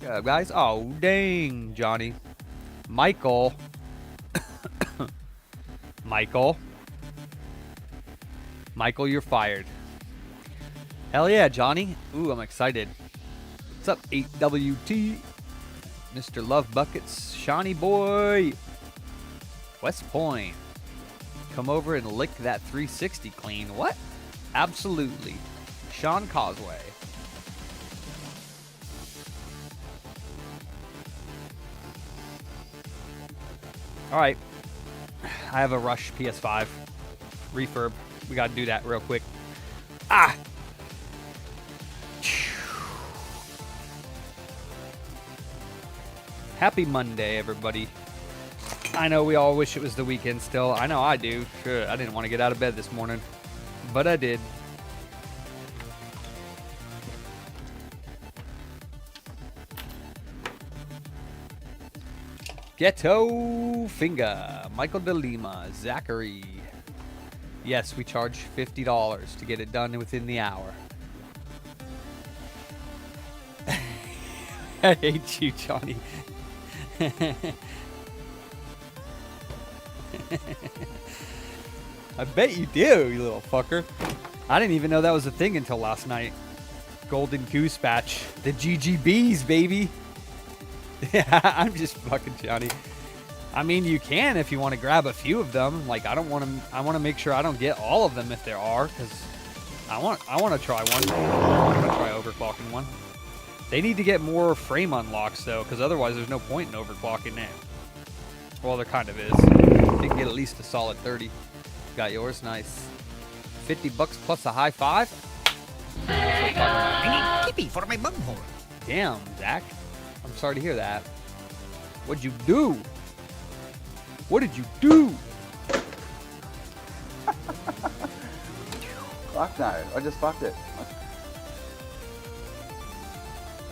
Guys. Oh, dang, Johnny. Michael. Michael. Michael, you're fired. Hell yeah, Johnny. Ooh, I'm excited. What's up, 8WT? Mr. Love Buckets. Shawnee boy. West Point. Come over and lick that 360 clean. What? Absolutely. Sean Causeway. All right. I have a Rush PS5 refurb. We got to do that real quick. Ah! Happy Monday, everybody. I know we all wish it was the weekend still. I know I do. Sure, I didn't want to get out of bed this morning, but I did. Ghetto Finger, Michael De Lima, Zachary. Yes, we charge $50 to get it done within the hour. I hate you, Johnny. I bet you do, you little fucker. I didn't even know that was a thing until last night. Golden Goose Batch. The GGBs, baby. Yeah, I'm just fucking Johnny. I mean, you can if you want to grab a few of them. Like, I want to make sure I don't get all of them if there are, because I want to try one. I want to try overclocking one. They need to get more frame unlocks, though, because otherwise there's no point in overclocking it. Well, there kind of is. You can get at least a solid 30. Got yours? Nice. $50 plus a high five? I need Kippy for my bunghole. Damn, Zach. I'm sorry to hear that. What'd you do? What did you do? Fuck no. I just fucked it.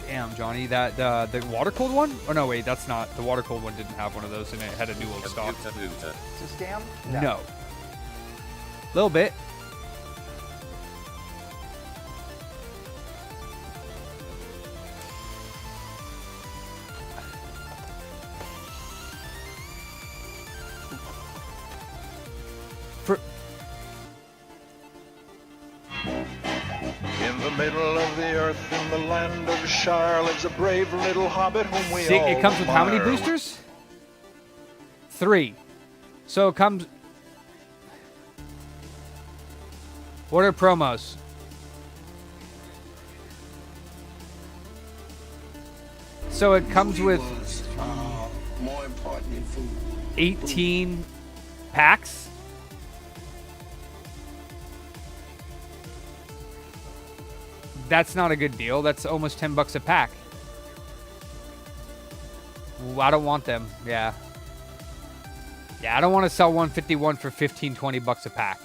Damn, Johnny, that the water cooled one? Oh no, wait, that's not. The water cooled one didn't have one of those, and it had a dual stock. It's a scam? No. Little bit. In the middle of the earth, in the land of Shire, lives a brave little hobbit whom we all It comes with how many admire. boosters? 3. So it comes... What are promos? So it comes with More important than food. 18 packs? That's not a good deal. That's almost $10 a pack. Ooh, I don't want them. Yeah. Yeah, I don't want to sell 151 for $15-20 a pack.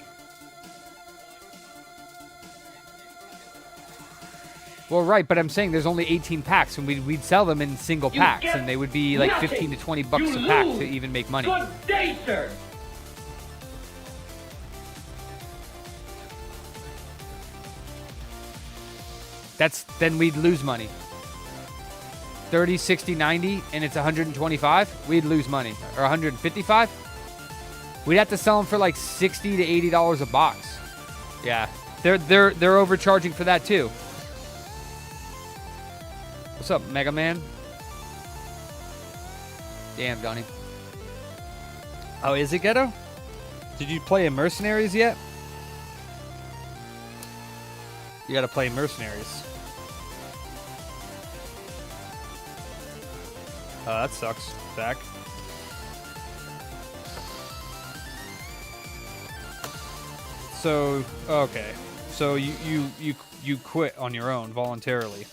Well, right, but I'm saying there's only 18 packs, and we'd sell them in single packs, and they would be like 15 to 20 bucks a pack to even make money. Good day, sir. Then we'd lose money. 30, 60, 90, and it's 125, we'd lose money. Or 155? We'd have to sell them for like $60 to $80 a box. Yeah, they're overcharging for that too. What's up, Mega Man? Damn, Johnny. Oh, is it Ghetto? Did you play in Mercenaries yet? You gotta play Mercenaries. That sucks, Zach. So, okay. So you quit on your own voluntarily.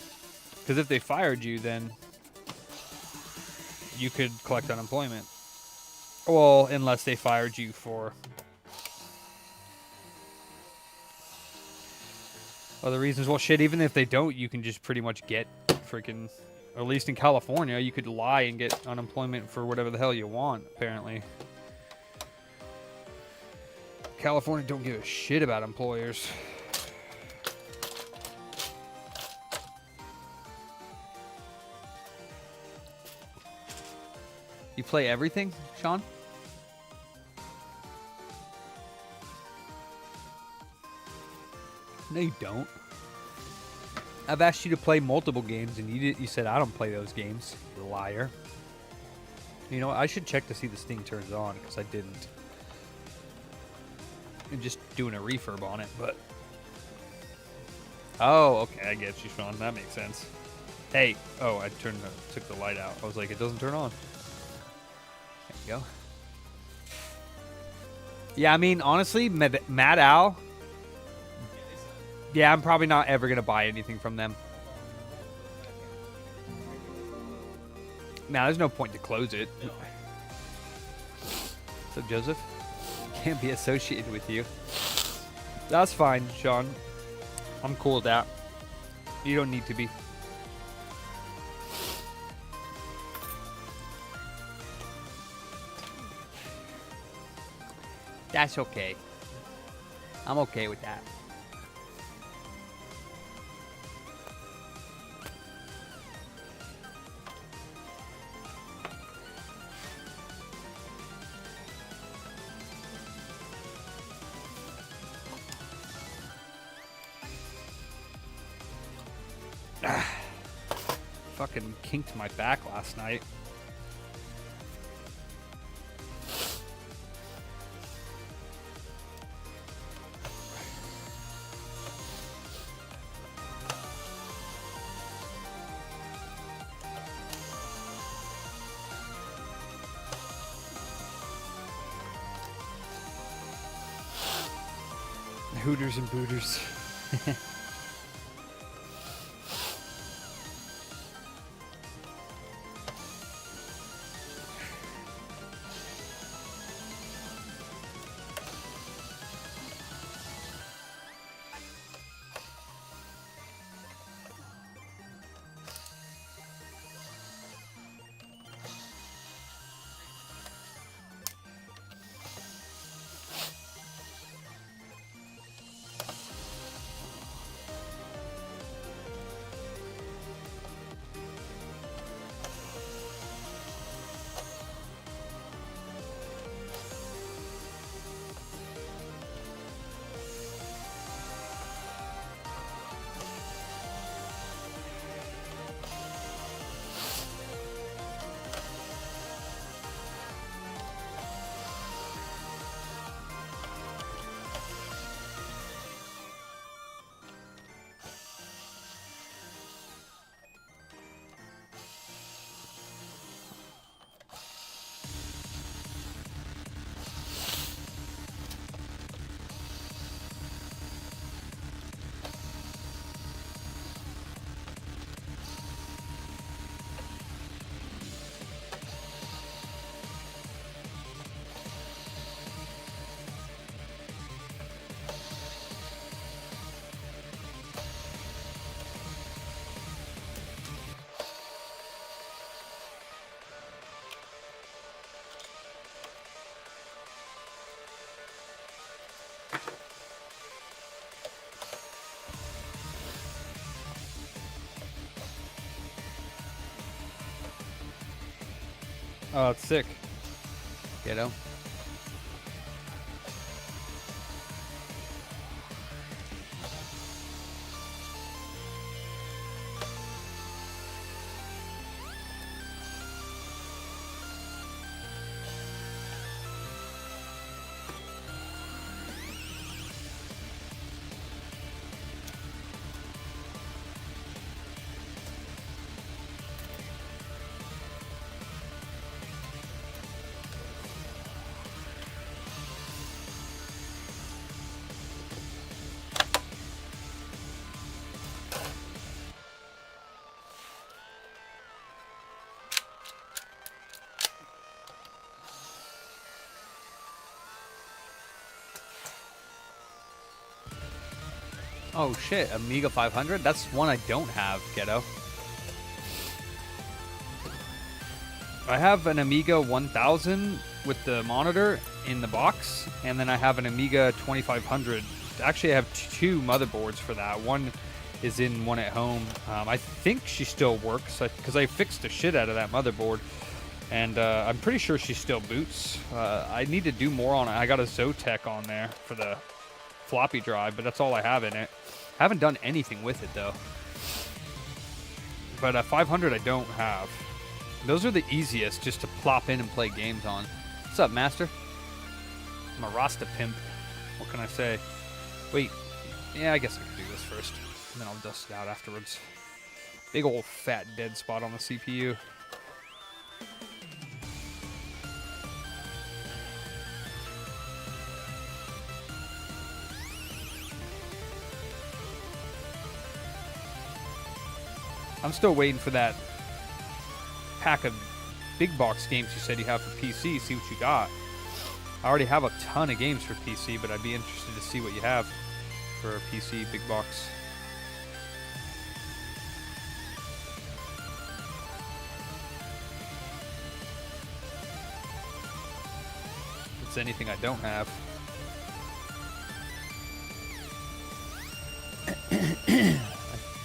Because if they fired you, then you could collect unemployment. Well, unless they fired you for other reasons. Well, shit, even if they don't, you can just pretty much get freaking... Or at least in California, you could lie and get unemployment for whatever the hell you want, apparently. California don't give a shit about employers. You play everything, Sean? No, you don't. I've asked you to play multiple games, and you said I don't play those games. You liar. You know what? I should check to see this thing turns on, because I didn't. I'm just doing a refurb on it, but... Oh, okay, I get you, Sean. That makes sense. Hey, oh, I took the light out. I was like, it doesn't turn on. There you go. Yeah, I mean, honestly, Mad Al... Yeah, I'm probably not ever going to buy anything from them. Nah, there's no point to close it. So, Joseph? Can't be associated with you. That's fine, Sean. I'm cool with that. You don't need to be. That's okay. I'm okay with that. Fucking kinked my back last night. Hooters and booters. Oh, it's sick. Kiddo. Oh shit, Amiga 500? That's one I don't have, kiddo. I have an Amiga 1000 with the monitor in the box, and then I have an Amiga 2500. Actually, I have two motherboards for that. One is in one at home. I think she still works, because I fixed the shit out of that motherboard. And I'm pretty sure she still boots. I need to do more on it. I got a Zotac on there for the floppy drive, but that's all I have in it. Haven't done anything with it, though. But 500 I don't have. Those are the easiest just to plop in and play games on. What's up, Master? I'm a Rasta pimp. What can I say? Wait. Yeah, I guess I could do this first. And then I'll dust it out afterwards. Big old fat dead spot on the CPU. I'm still waiting for that pack of big box games you said you have for PC. See what you got. I already have a ton of games for PC, but I'd be interested to see what you have for a PC big box. If it's anything I don't have.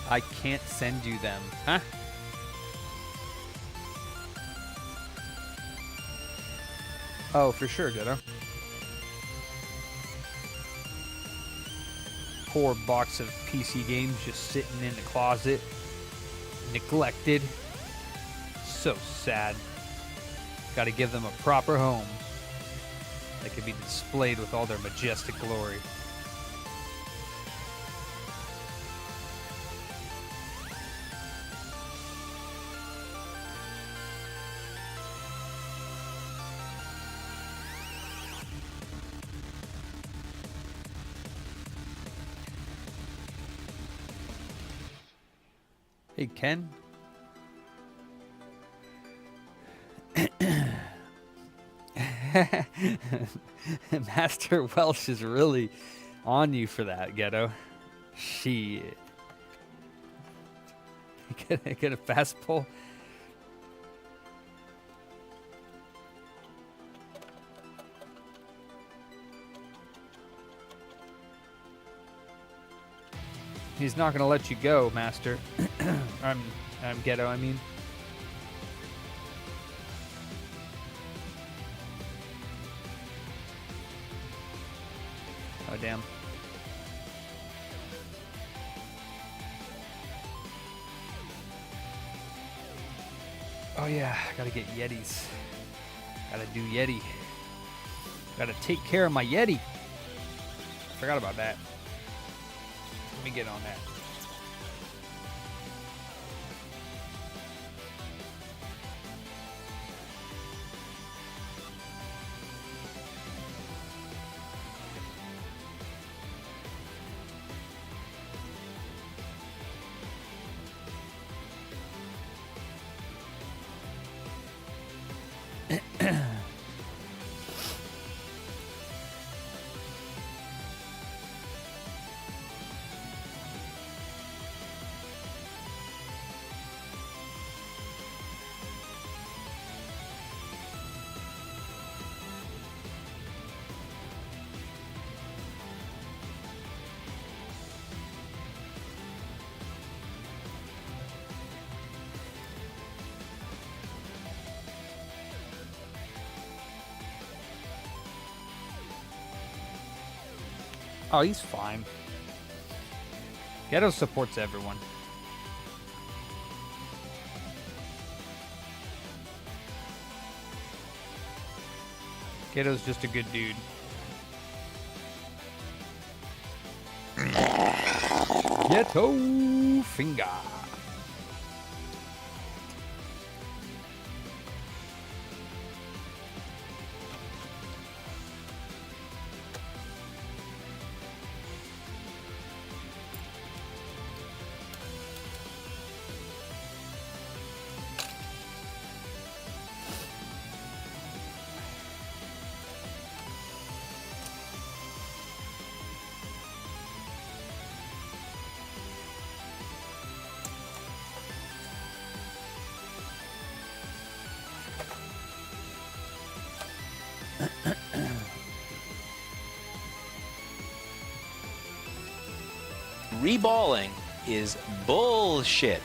I can't send you them. Huh? Oh, for sure, Ditto. Poor box of PC games just sitting in the closet. Neglected. So sad. Gotta give them a proper home. They could be displayed with all their majestic glory. Hey, Ken. Master Welsh is really on you for that, Ghetto. Shit. Get a fast pull. He's not gonna let you go, Master. I'm Ghetto, I mean. Oh, damn. Oh, yeah, gotta get Yetis. Gotta do Yeti. Gotta take care of my Yeti. Forgot about that. Let me get on that. Oh, he's fine. Ghetto supports everyone. Ghetto's just a good dude. Ghetto finger. Reballing is bullshit.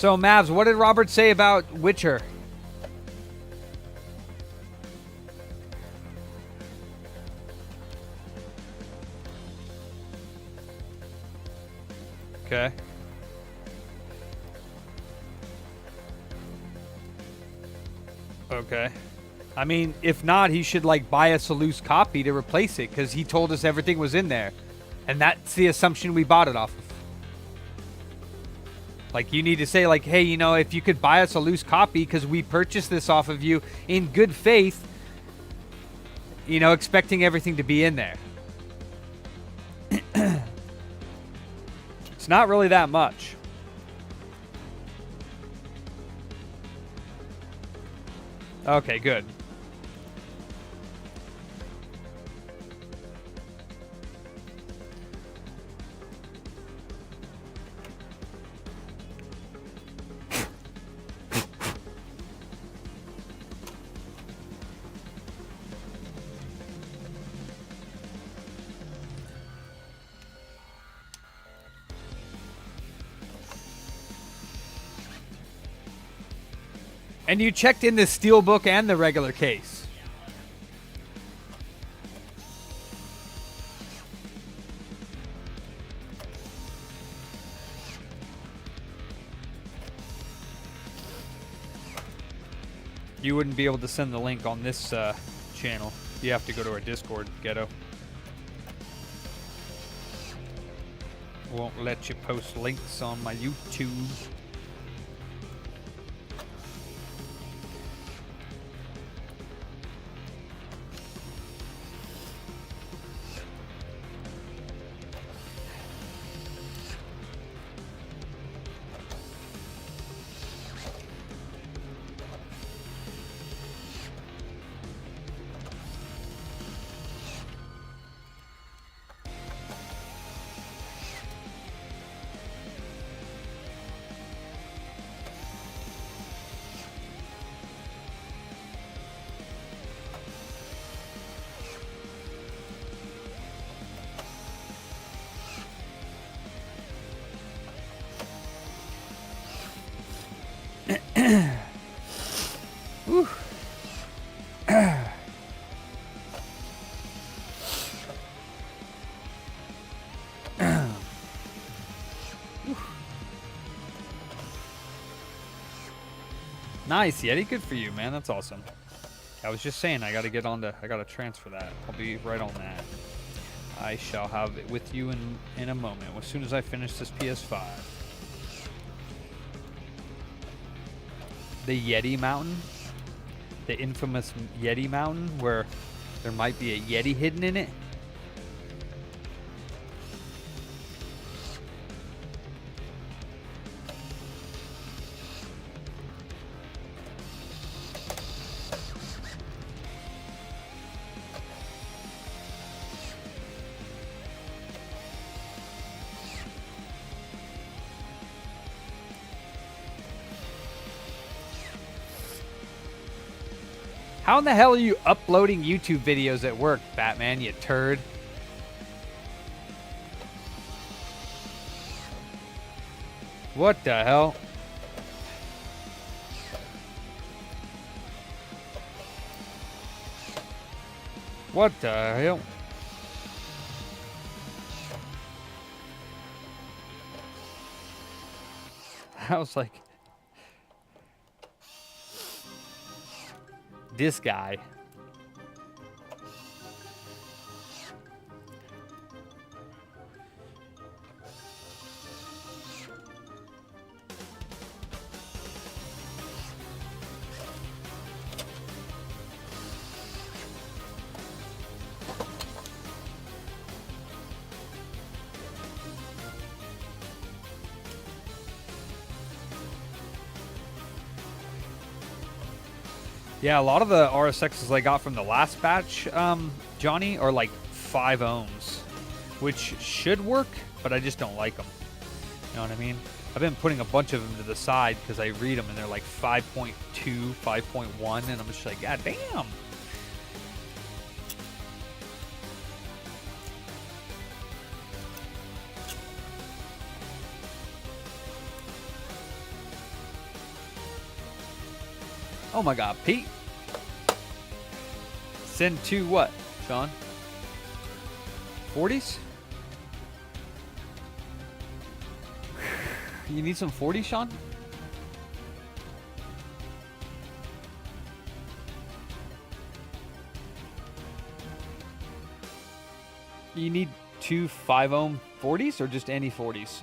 So, Mavs, what did Robert say about Witcher? Okay. Okay. I mean, if not, he should, like, buy us a loose copy to replace it, because he told us everything was in there. And that's the assumption we bought it off of. Like, you need to say, like, hey, you know, if you could buy us a loose copy, because we purchased this off of you in good faith, you know, expecting everything to be in there. It's not really that much. Okay, good. And you checked in the steelbook and the regular case. You wouldn't be able to send the link on this channel. You have to go to our Discord, Ghetto. Won't let you post links on my YouTube. Nice, Yeti. Good for you, man. That's awesome. I was just saying, I gotta transfer that. I'll be right on that. I shall have it with you in a moment, as soon as I finish this PS5. The Yeti Mountain, the infamous Yeti Mountain, where there might be a Yeti hidden in it. How in the hell are you uploading YouTube videos at work, Batman, you turd? What the hell? What the hell? I was like, this guy. Yeah, a lot of the RSXs I got from the last batch, Johnny, are like 5 ohms, which should work, but I just don't like them. You know what I mean? I've been putting a bunch of them to the side because I read them and they're like 5.2, 5.1, and I'm just like, God damn. Oh my God, Pete. Send to what, Sean? 40s? You need some 40s, Sean? You need two 5-ohm 40s or just any 40s?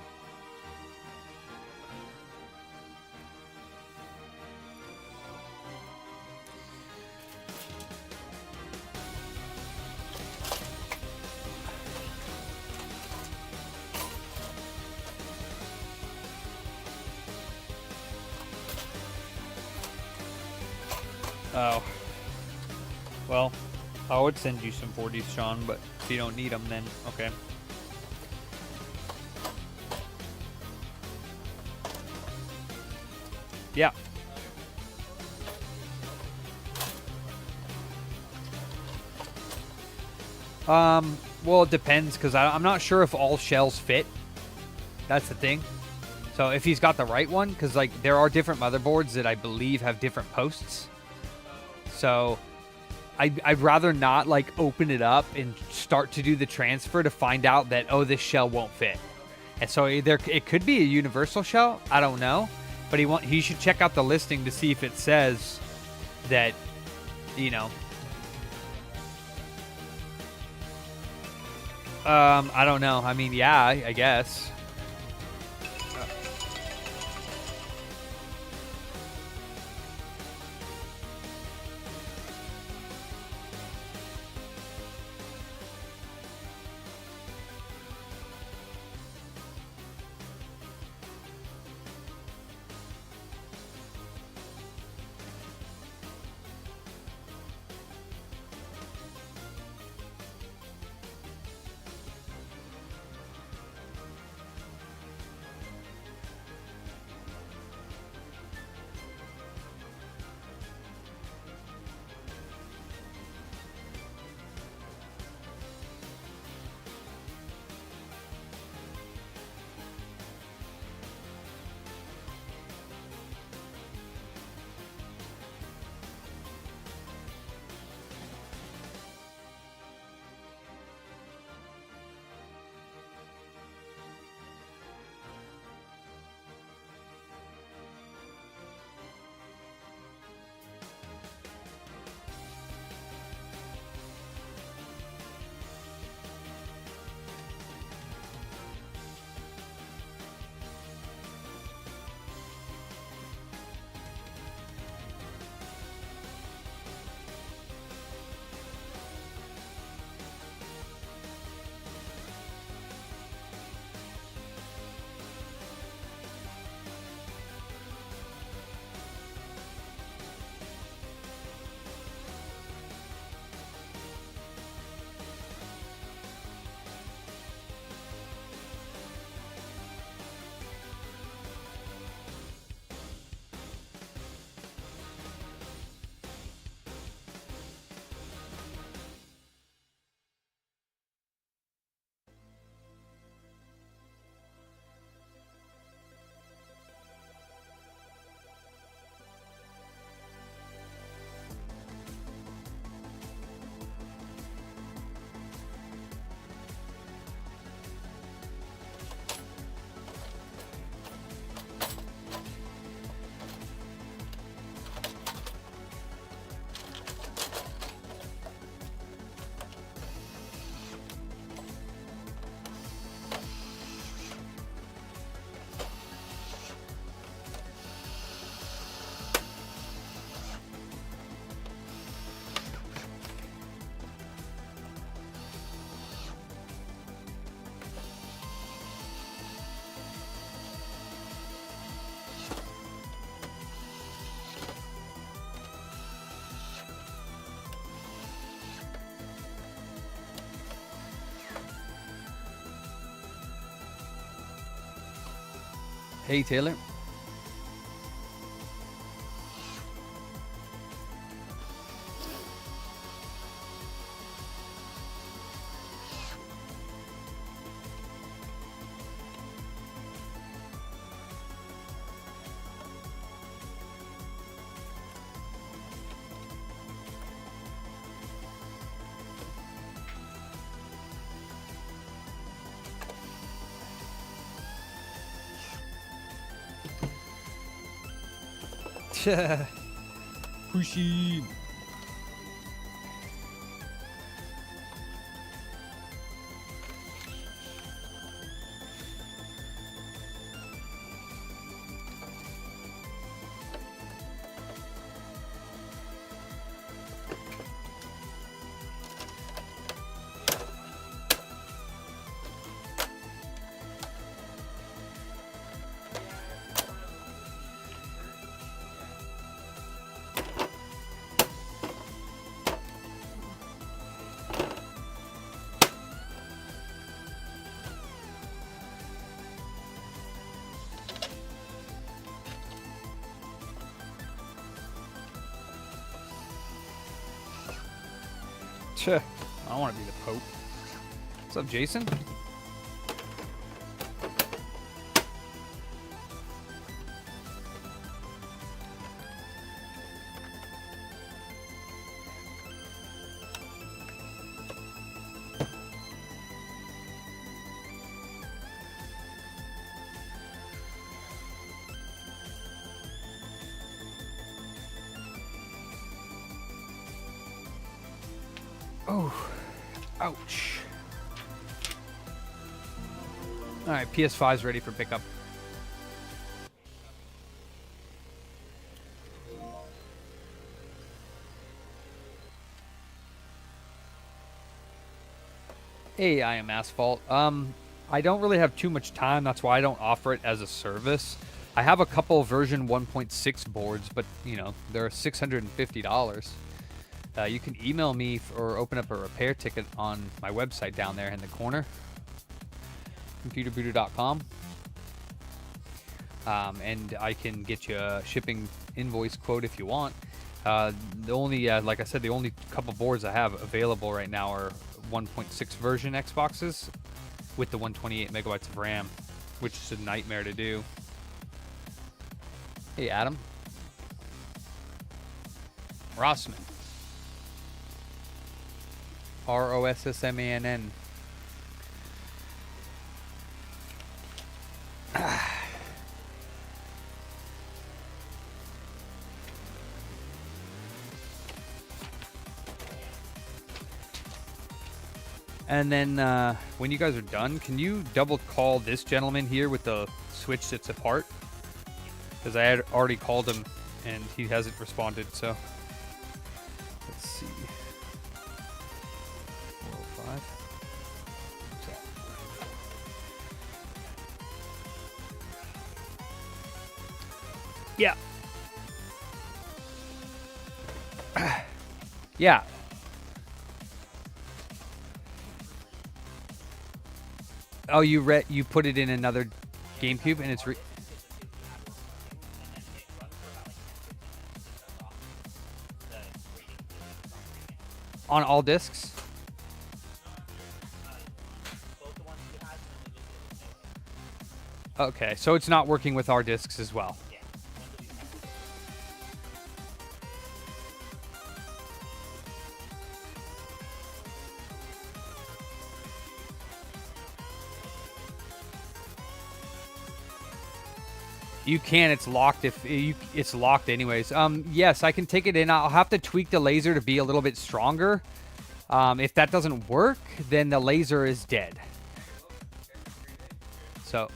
Oh. Well, I would send you some 40s, Sean, but if you don't need them, then okay. Yeah. Well, it depends, because I'm not sure if all shells fit. That's the thing. So if he's got the right one, because like there are different motherboards that I believe have different posts. So I'd rather not like open it up and start to do the transfer to find out that, oh, this shell won't fit. And so either it could be a universal shell, I don't know, but he should check out the listing to see if it says that, you know. I don't know. I mean, yeah, I guess. Hey, Taylor. Pushy. I don't want to be the Pope. What's up, Jason? Oh, ouch. All right, PS5's ready for pickup. Hey, I am Asphalt. I don't really have too much time. That's why I don't offer it as a service. I have a couple version 1.6 boards, but, you know, they're $650. You can email me or open up a repair ticket on my website down there in the corner, computerbooter.com, and I can get you a shipping invoice quote if you want. The only, like I said, the only couple boards I have available right now are 1.6 version Xboxes with the 128 megabytes of RAM, which is a nightmare to do. Hey, Adam. Rossman. Rossmann. And then when you guys are done, can you double call this gentleman here with the switch that's apart? Because I had already called him and he hasn't responded, so let's see. 405. Yeah. Yeah. Oh, you put it in another GameCube and it's on all discs? Okay, so it's not working with our discs as well. You can. It's locked. It's locked anyways. Yes, I can take it in. I'll have to tweak the laser to be a little bit stronger. If that doesn't work, then the laser is dead. So.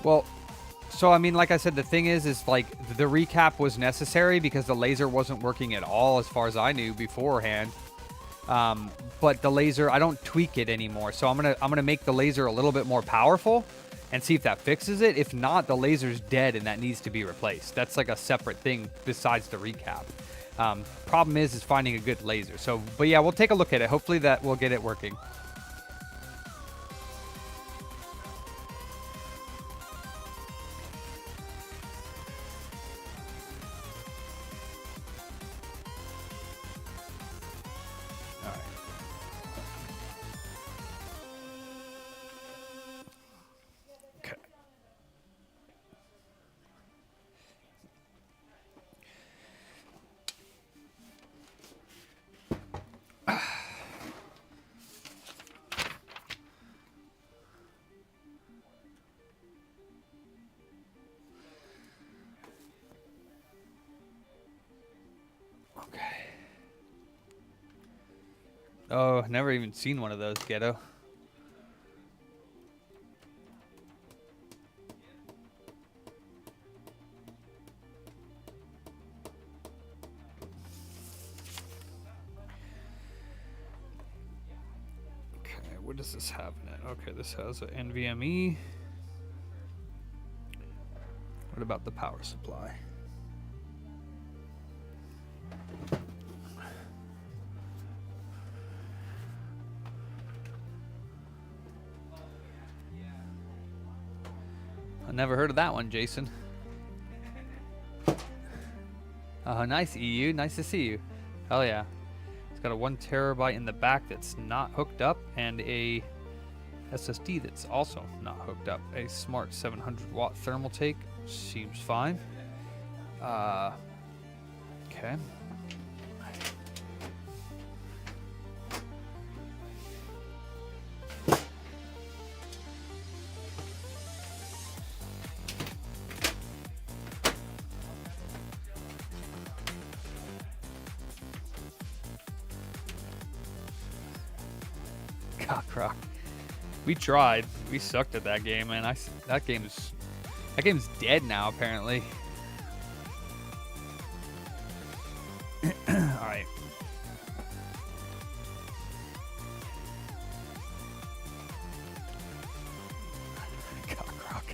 Well, so I mean, like I said, the thing is like the recap was necessary because the laser wasn't working at all as far as I knew beforehand. But the laser, I don't tweak it anymore. So I'm gonna make the laser a little bit more powerful and see if that fixes it. If not, the laser's dead and that needs to be replaced. That's like a separate thing besides the recap. Problem is finding a good laser. So, but yeah, we'll take a look at it. Hopefully that will get it working. Oh, never even seen one of those, Ghetto. Okay, what does this have in it? Okay, this has an NVMe. What about the power supply? I never heard of that one, Jason. Oh, nice, EU. Nice to see you. Hell yeah. It's got a 1 terabyte in the back that's not hooked up, and a SSD that's also not hooked up. A smart 700 watt thermal take. Seems fine. Okay. Cockrock. We tried. We sucked at that game, man. That game's dead now, apparently. All right. Cockrock.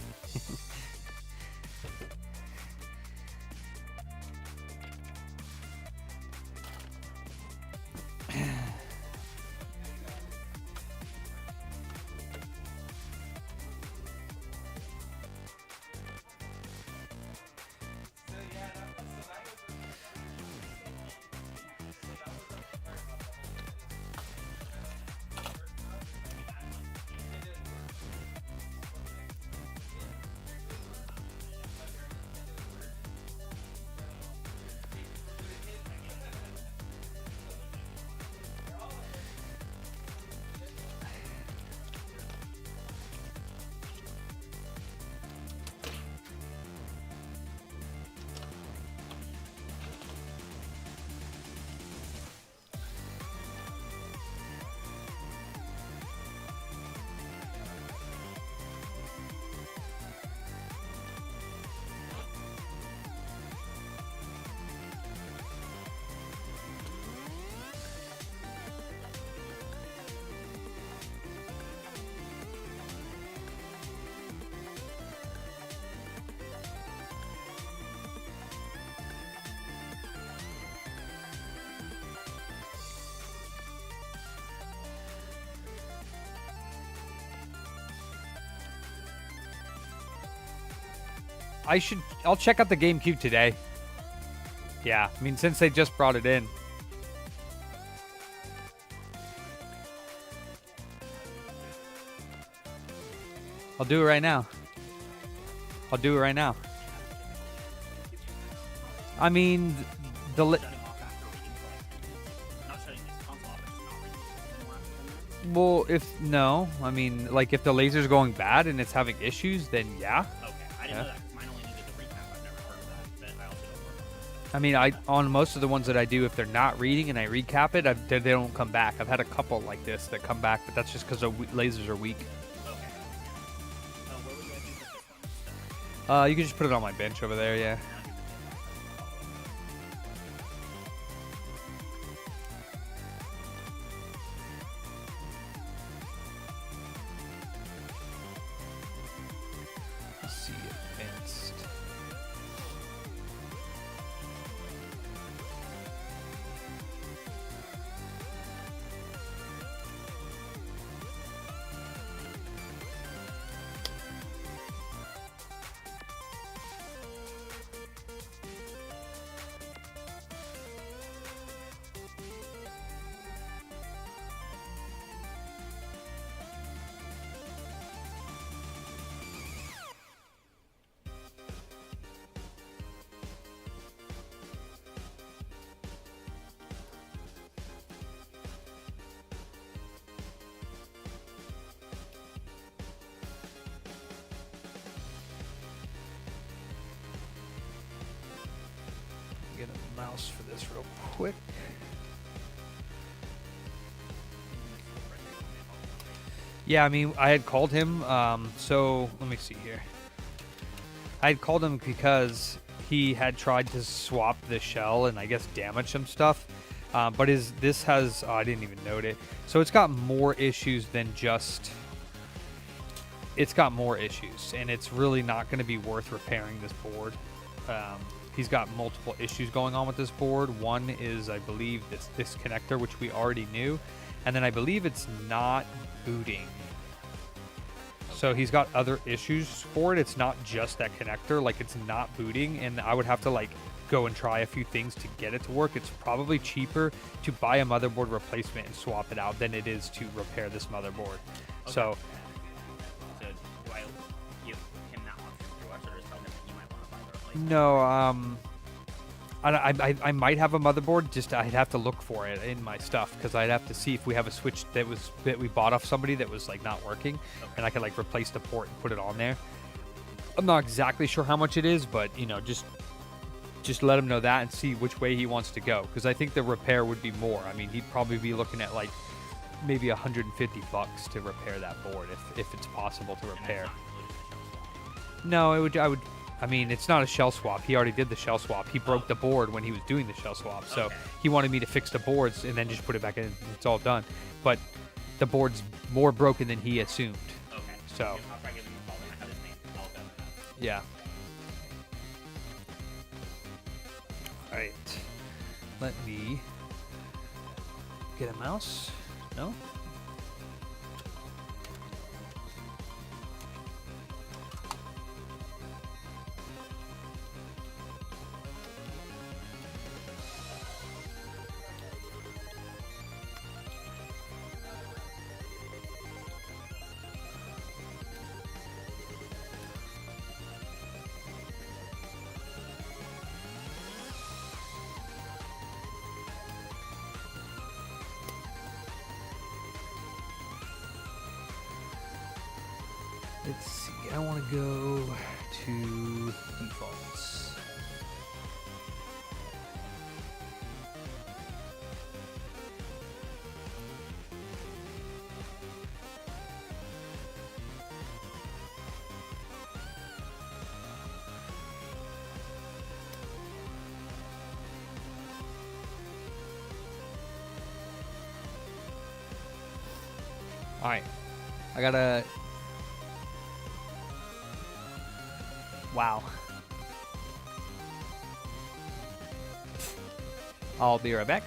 I'll check out the GameCube today. Yeah, I mean, since they just brought it in. I'll do it right now. I'll do it right now. I mean, well, no, I mean, like if the laser's going bad and it's having issues, then yeah. Okay, I didn't know that. Mine only needed the recap. I've never heard of that, but I also don't work. I mean, on most of the ones that I do, if they're not reading and I recap it, they don't come back. I've had a couple like this that come back, but that's just because the lasers are weak. Okay. Where would you like me to put this one? You can just put it on my bench over there, yeah. Let's see, advanced. Get a mouse for this real quick. Yeah, I mean, I had called him. So let me see here. I had called him because he had tried to swap the shell and I guess damage some stuff. But this has I didn't even note it. So it's got more issues than just. It's got more issues, and it's really not going to be worth repairing this board. He's got multiple issues going on with this board. One is, I believe, this connector, which we already knew, and then I believe it's not booting. So he's got other issues for it. It's not just that connector, like it's not booting, and I would have to like go and try a few things to get it to work. It's probably cheaper to buy a motherboard replacement and swap it out than it is to repair this motherboard. Okay. So So do I give him that option through us, or just tell him that he might want to buy the replacement? no, I might have a motherboard. Just I'd have to look for it in my stuff because I'd have to see if we have a switch that we bought off somebody that was like not working, and I could like replace the port and put it on there. I'm not exactly sure how much it is, but you know, just let him know that and see which way he wants to go. Because I think the repair would be more. I mean, he'd probably be looking at like maybe $150 to repair that board if it's possible to repair. No, it would. I mean, it's not a shell swap. He already did the shell swap. He broke the board when he was doing the shell swap. So he wanted me to fix the boards and then just put it back in. It's all done. But the board's more broken than he assumed. Okay. So I'll try giving him a call. Then I have his name. I'll go with that. yeah. All right. Let me get a mouse. No. Let's see. I want to go to defaults. All right. I gotta. Wow. I'll be right back.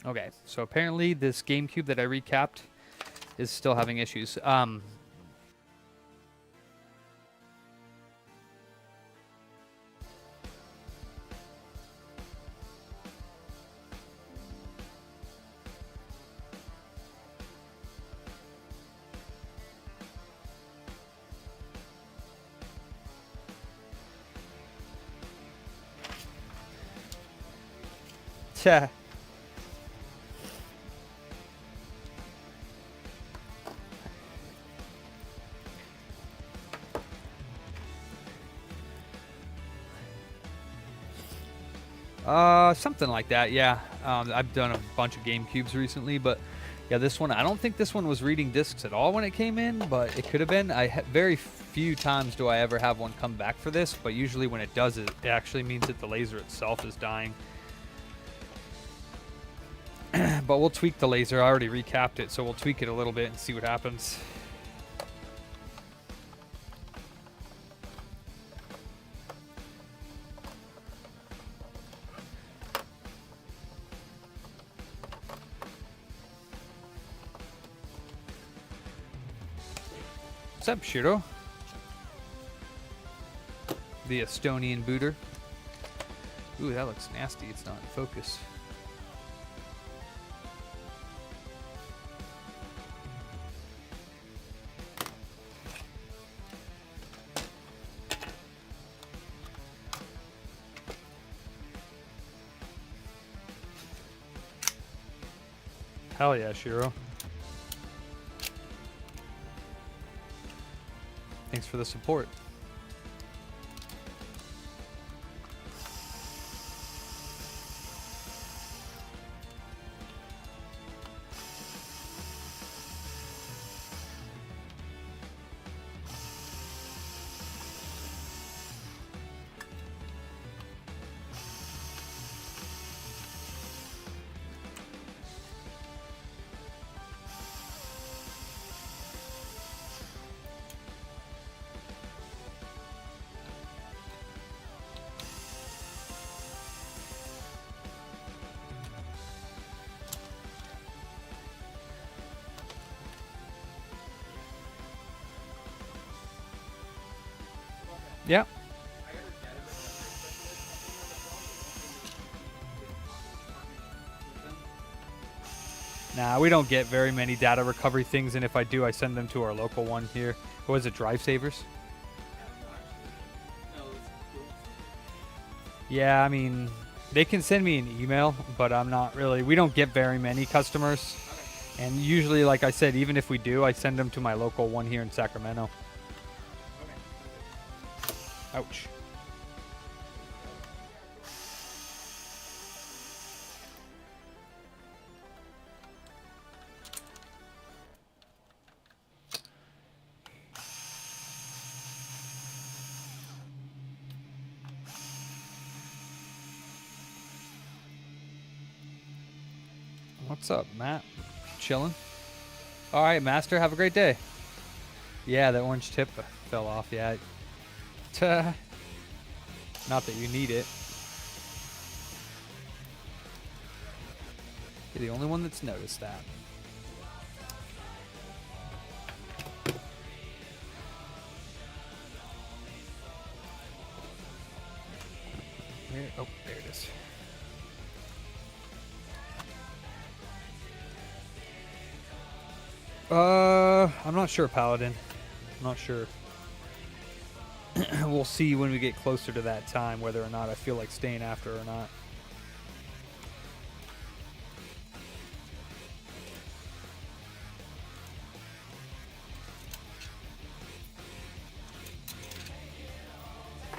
Okay, so apparently this GameCube that I recapped is still having issues. Tja. Something like that, yeah. I've done a bunch of GameCubes recently, but yeah, this one, I don't think this one was reading discs at all when it came in, but it could have been. Very few times do I ever have one come back for this, but usually when it does, it actually means that the laser itself is dying. But we'll tweak the laser. I already recapped it, so we'll tweak it a little bit and see what happens. What's up, Shiro? The Estonian booter. Ooh, that looks nasty. It's not in focus. Hell yeah, Shiro. Thanks for the support. Yeah. Nah, we don't get very many data recovery things, and if I do, I send them to our local one here. What is it, Drive Savers? Yeah, I mean, they can send me an email, but I'm not really... We don't get very many customers. And usually, like I said, even if we do, I send them to my local one here in Sacramento. Ouch. What's up, Matt? Chilling? All right, Master, have a great day. Yeah, that orange tip fell off. Yeah. Not that you need it. You're the only one that's noticed that. Oh, there it is. I'm not sure, Paladin. I'm not sure. We'll see when we get closer to that time whether or not I feel like staying after or not.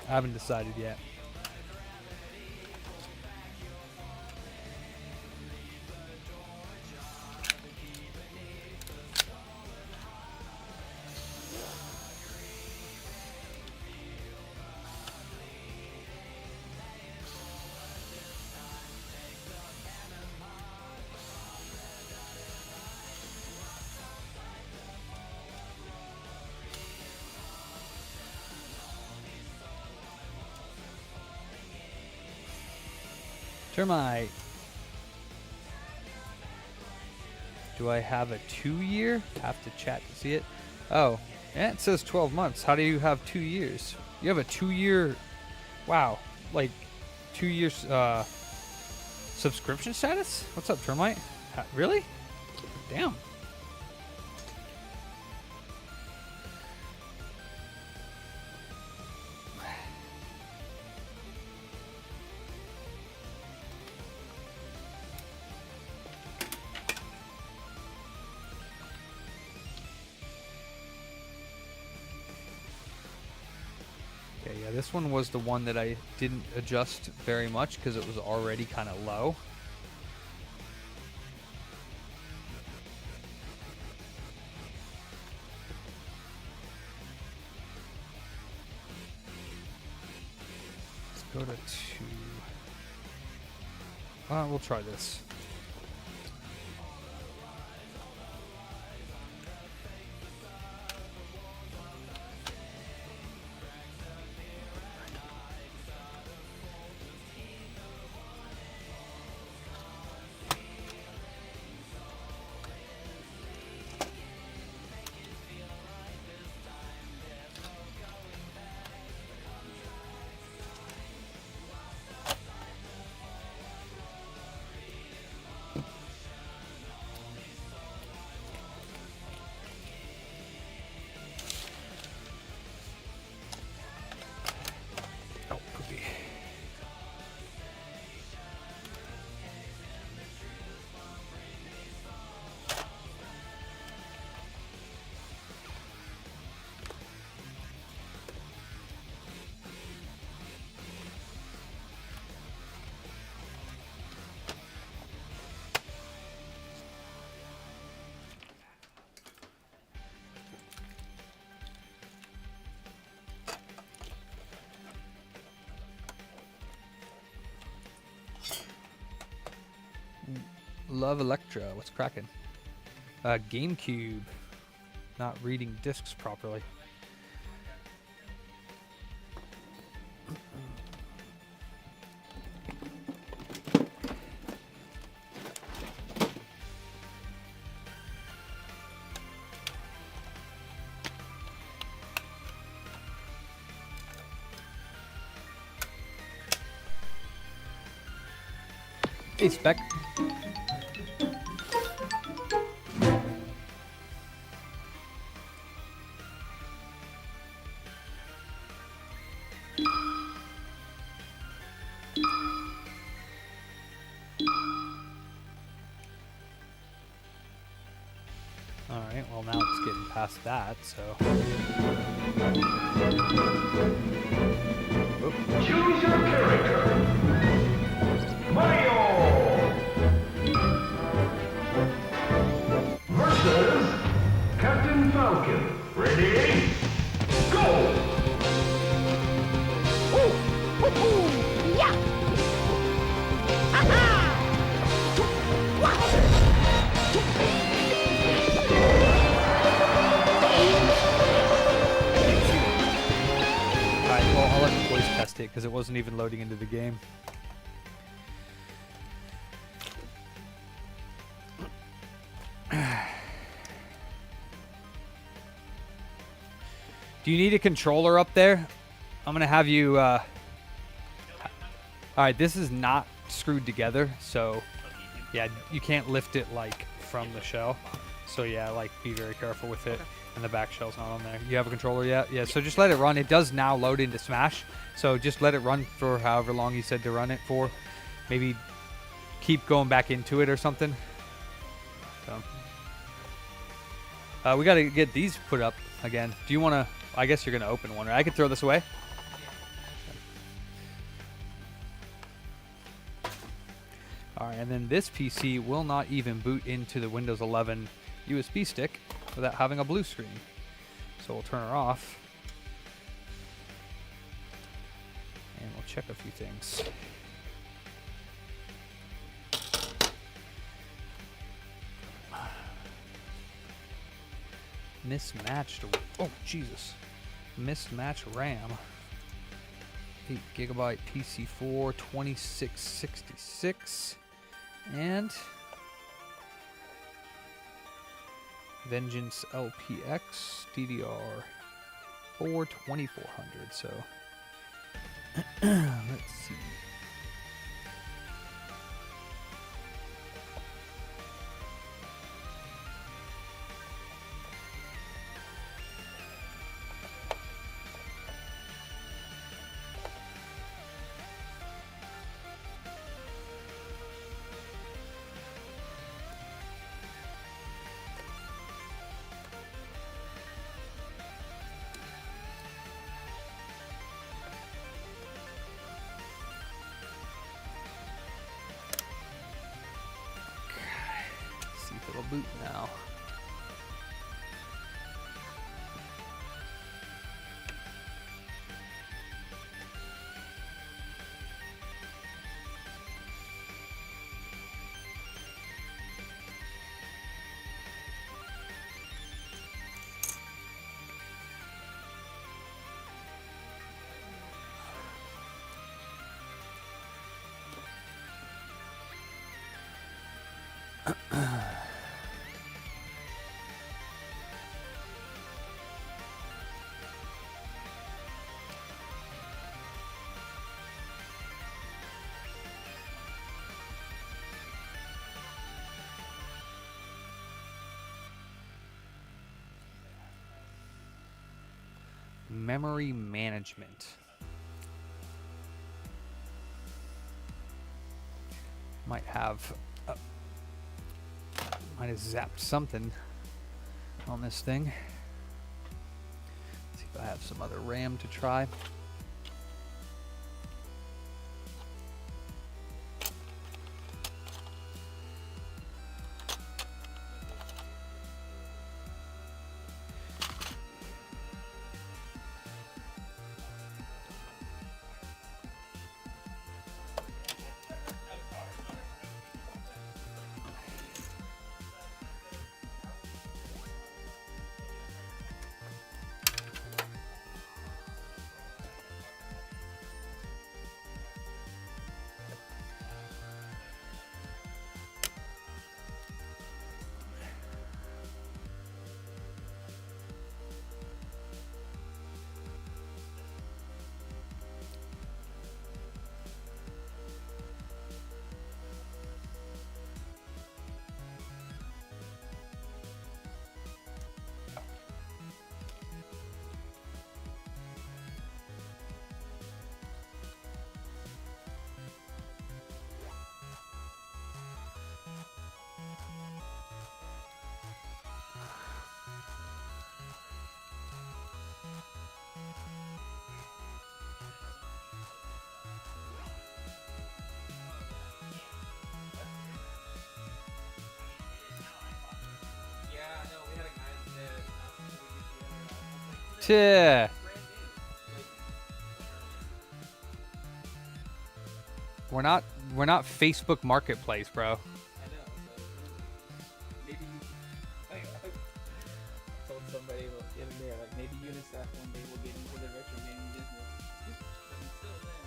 I haven't decided yet. Termite. Do I have a 2-year? Have to chat to see it. Oh, yeah, it says 12 months. How do you have 2 years? You have a 2-year, wow, like 2 years subscription status? What's up, Termite? Really? Damn. Okay, yeah, this one was the one that I didn't adjust very much because it was already kind of low. Let's go to 2. We'll try this. Love Electra. What's cracking? GameCube. Not reading discs properly. Hey, Spec. Alright, well now it's getting past that, so... Choose your character. Mario versus Captain Falcon. Ready? Go! Yeah! Aha! Alright, well, I'll let the boys test it because it wasn't even loading into the game. Do you need a controller up there? I'm gonna have you. Alright, this is not screwed together, so yeah, you can't lift it like from the shell. So yeah, like be very careful with it. And the back shell's not on there. You have a controller yet? Yeah, so just let it run. It does now load into Smash. So just let it run for however long you said to run it for. Maybe keep going back into it or something. So. We got to get these put up again. Do you want to... I guess you're going to open one, right? I could throw this away. All right, and then this PC will not even boot into the Windows 11 USB stick without having a blue screen. So we'll turn her off. And we'll check a few things. Mismatched. Oh, Jesus. Mismatched RAM. 8GB PC4, 2666. And Vengeance LPX DDR 2400. So let's see. See if it'll boot now. Memory management. Might have might have zapped something on this thing. See if I have some other RAM to try. Yeah. We're not Facebook Marketplace, bro. Told somebody the other day, like maybe UNICEF one day will get into the retro gaming business. But until then.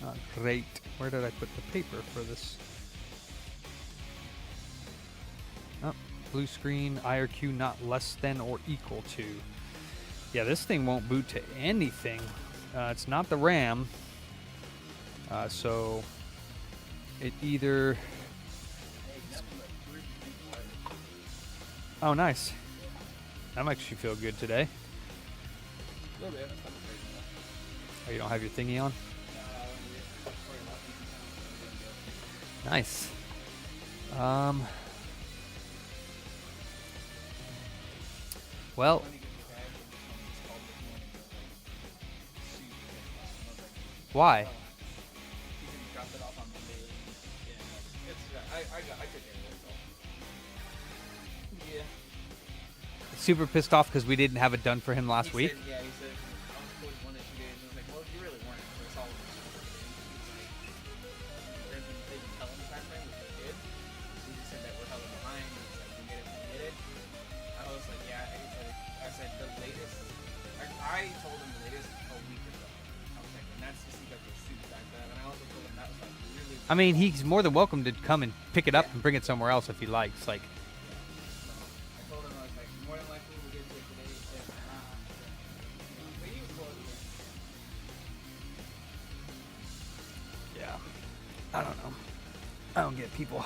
Oh, great. Where did I put the paper for this? Oh, blue screen, IRQ not less than or equal to. Yeah, this thing won't boot to anything. It's not the RAM. So it either... Oh, nice. That makes you feel good today. A little bit. Oh, you don't have your thingy on? Nice. Well, Why? He said he dropped it off on Monday. Yeah, I took care of it. So. Yeah. Super pissed off because we didn't have it done for him last He week. Said, yeah, he said I was supposed 1 or 2 days. I was like, well, if you really weren't, that's all. They didn't tell him the time frame, which they did. He just said that we're hella behind. He's like, we get it, we get it. I was like, yeah. I said the latest. I told him the latest a week or so. I was like, and that's just because we're super backed up. And I also told him that was like really. I mean, he's more than welcome to come and pick it up and bring it somewhere else if he likes. Like, I told him I was like, more than likely we'll get to it today. If not, but he was cool. yeah, I don't know. I don't get people.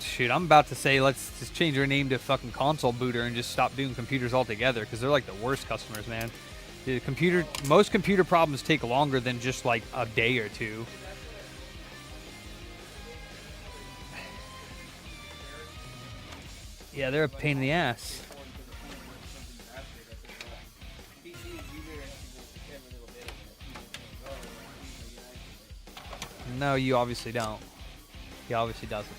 Shoot, I'm about to say let's just change our name to fucking console booter and just stop doing computers altogether because they're like the worst customers, man. Most computer problems take longer than just like a day or two. Yeah, they're a pain in the ass. No, you obviously don't. He obviously doesn't.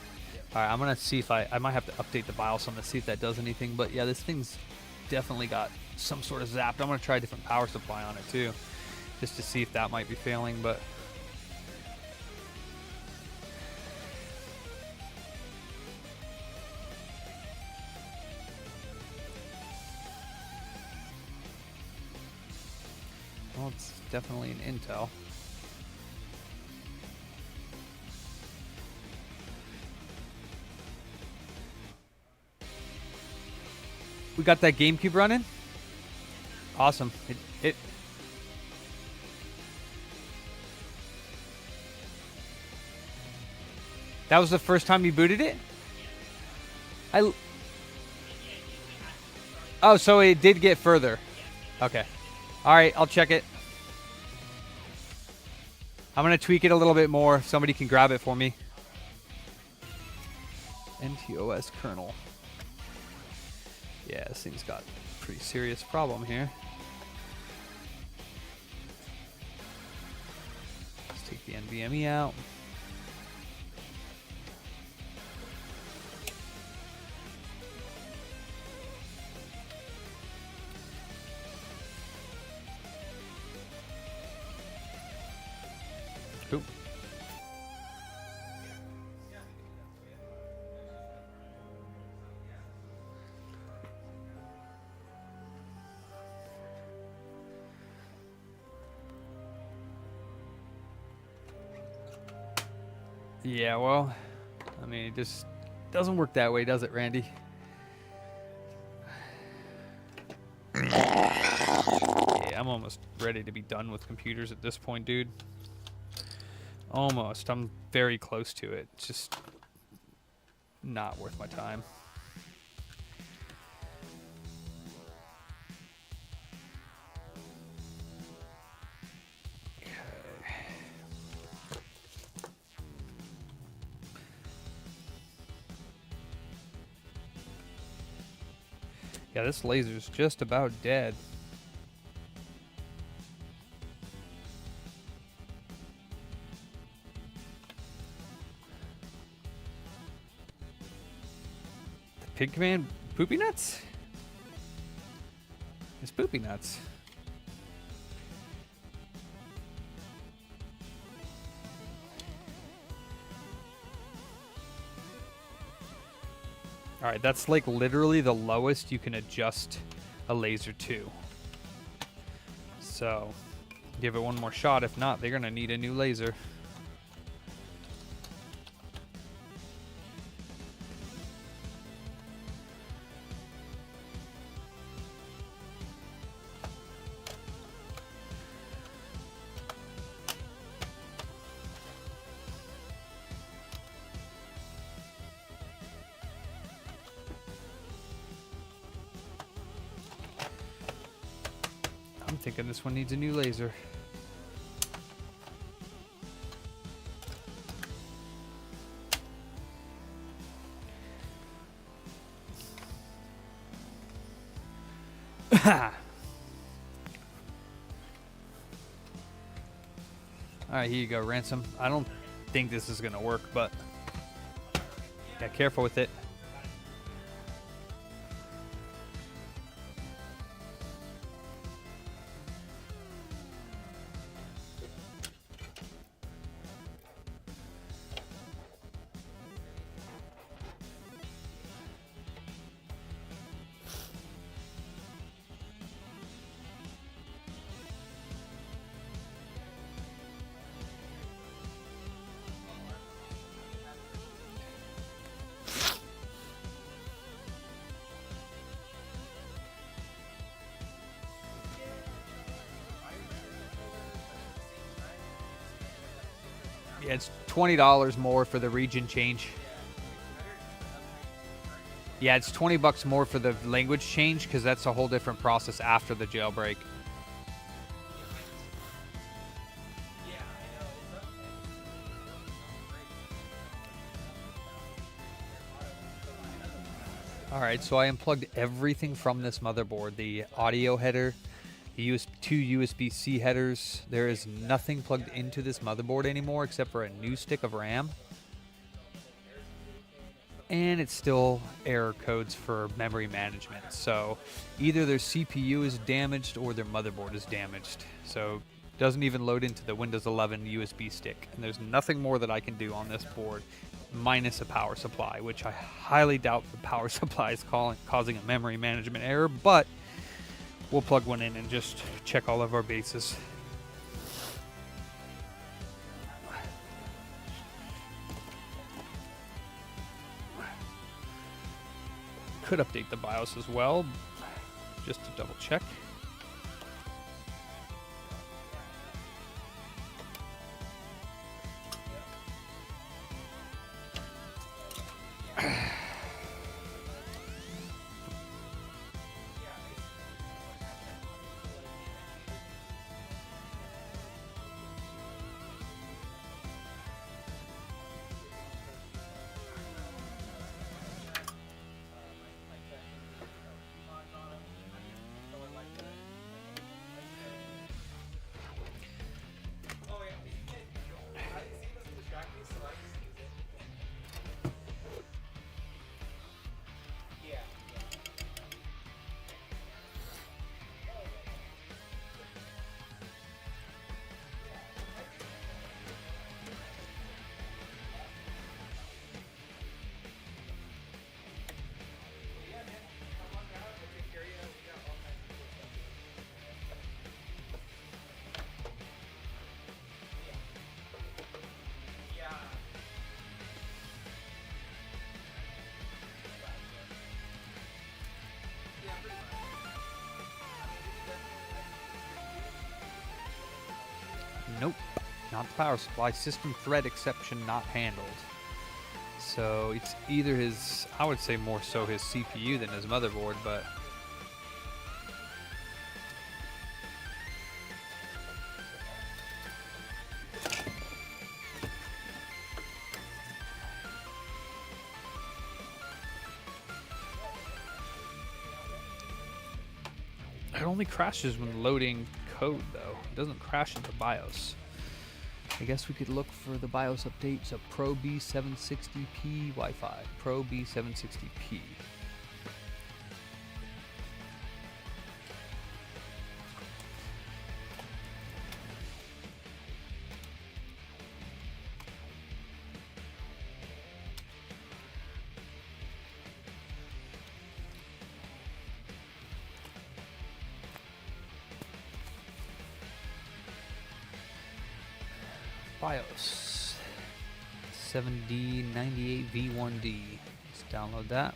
All right, I'm gonna see if I might have to update the BIOS on this, see if that does anything. But yeah, this thing's definitely got some sort of zapped. I'm gonna try a different power supply on it too, just to see if that might be failing. But well, it's definitely an Intel. We got that GameCube running? Awesome. It That was the first time you booted it? Oh, so it did get further. Okay. All right, I'll check it. I'm going to tweak it a little bit more. If somebody can grab it for me. NTOS kernel. Yeah, this thing's got a pretty serious problem here. Let's take the NVMe out. Oop. Yeah, well, I mean, it just doesn't work that way, does it, Randy? Yeah, I'm almost ready to be done with computers at this point, dude. Almost. I'm very close to it. It's just not worth my time. Yeah, this laser's just about dead. The pig command poopy nuts? It's poopy nuts. Alright, that's like literally the lowest you can adjust a laser to. So, give it one more shot. If not, they're going to need a new laser. I'm thinking this one needs a new laser. Alright, here you go, Ransom. I don't think this is gonna work, but yeah, careful with it. Yeah, it's $20 more for the region change. Yeah, it's $20 more for the language change because that's a whole different process after the jailbreak. Alright, so I unplugged everything from this motherboard. The audio header, the two USB-C headers. There is nothing plugged into this motherboard anymore except for a new stick of RAM. And it's still error codes for memory management. So either their CPU is damaged or their motherboard is damaged. So it doesn't even load into the Windows 11 USB stick. And there's nothing more that I can do on this board minus a power supply, which I highly doubt the power supply is causing a memory management error, but we'll plug one in and just check all of our bases. Could update the BIOS as well, just to double check. Nope, not the power supply. System thread exception not handled. So it's either his, I would say more so his CPU than his motherboard, but it only crashes when loading code, though. It doesn't crash into BIOS. I guess we could look for the BIOS updates of Pro B760p Wi-Fi. Pro B760p. BIOS 7D98V1D. Let's download that.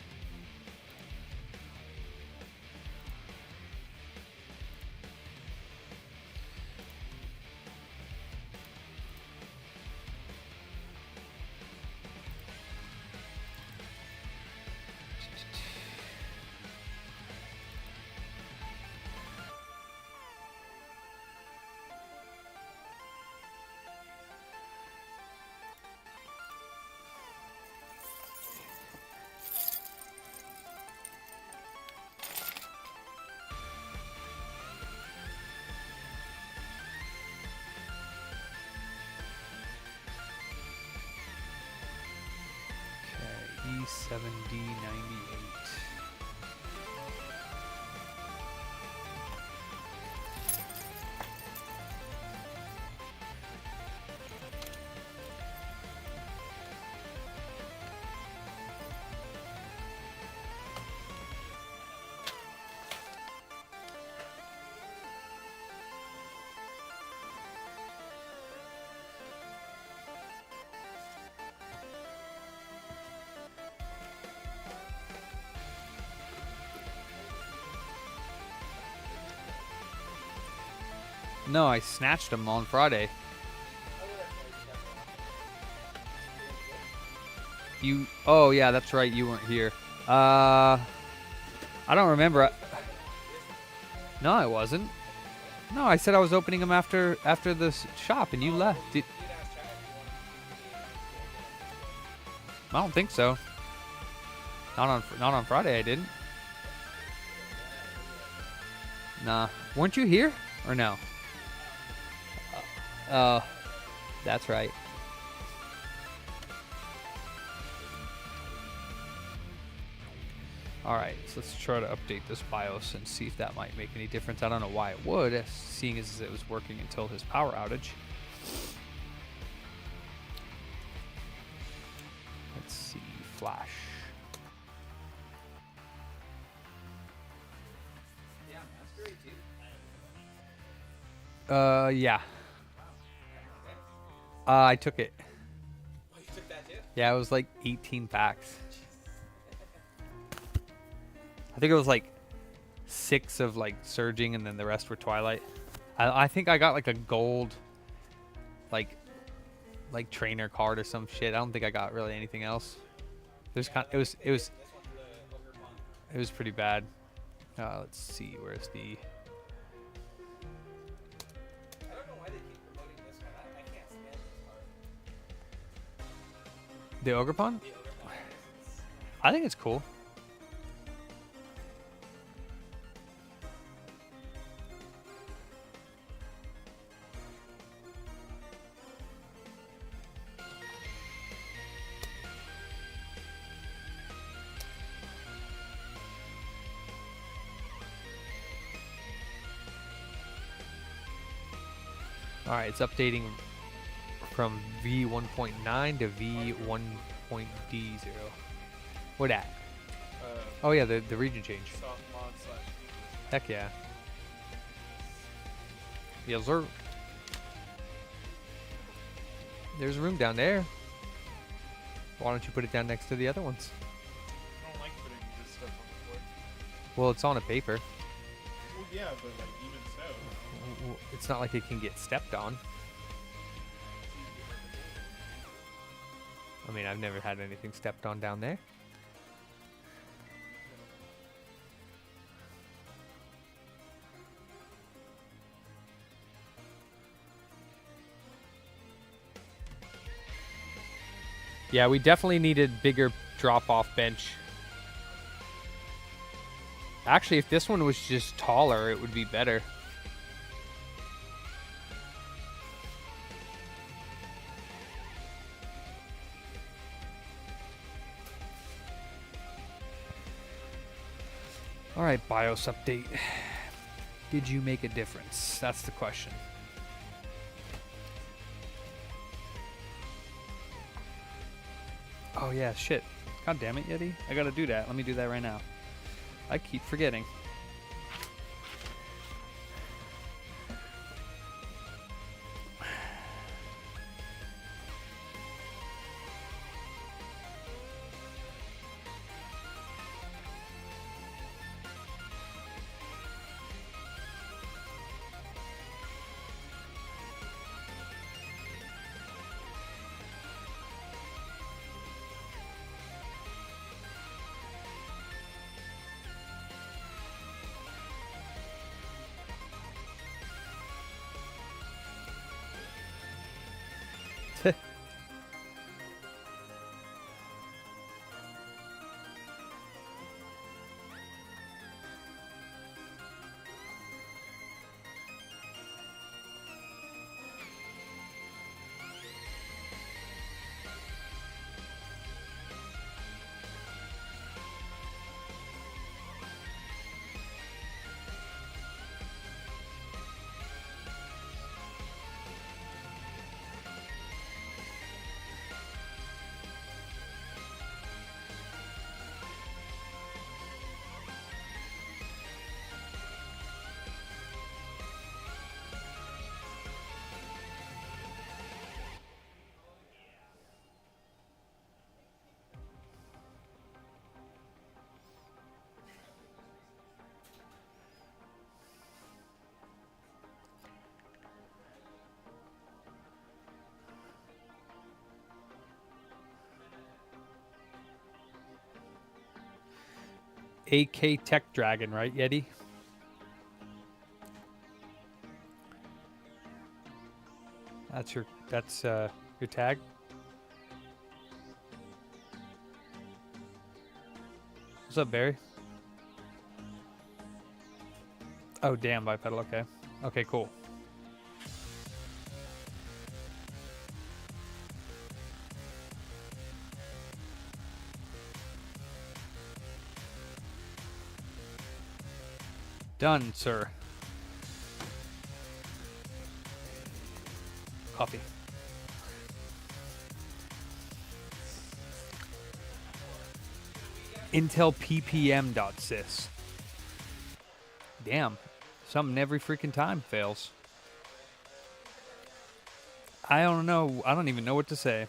B7D98. No, I snatched them on Friday. You, oh yeah, that's right, you weren't here. I don't remember. No, I wasn't. No, I said I was opening them after the shop, and you left. I don't think so. Not on Friday, I didn't. Nah, weren't you here or no? That's right. Alright, so let's try to update this BIOS and see if that might make any difference. I don't know why it would, seeing as it was working until his power outage. Let's see, flash. Yeah. I took it. Oh, you took that too? Yeah, it was like 18 packs. I think it was like 6 of like Surging, and then the rest were Twilight. I think I got like a gold, like trainer card or some shit. I don't think I got really anything else. It was pretty bad. Let's see, where's the? I don't know why they keep promoting this one. I can't stand this card. The Ogrepon? The Ogrepon. I think it's cool. Alright, it's updating from V1.9 to V1.D0. What at? Oh yeah, the region change. Soft mod / Heck yeah. Yes, sir. There's room down there. Why don't you put it down next to the other ones? I don't like putting this stuff on the floor. Well, it's on a paper. Well, yeah, but like even so. It's not like it can get stepped on. I mean, I've never had anything stepped on down there. Yeah, we definitely needed bigger drop-off bench. Actually, if this one was just taller, it would be better. All right, BIOS update. Did you make a difference? That's the question. Oh yeah, shit. God damn it, Yeti. I gotta do that. Let me do that right now. I keep forgetting. AK Tech Dragon, right, Yeti? That's your tag. What's up, Barry? Oh, damn, bipedal. Okay. Okay, cool. Done, sir. Coffee. Intel ppm.sys. Damn. Something every freaking time fails. I don't know. I don't even know what to say.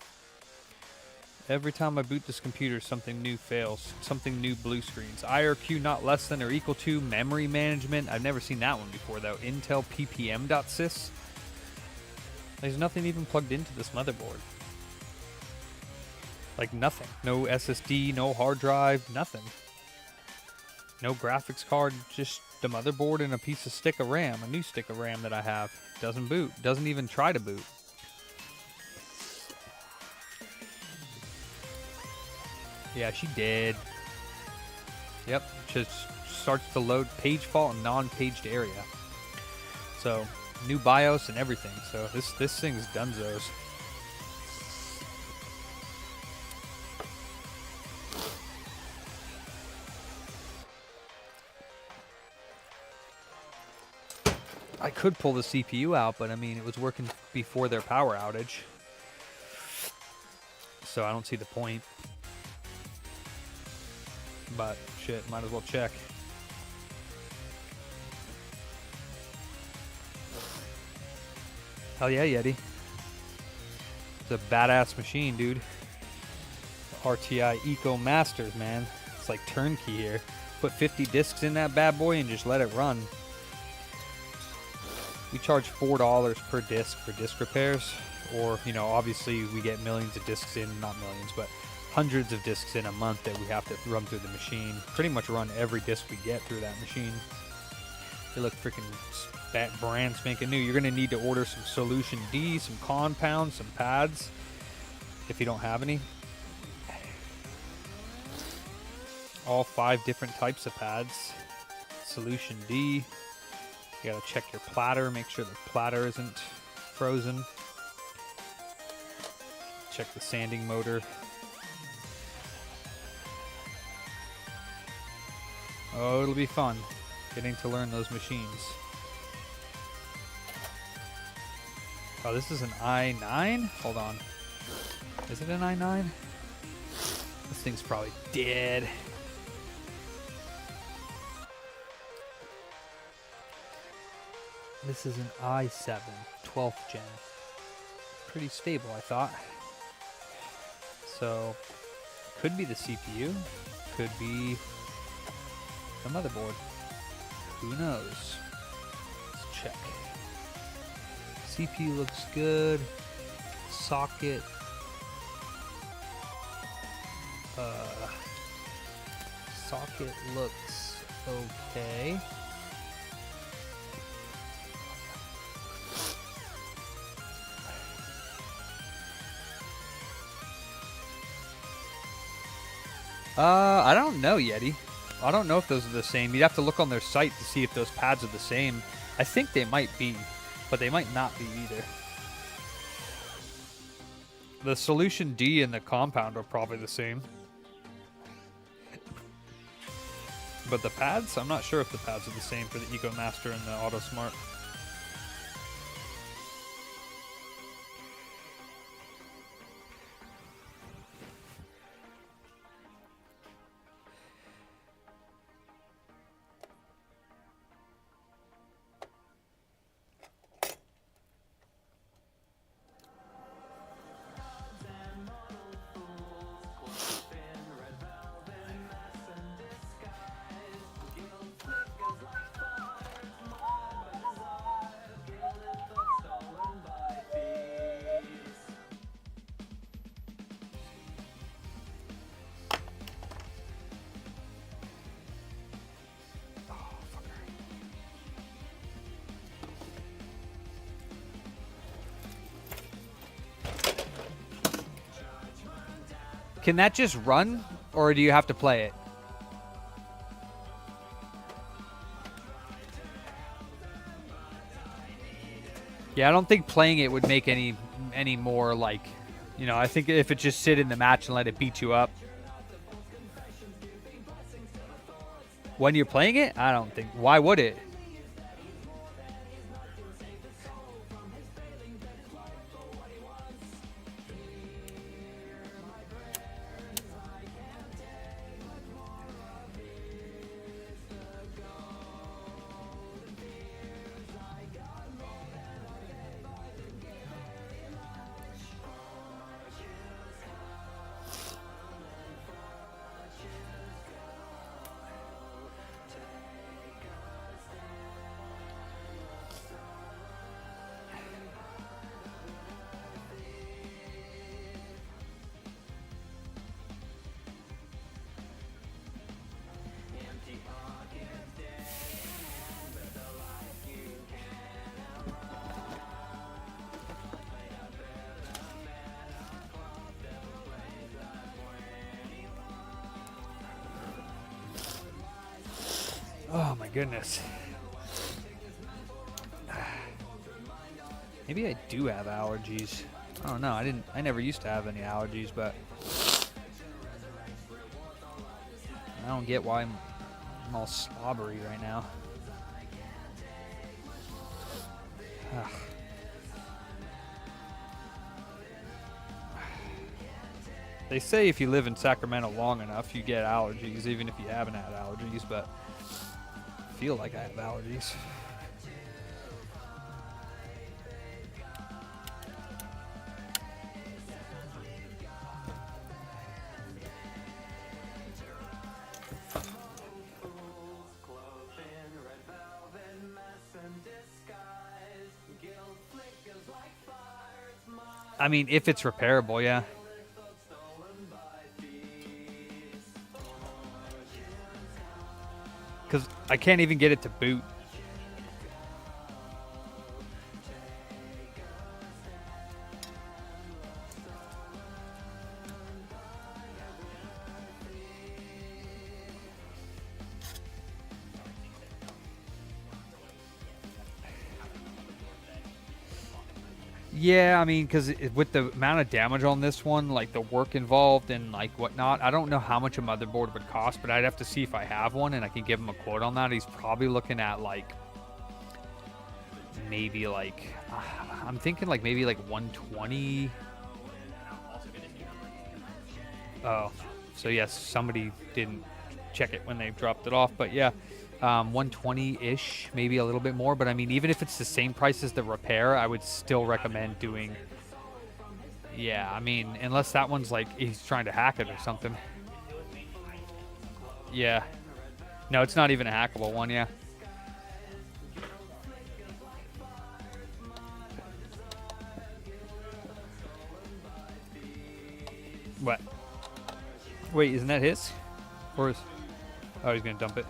Every time I boot this computer, something new fails. Something new blue screens. IRQ not less than or equal to. Memory management. I've never seen that one before, though. Intel ppm.sys. There's nothing even plugged into this motherboard. Like nothing. No SSD, no hard drive, nothing. No graphics card, just the motherboard and a piece of stick of RAM. A new stick of RAM that I have. Doesn't boot. Doesn't even try to boot. Yeah, she did. Yep, just starts to load page fault and non-paged area. So, new BIOS and everything. So this thing's dunzos. I could pull the CPU out, but I mean, it was working before their power outage. So I don't see the point. But shit, might as well check. Hell yeah, Yeti. It's a badass machine, dude. RTI Eco Masters, man. It's like turnkey here. Put 50 discs in that bad boy and just let it run. We charge $4 per disc for disc repairs. Or, you know, obviously we get millions of discs in, not millions, but hundreds of discs in a month that we have to run through the machine. Pretty much run every disc we get through that machine. They look freaking brand spanking new. You're going to need to order some Solution D, some compounds, some pads, if you don't have any. All 5 different types of pads. Solution D. You got to check your platter, make sure the platter isn't frozen. Check the sanding motor. Oh, it'll be fun getting to learn those machines. Oh, this is an i9? Hold on. Is it an i9? This thing's probably dead. This is an i7, 12th gen. Pretty stable, I thought. So, could be the CPU, could be the motherboard. Who knows? Let's check. CPU looks good. Socket. Socket looks okay. I don't know, Yeti. I don't know if those are the same. You'd have to look on their site to see if those pads are the same. I think they might be, but they might not be either. The Solution D and the compound are probably the same. But the pads, I'm not sure if the pads are the same for the EcoMaster and the AutoSmart. Can that just run, or do you have to play it? Yeah, I don't think playing it would make any more, like, you know, I think if it just sit in the match and let it beat you up. When you're playing it, I don't think. Why would it? Oh my goodness. Maybe I do have allergies. I don't know. I never used to have any allergies, but I don't get why I'm all slobbery right now. Ugh. They say if you live in Sacramento long enough, you get allergies, even if you haven't had allergies, but I feel like I have allergies. I mean, if it's repairable, yeah. Because I can't even get it to boot. Yeah, I mean, because with the amount of damage on this one, like the work involved and like whatnot, I don't know how much a motherboard would cost, but I'd have to see if I have one and I can give him a quote on that. He's probably looking at like maybe like I'm thinking like maybe like 120. Oh, so yes, somebody didn't check it when they dropped it off, but yeah. 120-ish, maybe a little bit more, but I mean, even if it's the same price as the repair, I would still recommend doing. Yeah, I mean, unless that one's like he's trying to hack it or something. Yeah, no, it's not even a hackable one. Yeah. What? Wait, isn't that his? Or is? Oh, he's gonna dump it.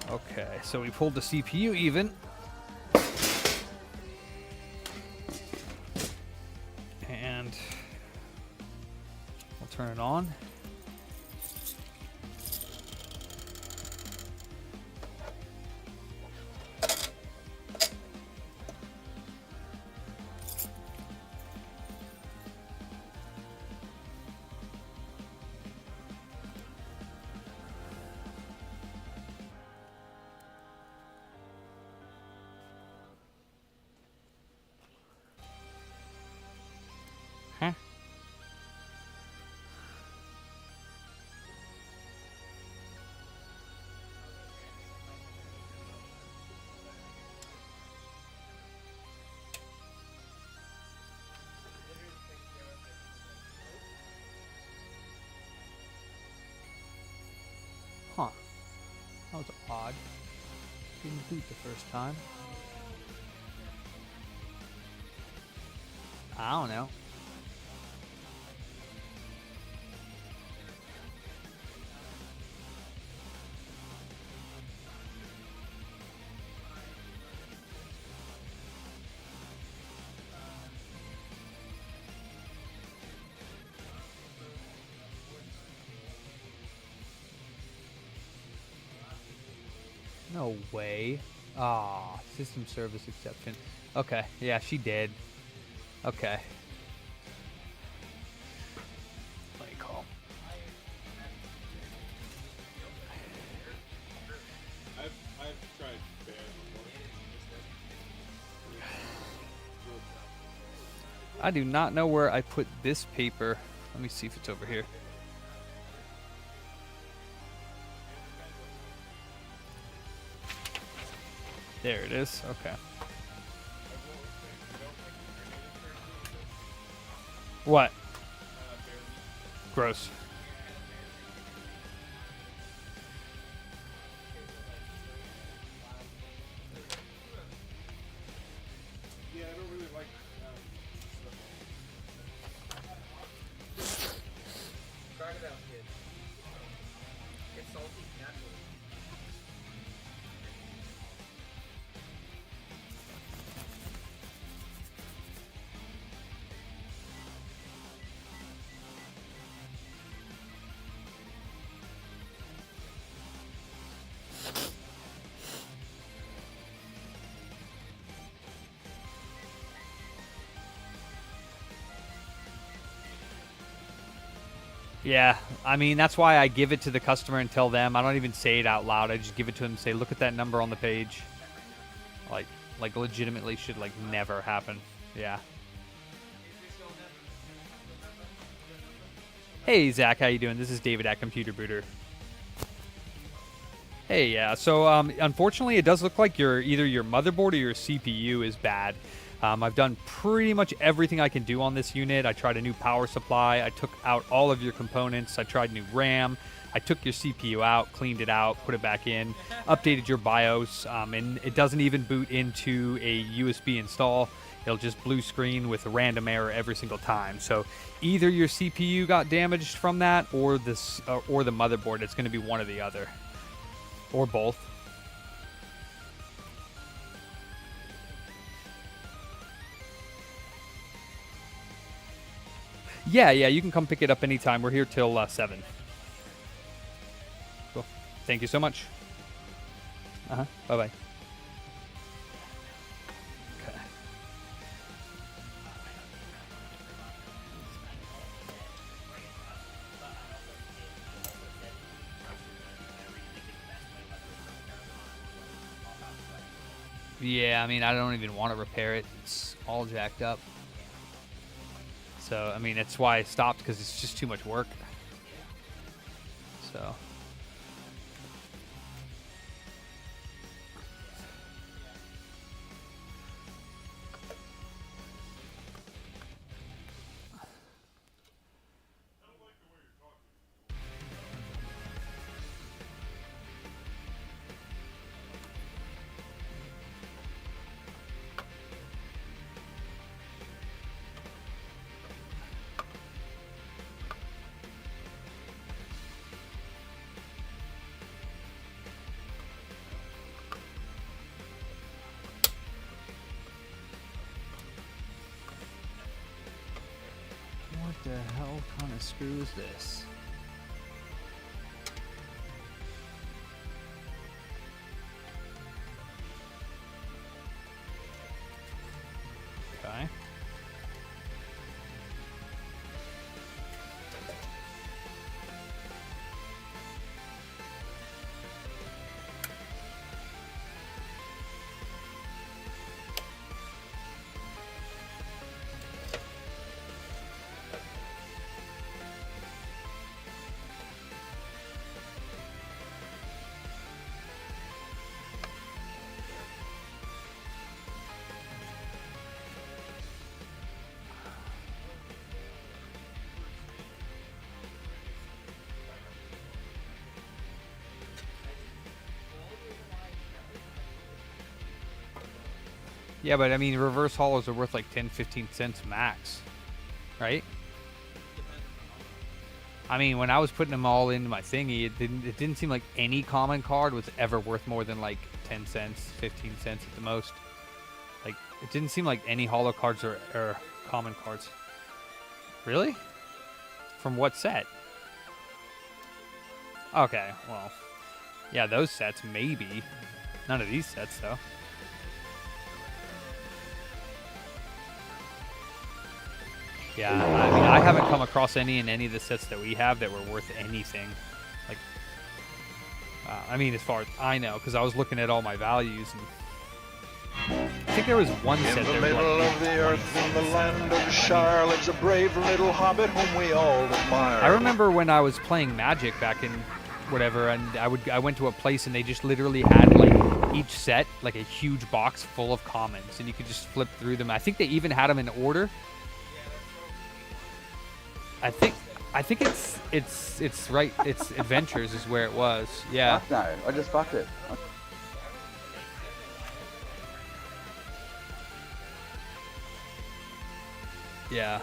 Okay, so we pulled the CPU even. And we'll turn it on. Huh? Huh. That was odd. Didn't boot the first time. I don't know. No way. Ah, system service exception. Okay, yeah, she did. Okay. Let me call. I've tried bear before. I do not know where I put this paper. Let me see if it's over here. There it is. Okay. What? Gross. Yeah, I don't really like stuff. Crocodile kid. It's salty naturally. Yeah, I mean, that's why I give it to the customer and tell them. I don't even say it out loud. I just give it to them and say, look at that number on the page. Like legitimately should, like, never happen. Yeah. Hey, Zach, how you doing? This is David at Computer Booter. Hey, yeah. So, unfortunately, it does look like either your motherboard or your CPU is bad. I've done pretty much everything I can do on this unit. I tried a new power supply. I took out all of your components. I tried new RAM. I took your CPU out, cleaned it out, put it back in, updated your BIOS, and it doesn't even boot into a USB install. It'll just blue screen with a random error every single time. So either your CPU got damaged from that or the motherboard. It's going to be one or the other. Or both. Yeah, you can come pick it up anytime. We're here till 7. Cool. Thank you so much. Bye-bye. Okay. Yeah, I mean, I don't even want to repair it. It's all jacked up. So, I mean, that's why I stopped, because it's just too much work. So. What the hell kind of screw is this? Okay. Yeah, but I mean, reverse hollows are worth like 10, 15 cents max, right? I mean, when I was putting them all into my thingy, it didn't seem like any common card was ever worth more than like 10 cents, 15 cents at the most. Like, it didn't seem like any hollow cards are common cards. Really? From what set? Okay, well, yeah, those sets maybe. None of these sets, though. Yeah, I mean, I haven't come across any in any of the sets that we have that were worth anything. Like, I mean, as far as I know, because I was looking at all my values, and I think there was one set In the that middle was of the earth, in the land of Shire, lives a brave little hobbit whom we all admire. I remember when I was playing Magic back in whatever, and I went to a place and they just literally had like each set like a huge box full of commons, and you could just flip through them. I think they even had them in order. I think it's right. It's Adventures is where it was. Yeah. Fuck no, I just fucked it. Yeah.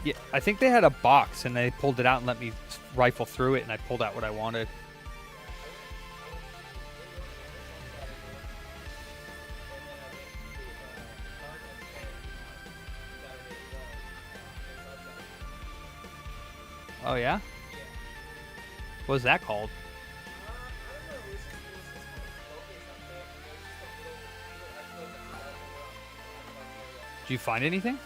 Yeah, I think they had a box and they pulled it out and let me rifle through it, and I pulled out what I wanted. Oh yeah? What was that called? Did you find anything?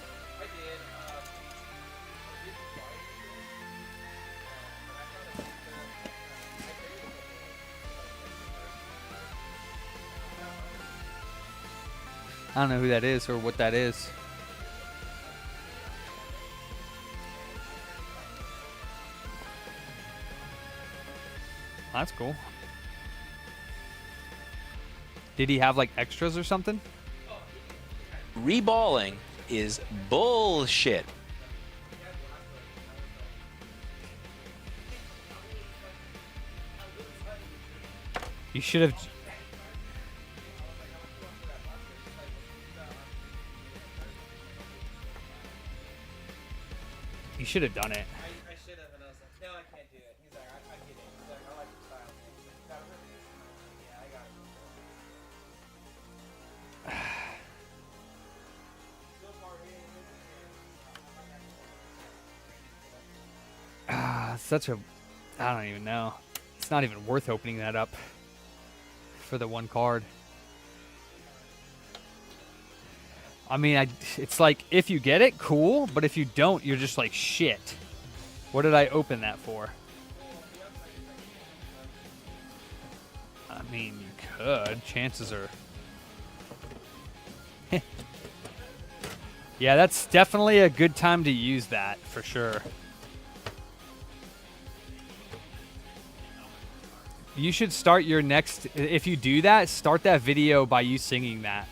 I don't know who that is or what that is. That's cool. Did he have like extras or something? Reballing is bullshit. You should have. You should have done it. I should have, and I was like, no, I can't do it. He's like, I get it. He's like, I like your style, man. He's like, you got it. Yeah, I got it. Such a. I don't even know. It's not even worth opening that up for the one card. I mean, it's like, if you get it, cool, but if you don't, you're just like, shit. What did I open that for? I mean, you could. Chances are... Yeah, that's definitely a good time to use that, for sure. You should start your next... If you do that, start that video by you singing that.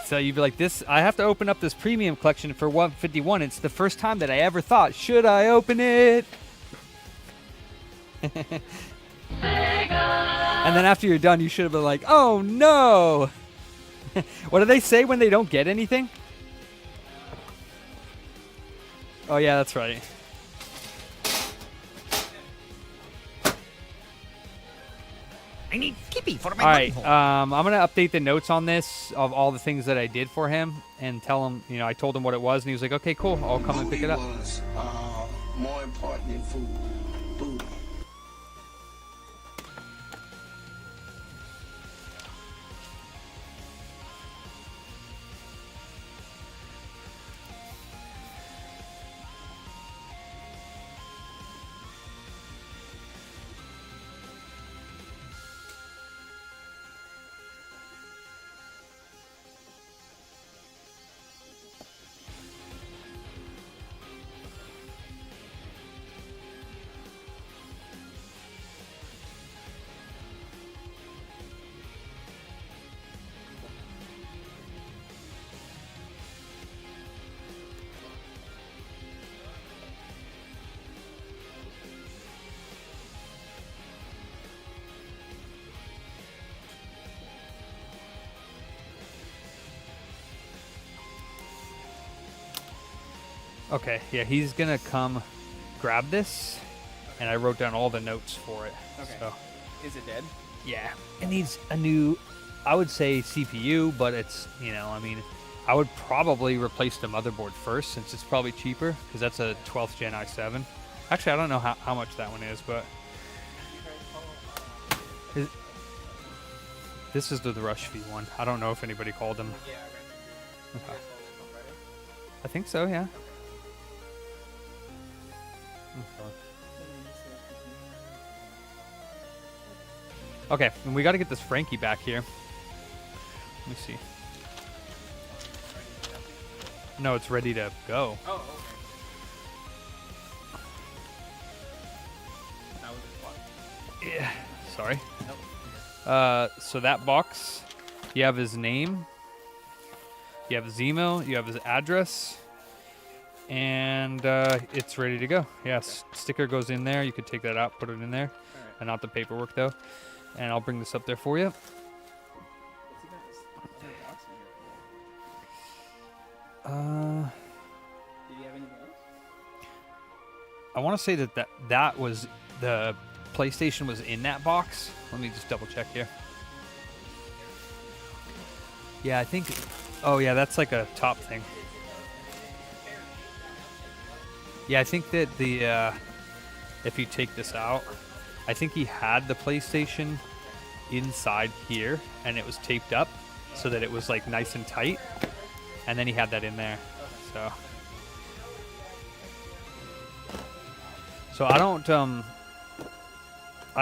So you'd be like, this, I have to open up this premium collection for 151. It's the first time that I ever thought, should I open it? And then after you're done, you should have been like, oh no. What do they say when they don't get anything? Oh yeah, that's right. I need Kippy for my All right, butthole. I'm going to update the notes on this of all the things that I did for him and tell him, you know, I told him what it was, and he was like, okay, cool, I'll come and pick it up. Was, more important than food. Booty. Okay, yeah, he's going to come grab this, and I wrote down all the notes for it. Okay. So, Is it dead? yeah, it needs a new, I would say CPU, but it's, you know, I mean, I would probably replace the motherboard first since it's probably cheaper because that's a 12th gen i7. Actually, I don't know how much that one is, but this is the Rush V one. I don't know if anybody called them. Yeah, I got you. Okay. You guys sold it on Friday? I think so, yeah. Okay, and we got to get this Frankie back here. Let me see. No, it's ready to go. Oh, okay. That was his box. Yeah, sorry. Nope. So that box, you have his name, you have his email, you have his address, and it's ready to go. Yes, sticker goes in there. You could take that out, put it in there, Alright. and not the paperwork though. And I'll bring this up there for you. What's he got this other box in here for? Did he have anything else? I want to say that was the PlayStation was in that box. Let me just double check here. Yeah, I think. Oh yeah, that's like a top thing. Yeah, I think that the if you take this out, I think he had the PlayStation inside here and it was taped up so that it was like nice and tight, and then he had that in there. So I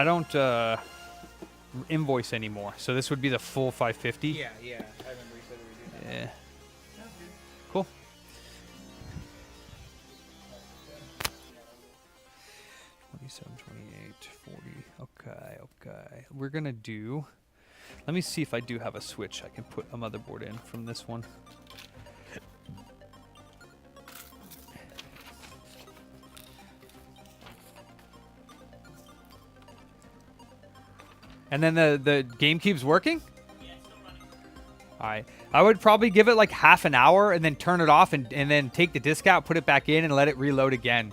don't invoice anymore. So this would be the full 550. Yeah, I remember you said we were doing that. Yeah. Cool. $27, $28, $40. Okay. We're gonna do. Let me see if I do have a switch I can put a motherboard in from this one. And then the GameCube's working? Alright. I would probably give it like half an hour and then turn it off and then take the disc out, put it back in, and let it reload again.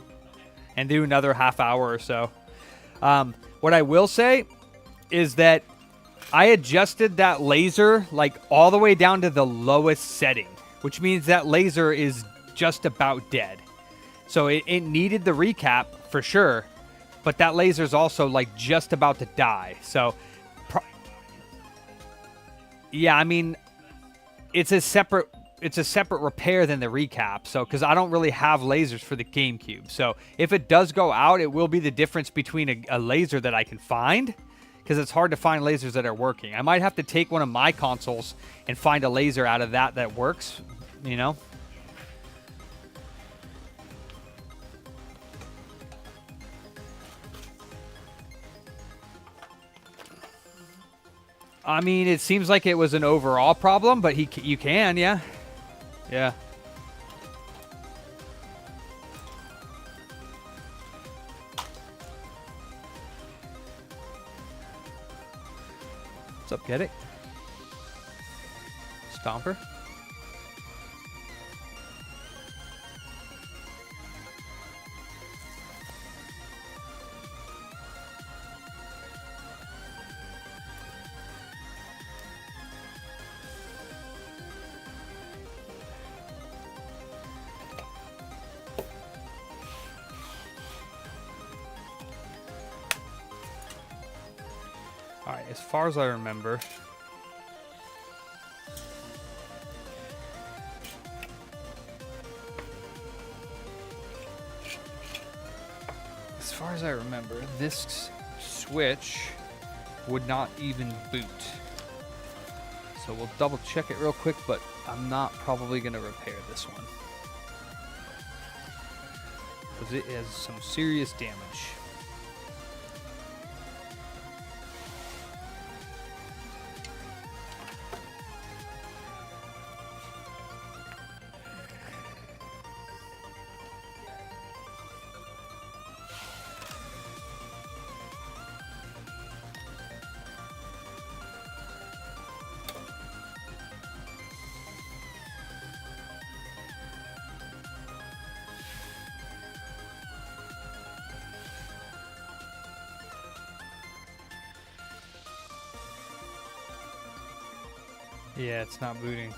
And do another half hour or so. What I will say is that I adjusted that laser like all the way down to the lowest setting, which means that laser is just about dead. So it needed the recap for sure, but that laser's also like just about to die. So yeah, I mean, it's a separate repair than the recap. So because I don't really have lasers for the GameCube, so if it does go out, it will be the difference between a laser that I can find, because it's hard to find lasers that are working. I might have to take one of my consoles and find a laser out of that works, you know. I mean, it seems like it was an overall problem, but you can, yeah. Yeah. What's up, get it? Stomper? Alright, as far as I remember, this switch would not even boot. So we'll double check it real quick, but I'm not probably going to repair this one, because it has some serious damage. Yeah, it's not booting.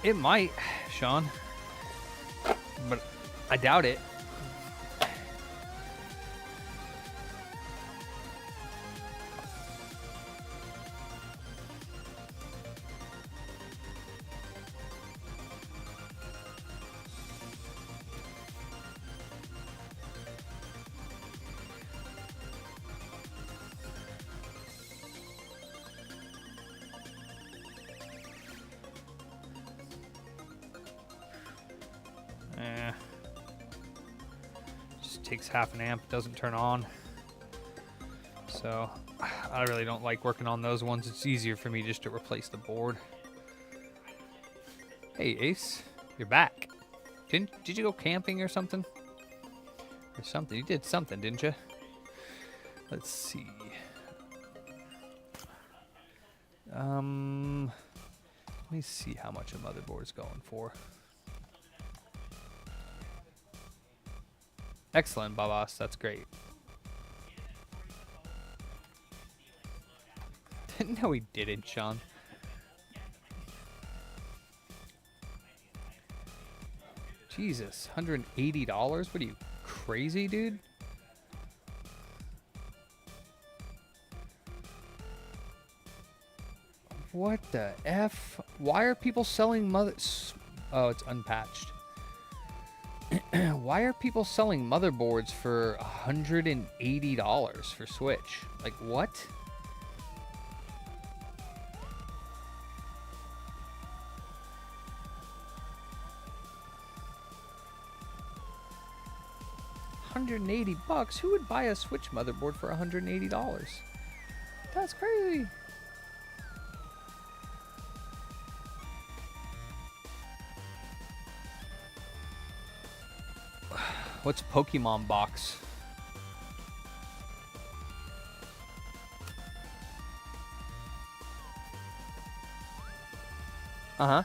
It might, Sean. But I doubt it. Just takes half an amp, doesn't turn on. So I really don't like working on those ones. It's easier for me just to replace the board. Hey Ace, you're back. Did you go camping or something? Or something? You did something, didn't you? Let's see. Let me see how much a motherboard's going for. Excellent, Babas. That's great. No, he didn't, Sean. Jesus, $180? What are you, crazy, dude? What the F? Why are people selling Oh, it's unpatched. Why are people selling motherboards for $180 for Switch? Like, what? $180? Who would buy a Switch motherboard for $180? That's crazy. What's Pokemon box? Uh-huh.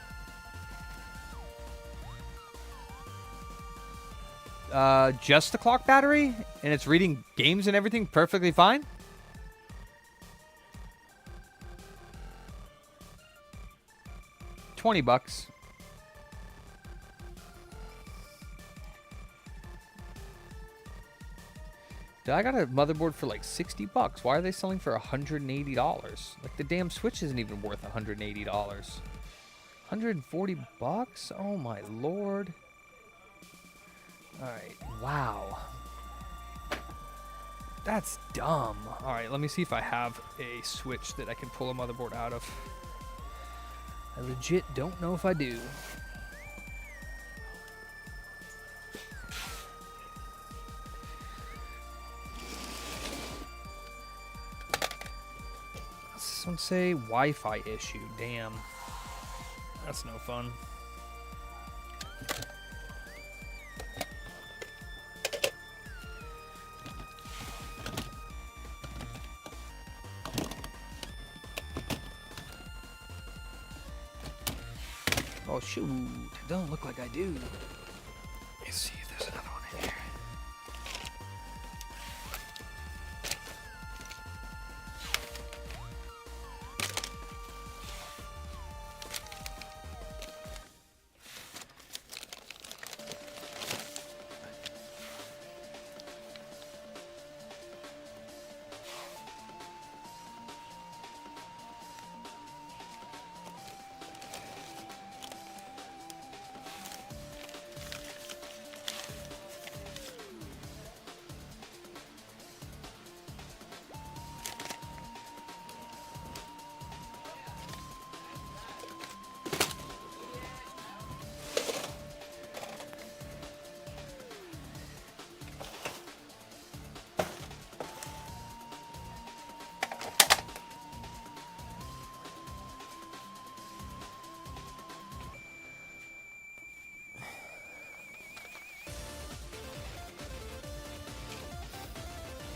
Just the clock battery? And it's reading games and everything perfectly fine? $20. Dude, I got a motherboard for like $60. Why are they selling for $180? Like the damn Switch isn't even worth $180. $140? Oh my lord. Alright, wow. That's dumb. Alright, let me see if I have a Switch that I can pull a motherboard out of. I legit don't know if I do. This one say Wi-Fi issue. Damn. That's no fun. Oh shoot, it don't look like I do. Let's see if there's another one in here.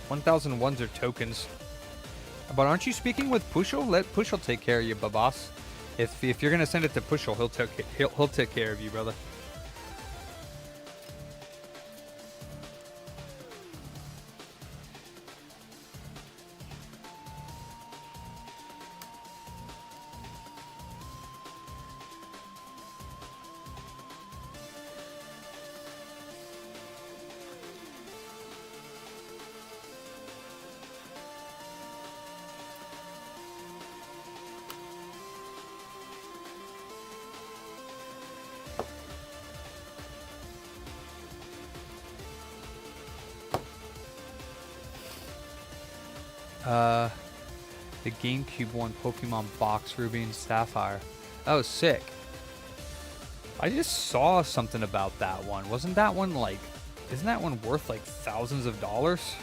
$1,001s are tokens. But aren't you speaking with Pushel? Let Pushel take care of you, Babas. If you're gonna send it to Pushel, he'll take care of you, brother. The GameCube one, Pokemon Box Ruby and Sapphire. That was sick. I just saw something about that one. Wasn't that one like, isn't that one worth like thousands of dollars?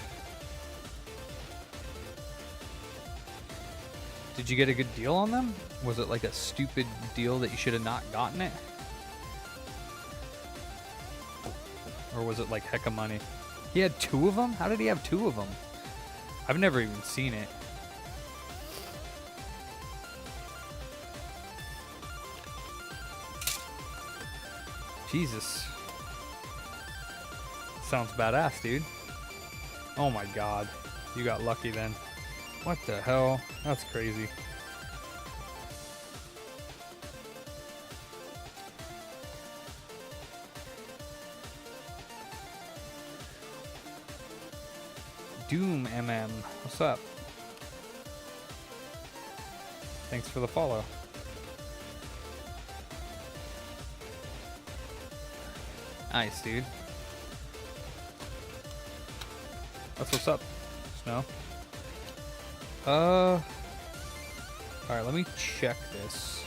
Did you get a good deal on them? Was it like a stupid deal that you should have not gotten it? Or was it like heck of money? He had 2 of them? How did he have 2 of them? I've never even seen it. Jesus. Sounds badass, dude. Oh my god. You got lucky then. What the hell? That's crazy. Doom MM. What's up? Thanks for the follow. Nice, dude. That's what's up, Snow. Alright, let me check this.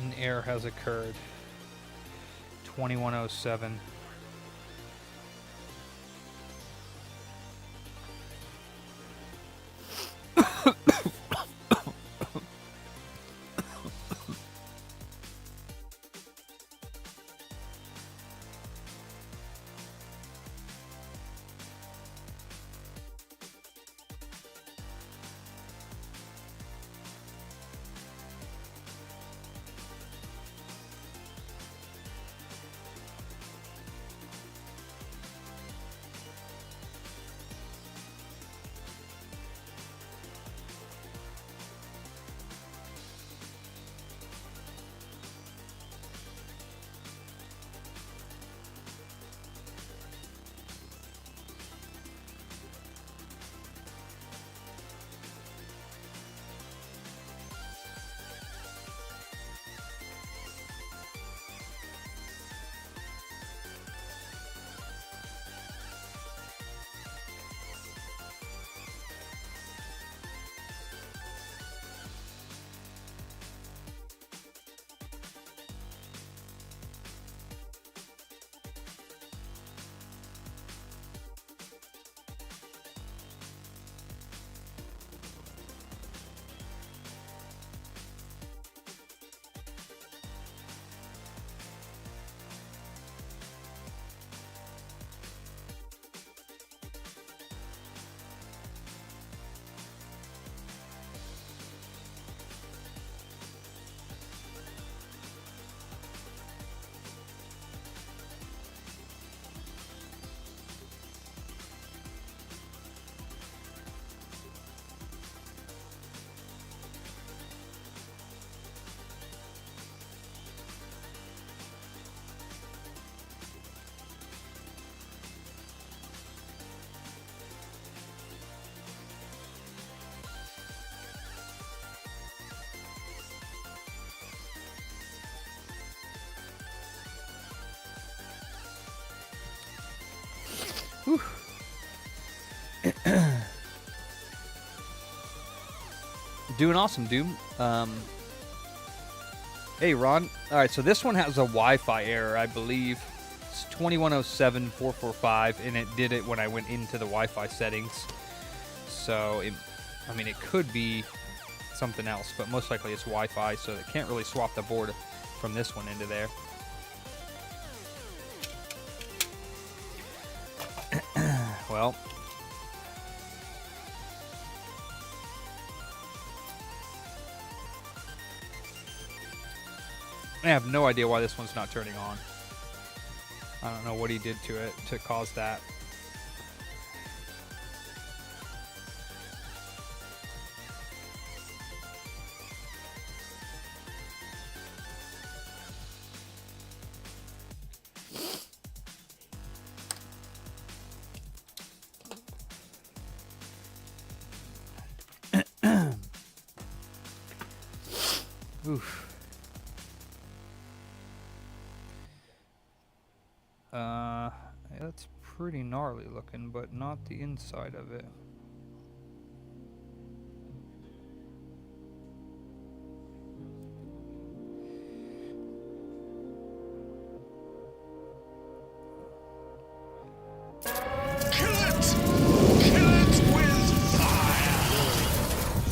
An error has occurred. 2107. Whew. Doing awesome, dude. Hey, Ron. All right, so this one has a Wi-Fi error, I believe. It's 2107.445, and it did it when I went into the Wi-Fi settings. So, I mean, it could be something else, but most likely it's Wi-Fi, so they can't really swap the board from this one into there. Well, I have no idea why this one's not turning on. I don't know what he did to it to cause that. Oof. Yeah, that's pretty gnarly looking, but not the inside of it.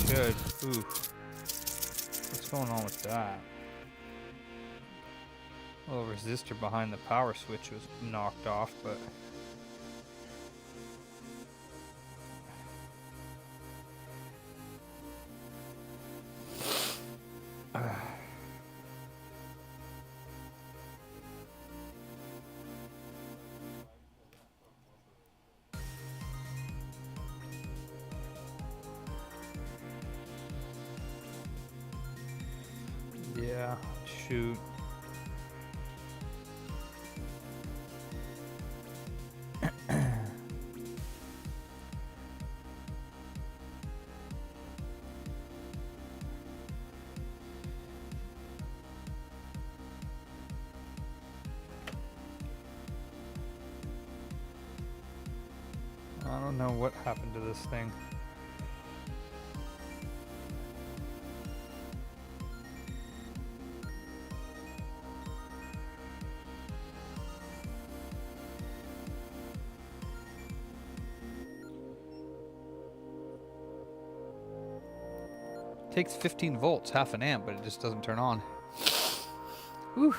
Good. Oof. What's going on with that? A little resistor behind the power switch was knocked off, but yeah, shoot. I don't know what happened to this thing. Takes 15 volts, half an amp, but it just doesn't turn on. Whew.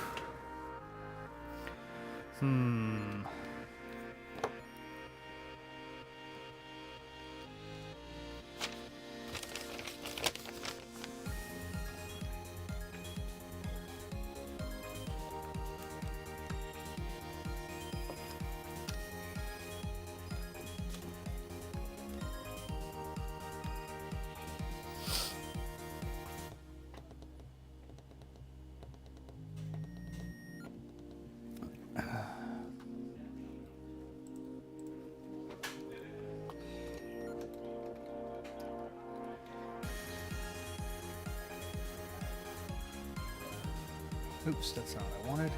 Oops, that's not what I wanted.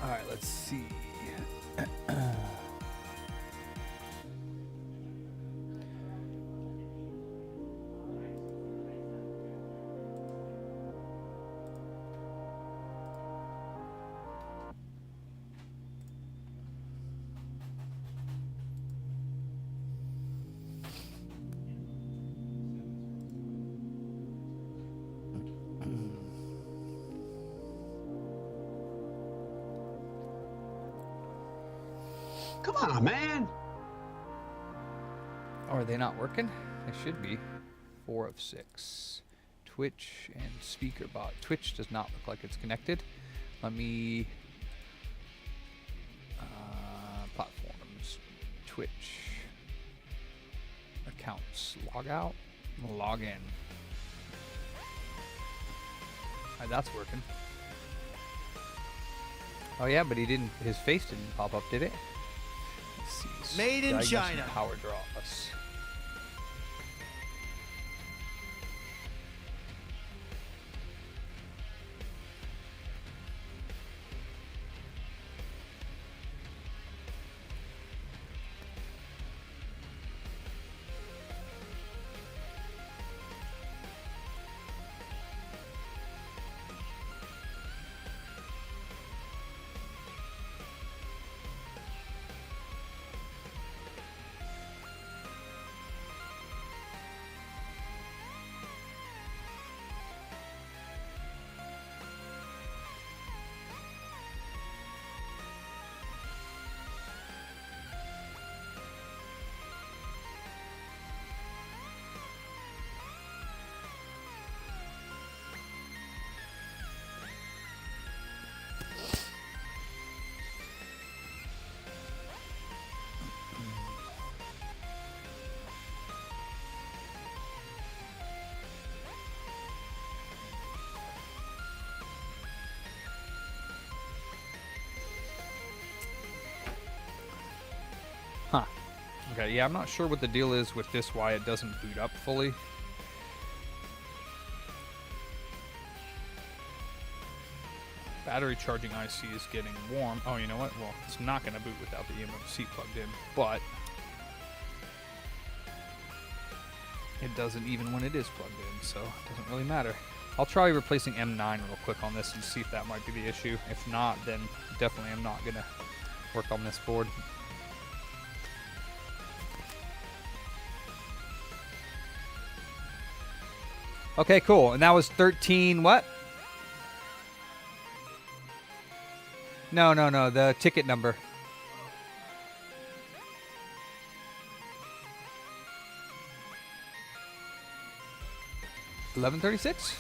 All right, let's see. Come on, man. Oh, are they not working? They should be. 4 of 6. Twitch and speaker bot. Twitch does not look like it's connected. Let me... platforms. Twitch. Accounts. Log out. Log in. Alright, that's working. Oh yeah, but he didn't. His face didn't pop up, did it? Let's see. Made in Diagnosing China. Power draws. Huh. Okay, yeah, I'm not sure what the deal is with this, why it doesn't boot up fully. Battery charging IC is getting warm. Oh, you know what? Well, it's not going to boot without the eMMC plugged in, but it doesn't even when it is plugged in, so it doesn't really matter. I'll try replacing M9 real quick on this and see if that might be the issue. If not, then definitely I'm not going to work on this board. Okay, cool. And that was 13 what? No, the ticket number. $11.36?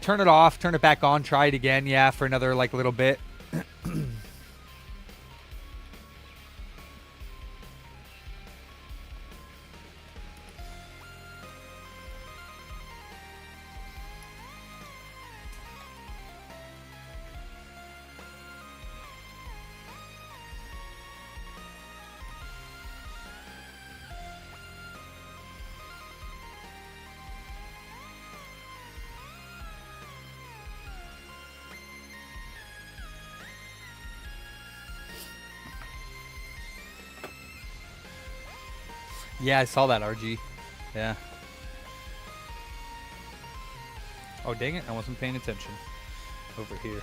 Turn it off, turn it back on, try it again, yeah, for another like little bit. Yeah, I saw that, RG. Yeah. Oh, dang it. I wasn't paying attention. Over here.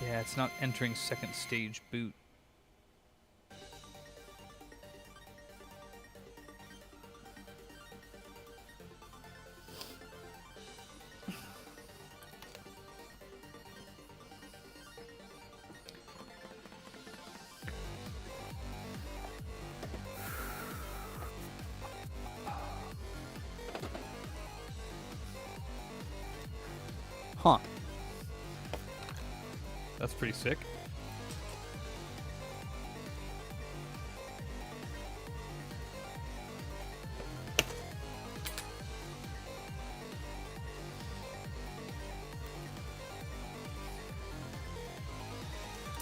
Yeah, it's not entering second stage boot. Huh. That's pretty sick.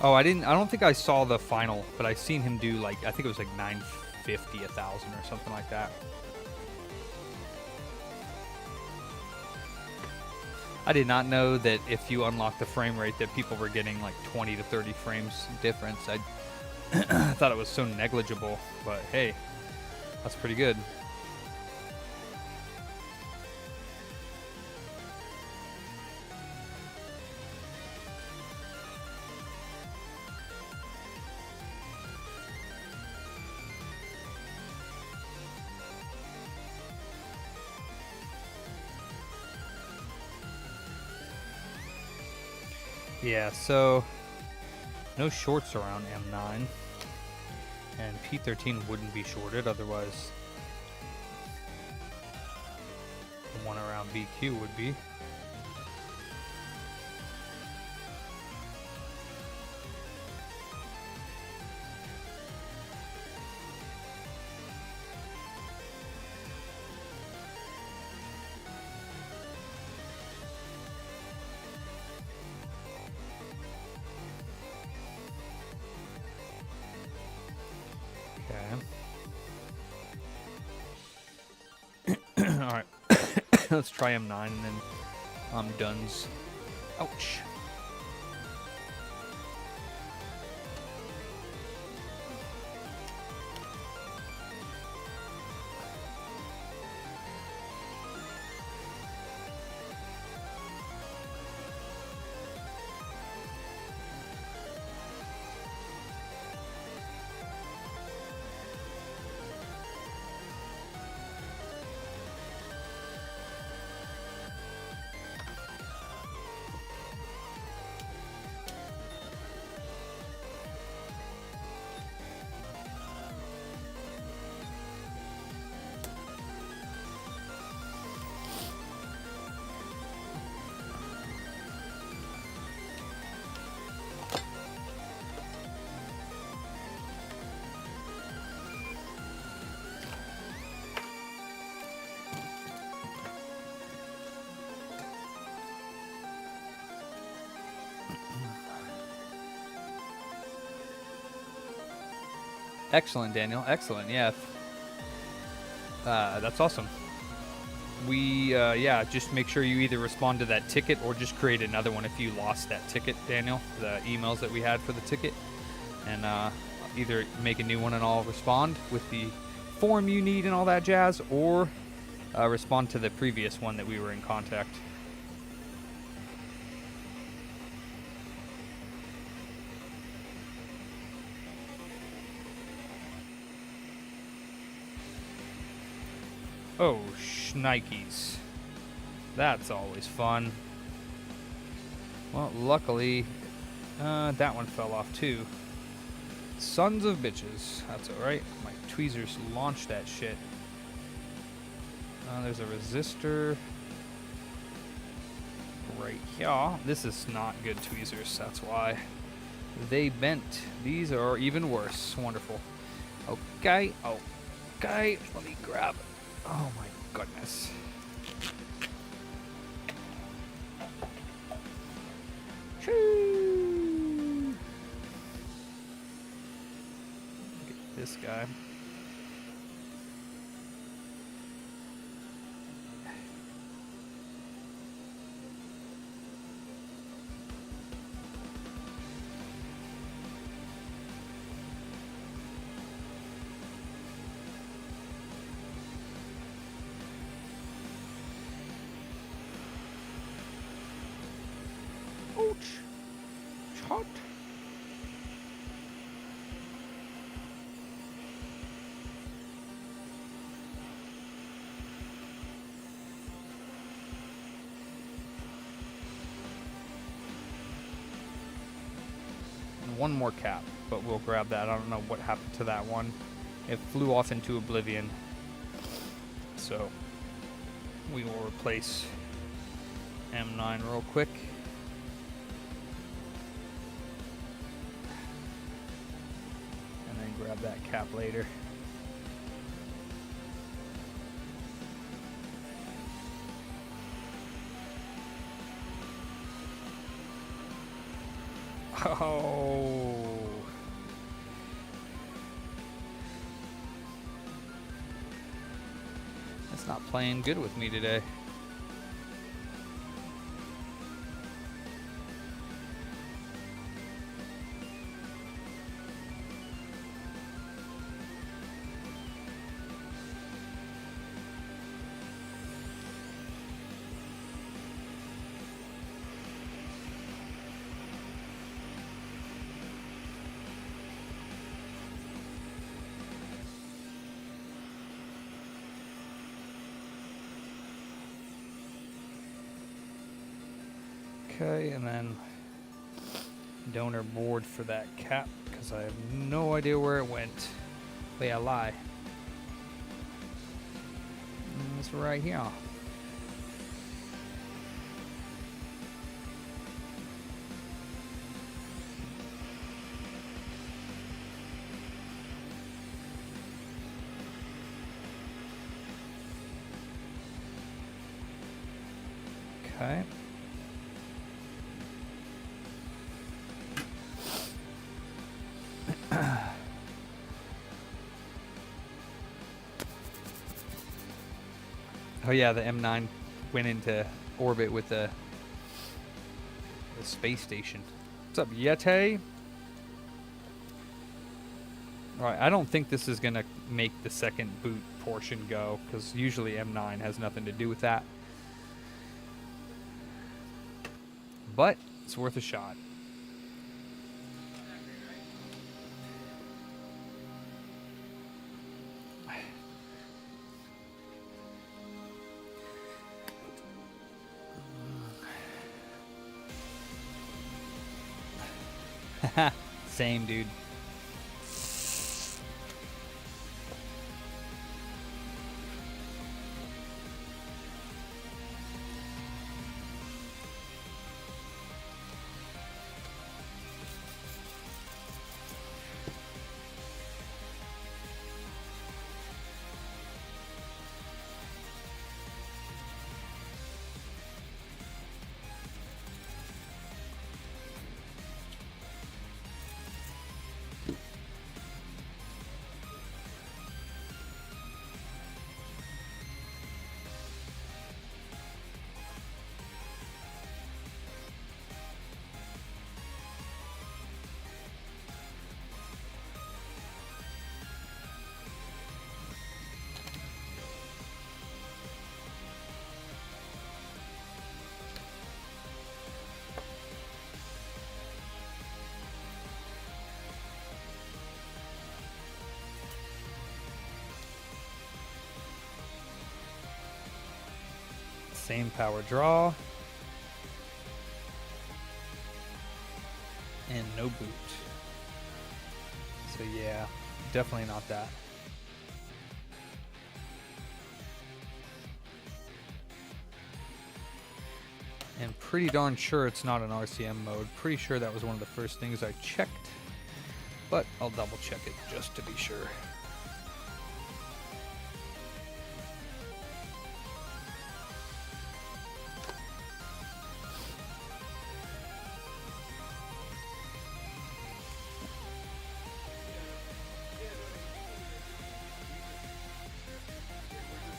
Oh, I don't think I saw the final, but I seen him do like, I think it was like 950, 1,000 or something like that. I did not know that if you unlock the frame rate that people were getting like 20 to 30 frames difference. I thought it was so negligible, but hey, that's pretty good. Yeah, so no shorts around M9, and P13 wouldn't be shorted, otherwise the one around BQ would be. Alright, let's try M9 and then I'm done's. Ouch. Excellent, Daniel. Excellent. Yeah. That's awesome. Yeah, just make sure you either respond to that ticket or just create another one if you lost that ticket, Daniel, the emails that we had for the ticket. And either make a new one and I'll respond with the form you need and all that jazz, or respond to the previous one that we were in contact. Oh, shnikes. That's always fun. Well, luckily, that one fell off too. Sons of bitches. That's alright. My tweezers launched that shit. There's a resistor right here. This is not good tweezers, that's why. They bent. These are even worse. Wonderful. Okay, okay. Let me grab. Oh my goodness. Choo. Get this guy. Ouch. It's hot. And one more cap, but we'll grab that. I don't know what happened to that one. It flew off into oblivion. So we will replace M9 real quick. Grab that cap later. Oh. That's not playing good with me today. Okay, and then donor board for that cap, because I have no idea where it went. Wait, I lie. It's right here. Okay. Oh yeah, the M9 went into orbit with the space station. What's up, Yeti? Alright, I don't think this is going to make the second boot portion go, because usually M9 has nothing to do with that. But it's worth a shot. Same, dude. same power draw. And no boot. So yeah, definitely not that. And pretty darn sure it's not an RCM mode. Pretty sure that was one of the first things I checked. But I'll double check it just to be sure.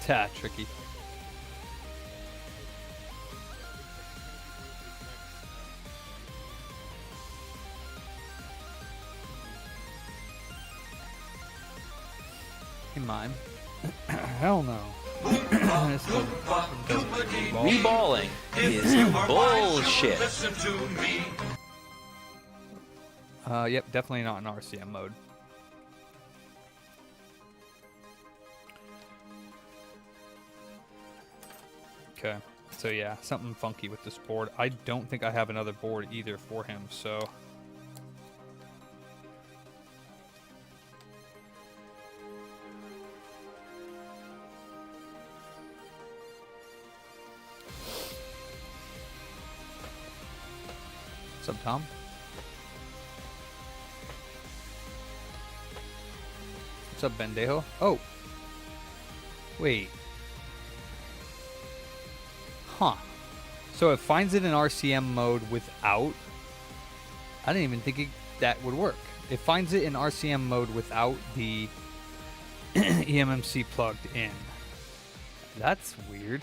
Ta, tricky. In mine. Hell no. This doesn't reball. Reballing is bullshit. Yep, definitely not in RCM mode. Okay, so yeah, something funky with this board. I don't think I have another board either for him, so... What's up, Tom? What's up, Bendejo? Oh! Wait. Huh. So it finds it in RCM mode without... I didn't even think that would work. It finds it in RCM mode without the eMMC plugged in. That's weird.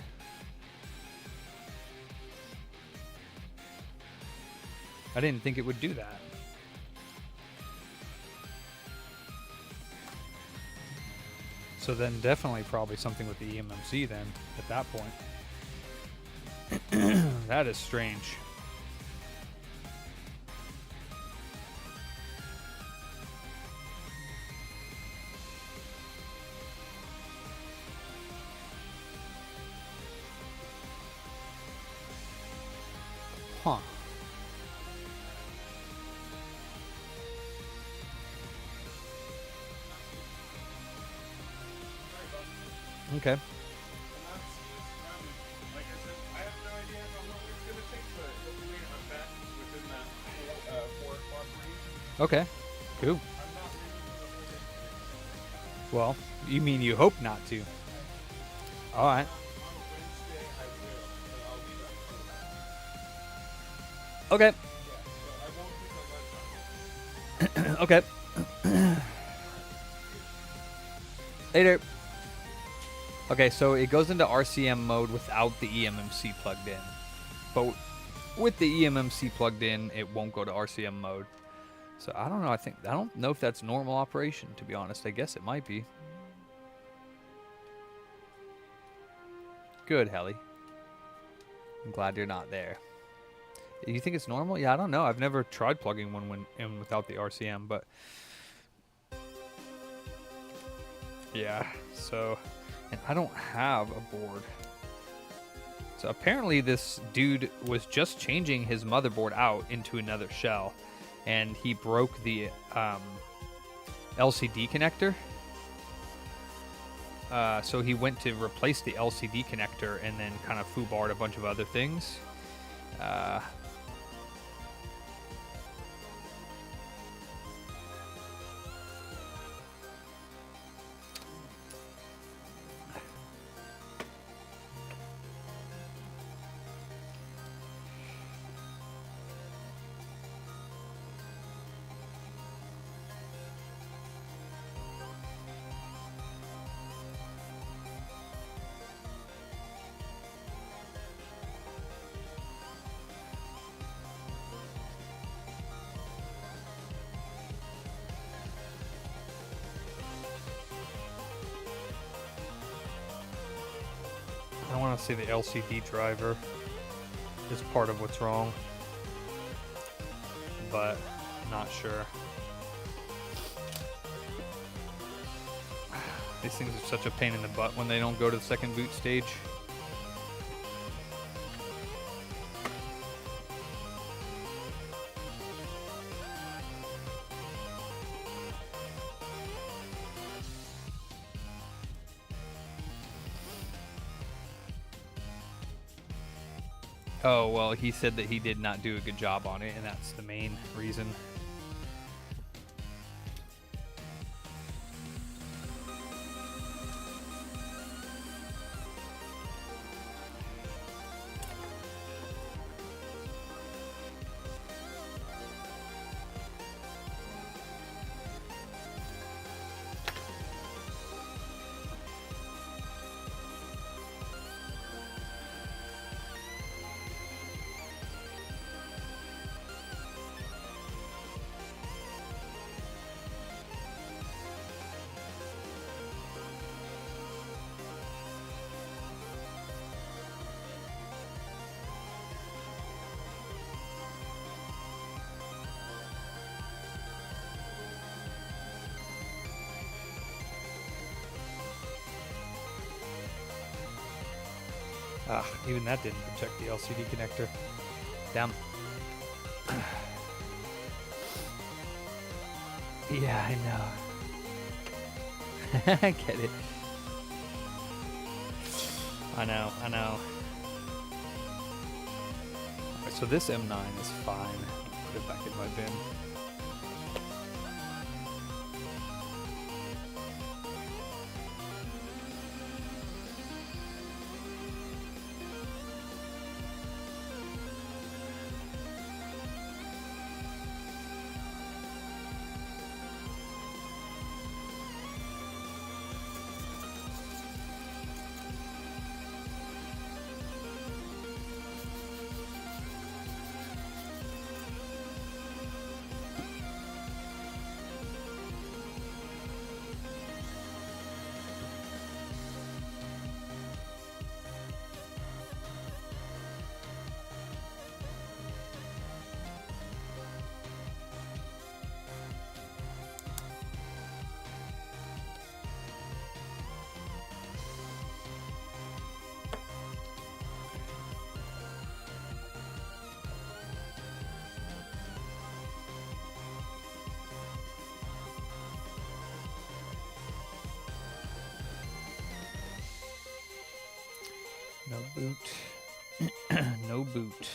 I didn't think it would do that. So then definitely probably something with the eMMC then at that point. That is strange. Huh. Okay. Okay. Cool. Well, you mean you hope not to? All right. Okay. Okay. Later. Okay, so it goes into RCM mode without the eMMC plugged in. But with the eMMC plugged in, it won't go to RCM mode. So I don't know, I don't know if that's normal operation, to be honest. I guess it might be. Good, Helly. I'm glad you're not there. You think it's normal? Yeah, I don't know. I've never tried plugging one in without the RCM, but... Yeah, so... And I don't have a board. So apparently this dude was just changing his motherboard out into another shell. And he broke the LCD connector. So he went to replace the LCD connector and then kind of foobarred a bunch of other things. I want to say the LCD driver is part of what's wrong, but not sure. These things are such a pain in the butt when they don't go to the second boot stage. Oh, well, he said that he did not do a good job on it, and that's the main reason. Ah, even that didn't protect the LCD connector. Damn. Yeah, I know. I get it. I know. Alright, so this M9 is fine. Put it back in my bin. No boot. No boot.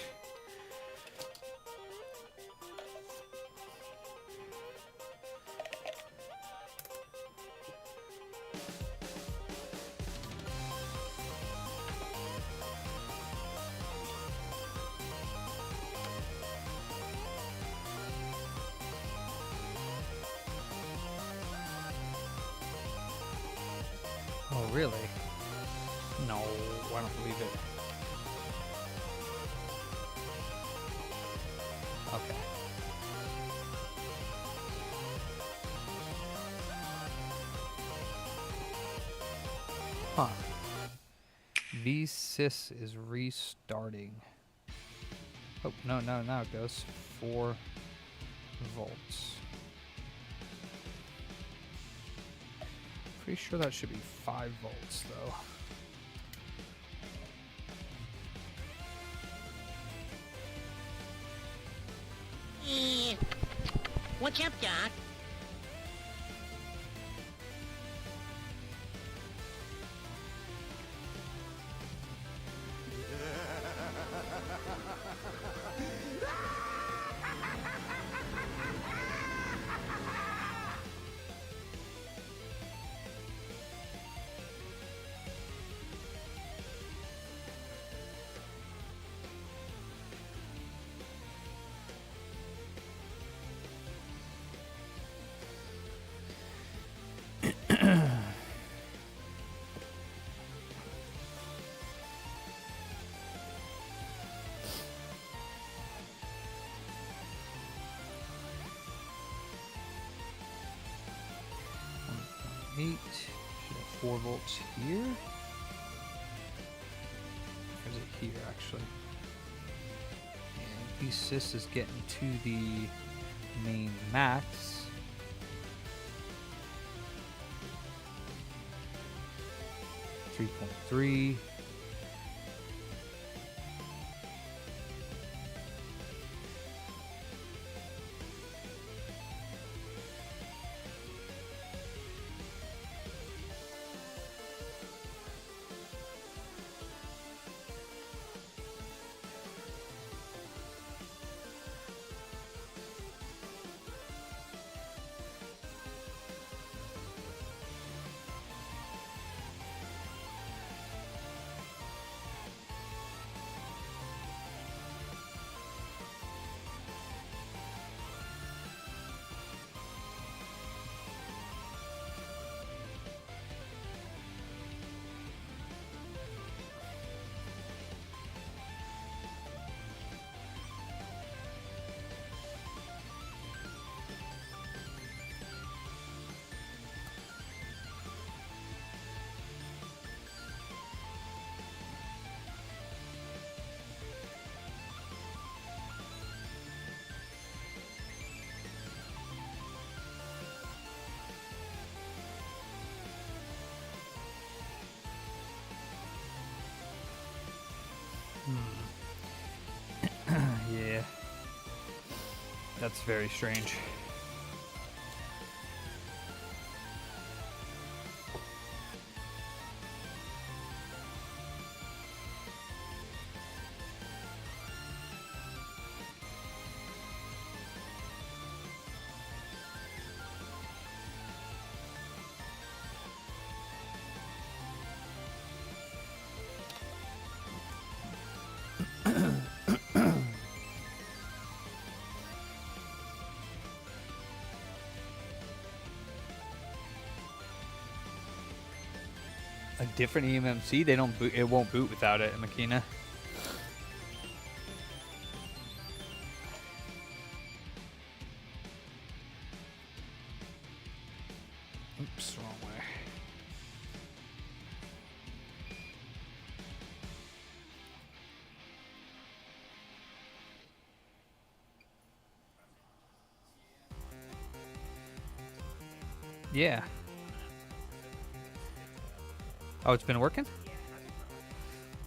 Oh, really? No, I don't believe it. Okay. Huh. VSys is restarting. Oh, no, now it goes 4 volts. Pretty sure that should be 5 volts, though. What's up, Doc? Should have 4 volts here. Or is it here, actually? And VSys is getting to the main max. .3. That's very strange. A different eMMC? They don't boot. It won't boot without it, Makina. Oops, wrong way. Yeah. Oh, it's been working?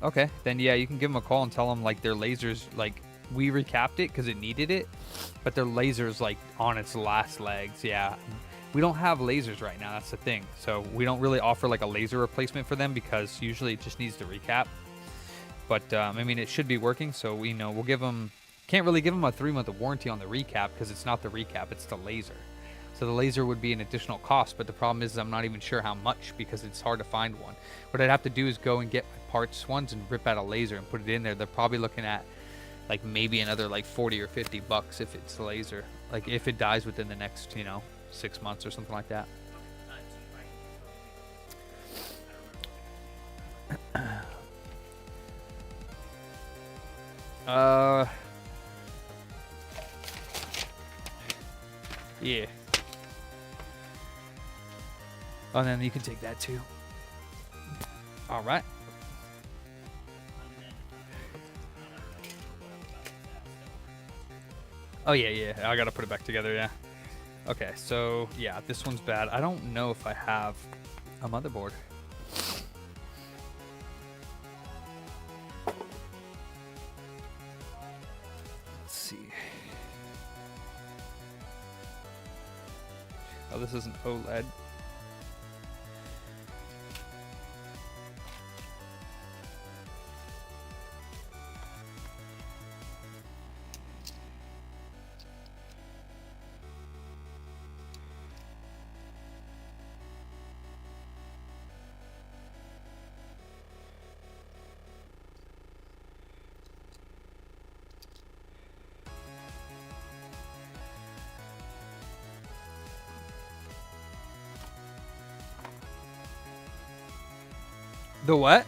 Okay, then yeah, you can give them a call and tell them like their lasers, like we recapped it because it needed it, but their lasers like on its last legs. Yeah, we don't have lasers right now. That's the thing. So we don't really offer like a laser replacement for them because usually it just needs to recap. But I mean, it should be working. So we know we'll give them. Can't really give them a 3-month warranty on the recap because it's not the recap, it's the laser. So the laser would be an additional cost, but the problem is I'm not even sure how much because it's hard to find one. What I'd have to do is go and get my parts ones and rip out a laser and put it in there. They're probably looking at like maybe another like 40 or 50 bucks if it's the laser. Like if it dies within the next, 6 months or something like that. Yeah. Oh, and then you can take that too. All right. Oh, yeah. I got to put it back together, yeah. Okay, so, yeah, this one's bad. I don't know if I have a motherboard. Let's see. Oh, this is an OLED. The what?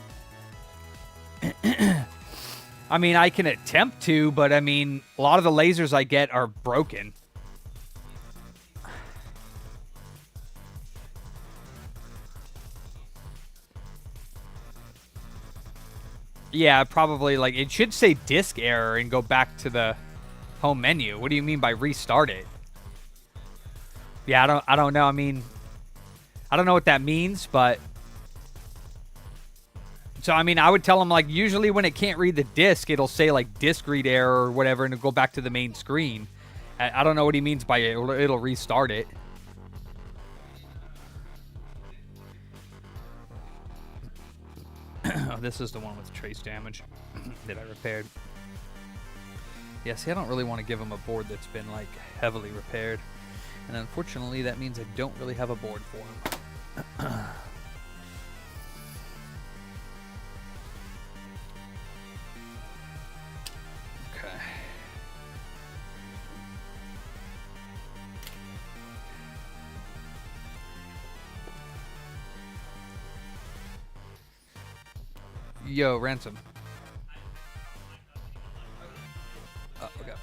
I mean, I can attempt to, but I mean, a lot of the lasers I get are broken. Yeah, probably, like, it should say disk error and go back to the home menu. What do you mean by restart it? Yeah, I don't know. I mean, I don't know what that means, but... So, I mean, I would tell them, like, usually when it can't read the disk, it'll say, like, disk read error or whatever, and it'll go back to the main screen. I don't know what he means by it. It'll restart it. Oh, this is the one with trace damage that I repaired. Yeah, see, I don't really want to give him a board that's been, like, heavily repaired. And unfortunately, that means I don't really have a board for him. Yo, Ransom. Oh, okay.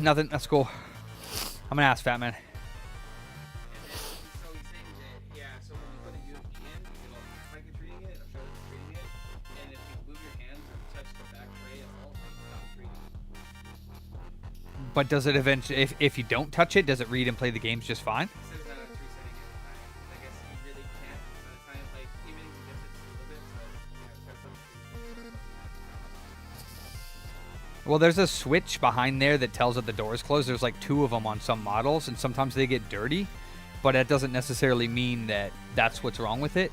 Nothing. That's cool. I'm gonna ask Fat Man. So he's saying that, yeah, so when you put a USB in, it'll act like it's reading it, it'll show that it's reading it, and if you move your hands or touch the back tray at all, it stops reading. But does it eventually, if you don't touch it, does it read and play the games just fine? It says that it's resetting it. I guess you really can't at a time, like, even if you just a little bit, so, yeah, Well, there's a switch behind there that tells that the door is closed. There's like 2 of them on some models, and sometimes they get dirty, but that doesn't necessarily mean that that's what's wrong with it.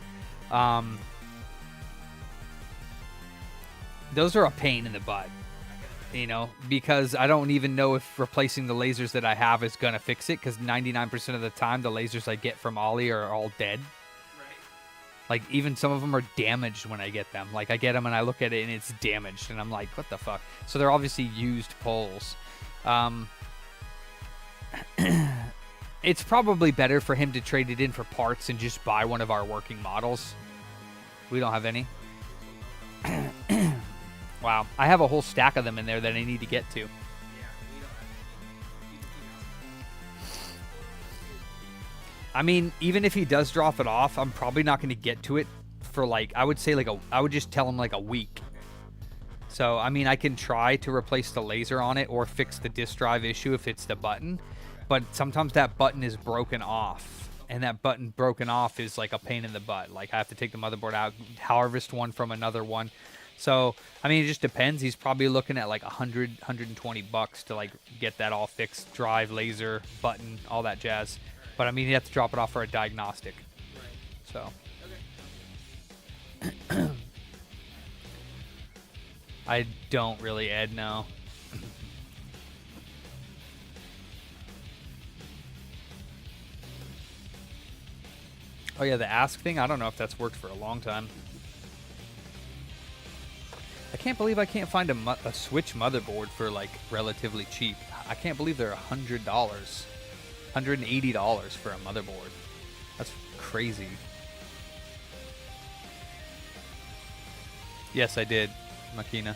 Those are a pain in the butt, you know, because I don't even know if replacing the lasers that I have is going to fix it, because 99% of the time the lasers I get from Ollie are all dead. Like, even some of them are damaged when I get them. Like, I get them and I look at it and it's damaged, and I'm like, what the fuck? So they're obviously used poles. It's probably better for him to trade it in for parts and just buy one of our working models. We don't have any. Wow. I have a whole stack of them in there that I need to get to. I mean, even if he does drop it off, I'm probably not going to get to it for like, I would say like I would just tell him like a week. So, I mean, I can try to replace the laser on it or fix the disk drive issue if it's the button. But sometimes that button is broken off. And that button broken off is like a pain in the butt. Like, I have to take the motherboard out, harvest one from another one. So, I mean, it just depends. He's probably looking at like $100-120 to like get that all fixed. Drive, laser, button, all that jazz. But I mean, you have to drop it off for a diagnostic. So. I don't really, Ed, no. Oh yeah, the ask thing, I don't know if that's worked for a long time. I can't believe I can't find a Switch motherboard for like relatively cheap. I can't believe they're $100. $180 for a motherboard. That's crazy. Yes, I did, Makina.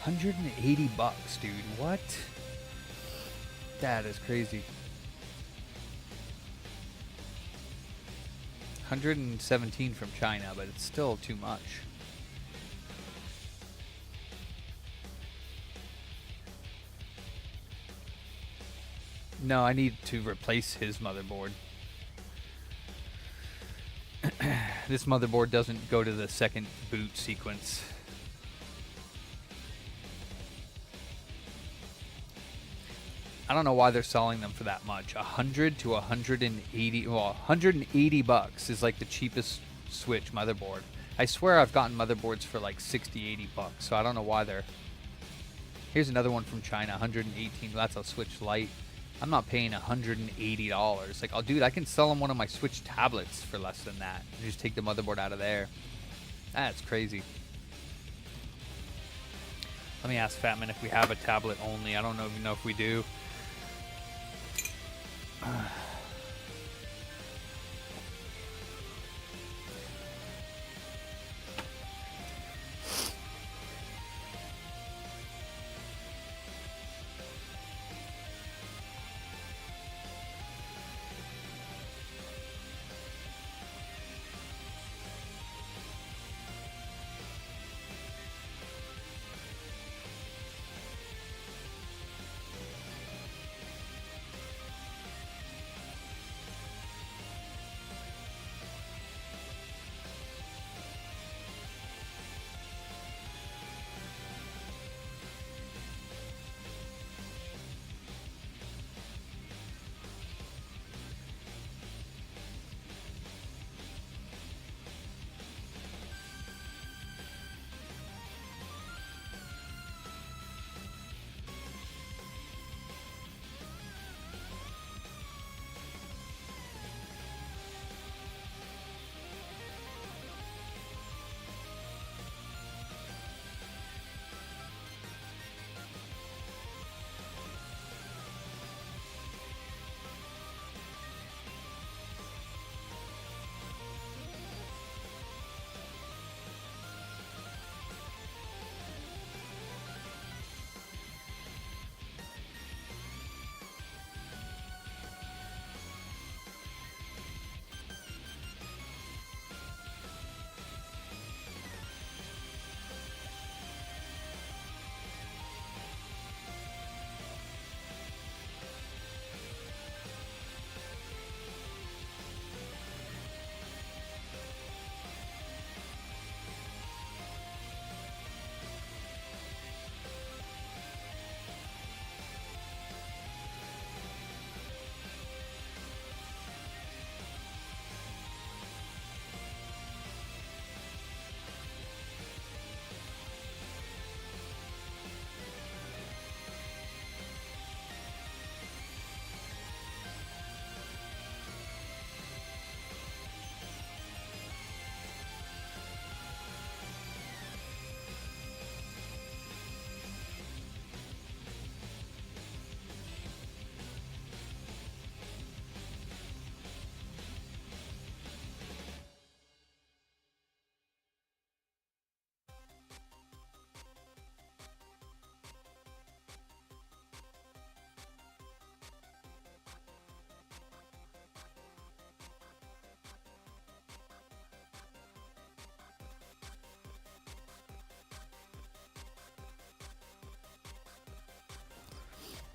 $180, dude. What? That is crazy. 117 from China, but it's still too much. No, I need to replace his motherboard. This motherboard doesn't go to the second boot sequence. I don't know why they're selling them for that much. 100 to 180. Well, $180 is like the cheapest Switch motherboard. I swear I've gotten motherboards for like 60, $80. So I don't know why they're. Here's another one from China, 118. That's a Switch Lite. I'm not paying $180. Like, oh, dude, I can sell them one of my Switch tablets for less than that. And just take the motherboard out of there. That's crazy. Let me ask Fatman if we have a tablet only. I don't even know if we do.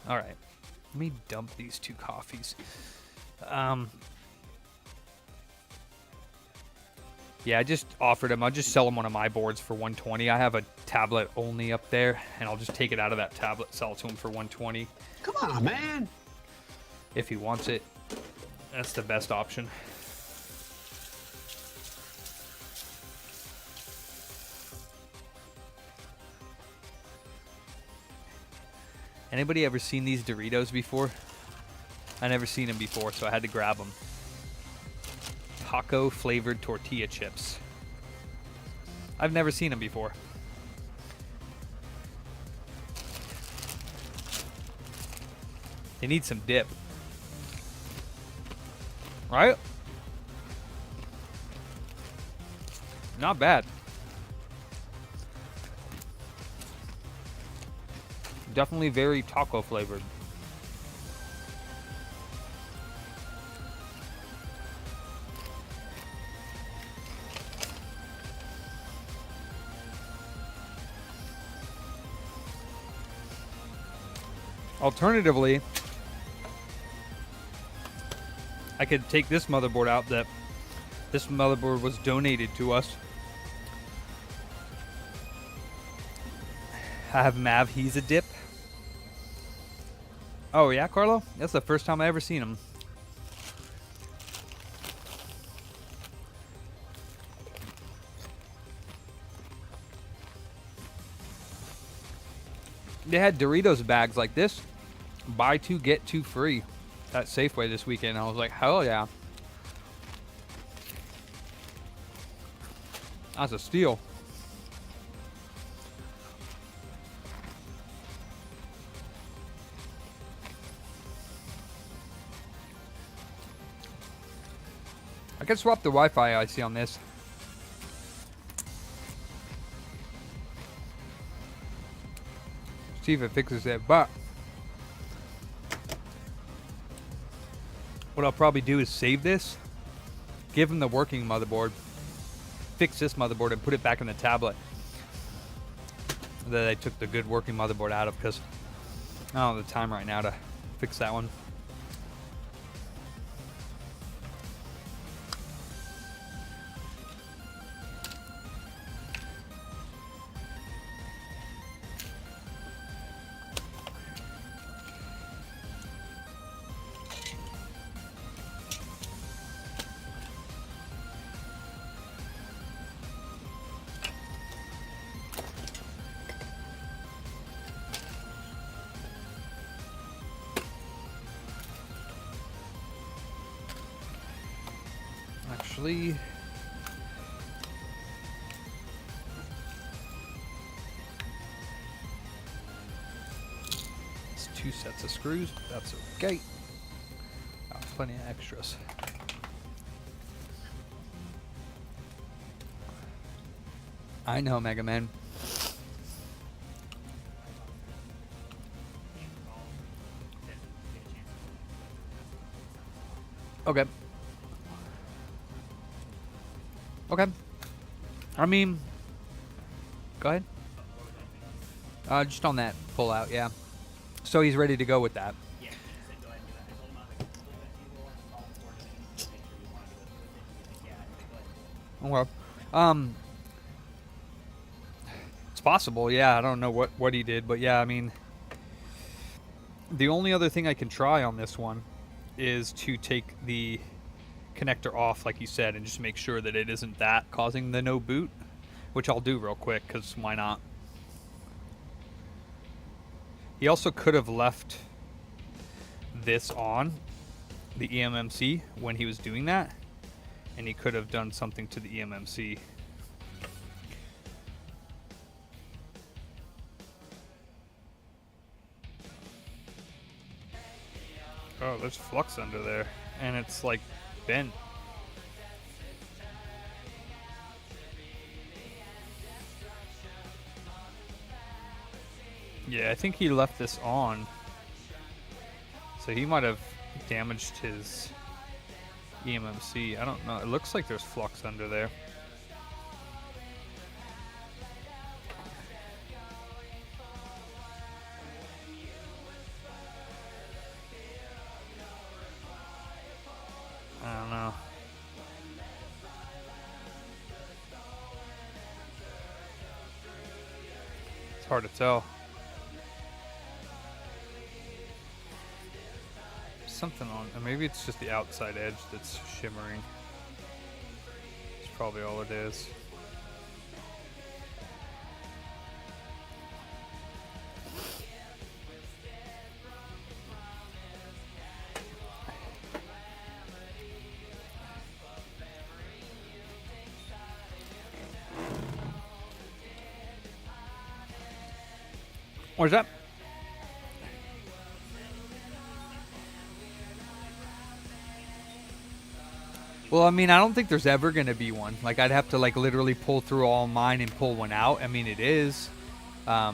All right. Let me dump these 2 coffees. Yeah, I just offered him. I'll just sell him one of my boards for 120. I have a tablet only up there, and I'll just take it out of that tablet, sell it to him for 120 Come on, man. if he wants it. That's the best option. Anybody ever seen these Doritos before? I never seen them before, so I had to grab them. Taco flavored tortilla chips. I've never seen them before. They need some dip. Right? Not bad. Definitely very taco flavored. Alternatively, I could take this motherboard out. This motherboard was donated to us. I have Mav, he's a dip. Oh yeah, Carlo? That's the first time I ever seen him. They had Doritos bags like this. Buy 2, get 2 free at Safeway this weekend. I was like, hell yeah. That's a steal. I could swap the Wi-Fi I see on this. See if it fixes it, but what I'll probably do is save this, give him the working motherboard, fix this motherboard, and put it back in the tablet that I took the good working motherboard out of, because I don't have the time right now to fix that one. Actually, it's 2 sets of screws, but that's okay. Got plenty of extras. I know, Mega Man. Okay. Okay. I mean, go ahead. Just on that pull out, yeah. So he's ready to go with that. Yeah, he said go ahead and do that. I told him I was like, look at you roll and call for it, and make sure you want to do it with it. He's like, yeah, I think go ahead. Okay. It's possible, yeah. I don't know what he did, but yeah, I mean, the only other thing I can try on this one is to take the connector off, like you said, and just make sure that it isn't that causing the no boot, which I'll do real quick, because why not? He also could have left this on, the eMMC, when he was doing that, and he could have done something to the eMMC. Oh, there's flux under there, and it's like bent. Yeah, I think he left this on, so he might have damaged his eMMC. I don't know. It looks like there's flux under there. hard to tell. Something on, or maybe it's just the outside edge that's shimmering. It's probably all it is. Where's that? Well, I mean, I don't think there's ever going to be one. Like, I'd have to, like, literally pull through all mine and pull one out. I mean, it is. I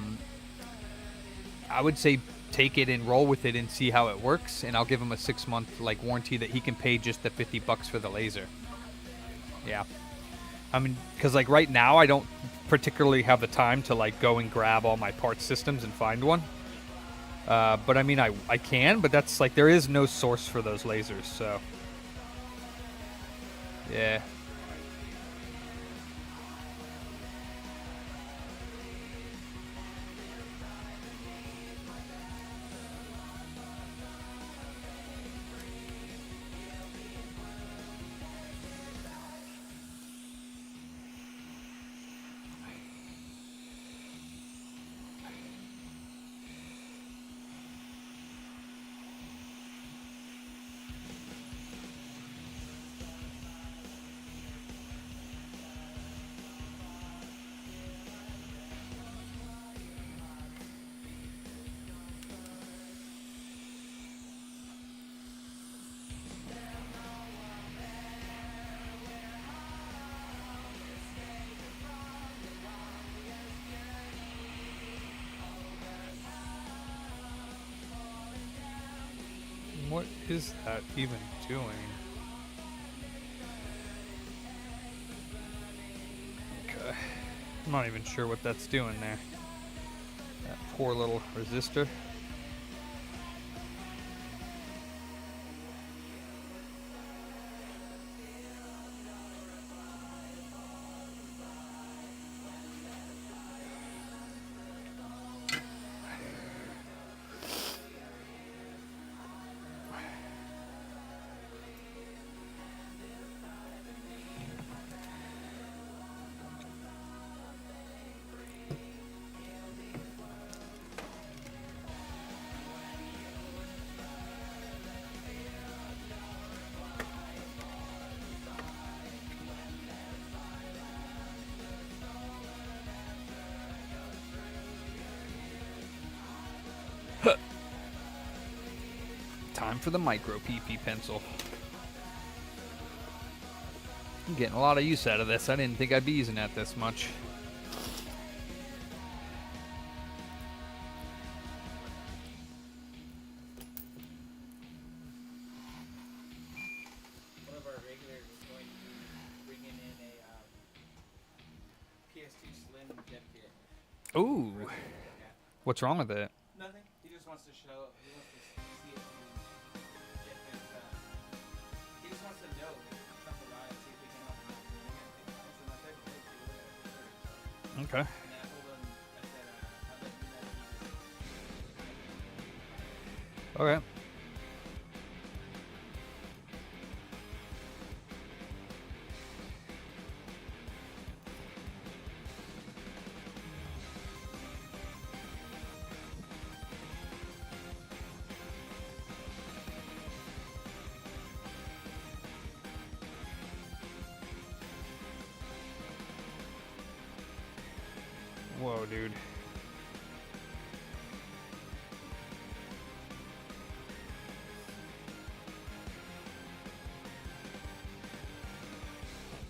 would say take it and roll with it and see how it works. And I'll give him a 6-month, like, warranty that he can pay just the $50 for the laser. Yeah. I mean, because, like, right now, I don't particularly have the time to, like, go and grab all my parts systems and find one. But, I mean, I can, but that's, like, there is no source for those lasers, so... Yeah. What is that even doing? Okay. I'm not even sure what that's doing there. That poor little resistor. Time for the micro PP pencil. I'm getting a lot of use out of this. I didn't think I'd be using that this much. One of our regulars is going to be bringing in a PS2 Slim dev kit. Ooh. What's wrong with it? Nothing. He just wants to show. He wants to see it. If it's, he just wants to know something about it. See if we can help him out. It's my favorite place to do it. Okay. And then I told him. I said, I'll let you know. Okay. Whoa, dude.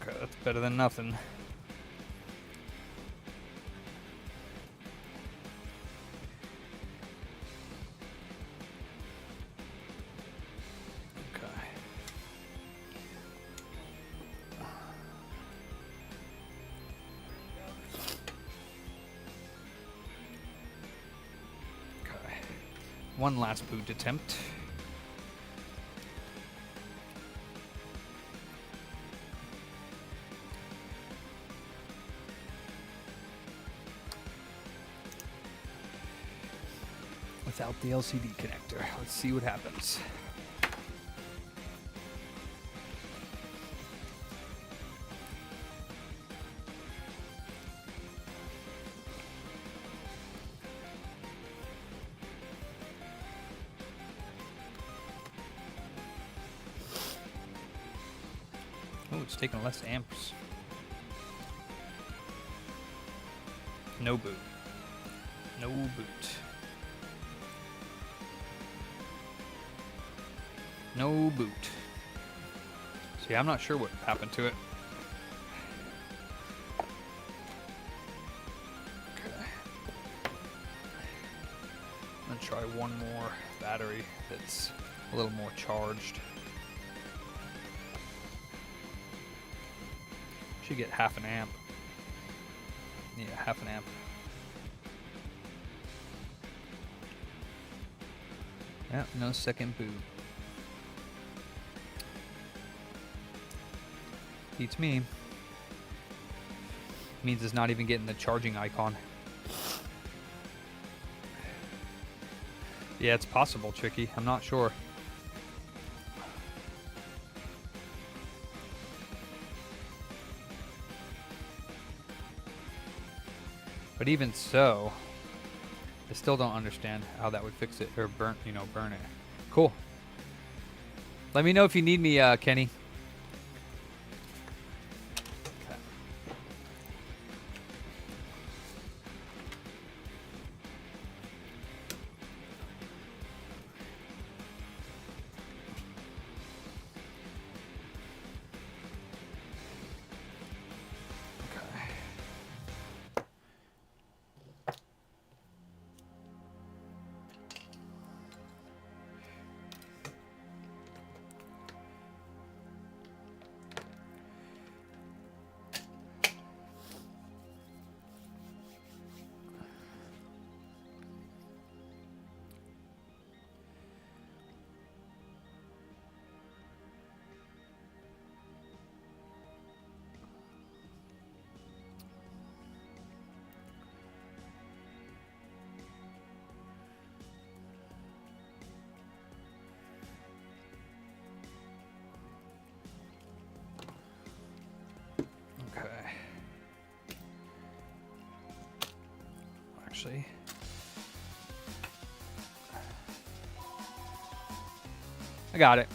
Okay, that's better than nothing. Okay. Okay. One last boot attempt. without the LCD connector. Let's see what happens. Oh, it's taking less amps. No boot. No boot. No boot. See, I'm not sure what happened to it. Okay. I'm gonna try one more battery that's a little more charged. Should get half an amp. Yeah, half an amp. Yeah, no second boot. Beats me. Means it's not even getting the charging icon. Yeah, it's possible, Tricky. I'm not sure. But even so, I still don't understand how that would fix it or burn it. Cool. Let me know if you need me, Kenny. Okay. Okay. Actually, I got it.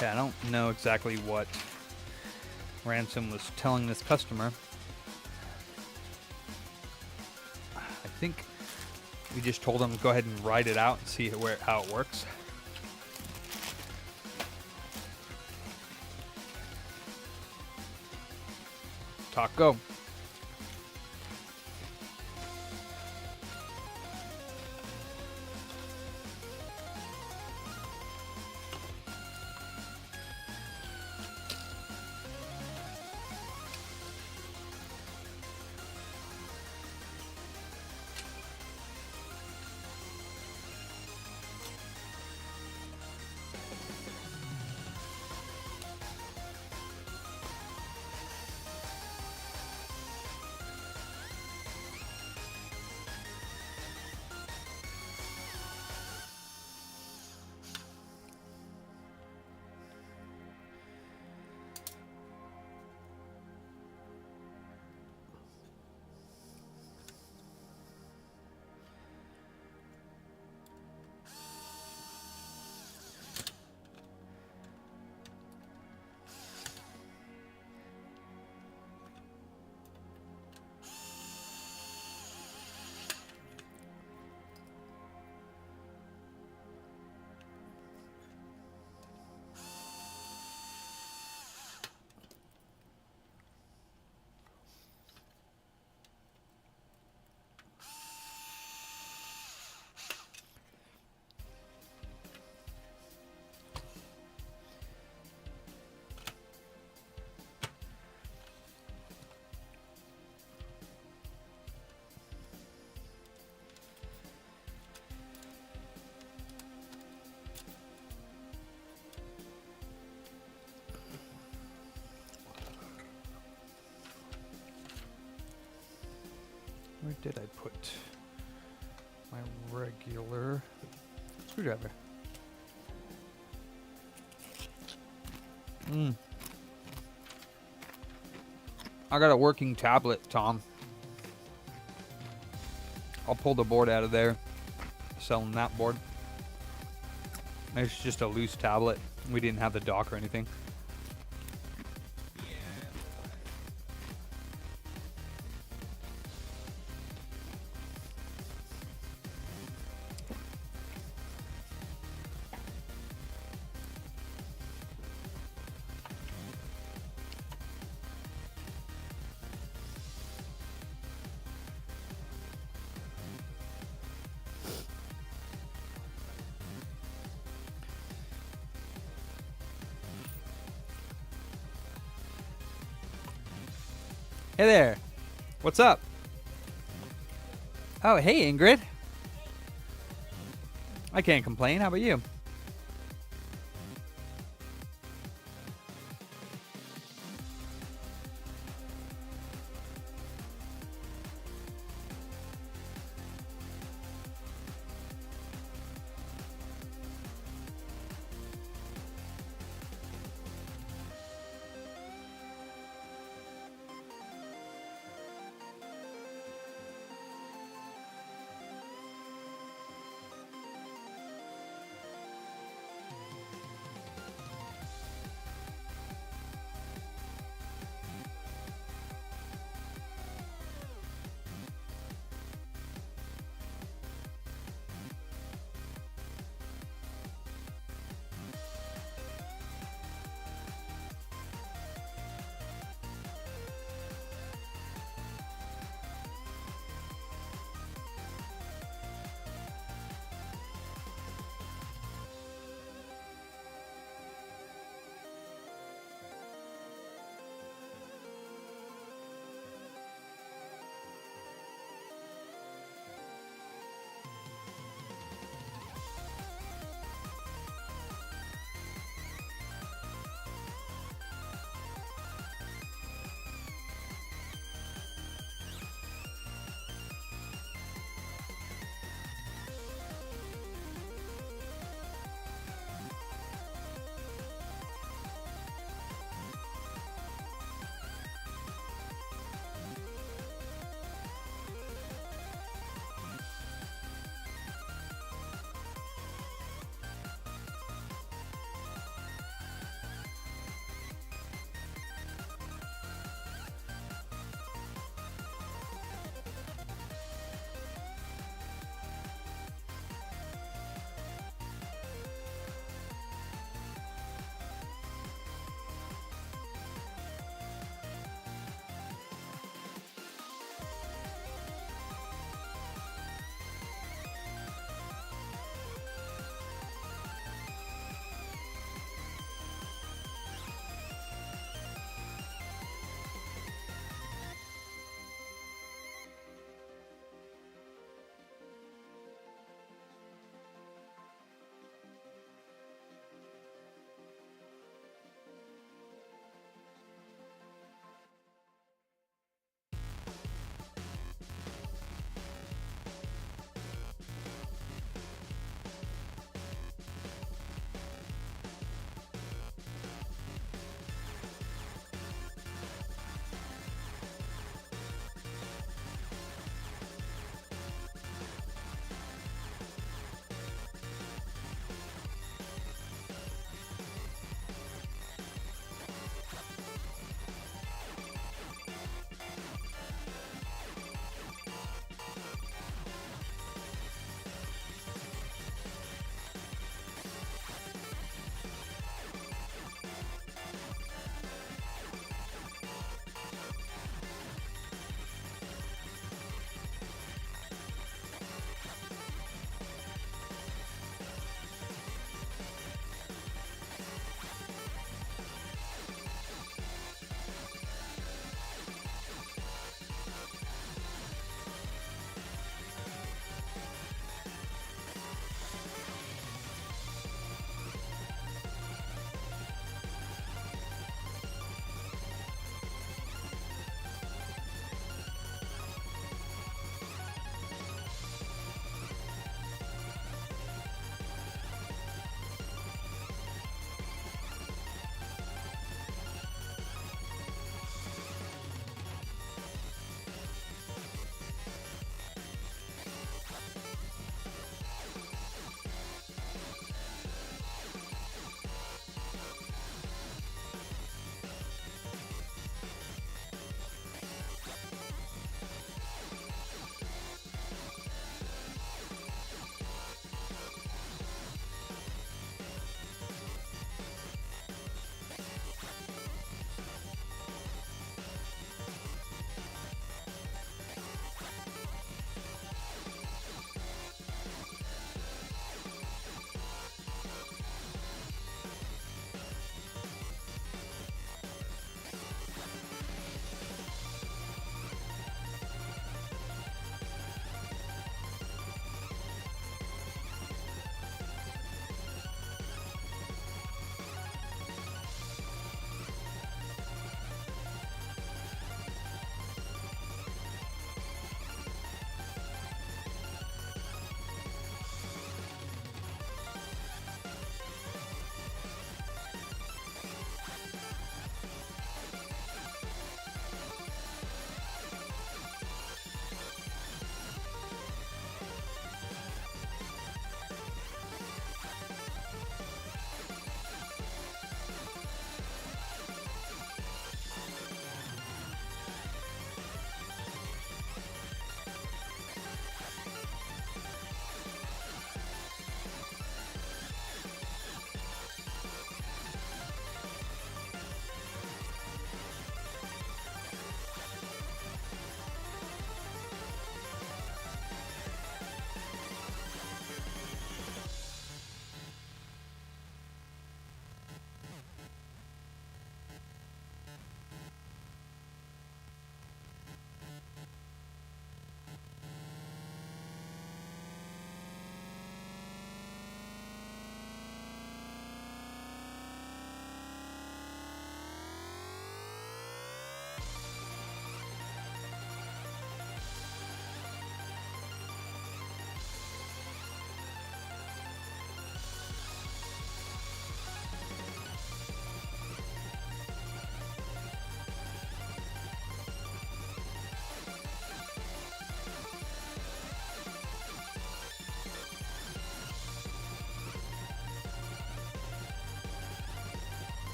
Yeah, I don't know exactly what Ransom was telling this customer. I think we just told him to go ahead and write it out and see how it works. Talk, go. Where did I put my regular screwdriver? I got a working tablet, Tom. I'll pull the board out of there. Selling that board. It's just a loose tablet. We didn't have the dock or anything. Hey there. What's up? Oh, hey, Ingrid. I can't complain. How about you?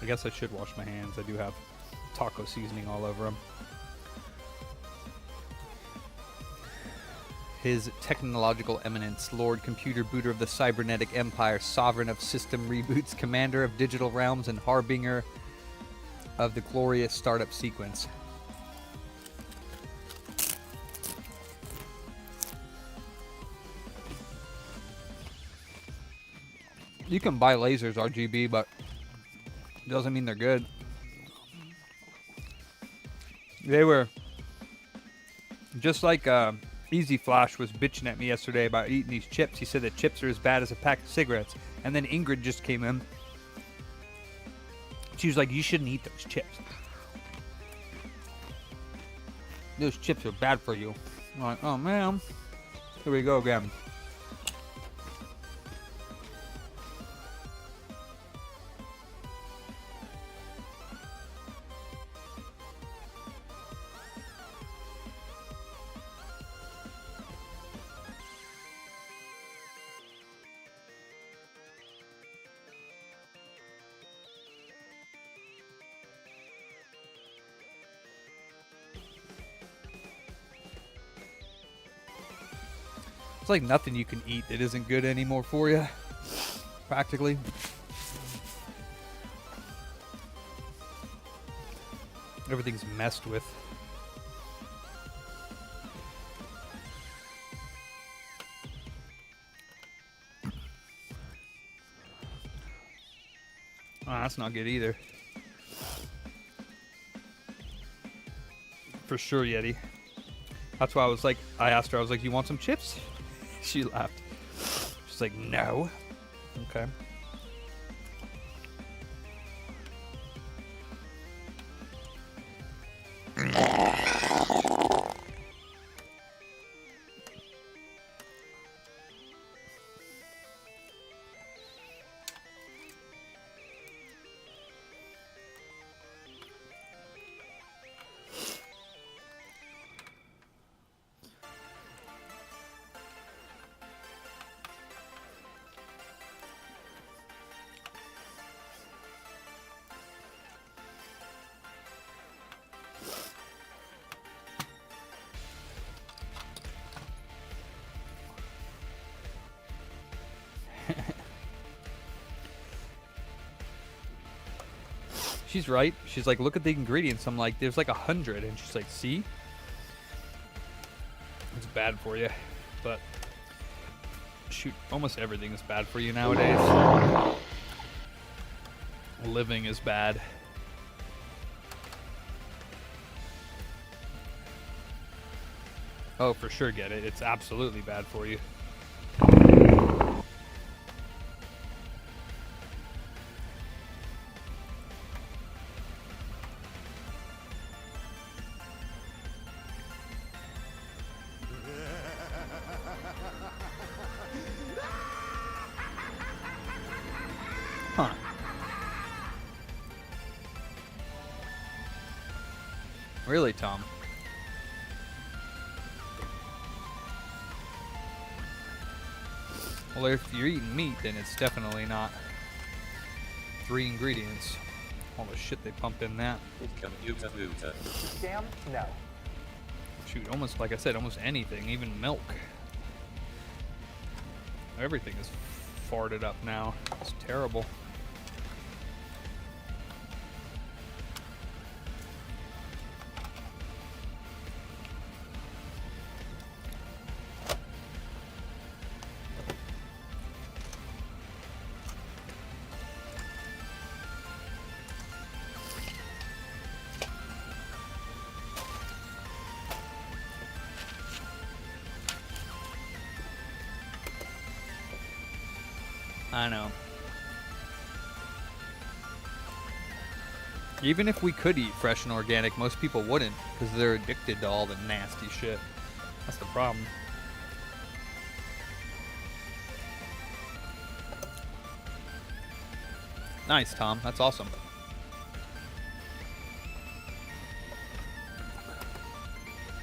I guess I should wash my hands. I do have taco seasoning all over them. His technological eminence, Lord Computer Booter of the Cybernetic Empire, Sovereign of System Reboots, Commander of Digital Realms, and Harbinger of the glorious startup sequence. You can buy lasers RGB, but it doesn't mean they're good. They were just like Easy Flash was bitching at me yesterday about eating these chips. He said that chips are as bad as a pack of cigarettes. And then Ingrid just came in. She was like, you shouldn't eat those chips. Those chips are bad for you. I'm like, oh man. Here we go again. It's like nothing you can eat that isn't good anymore for you, practically. Everything's messed with. Oh, that's not good either. For sure, Yeti. That's why I asked her, I was like, you want some chips? She laughed. She's like, no. Okay. She's right. She's like, look at the ingredients. I'm like, there's like 100. And she's like, see? It's bad for you. But, shoot, almost everything is bad for you nowadays. Living is bad. Oh, for sure, get it. It's absolutely bad for you. Huh. Really, Tom? Well, if you're eating meat, then it's definitely not 3 ingredients. All the shit they pumped in that. Scam? No. Shoot, almost, like I said, almost anything, even milk. Everything is farted up now. It's terrible. I know. Even if we could eat fresh and organic, most people wouldn't, because they're addicted to all the nasty shit. That's the problem. Nice, Tom. That's awesome.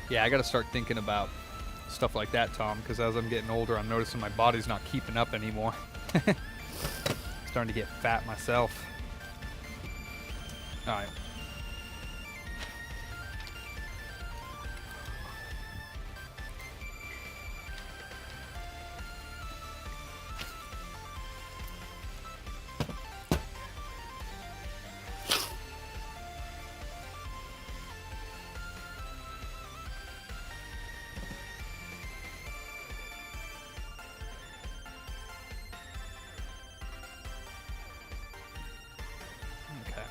Yeah, I gotta start thinking about stuff like that, Tom, because as I'm getting older, I'm noticing my body's not keeping up anymore. starting to get fat myself. All right. Okay.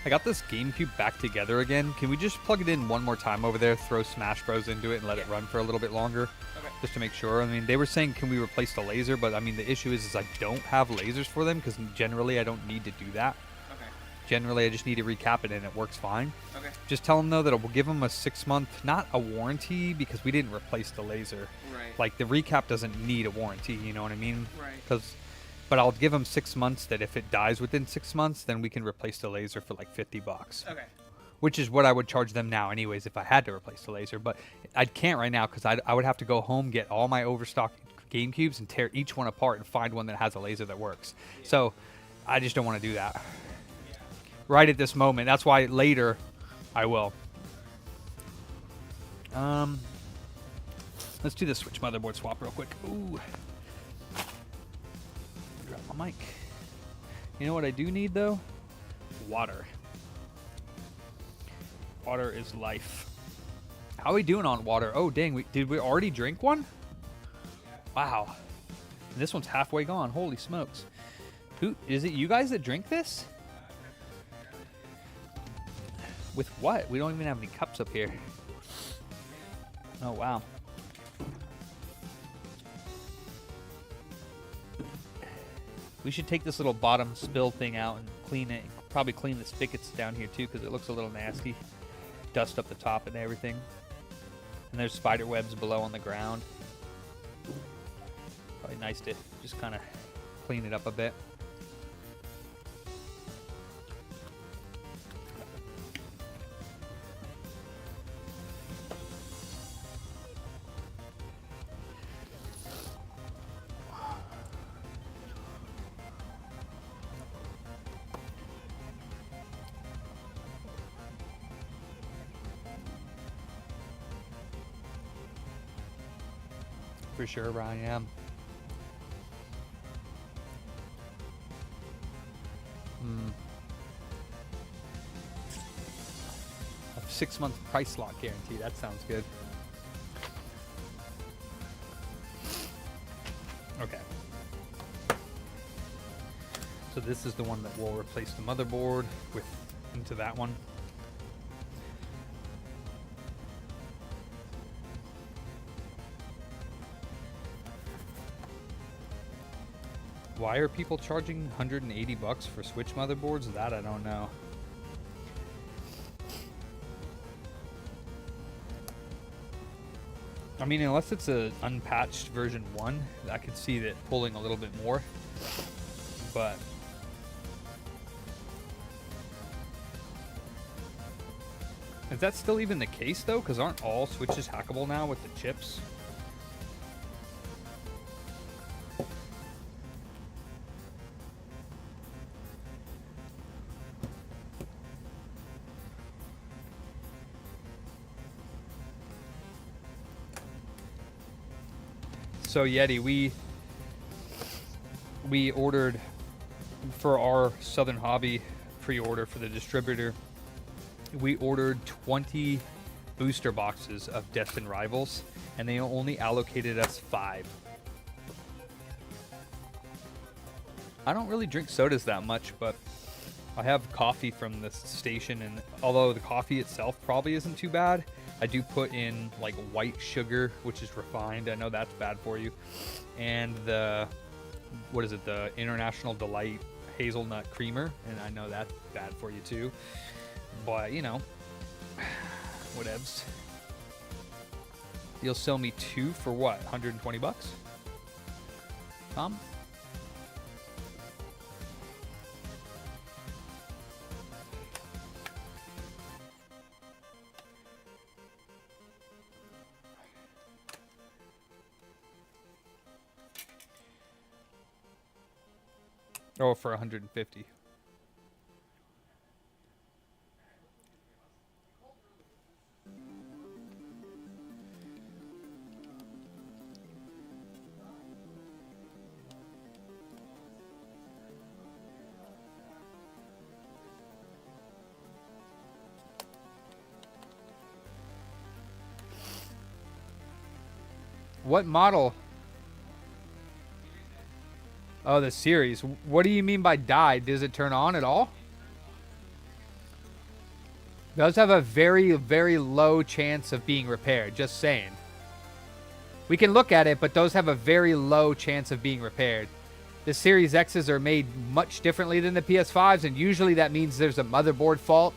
I got this GameCube back together again. Can we just plug it in one more time over there, throw Smash Bros into it, and let it run for a little bit longer? Okay. Just to make sure. I mean, they were saying, can we replace the laser? But, I mean, the issue is I don't have lasers for them because generally I don't need to do that. Okay. Generally, I just need to recap it and it works fine. Okay. Just tell them, though, that we'll give them a 6-month, not a warranty because we didn't replace the laser. Right. Like, the recap doesn't need a warranty, you know what I mean? Right. But I'll give them 6 months that if it dies within 6 months, then we can replace the laser for like $50. Okay. Which is what I would charge them now anyways if I had to replace the laser. But I can't right now because I would have to go home, get all my overstock GameCubes and tear each one apart and find one that has a laser that works. So I just don't want to do that right at this moment. That's why later I will. Let's do the Switch motherboard swap real quick. Ooh. Drop my mic. You know what I do need though? Water. Water is life. How are we doing on water? Oh dang, did we already drink one? Wow. And this one's halfway gone. Holy smokes. Who is it? You guys that drink this? With what? We don't even have any cups up here. Oh wow. We should take this little bottom spill thing out and clean it. Probably clean the spigots down here too because it looks a little nasty. Dust up the top and everything. And there's spider webs below on the ground. Probably nice to just kind of clean it up a bit. For sure, Ryan. Yeah. A 6-month price lock guarantee. That sounds good. Okay. So this is the one that will replace the motherboard with into that one. Why are people charging $180 for Switch motherboards? That I don't know. I mean, unless it's a unpatched version 1, I could see that pulling a little bit more. But is that still even the case though? Because aren't all Switches hackable now with the chips? So Yeti, we ordered for our Southern Hobby pre-order for the distributor. We ordered 20 booster boxes of Destined Rivals, and they only allocated us 5. I don't really drink sodas that much, but I have coffee from the station, and although the coffee itself probably isn't too bad, I do put in like white sugar, which is refined. I know that's bad for you. And the, what is it? The International Delight Hazelnut Creamer. And I know that's bad for you too. But, you know, whatevs. You'll sell me 2 for what? 120 bucks? Tom? Oh, for 150. What model? Oh, the series. What do you mean by died? Does it turn on at all? Does have a very, very low chance of being repaired. Just saying. We can look at it, but those have a very low chance of being repaired. The Series X's are made much differently than the PS5s, and usually that means there's a motherboard fault.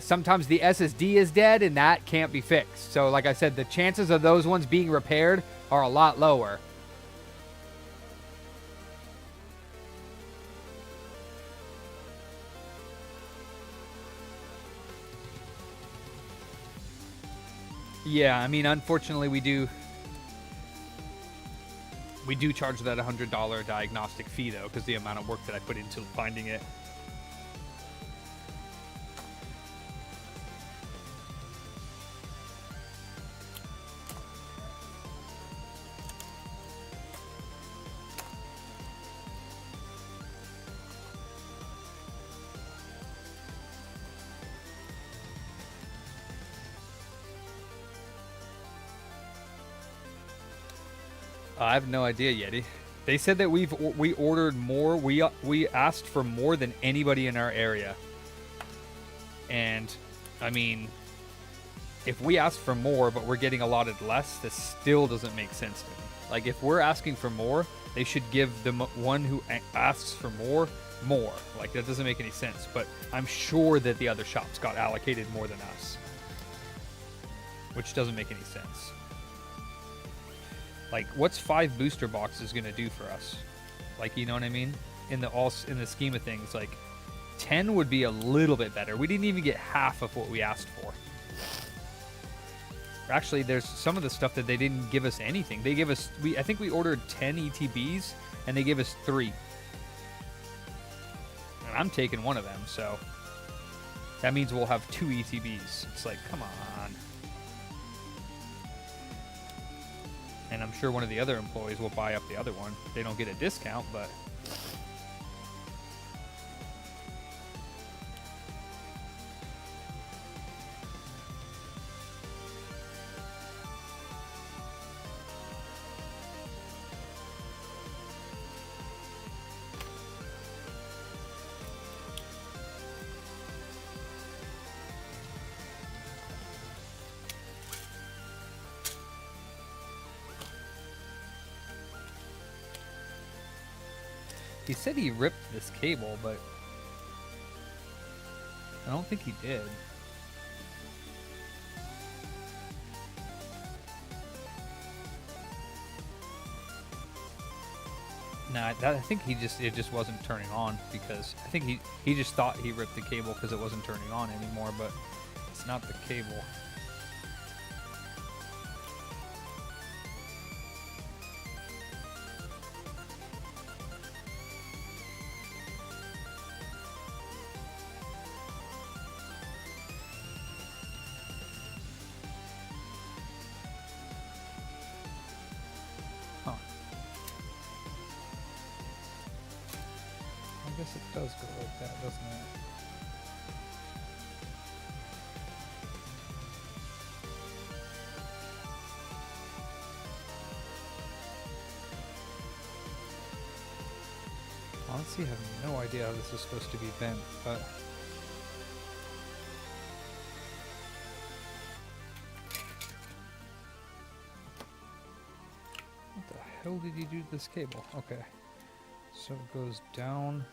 Sometimes the SSD is dead, and that can't be fixed. So, like I said, the chances of those ones being repaired are a lot lower. Yeah, I mean, unfortunately, we do charge that $100 diagnostic fee, though, because the amount of work that I put into finding it. I have no idea, Yeti. They said that we ordered more. We asked for more than anybody in our area. And I mean, if we asked for more but we're getting allotted less, this still doesn't make sense to me. Like, if we're asking for more, they should give the one who asks for more. Like, that doesn't make any sense. But I'm sure that the other shops got allocated more than us, which doesn't make any sense. Like, what's 5 booster boxes gonna do for us? Like, you know what I mean? In the scheme of things, like 10 would be a little bit better. We didn't even get half of what we asked for. Actually, there's some of the stuff that they didn't give us anything. They gave us I think we ordered 10 ETBs and they gave us 3. And I'm taking one of them, so that means we'll have 2 ETBs. It's like, come on. And I'm sure one of the other employees will buy up the other one. They don't get a discount, but... He said he ripped this cable, but I don't think he did. Nah, I think it just wasn't turning on, because I think he just thought he ripped the cable because it wasn't turning on anymore, but it's not the cable. I guess it does go like that, doesn't it? Honestly, I have no idea how this is supposed to be bent, but... What the hell did you do to this cable? Okay. So it goes down...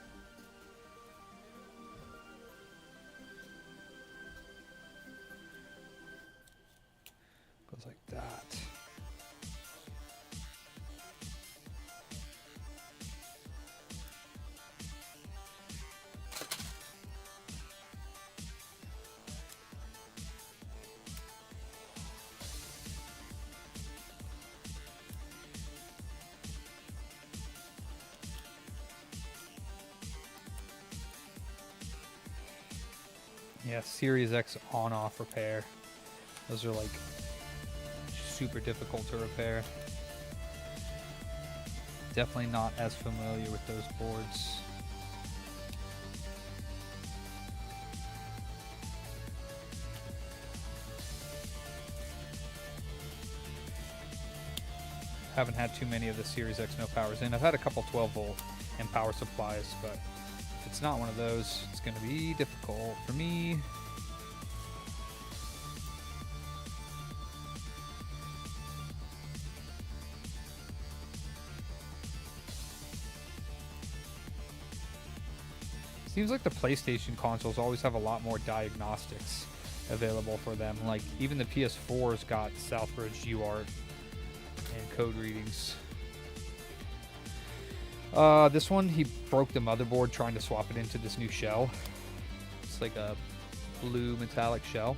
Goes like that. Yeah, Series X on-off repair. Those are like super difficult to repair. Definitely not as familiar with those boards. Haven't had too many of the Series X no powers in. I've had a couple 12 volt and power supplies, but if it's not one of those, it's going to be difficult for me. Seems like the PlayStation consoles always have a lot more diagnostics available for them. Like even the PS4's got Southbridge UART and code readings. This one, he broke the motherboard trying to swap it into this new shell. It's like a blue metallic shell.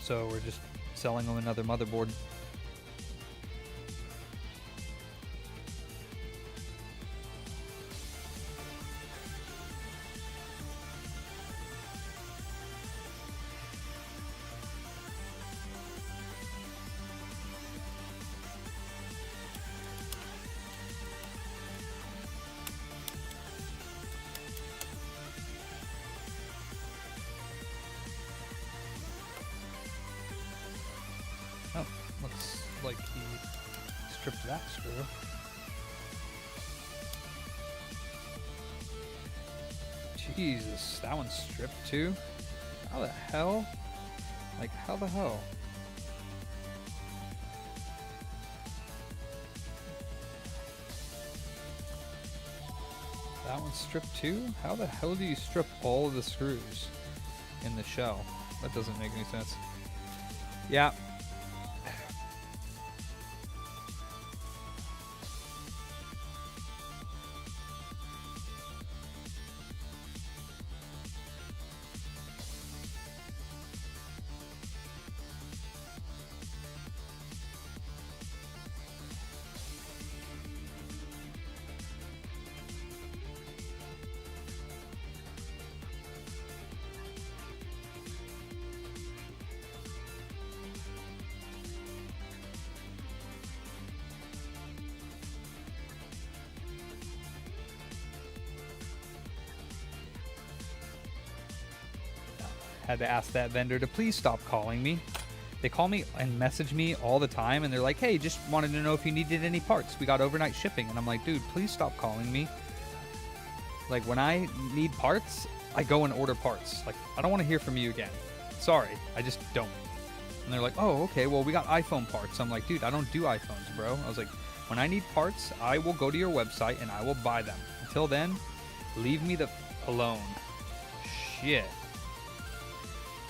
So we're just selling him another motherboard. Oh, looks like he stripped that screw. Jesus, that one's stripped too? How the hell? Like, how the hell? That one's stripped too? How the hell do you strip all of the screws in the shell? That doesn't make any sense. Yeah. Had to ask that vendor to please stop calling me. They call me and message me all the time, and they're like, hey, just wanted to know if you needed any parts. We got overnight shipping. And I'm like, dude, please stop calling me. Like, when I need parts, I go and order parts. Like, I don't want to hear from you again. Sorry, I just don't. And they're like, oh, okay, well, we got iPhone parts. I'm like, dude, I don't do iPhones, bro. I was like, when I need parts, I will go to your website and I will buy them. Until then, leave me the alone. Shit.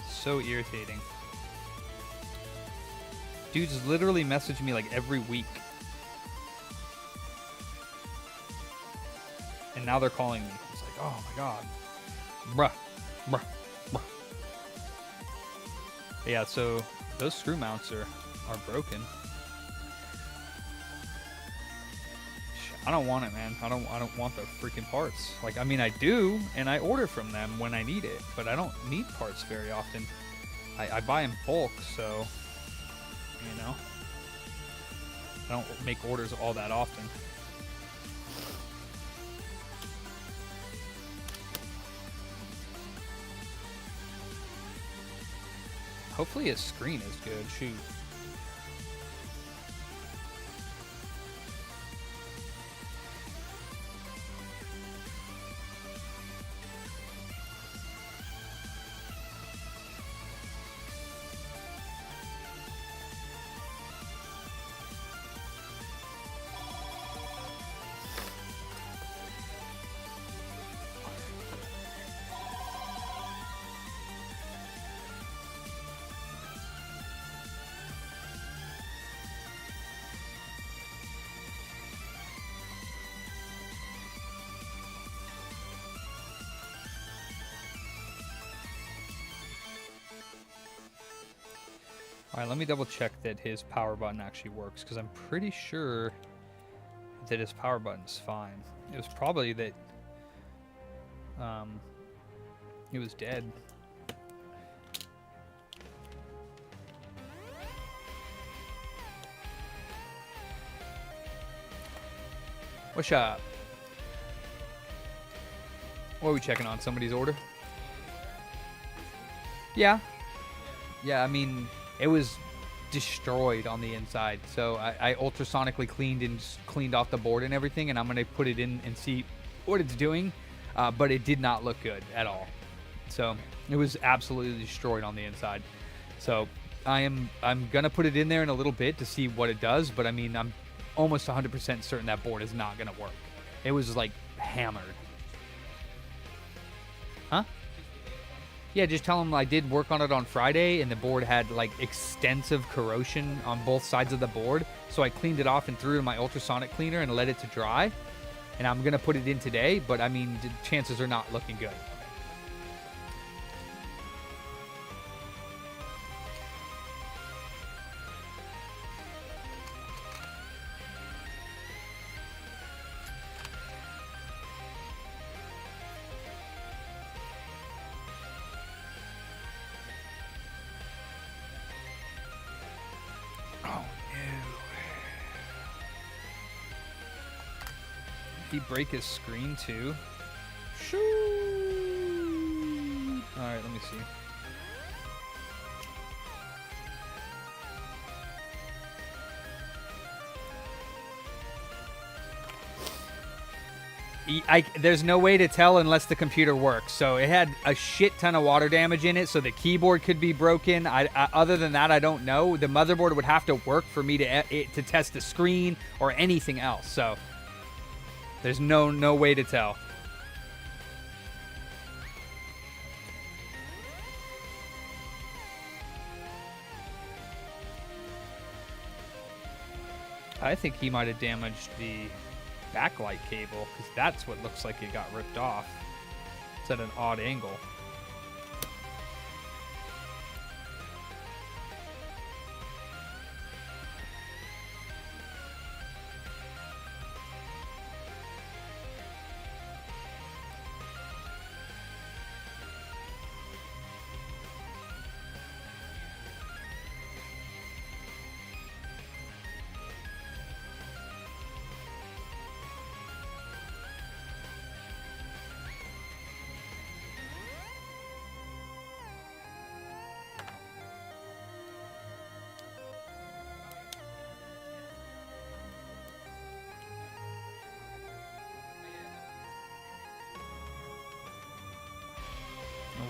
So irritating. Dudes literally message me like every week. And now they're calling me. It's like, oh my god. Bruh. Yeah, so those screw mounts are broken. I don't want it, man. I don't want the freaking parts. Like, I mean, I do, and I order from them when I need it, but I don't need parts very often. I buy in bulk, so, you know, I don't make orders all that often. Hopefully his screen is good. Shoot. Alright, let me double check that his power button actually works, because I'm pretty sure that his power button's fine. It was probably that it was dead. What's up? What are we checking on? Somebody's order? Yeah. Yeah, I mean, it was destroyed on the inside. So I ultrasonically cleaned off the board and everything, and I'm going to put it in and see what it's doing. But it did not look good at all. So it was absolutely destroyed on the inside. So I'm going to put it in there in a little bit to see what it does. But I mean, I'm almost 100% certain that board is not going to work. It was like hammered. Huh? Yeah, just tell them I did work on it on Friday, and the board had like extensive corrosion on both sides of the board. So I cleaned it off and threw it in my ultrasonic cleaner and let it to dry. And I'm going to put it in today, but I mean, the chances are not looking good. He break his screen too? Shoot! Alright, let me see. There's no way to tell unless the computer works. So it had a shit ton of water damage in it, so the keyboard could be broken. Other than that, I don't know. The motherboard would have to work for me to test the screen or anything else. So there's no way to tell. I think he might have damaged the backlight cable, because that's what looks like it got ripped off. It's at an odd angle.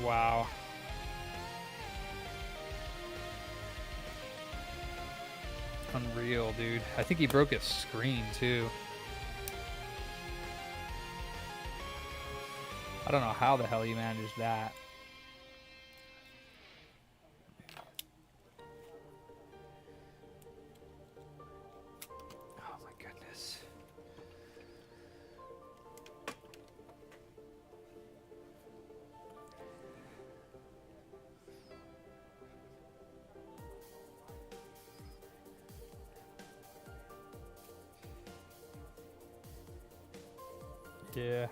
Wow. Unreal, dude. I think he broke his screen, too. I don't know how the hell he managed that. Oh, my goodness. Yeah.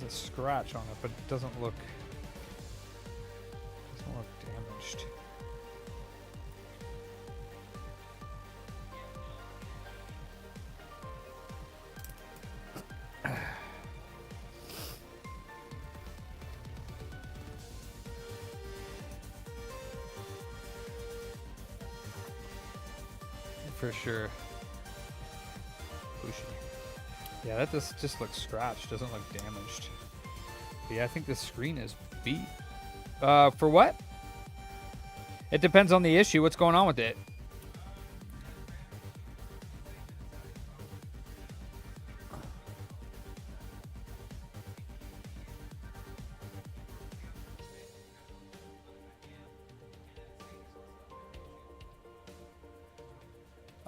There's a scratch on it, but it doesn't look damaged. For sure. Yeah, that just looks scratched. Doesn't look damaged. But yeah, I think the screen is beat. For what? It depends on the issue. What's going on with it?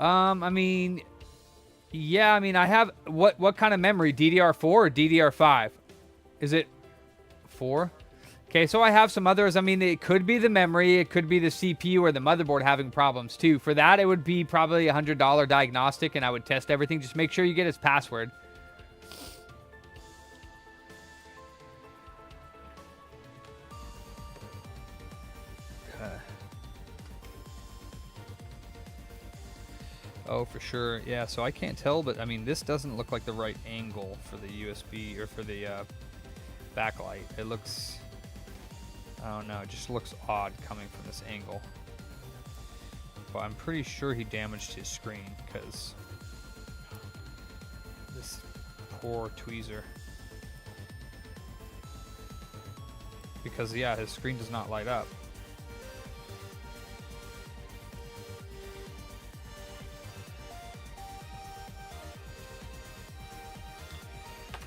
I mean, yeah, I mean, I have, what kind of memory? DDR4 or DDR5? Is it 4? Okay, so I have some others. I mean, it could be the memory, it could be the CPU or the motherboard having problems too. For that, it would be probably a $100 diagnostic, and I would test everything. Just make sure you get his password. Oh, for sure. Yeah, so I can't tell, but I mean, this doesn't look like the right angle for the USB or for the backlight. It looks, I don't know, it just looks odd coming from this angle. But I'm pretty sure he damaged his screen because this poor tweezer. Because, yeah, his screen does not light up.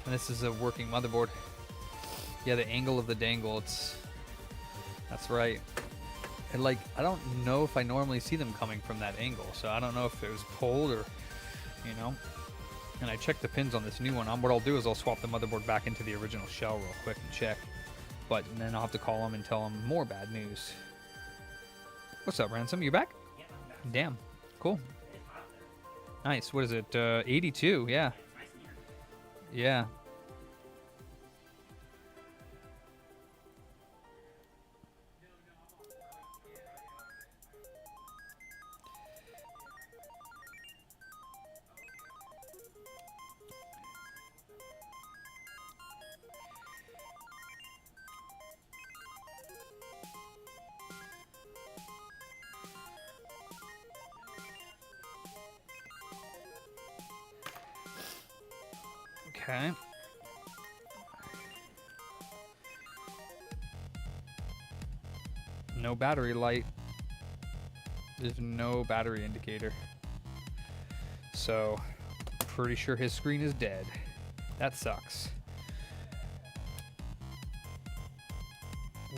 And this is a working motherboard. Yeah, the angle of the dangle, that's right. And like, I don't know if I normally see them coming from that angle, so I don't know if it was pulled or, you know. And I checked the pins on this new one. What I'll do is I'll swap the motherboard back into the original shell real quick and check. But then I'll have to call them and tell them more bad news. What's up, Ransom? You back? Yeah, I'm back. Damn. Cool. It's hot there. Nice. What is it? 82. Yeah. It's nice in here. Yeah. Okay. No battery light. There's no battery indicator. So, pretty sure his screen is dead. That sucks.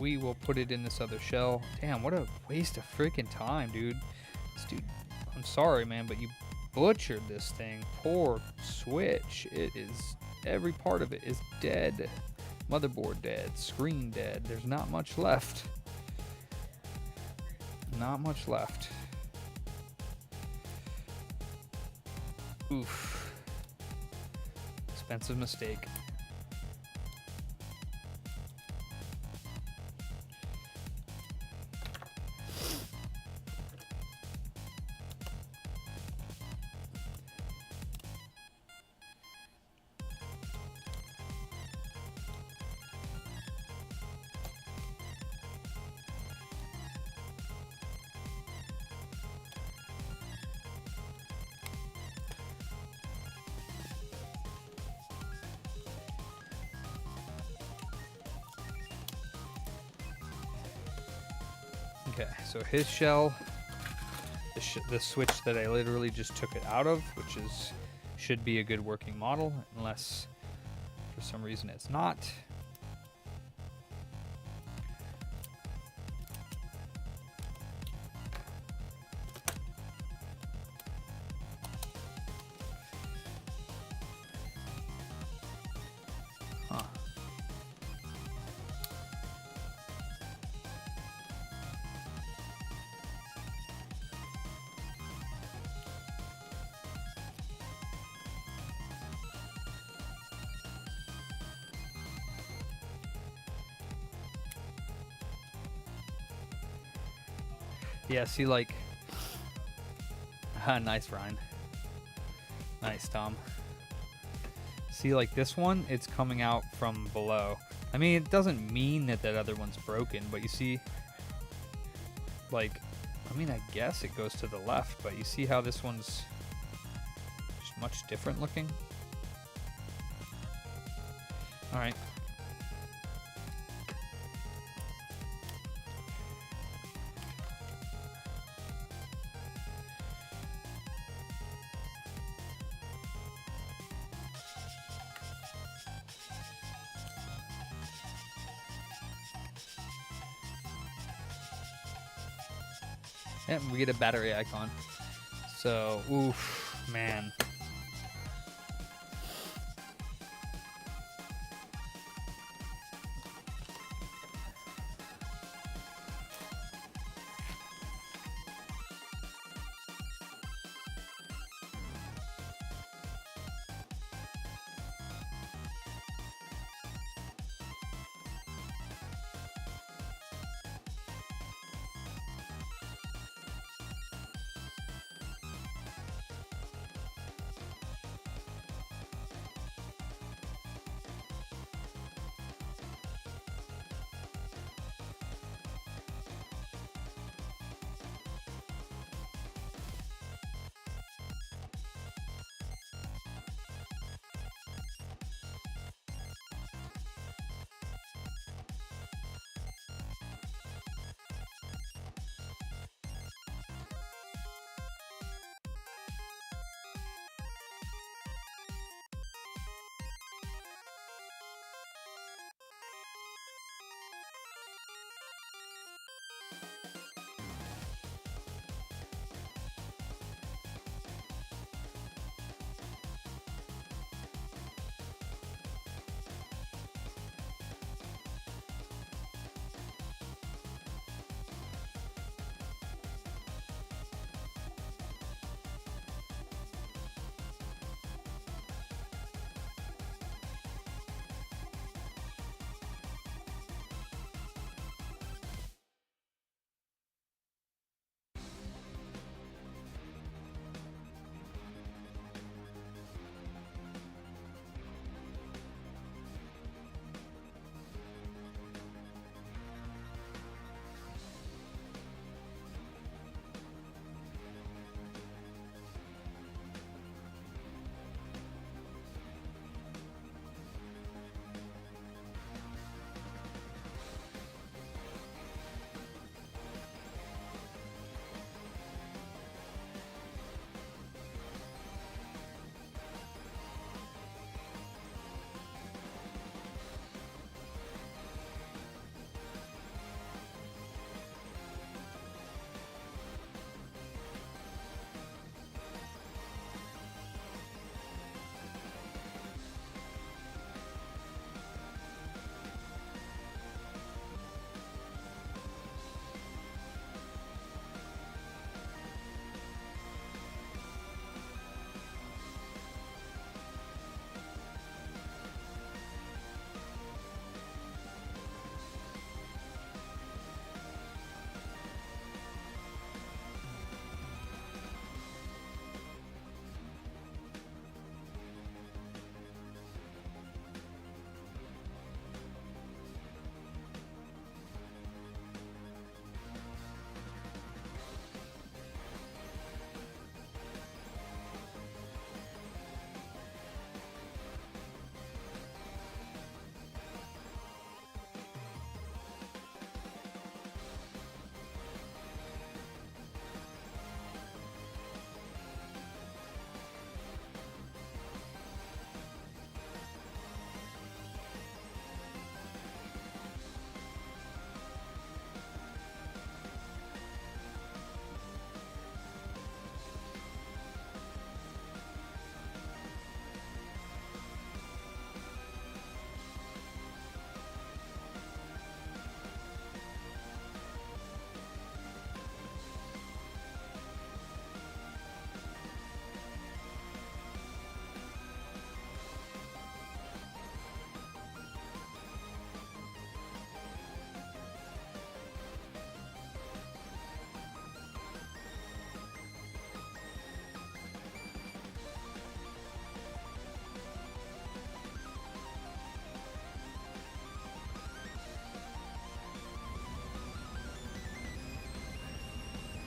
We will put it in this other shell. Damn, what a waste of freaking time, dude. This dude, I'm sorry, man, but you butchered this thing. Poor Switch. It is, every part of it is dead. Motherboard dead, screen dead. There's not much left. Not much left. Oof. Expensive mistake. Okay, so his shell, the switch that I literally just took it out of, which is should be a good working model, unless for some reason it's not. Huh. Yeah, see, like, nice, Ryan. Nice, Tom. See, like this one, it's coming out from below. I mean, it doesn't mean that that other one's broken, but you see, like, I mean, I guess it goes to the left, but you see how this one's just much different looking? All right. Yep, we get a battery icon. So, oof, man.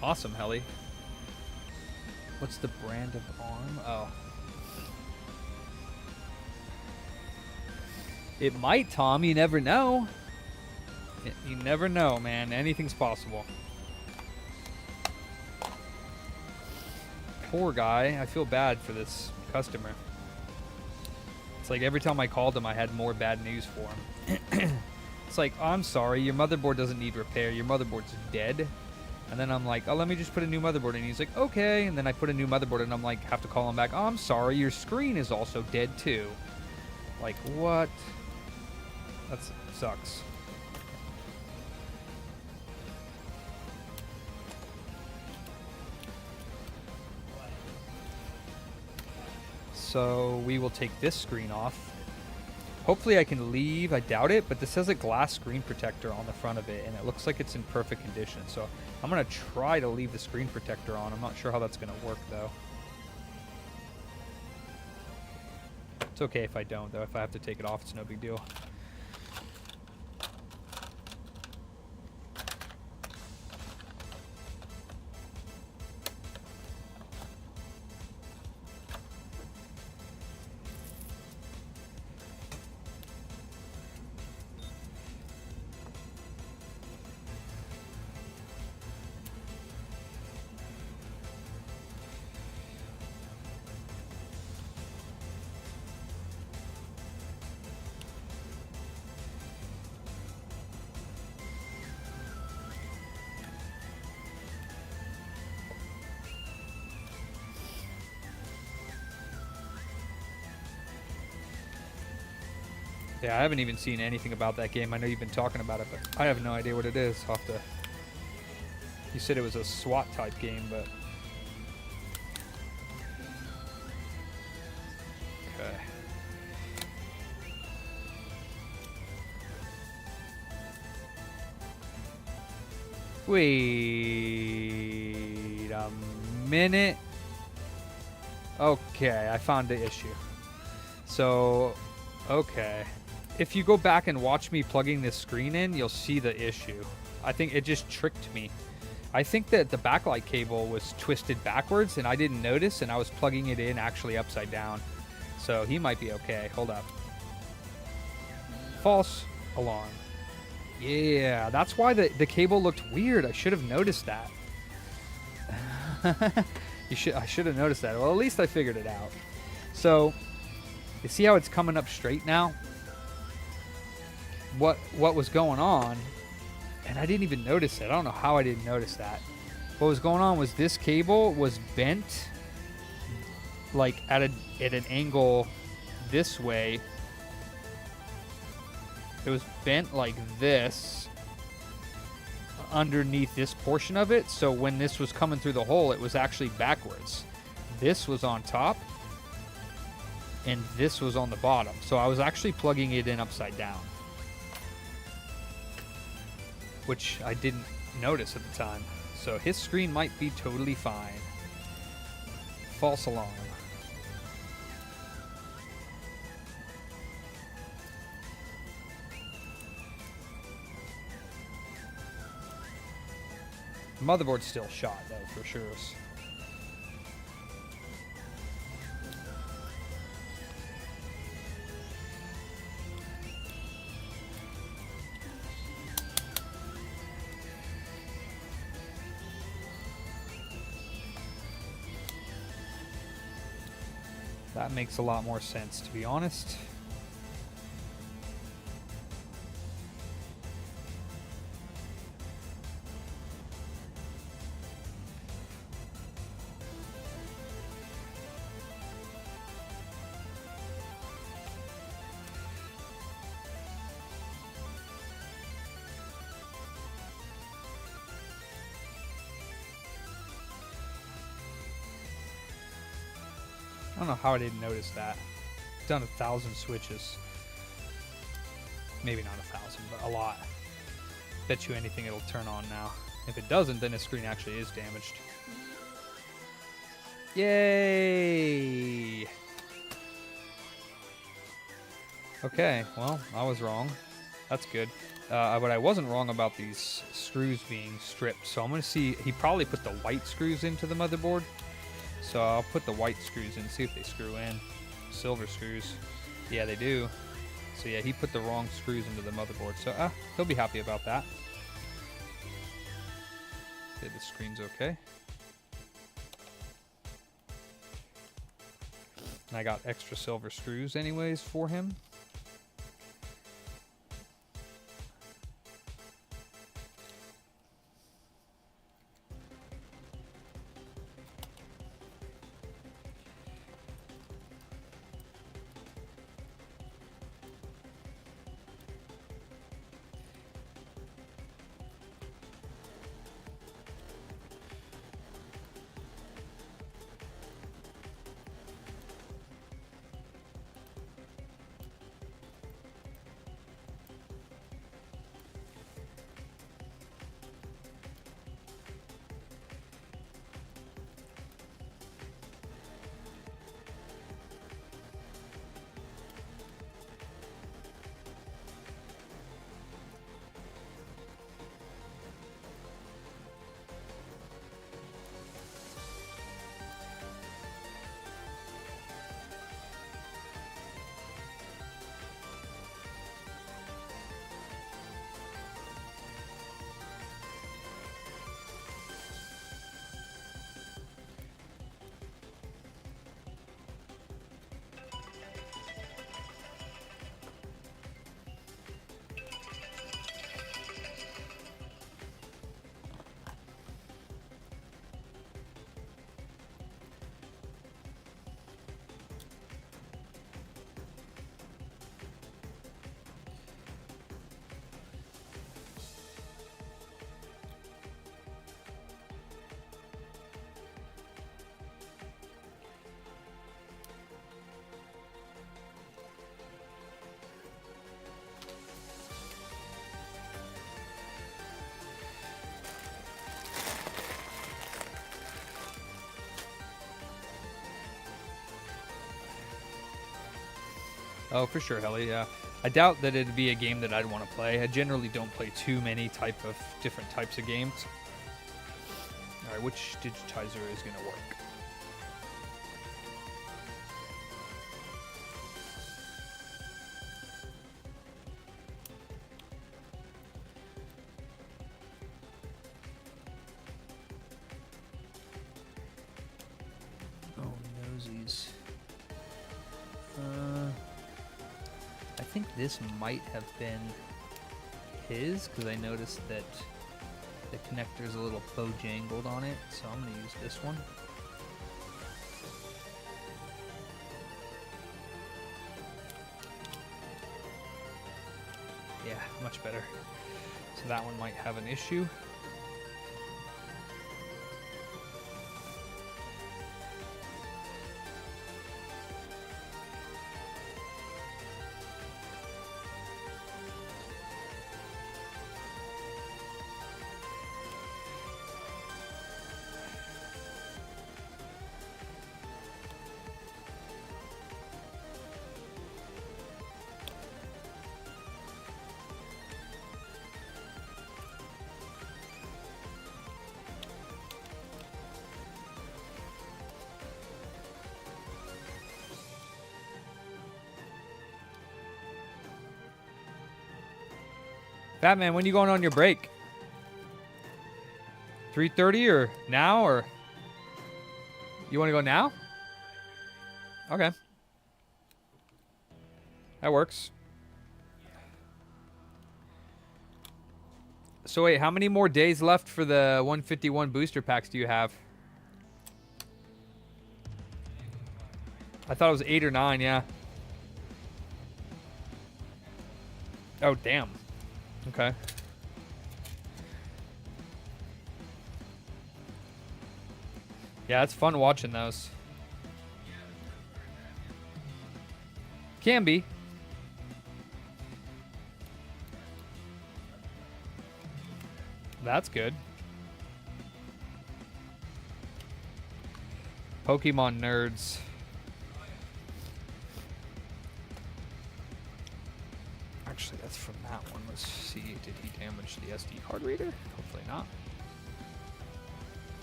Awesome, Helly. What's the brand of arm? Oh. It might, Tom. You never know. You never know, man. Anything's possible. Poor guy. I feel bad for this customer. It's like every time I called him, I had more bad news for him. It's like, oh, I'm sorry. Your motherboard doesn't need repair. Your motherboard's dead. And then I'm like, oh, let me just put a new motherboard in. He's like, okay. And then I put a new motherboard in, and I'm like, have to call him back. Oh, I'm sorry, your screen is also dead too. Like, what? That sucks. So we will take this screen off. Hopefully I can leave. I doubt it, but this has a glass screen protector on the front of it, and it looks like it's in perfect condition. So I'm going to try to leave the screen protector on. I'm not sure how that's going to work, though. It's okay if I don't, though. If I have to take it off, it's no big deal. Yeah, I haven't even seen anything about that game. I know you've been talking about it, but I have no idea what it is. I'll have to... You said it was a SWAT type game, but... Okay. Wait a minute. Okay, I found the issue. So, okay. If you go back and watch me plugging this screen in, you'll see the issue. I think it just tricked me. I think that the backlight cable was twisted backwards and I didn't notice, and I was plugging it in actually upside down. So he might be okay. Hold up. False alarm. Yeah, that's why the cable looked weird. I should have noticed that. I should have noticed that. Well, at least I figured it out. So, you see how it's coming up straight now? What was going on, and I didn't even notice it. I don't know how I didn't notice that. What was going on was this cable was bent like at an angle this way. It was bent like this underneath this portion of it, so when this was coming through the hole, it was actually backwards. This was on top and this was on the bottom, so I was actually plugging it in upside down, which I didn't notice at the time. So his screen might be totally fine. False alarm. Motherboard's still shot though, for sure. That makes a lot more sense, to be honest. I don't know how I didn't notice that. I've done 1,000 switches. Maybe not 1,000, but a lot. Bet you anything it'll turn on now. If it doesn't, then the screen actually is damaged. Yay! Okay, well, I was wrong. That's good. But I wasn't wrong about these screws being stripped. So I'm going to see. He probably put the white screws into the motherboard. So I'll put the white screws in, see if they screw in. Silver screws. Yeah, they do. So yeah, he put the wrong screws into the motherboard. So he'll be happy about that. Okay, the screen's okay. And I got extra silver screws anyways for him. Oh, for sure, Helly, yeah. I doubt that it'd be a game that I'd want to play. I generally don't play too many different types of games. All right, which digitizer is going to work? Oh, nosies. I think this might have been his, because I noticed that the connector's a little bojangled on it, so I'm going to use this one. Yeah, much better. So that one might have an issue. Batman, when you going on your break? 3:30 or now, or you want to go now? Okay. That works. So wait, how many more days left for the 151 booster packs do you have? I thought it was 8 or 9, yeah. Oh, damn. Okay. Yeah, it's fun watching those. Can be. That's good. Pokemon nerds. Actually, that's from that one. Let's see. Did he damage the SD card reader? Hopefully not.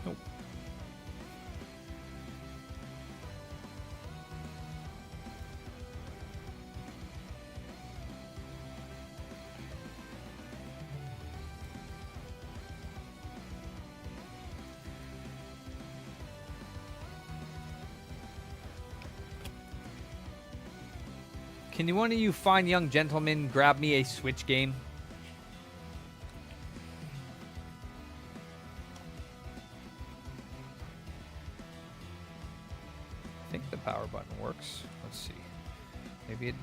Nope. Can one of you fine young gentlemen grab me a Switch game? I think the power button works. Let's see. Maybe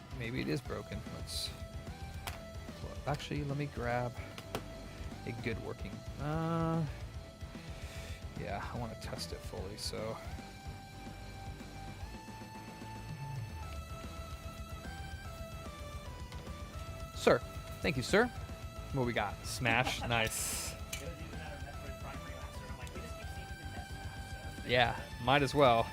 it is broken. Let's. Well, actually, let me grab a good working. Yeah, I want to test it fully. So. Sir. Thank you, sir. What we got? Smash. Nice. Yeah, might as well.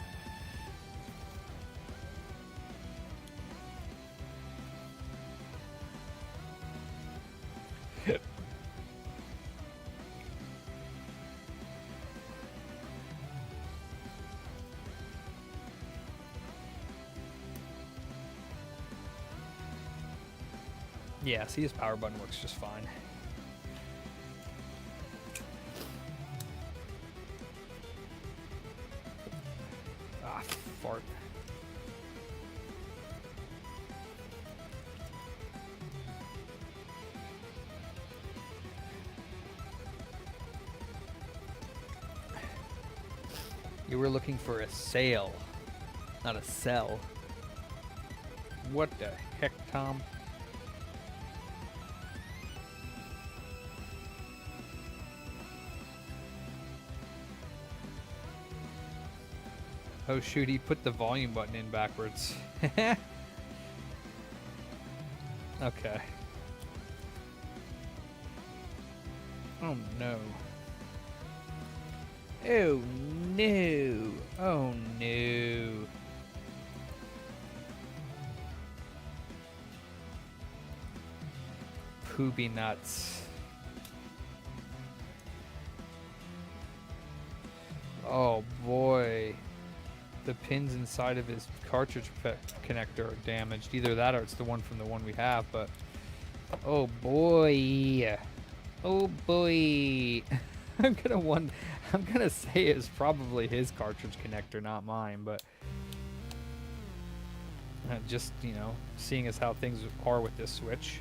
Yeah, see, his power button works just fine. Ah, fart. You were looking for a sale, not a sell. What the heck, Tom? Oh shoot, he put the volume button in backwards. Okay. Oh no. Oh no. Oh no. poopy nuts. Oh boy. The pins inside of his cartridge connector are damaged. Either that or it's the one from the one we have, but oh boy. Oh boy. I'm gonna say it's probably his cartridge connector, not mine, but just, you know, seeing as how things are with this Switch.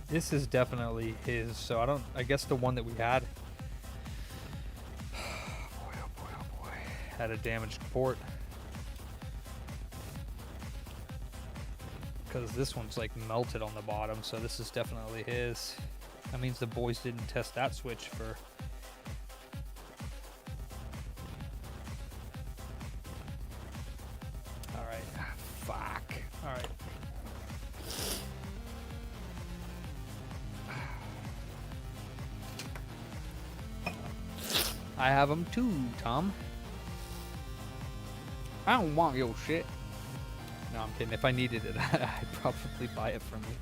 This is definitely his, so I guess the one that we had, oh boy, had a damaged port. Because this one's like melted on the bottom, so this is definitely his. That means the boys didn't test that Switch for... Alright, fuck. Alright. I have them too, Tom. I don't want your shit. No, I'm kidding. If I needed it, I'd probably buy it from you.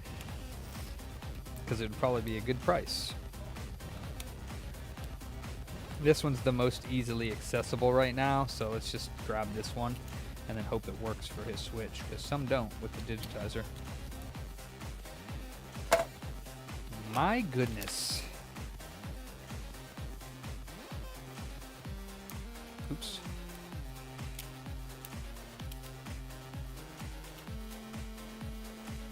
Because it would probably be a good price. This one's the most easily accessible right now, so let's just grab this one and then hope it works for his Switch, because some don't with the digitizer. My goodness. Oops.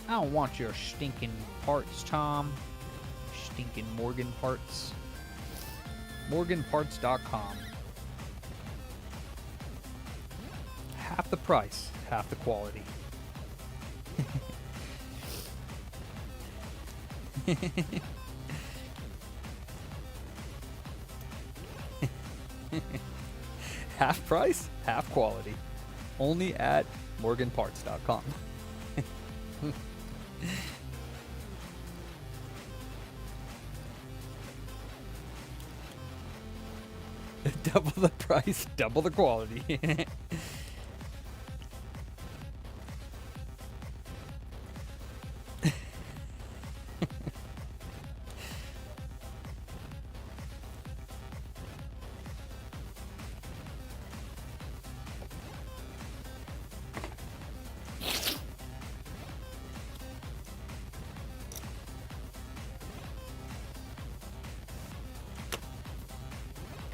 I don't want your stinking parts, Tom. Stinking Morgan parts. Morganparts.com. Half the price, half the quality. Half price, half quality. Only at morganparts.com. Double the price, double the quality.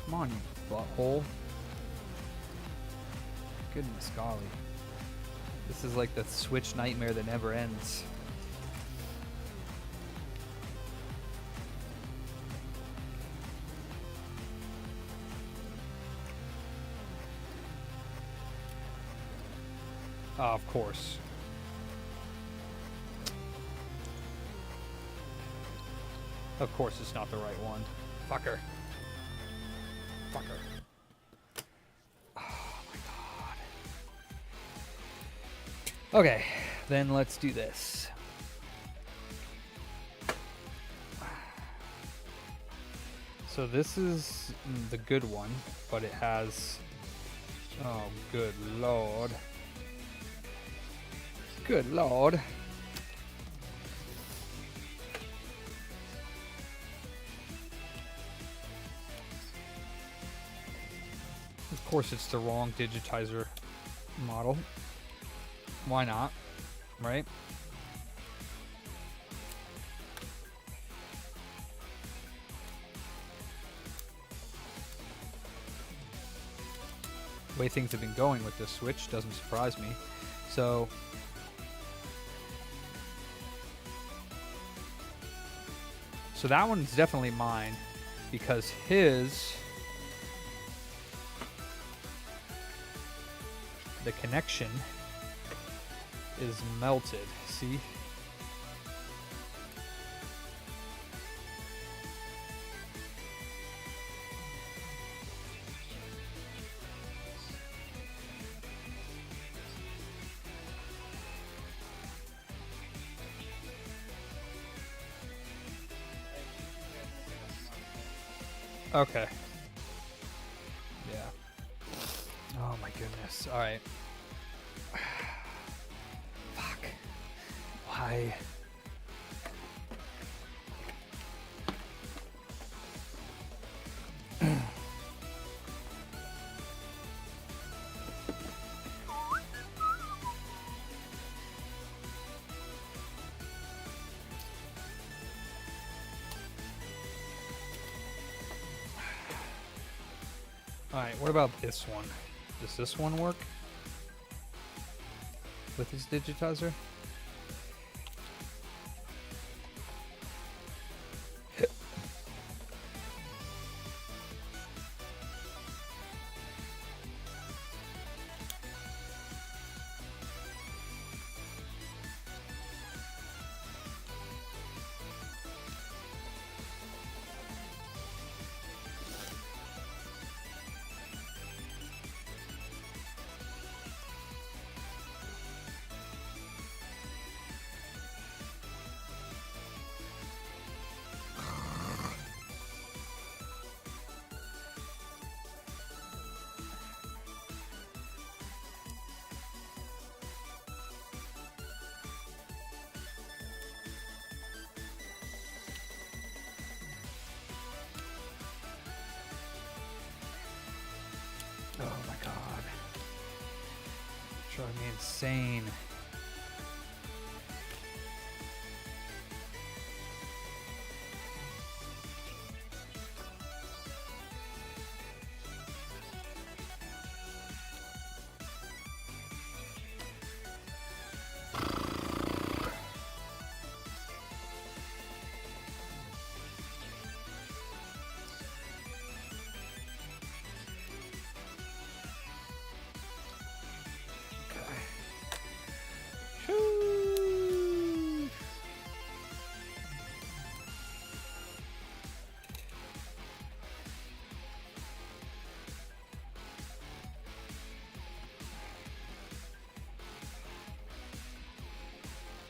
Come on, you butthole. Goodness golly. This is like the Switch nightmare that never ends. Of course. Of course it's not the right one. Fucker. Fucker. Oh my god. Okay, then let's do this. So this is the good one, but it has... Oh, good lord. Good lord. Of course it's the wrong digitizer model. Why not? Right? The way things have been going with this Switch doesn't surprise me. So that one's definitely mine because his, the connection is melted. See? Okay. Yeah. Oh my goodness. All right. Fuck. Why? Alright, what about this one? Does this one work? With his digitizer? Oh my god. Drive me insane.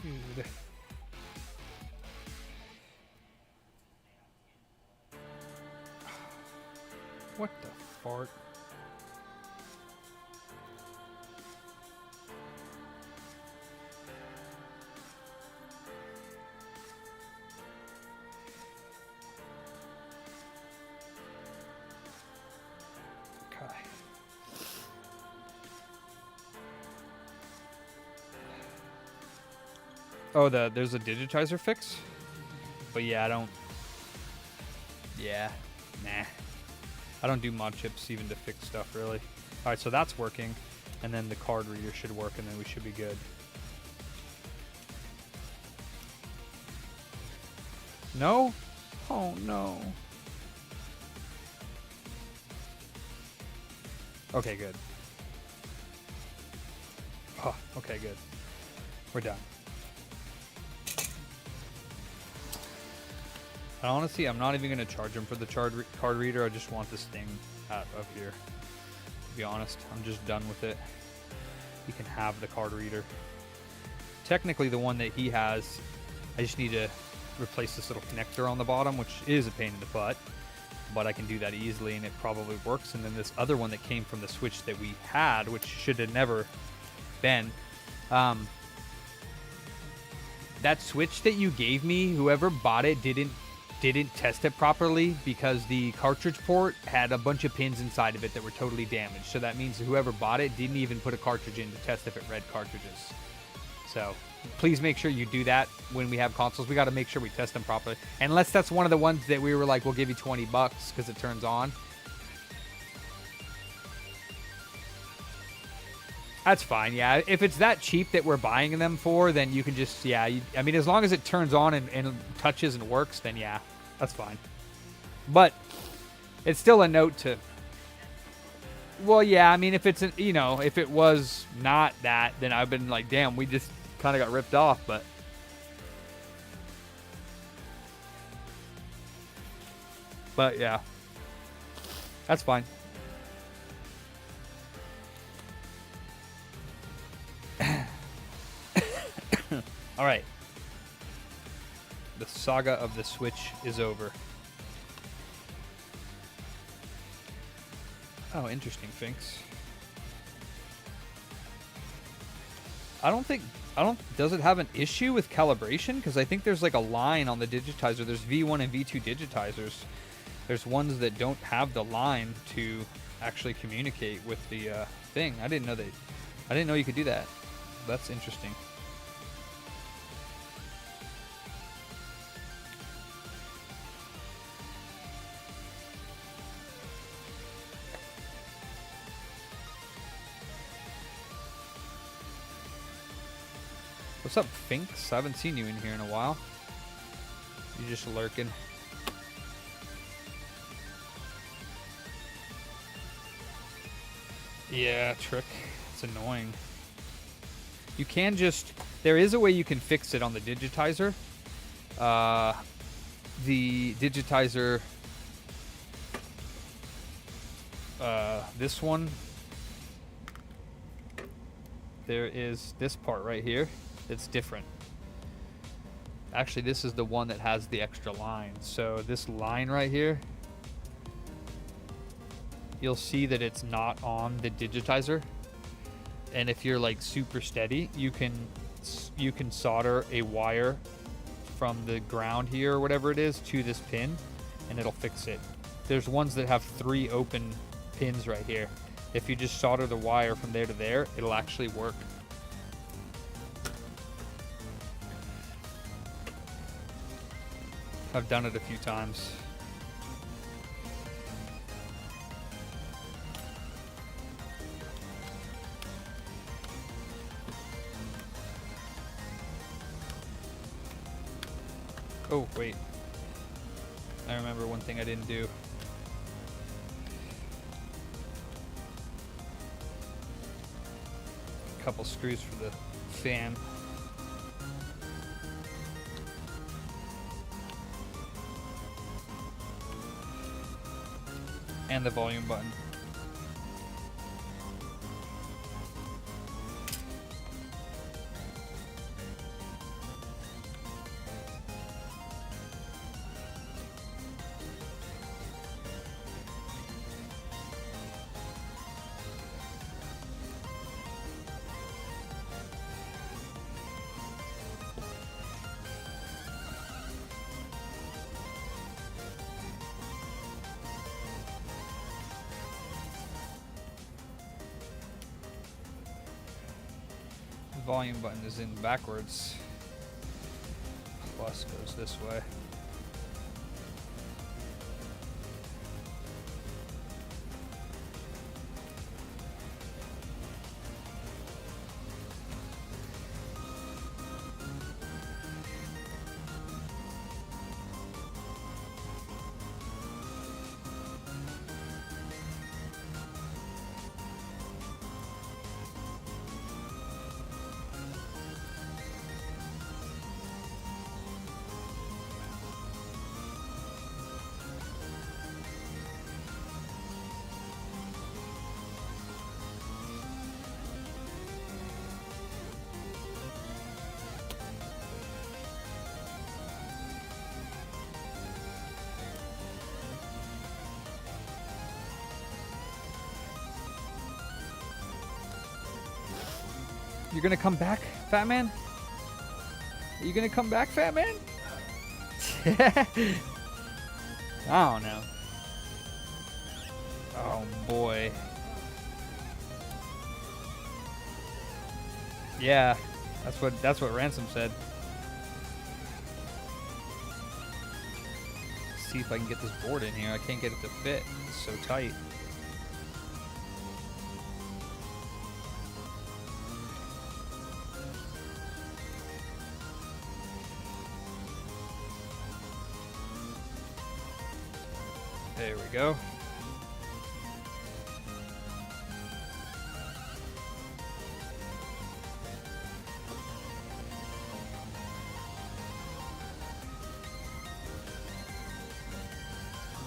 Dude. What the fart? Okay. Oh, there's a digitizer fix? But yeah, I don't... Yeah, nah. I don't do mod chips even to fix stuff, really. Alright, so that's working. And then the card reader should work, and then we should be good. No? Oh, no. Okay, good. Oh, okay, good. We're done. And honestly, I'm not even going to charge him for the card reader. I just want this thing out of here. To be honest, I'm just done with it. He can have the card reader. Technically, the one that he has, I just need to replace this little connector on the bottom, which is a pain in the butt. But I can do that easily, and it probably works. And then this other one that came from the Switch that we had, which should have never been. That Switch that you gave me, whoever bought it didn't test it properly because the cartridge port had a bunch of pins inside of it that were totally damaged. So that means whoever bought it didn't even put a cartridge in to test if it read cartridges. So please make sure you do that when we have consoles. We got to make sure we test them properly. Unless that's one of the ones that we were like, we'll give you $20 because it turns on. That's fine, yeah. If it's that cheap that we're buying them for, then you can just, yeah. I mean, as long as it turns on and touches and works, then yeah, that's fine. But it's still a note to, well, yeah, I mean, if it's, you know, if it was not that, then I've been like, damn, we just kind of got ripped off, but yeah, that's fine. All right. The saga of the Switch is over. Oh, interesting, Finks. I don't. Does it have an issue with calibration? Because I think there's like a line on the digitizer. There's V1 and V2 digitizers. There's ones that don't have the line to actually communicate with the thing. I didn't know you could do that. That's interesting. What's up, Finks? I haven't seen you in here in a while. You're just lurking. Yeah, trick. It's annoying. You can just... There is a way you can fix it on the digitizer. The digitizer... this one. There is this part right here. It's different. Actually, this is the one that has the extra line. So this line right here, you'll see that it's not on the digitizer. And if you're like super steady, you can solder a wire from the ground here or whatever it is to this pin, and it'll fix it. There's ones that have 3 open pins right here. If you just solder the wire from there to there, it'll actually work. I've done it a few times. Oh, wait. I remember one thing I didn't do. A couple screws for the fan. And the volume button. Volume button is in backwards. Plus goes this way. You're gonna come back, Fat Man? Are you gonna come back, Fat Man? I don't know. Oh boy. Yeah, that's what Ransom said. See if I can get this board in here. I can't get it to fit. It's so tight. There we go.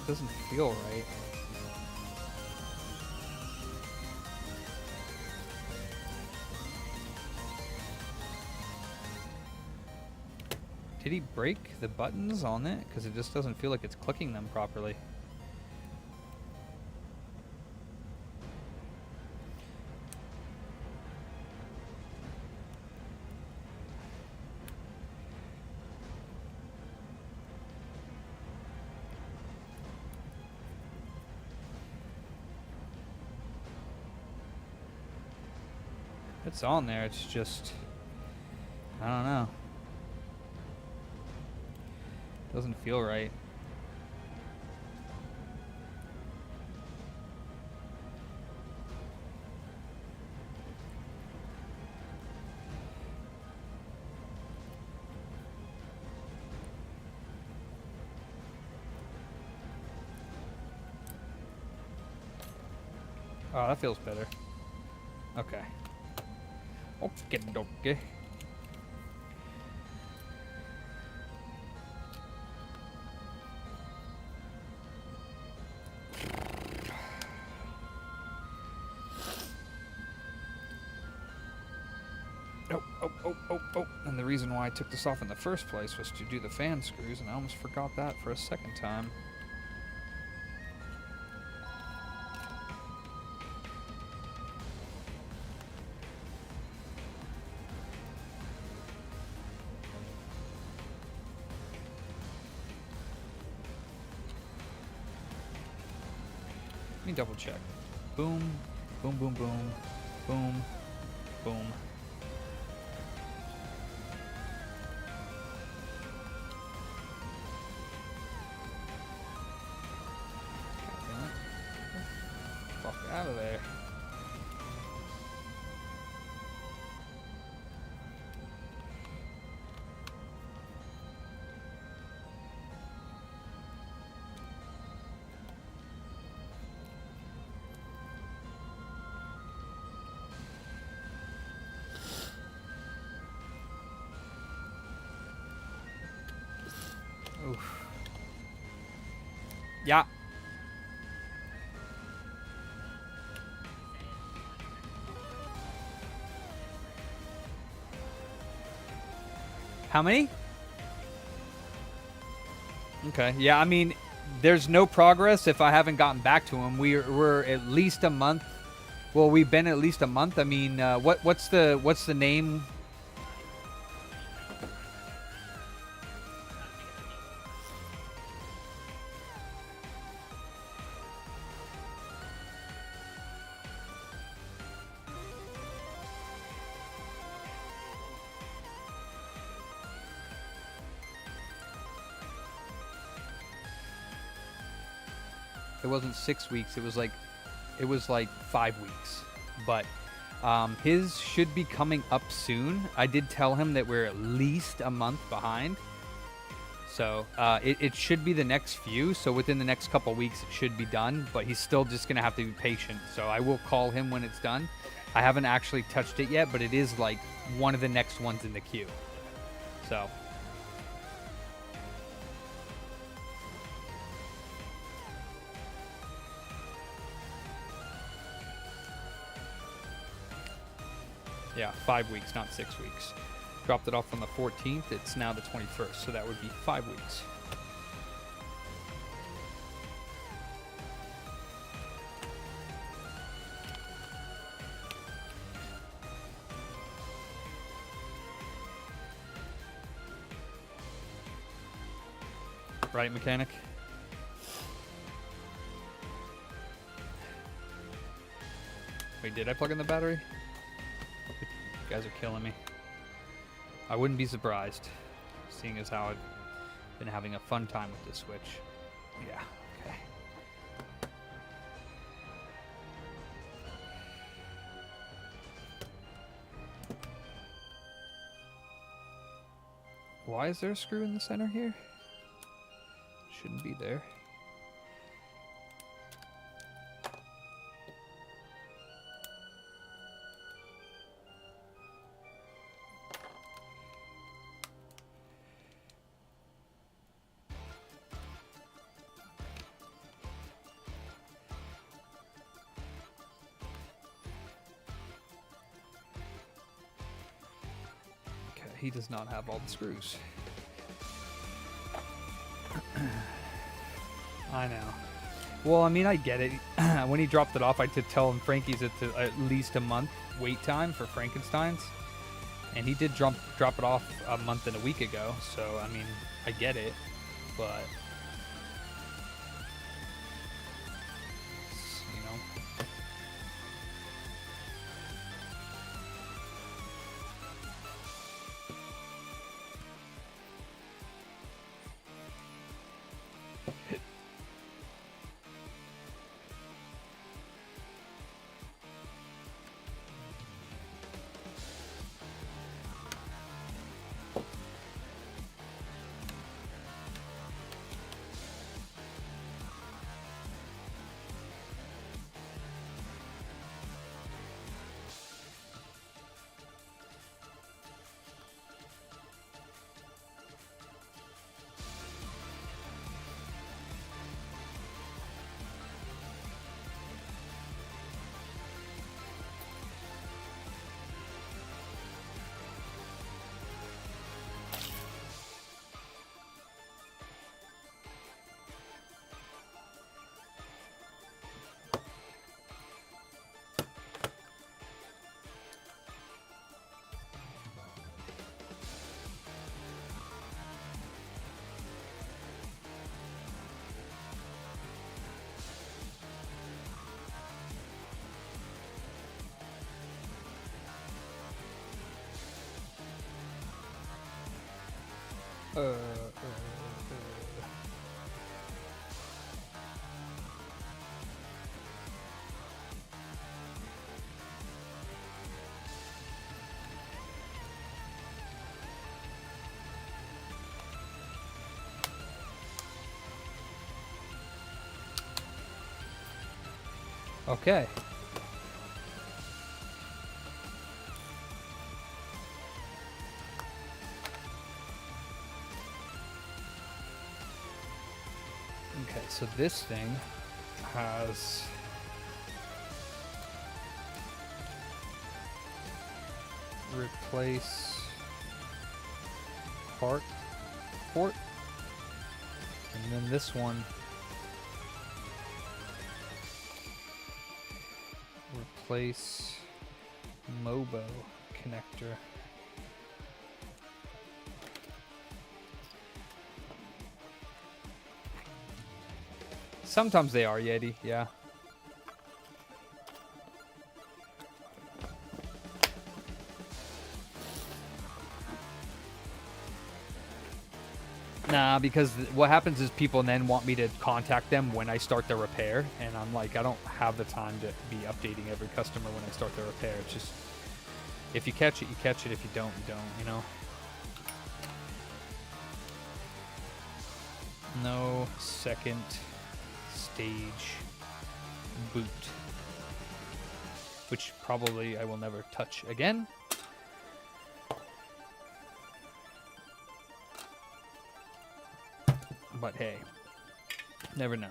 Doesn't feel right. Did he break the buttons on it? Because it just doesn't feel like it's clicking them properly. It's on there. It's just, I don't know. Doesn't feel right. Oh, that feels better. Okay. Okay, dokie. Oh. And the reason why I took this off in the first place was to do the fan screws, and I almost forgot that for a second time. Let me double check. Boom, boom, boom, boom, boom, boom. Fuck out of there. Oof. Yeah. How many? Okay. Yeah, I mean, there's no progress if I haven't gotten back to him. We're at least a month. Well, we've been at least a month. I mean, what's the name? It wasn't 6 weeks. It was like 5 weeks. But his should be coming up soon. I did tell him that we're at least a month behind. So it should be the next few. So within the next couple weeks, it should be done. But he's still just going to have to be patient. So I will call him when it's done. I haven't actually touched it yet, but it is like one of the next ones in the queue. So... yeah, 5 weeks, not 6 weeks. Dropped it off on the 14th. It's now the 21st, so that would be 5 weeks. Right, mechanic? Wait, did I plug in the battery? You guys are killing me. I wouldn't be surprised, seeing as how I've been having a fun time with this Switch. Yeah, okay. Why is there a screw in the center here? Shouldn't be there. He does not have all the screws. I know. Well, I mean, I get it. When he dropped it off, I did tell him Frankie's at least a month wait time for Frankenstein's. And he did drop it off a month and a week ago. So, I mean, I get it. But... Okay. Okay, so this thing has replace part port, and then this one replace Mobo connector. Sometimes they are Yeti, yeah. Nah, because what happens is people then want me to contact them when I start the repair, and I'm like, I don't have the time to be updating every customer when I start the repair. It's just, if you catch it, you catch it. If you don't, you don't, you know? No second stage boot, which probably I will never touch again. But hey, never know.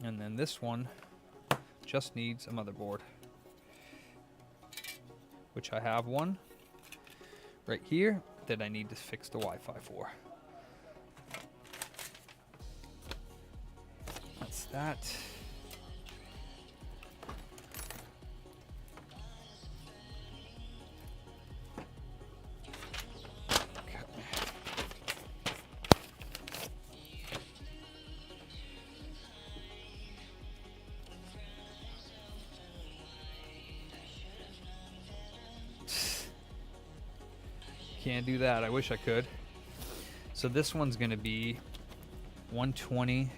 And then this one just needs a motherboard, which I have one right here that I need to fix the Wi-Fi for. That's that. Can't do that. I wish I could. So this one's going to be 120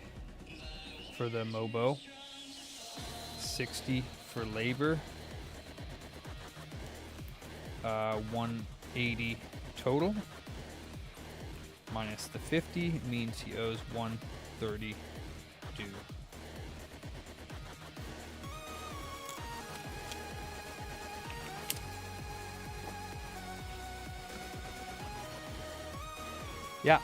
for the Mobo, 60 for labor, 180 total, minus the 50 means he owes 130 due. Yeah.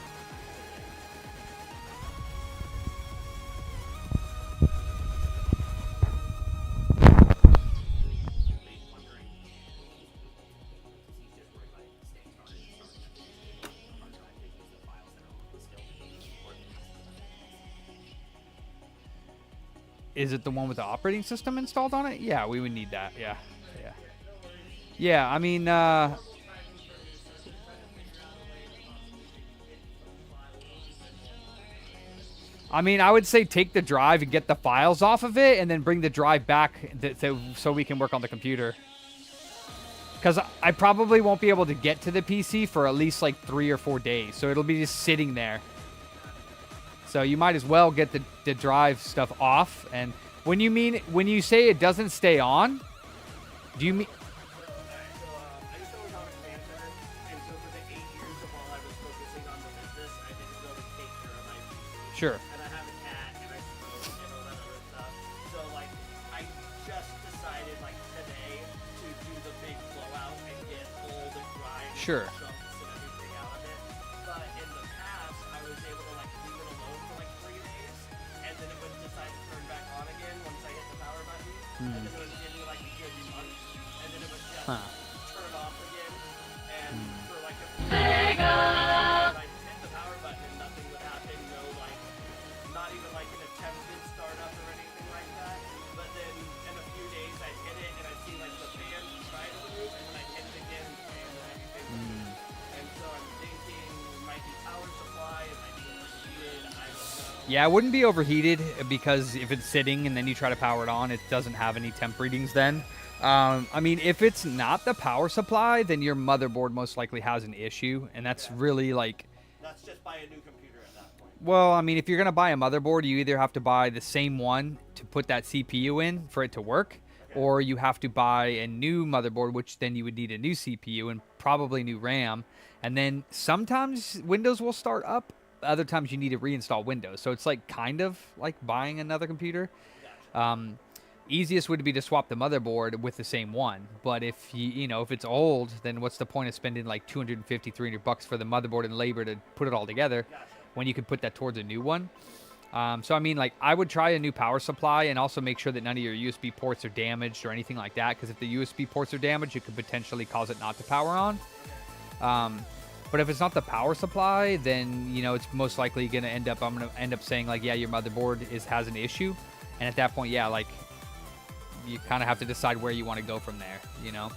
Is it the one with the operating system installed on it? Yeah, we would need that. Yeah. Yeah. Yeah, I mean, I would say take the drive and get the files off of it, and then bring the drive back so we can work on the computer. Because I probably won't be able to get to the PC for at least like 3 or 4 days. So it'll be just sitting there. So you might as well get the drive stuff off. And when you say it doesn't stay on, do you mean... I used to work on a command center, and so for the 8 years of while I was focusing on the business, I didn't really take care of my PC. Sure. And I have a cat, and I smoke, and all that other stuff. So, like, I just decided, like, today to do the big blowout and get all the drive Sure. chunks and everything out of it. But in the past, I was able to, like, leave it alone for, like, 3 days, and then it would decide to turn back on again once I hit the power button. And then it would give me, like, a good month, and then it would just turn off again, and for like a few days, I hit the power button and nothing would happen, no like, not even like an attempted startup or anything like that, but then in a few days I'd hit it and I'd see like the fan try to move, and then I'd hit it again and the fan and everything would move. And so I'm thinking it might be power supply, it might be overheated, I don't know. Yeah, it wouldn't be overheated because if it's sitting and then you try to power it on, it doesn't have any temp readings then. I mean, if it's not the power supply, then your motherboard most likely has an issue, and that's really like... That's just buy a new computer at that point. Well, I mean, if you're going to buy a motherboard, you either have to buy the same one to put that CPU in for it to work, or you have to buy a new motherboard, which then you would need a new CPU and probably new RAM. And then sometimes Windows will start up. Other times you need to reinstall Windows. So it's like kind of like buying another computer. Easiest would be to swap the motherboard with the same one. But if if it's old, then what's the point of spending like $250, $300 for the motherboard and labor to put it all together when you could put that towards a new one? So I mean, like, I would try a new power supply and also make sure that none of your USB ports are damaged or anything like that. Because if the USB ports are damaged, it could potentially cause it not to power on. But if it's not the power supply, then it's most likely going to end up. I'm going to end up saying like, yeah, your motherboard has an issue, and at that point, yeah, like you kind of have to decide where you want to go from there. You don't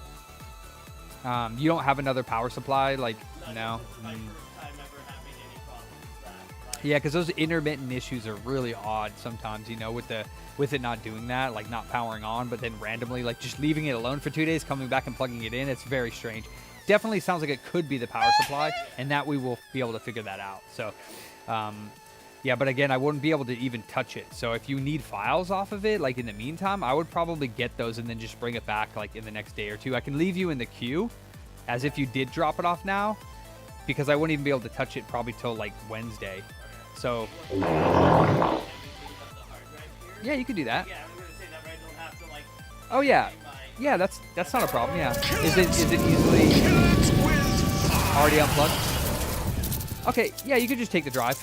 have another power supply, like no. Yeah, because those intermittent issues are really odd sometimes. With it not doing that, like not powering on, but then randomly like just leaving it alone for 2 days, coming back and plugging it in. It's very strange. Definitely sounds like it could be the power supply, and that we will be able to figure that out. So, yeah, but again, I wouldn't be able to even touch it. So if you need files off of it, like in the meantime, I would probably get those and then just bring it back like in the next day or two. I can leave you in the queue as if you did drop it off now, because I wouldn't even be able to touch it probably till like Wednesday. So, yeah, you could do that. Oh yeah. Yeah, that's not a problem. Yeah, is it easily already unplugged? Okay, yeah, you could just take the drive.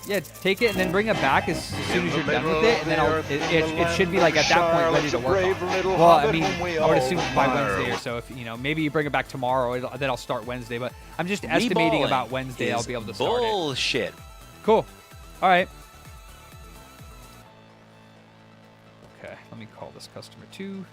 Yeah, take it and then bring it back as soon as you're done with it, and then it should be like at that point ready to work on. Well, I mean, I would assume by Wednesday or so. If maybe you bring it back tomorrow, then I'll start Wednesday. But I'm just estimating about Wednesday I'll be able to start it. Bullshit. Cool. All right. Okay, let me call this customer too.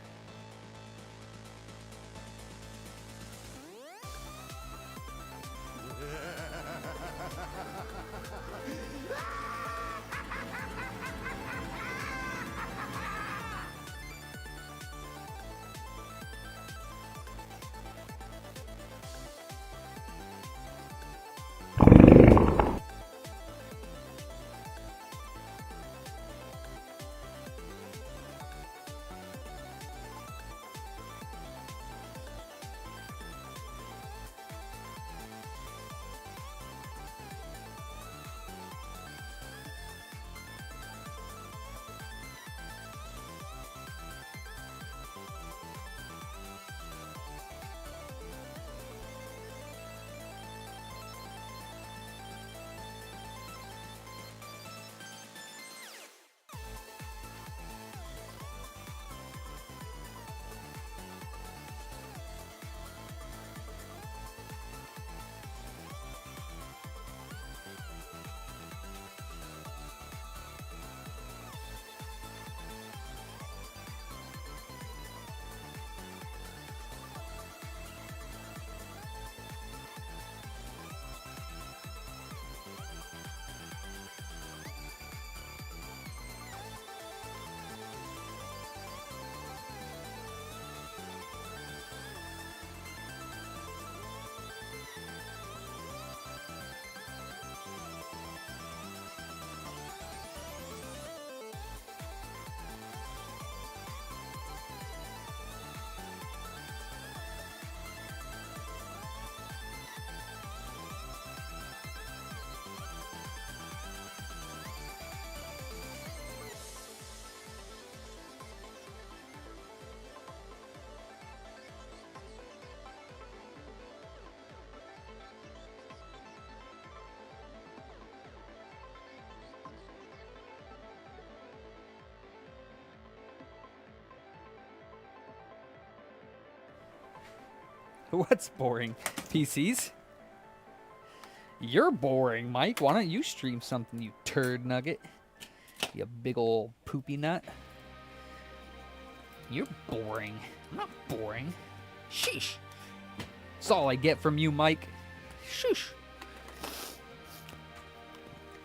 What's boring? PCs? You're boring, Mike. Why don't you stream something, you turd nugget? You big old poopy nut. You're boring. I'm not boring. Sheesh. That's all I get from you, Mike. Shush.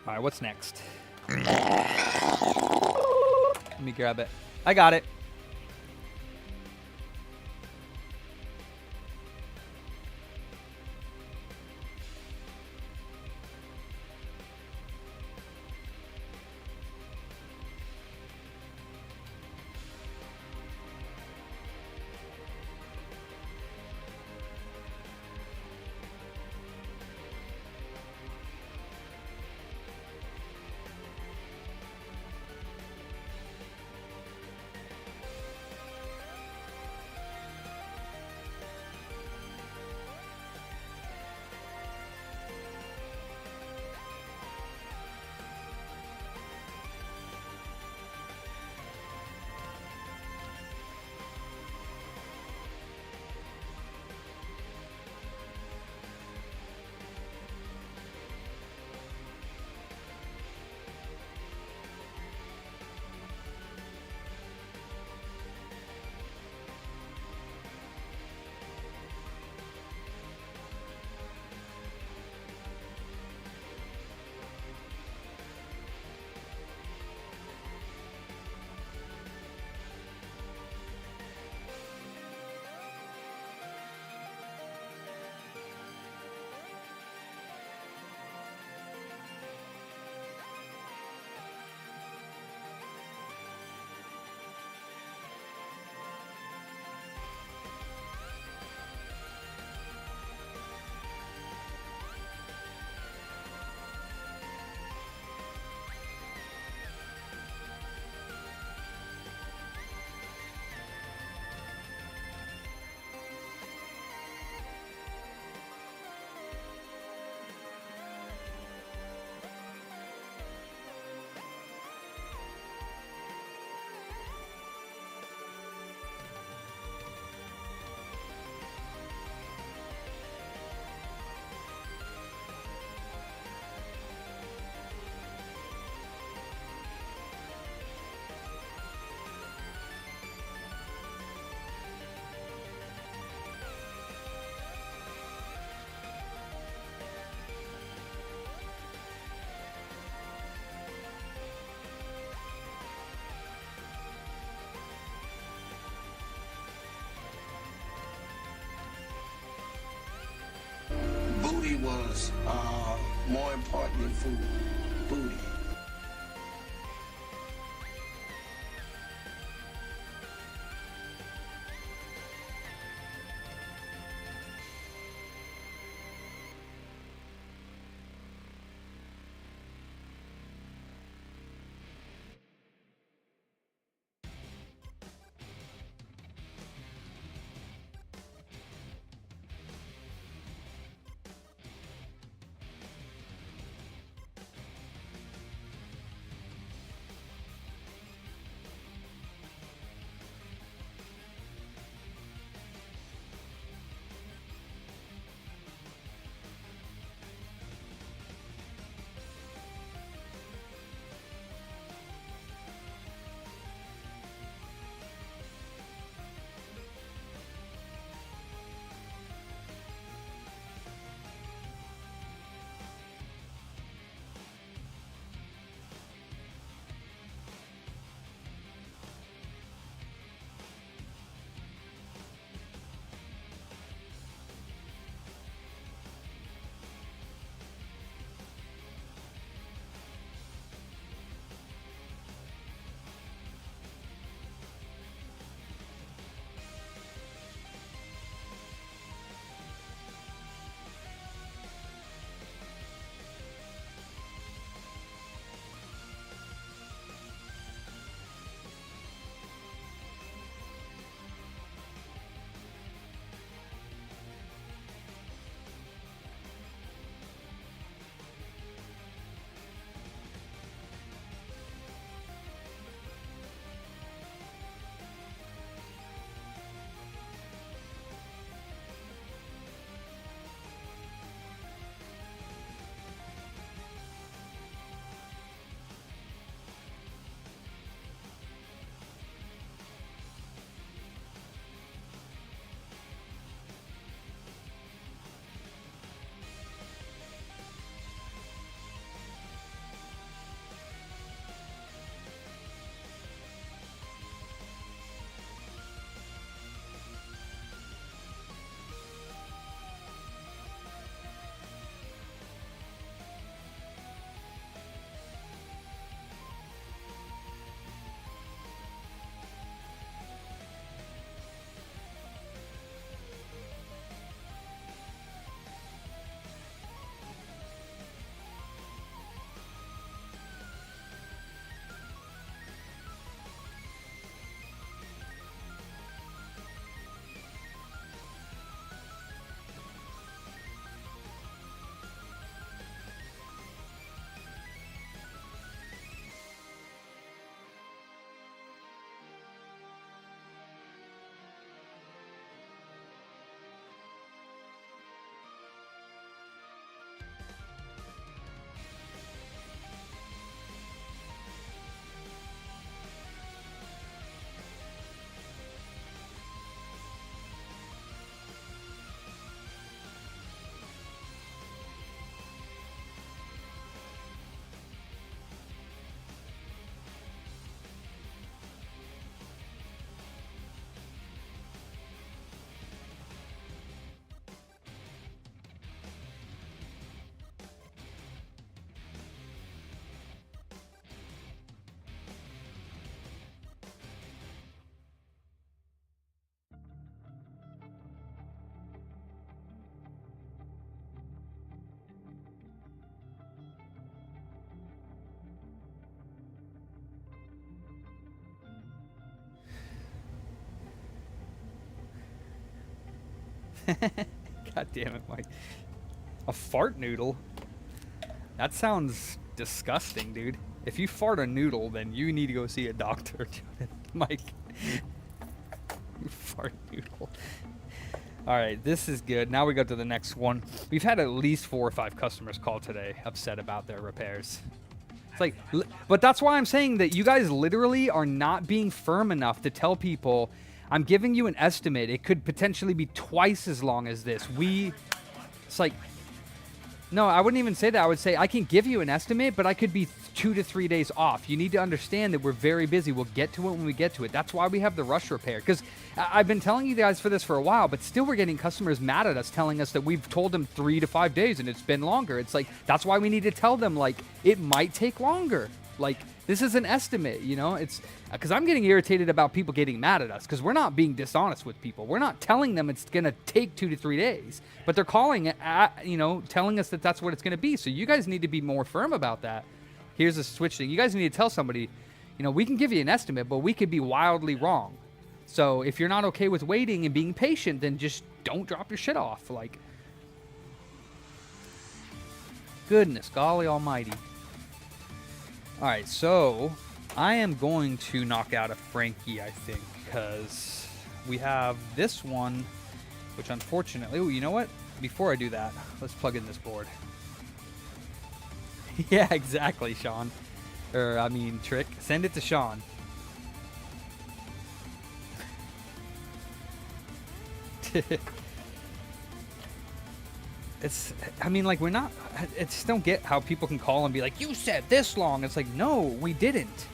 Alright, what's next? Let me grab it. I got it. Booty was more important than food. Booty. God damn it, Mike. A fart noodle? That sounds disgusting, dude. If you fart a noodle, then you need to go see a doctor, Mike. You fart noodle. Alright, this is good. Now we go to the next one. We've had at least 4 or 5 customers call today upset about their repairs. It's like, but that's why I'm saying that you guys literally are not being firm enough to tell people, I'm giving you an estimate. It could potentially be twice as long as this. It's like, no, I wouldn't even say that. I would say I can give you an estimate, but I could be 2 to 3 days off. You need to understand that we're very busy. We'll get to it when we get to it. That's why we have the rush repair. Because I've been telling you guys for this for a while, but still we're getting customers mad at us telling us that we've told them 3 to 5 days and it's been longer. It's like, that's why we need to tell them, like, it might take longer. Like, this is an estimate, you know? It's because I'm getting irritated about people getting mad at us because we're not being dishonest with people. We're not telling them it's going to take 2 to 3 days, but they're calling it, telling us that that's what it's going to be. So you guys need to be more firm about that. Here's a switch thing. You guys need to tell somebody, we can give you an estimate, but we could be wildly wrong. So if you're not okay with waiting and being patient, then just don't drop your shit off. Like, goodness, golly almighty. All right, so I am going to knock out a Frankie, I think, because we have this one, which unfortunately, you know what? Before I do that, let's plug in this board. Yeah, exactly, Sean. Trick. Send it to Sean. We're not, I just don't get how people can call and be like, you said this long. It's like, no, we didn't.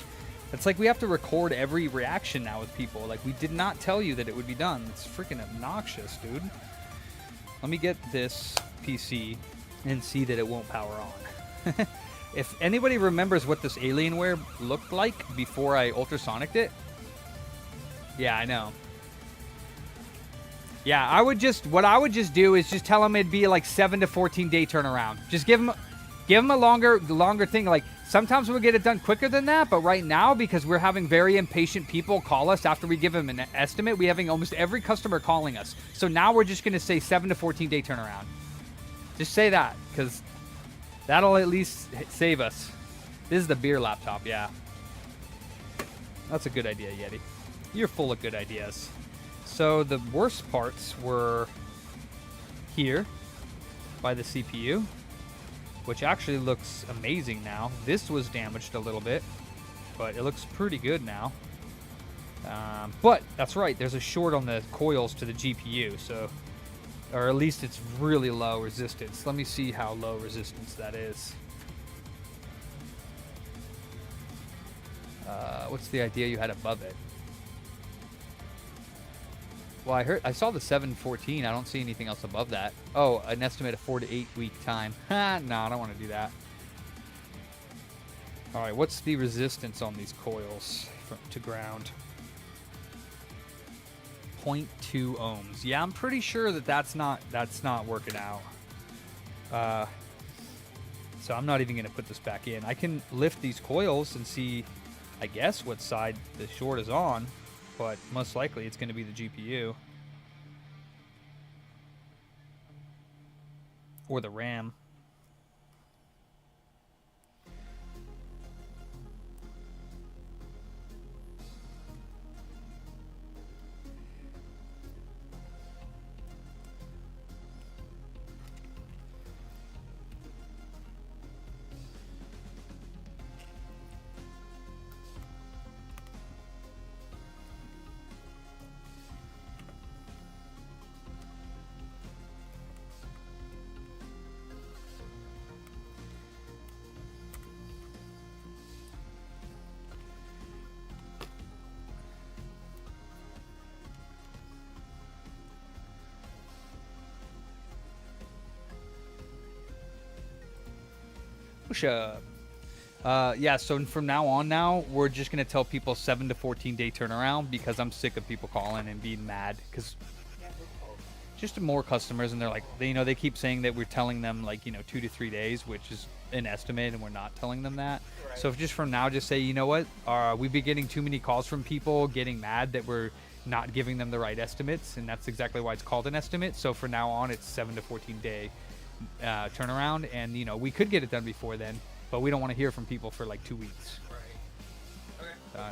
It's like we have to record every reaction now with people. Like, we did not tell you that it would be done. It's freaking obnoxious, dude. Let me get this PC and see that it won't power on. If anybody remembers what this Alienware looked like before I ultrasonicked it. Yeah, I know. Yeah, what I would just do is just tell them it'd be like 7 to 14 day turnaround. Just give them a longer thing. Like, sometimes we'll get it done quicker than that, but right now, because we're having very impatient people call us after we give them an estimate, we're having almost every customer calling us. So now we're just going to say 7 to 14 day turnaround. Just say that, because that'll at least save us. This is the beer laptop, yeah. That's a good idea, Yeti. You're full of good ideas. So the worst parts were here by the CPU, which actually looks amazing now. This was damaged a little bit, but it looks pretty good now. But that's right, there's a short on the coils to the GPU, so, or at least it's really low resistance. Let me see how low resistance that is. What's the idea you had above it? Well, I saw the 714. I don't see anything else above that. Oh, an estimate of 4 to 8 week time. No, I don't want to do that. All right, what's the resistance on these coils to ground? 0.2 ohms. Yeah, I'm pretty sure that's not working out. So I'm not even going to put this back in. I can lift these coils and see, I guess, what side the short is on. But most likely it's going to be the GPU. Or the RAM. Push up. Yeah, so from now on we're just going to tell people 7 to 14 day turnaround because I'm sick of people calling and being mad because just more customers and they're like, they keep saying that we're telling them 2 to 3 days, which is an estimate and we're not telling them that. Right. So if just from now, just say, you know what, we've been getting too many calls from people getting mad that we're not giving them the right estimates, and that's exactly why it's called an estimate. So for now on, it's 7 to 14 day turnaround, and you know, we could get it done before then, but we don't want to hear from people for like 2 weeks.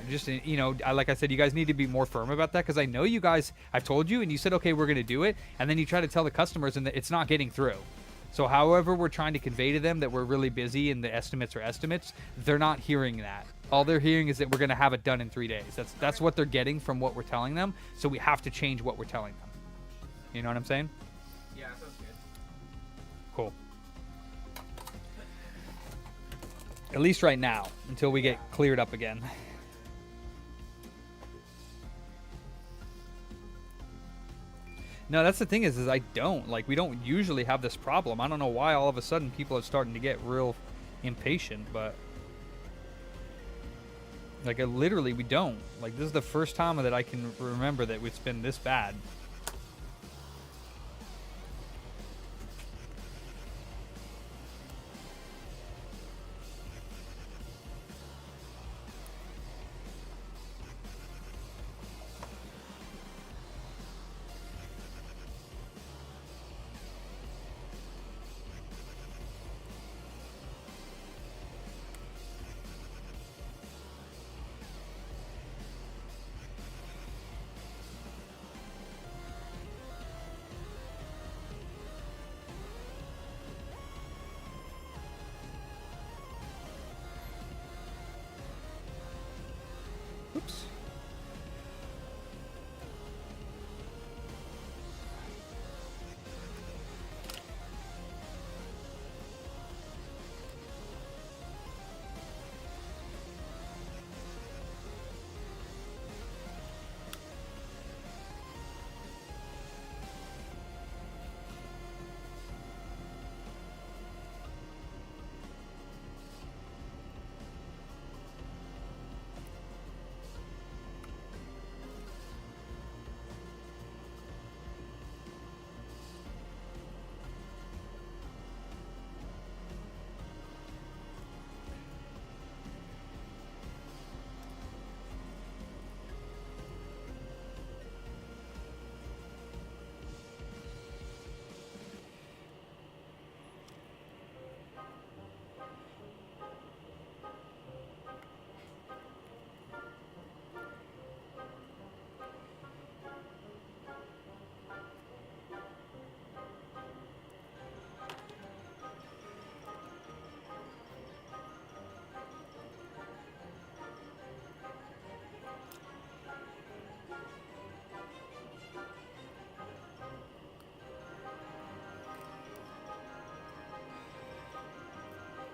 Just, you know, like I said, you guys need to be more firm about that, because I know you guys, I've told you, and you said, okay, we're going to do it, and then you try to tell the customers, and it's not getting through. So however we're trying to convey to them that we're really busy and the estimates are estimates, they're not hearing that. All they're hearing is that we're going to have it done in 3 days. That's what they're getting from what we're telling them, so we have to change what we're telling them. You know what I'm saying? Yeah, sounds good. Cool. At least right now, until we get cleared up again. No, that's the thing is I don't. Like, we don't usually have this problem. I don't know why all of a sudden people are starting to get real impatient, but... Like, literally, we don't. Like, this is the first time that I can remember that it's been this bad. Oops.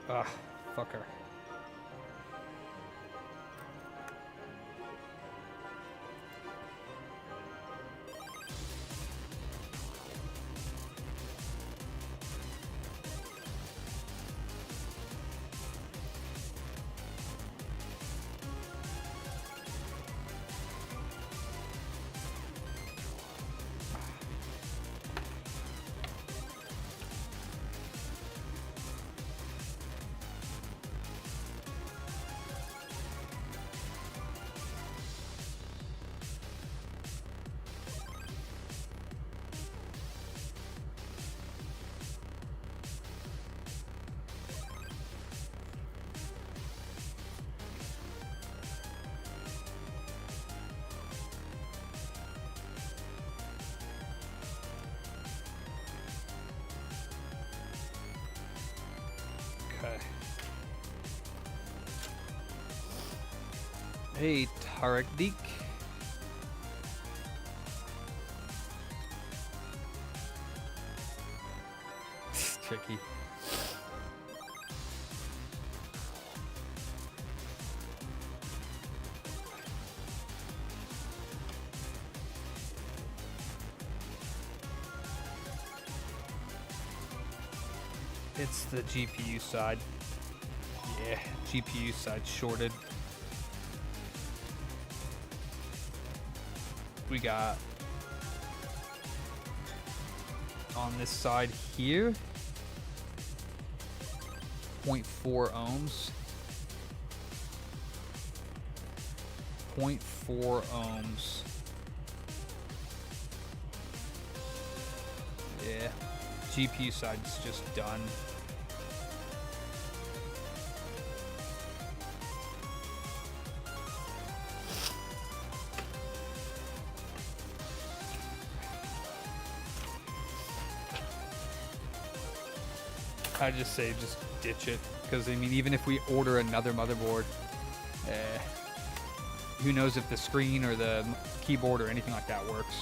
Ah, fucker. Okay. Hey, Tarek Deek. It's tricky. It's the GPU side. Yeah, GPU side shorted. We got on this side here 0.4 ohms. 0.4 ohms Yeah. GPU side's just done. I just say just ditch it, because I mean, even if we order another motherboard, who knows if the screen or the keyboard or anything like that works.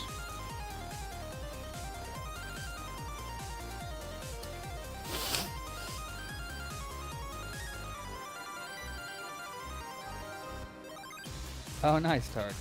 Oh, nice, Tark.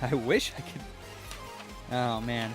I wish I could. Oh, man.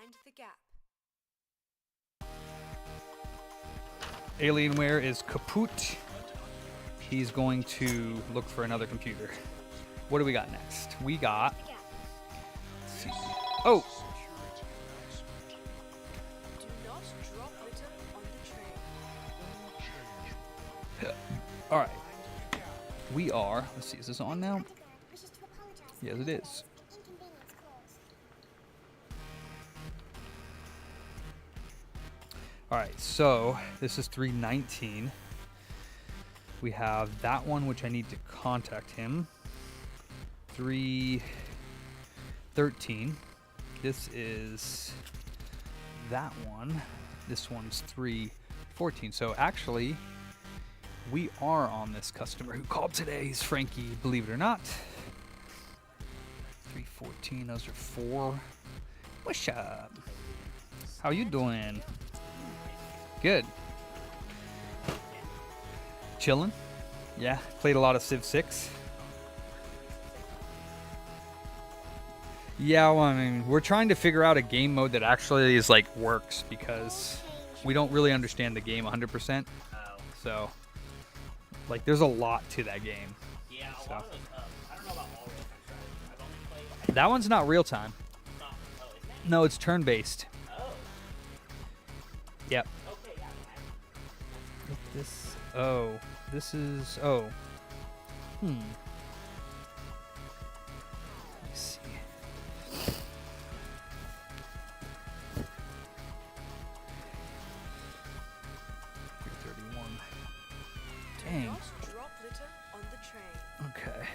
Mind the gap. Alienware is kaput. He's going to look for another computer. What do we got next? We got... let's see. Oh! Do not drop litter on the train. Alright. We are... let's see, is this on now? Yes, it is. Alright, so this is 319. We have that one, which I need to contact him. 313. This is that one. This one's 314. So actually, we are on this customer who called today. He's Frankie, believe it or not. 314, those are 4. What's up? How you doing? Good. Chilling. Yeah, played a lot of Civ 6. Yeah, well, I mean, we're trying to figure out a game mode that actually is like works because we don't really understand the game 100%. So, like, there's a lot to that game. Yeah, a So. lot of those, I don't know about all real-time strategies. I've only played... That one's not real time. Not, oh, isn't it? No, it's turn-based. Oh. Yep. Okay, yeah. This. Oh, this is. Oh. Let me see. Dang. Not drop litter on the train. Okay.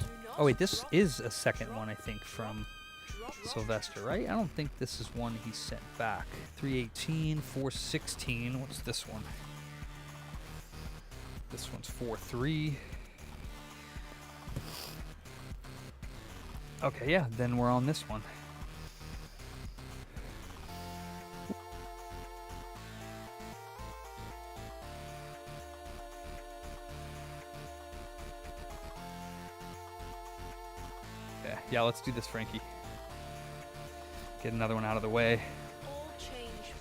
Do not Oh wait, this drop is a second one, I think, from drop Sylvester, right? I don't think this is one he sent back. 318, 416. What's this one? This one's 43. Okay, yeah, then we're on this one. Okay, yeah, let's do this, Frankie. Get another one out of the way. all change.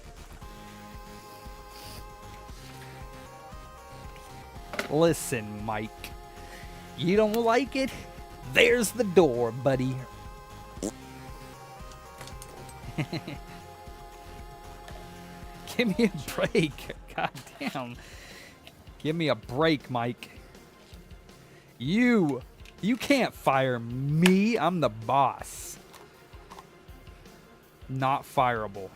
Listen, Mike. You don't like it? There's the door, buddy. Give me a break. God damn. Give me a break, Mike. You can't fire me. I'm the boss. Not fireable.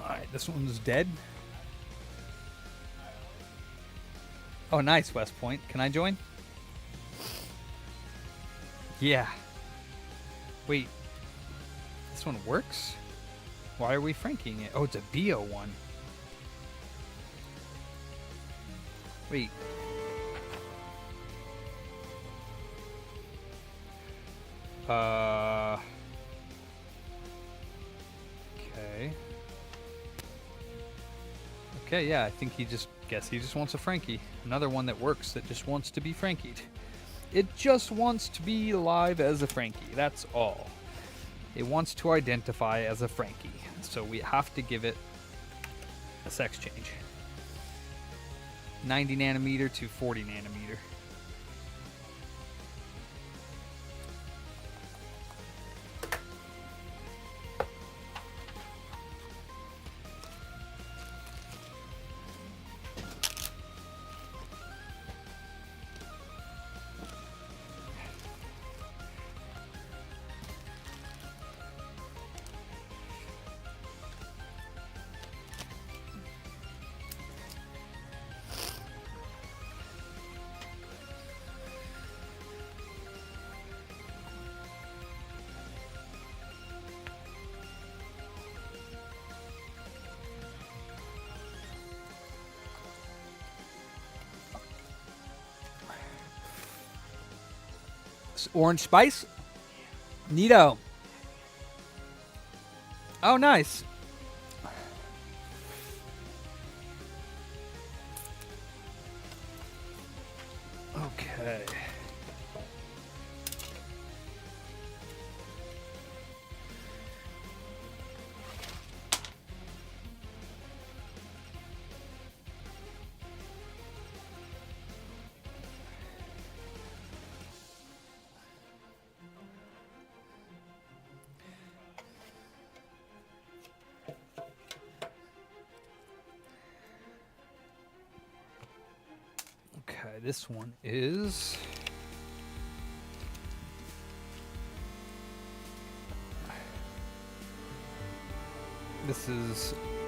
Alright, this one's dead. Oh, nice, West Point. Can I join? Yeah. Wait. This one works? Why are we franking it? Oh, it's a BO one. Wait. Okay. Okay, yeah, I think he just wants a Frankie. Another one that works that just wants to be Frankied. It just wants to be alive as a Frankie, that's all. It wants to identify as a Frankie, so we have to give it a sex change. 90 nanometer to 40 nanometer. $20. Orange Spice? Neato. Oh, nice. Okay. Okay, this one is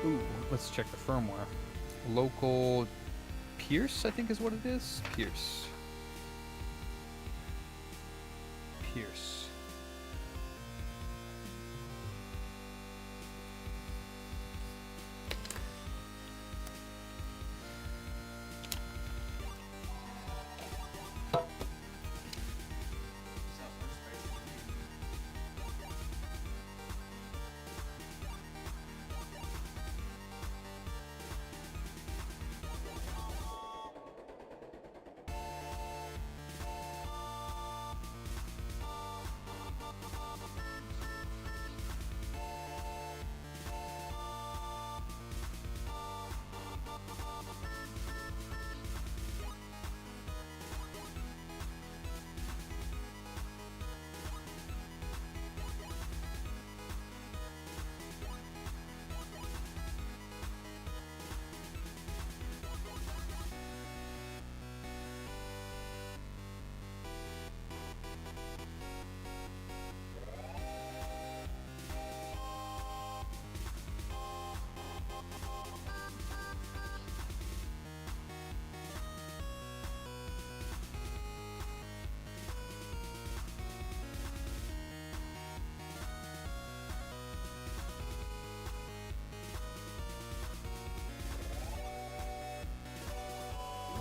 ooh, let's check the firmware. Local Pierce, I think is what it is. Pierce.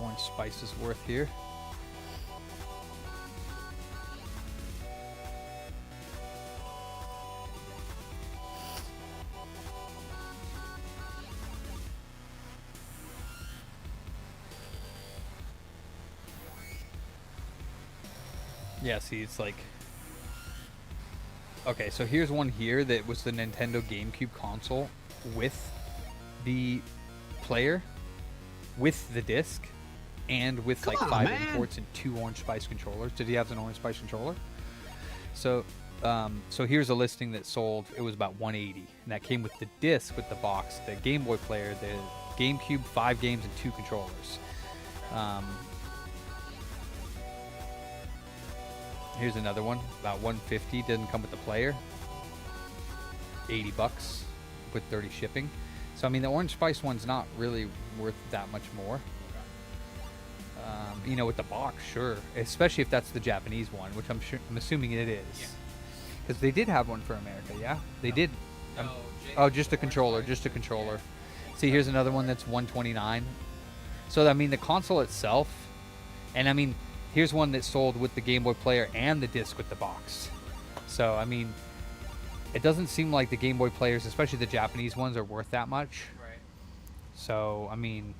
Orange Spice is worth here. Yeah, see, it's like... Okay, so here's one here that was the Nintendo GameCube console with the player, with the disc, and with like 5 imports and 2 Orange Spice controllers. Did he have an Orange Spice controller? So, so here's a listing that sold. It was about $180, and that came with the disc, with the box, the Game Boy player, the GameCube, 5 games, and 2 controllers. Here's another one, about $150. Didn't come with the player. $80 with 30 shipping. So I mean, the Orange Spice one's not really worth that much more. You know, with the box, sure, especially if that's the Japanese one, which I'm assuming it is, because they did have one for America. Yeah, they did. Oh, just a controller, just a controller. See, here's another one that's $129. So I mean, the console itself, and I mean, here's one that sold with the Game Boy player and the disc with the box. So I mean, it doesn't seem like the Game Boy players, especially the Japanese ones, are worth that much. Right. So I mean,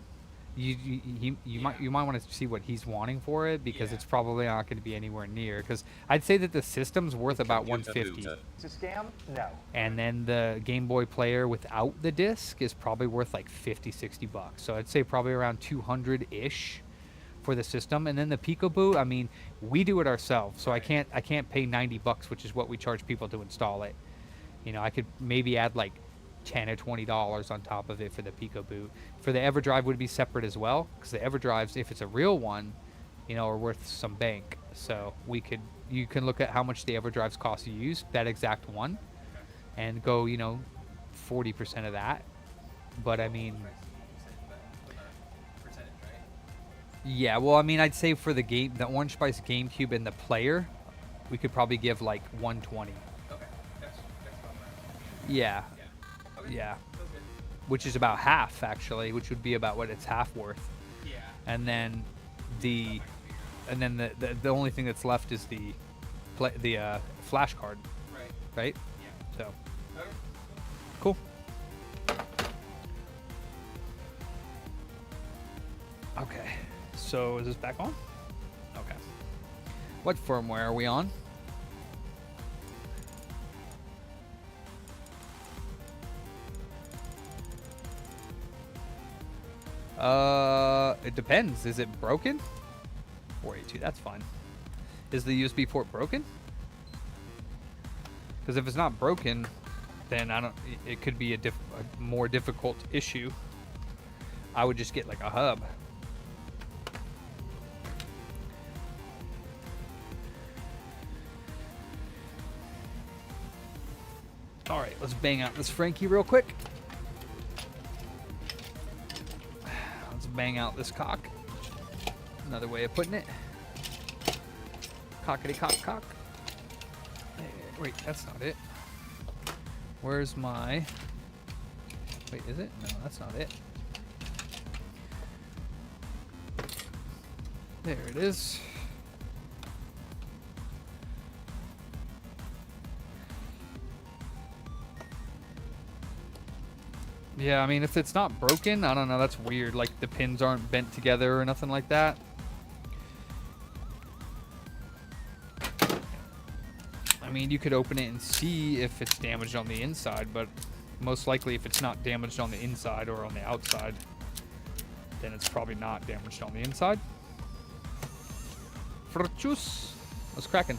you might want to see what he's wanting for it, because it's probably not going to be anywhere near. Because I'd say that the system's worth about $150. It's a scam? No. And then the Game Boy player without the disc is probably worth like $50-$60. So I'd say probably around 200-ish for the system. And then the Peekaboo, I mean, we do it ourselves, so I can't pay $90, which is what we charge people to install it. You know, I could maybe add like $10 or $20 on top of it for the Peekaboo. For the EverDrive would be separate as well, because the EverDrives, if it's a real one, you know, are worth some bank. So you can look at how much the EverDrives cost to use, that exact one, and go, you know, 40% of that. But I mean, yeah, well, I mean, I'd say for the Orange Spice GameCube and the player, we could probably give like $120. Okay, that's about right. Yeah. Okay. Yeah. Which is about half, actually, which would be about what it's half worth. Yeah. And then the only thing that's left is the flash card, Right. right? Yeah. So Okay. cool. Okay, so is this back on? Okay. What firmware are we on? It depends. Is it broken? 482, that's fine. Is the USB port broken? Because if it's not broken, then it could be a more difficult issue. I would just get like a hub. All right, let's bang out this Frankie real quick. Let's bang out this cock. Another way of putting it. Cockity cock cock. Wait, that's not it. Where's my... Wait, is it? No, that's not it. There it is. Yeah, I mean, if it's not broken, I don't know, that's weird. Like, the pins aren't bent together or nothing like that. I mean, you could open it and see if it's damaged on the inside, but most likely if it's not damaged on the inside or on the outside, then it's probably not damaged on the inside. Fruchus. What's cracking?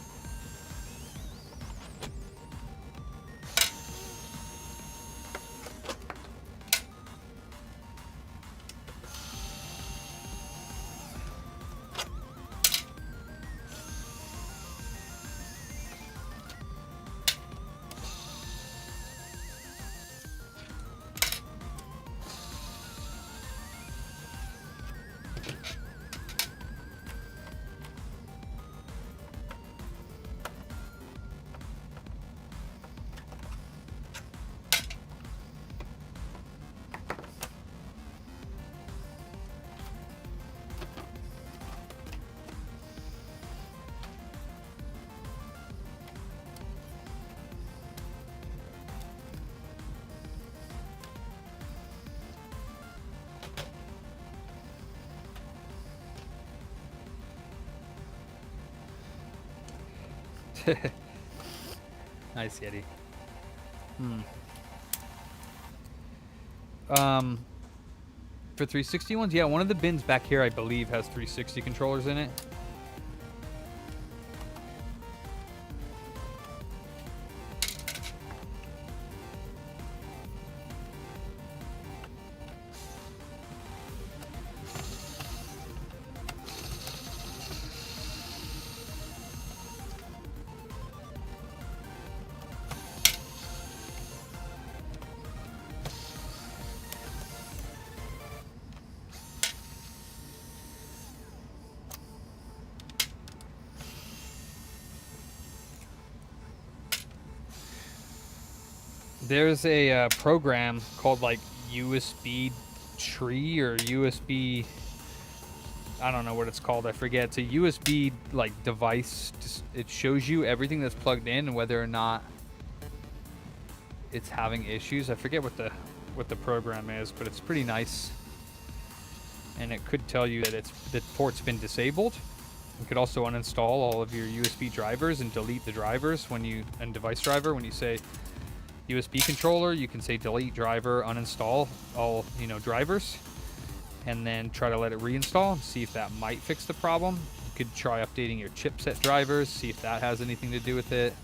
Nice, Yeti. For 360 ones, yeah, one of the bins back here, I believe, has 360 controllers in it. There's a program called like USB tree or USB, I don't know what it's called, I forget. It's a USB like device. Just, it shows you everything that's plugged in and whether or not it's having issues. I forget what the program is, but it's pretty nice. And it could tell you that the port's been disabled. You could also uninstall all of your USB drivers and delete the drivers and device driver when you say USB controller. You can say delete driver, uninstall all drivers, and then try to let it reinstall and see if that might fix the problem. You could try updating your chipset drivers, see if that has anything to do with it.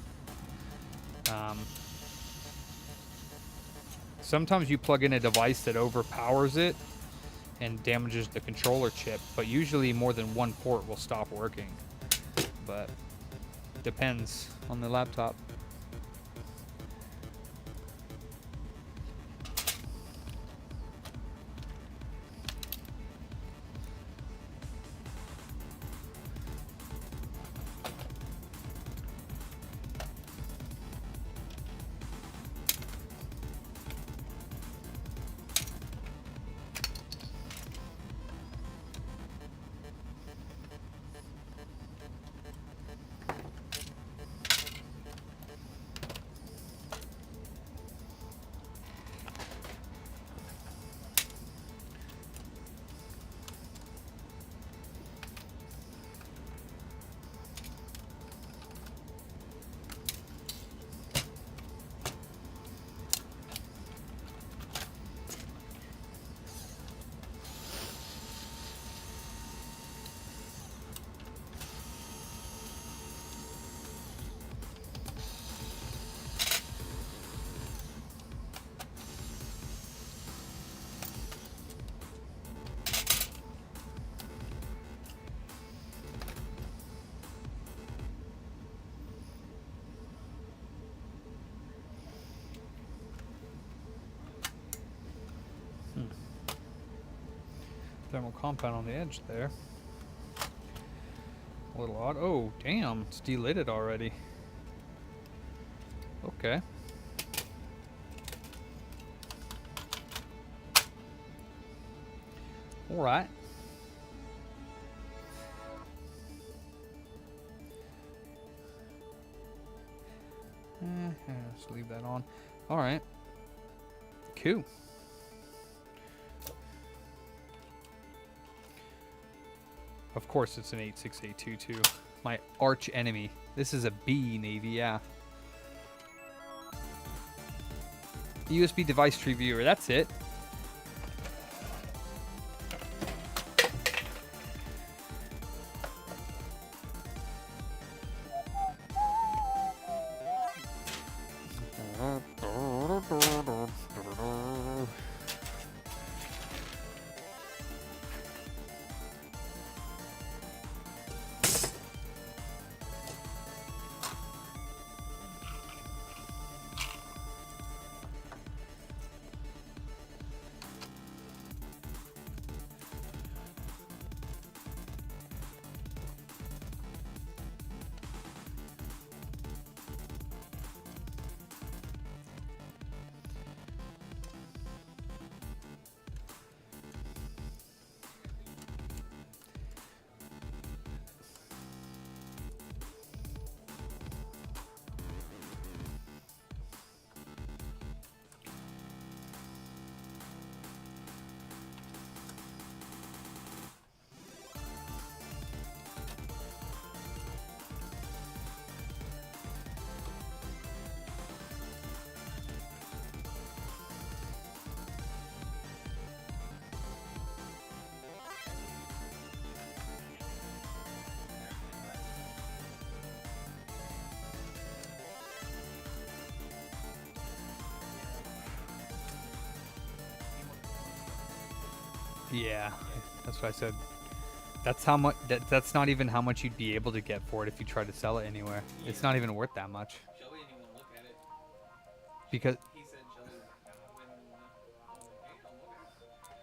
Sometimes you plug in a device that overpowers it and damages the controller chip, but usually more than one port will stop working. But depends on the laptop. Thermal compound on the edge there. A little odd. Oh, damn. It's delidded already. Okay. Alright. Just leave that on. Alright. Cool. Of course it's an 86822. My arch enemy. This is a B Navy, yeah. USB device tree viewer, that's it. Yeah, that's what I said. That's how much. That's not even how much you'd be able to get for it if you try to sell it anywhere. It's not even worth that much. Shelby didn't even look at it. Because, He said Shelby was like, when I was like, hey, don't look at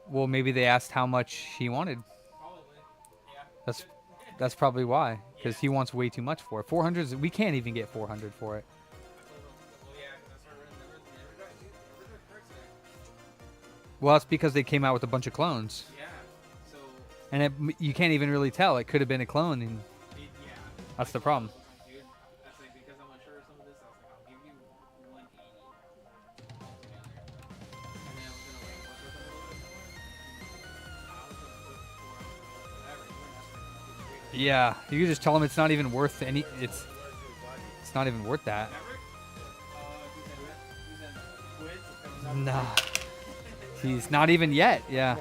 it. well, maybe they asked how much he wanted. Probably. Yeah. That's probably why. Because he wants way too much for it. 400. We can't even get 400 for it. Well, yeah, because I started running the original cards there. Well, that's because they came out with a bunch of clones. Yeah. So. And you can't even really tell. It could have been a clone. And Yeah. that's the problem. Dude, that's like because I'm unsure of some of this. I was like, I'll give you 180. And then I was gonna like work with them a little bit more. I was gonna put 400 whatever. You wouldn't ask for it. Yeah, you can just tell him it's not even worth any. It's not even worth that. Nah, he's not even yet. Yeah.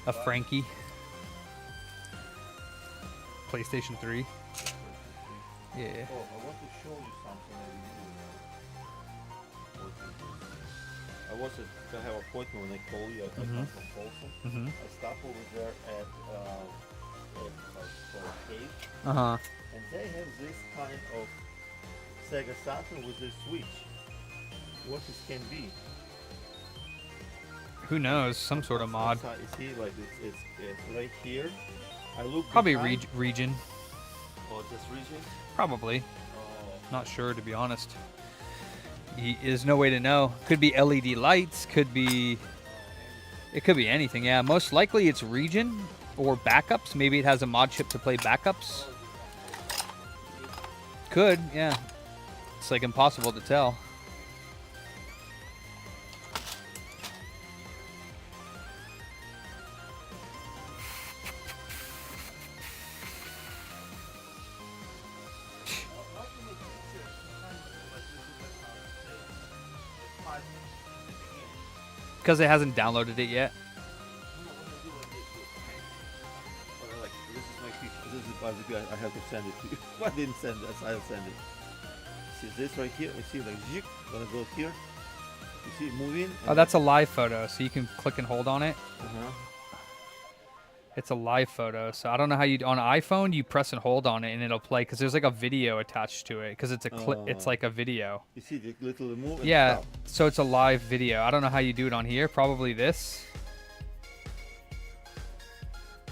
A Frankie. PlayStation 3. Yeah. Oh, I want to show you something I was to have an appointment when I call you. I come from Folsom. I stop over there at cave. And they have this kind of Sega Saturn with a Switch. What this can be? Who knows? Some sort of mod. You see, like it's right here. I look Probably behind. region. Oh, just region? Probably. Oh. Not sure, to be honest. There's no way to know. Could be LED lights. Could be. It could be anything. Yeah. Most likely it's region or backups. Maybe it has a mod chip to play backups. Could. Yeah. It's like impossible to tell. Because it hasn't downloaded it yet. Like, this is my picture. This is basically I have to send it to you. I didn't send it. I'll send it. See this right here? You see like zip. Gonna go here. You see it moving. Oh, that's a live photo, so you can click and hold on it. Uh-huh. It's a live photo, so I don't know how you on iPhone you press and hold on it and it'll play because there's like a video attached to it because it's a it's like a video. You see the little move? And Yeah, stop. so it's a live video. I don't know how you do it on here. Probably this.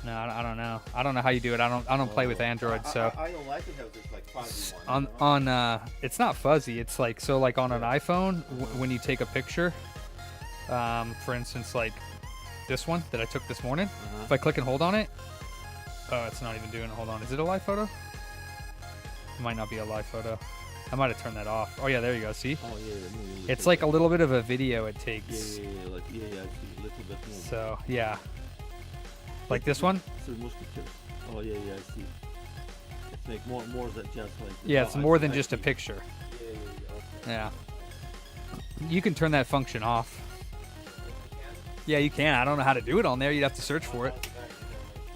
No, I don't know. I don't know how you do it. I don't play with Android, so. I don't like to have this like fuzzy one. On it's not fuzzy. It's like so like on an iPhone when you take a picture, for instance like this one that I took this morning. If I click and hold on it, oh, it's not even doing it. Hold on, is it a live photo? It might not be a live photo. I might have turned that off. Oh yeah, there you go. See? Oh yeah, it's like a little bit of a video it takes. Yeah, like I see a little bit more. So yeah, like this one. So musketeer. Oh yeah, I see. It's like more than just like. Yeah, it's more than just a picture. Yeah. You can turn that function off. Yeah, you can. I don't know how to do it on there. You'd have to search for it.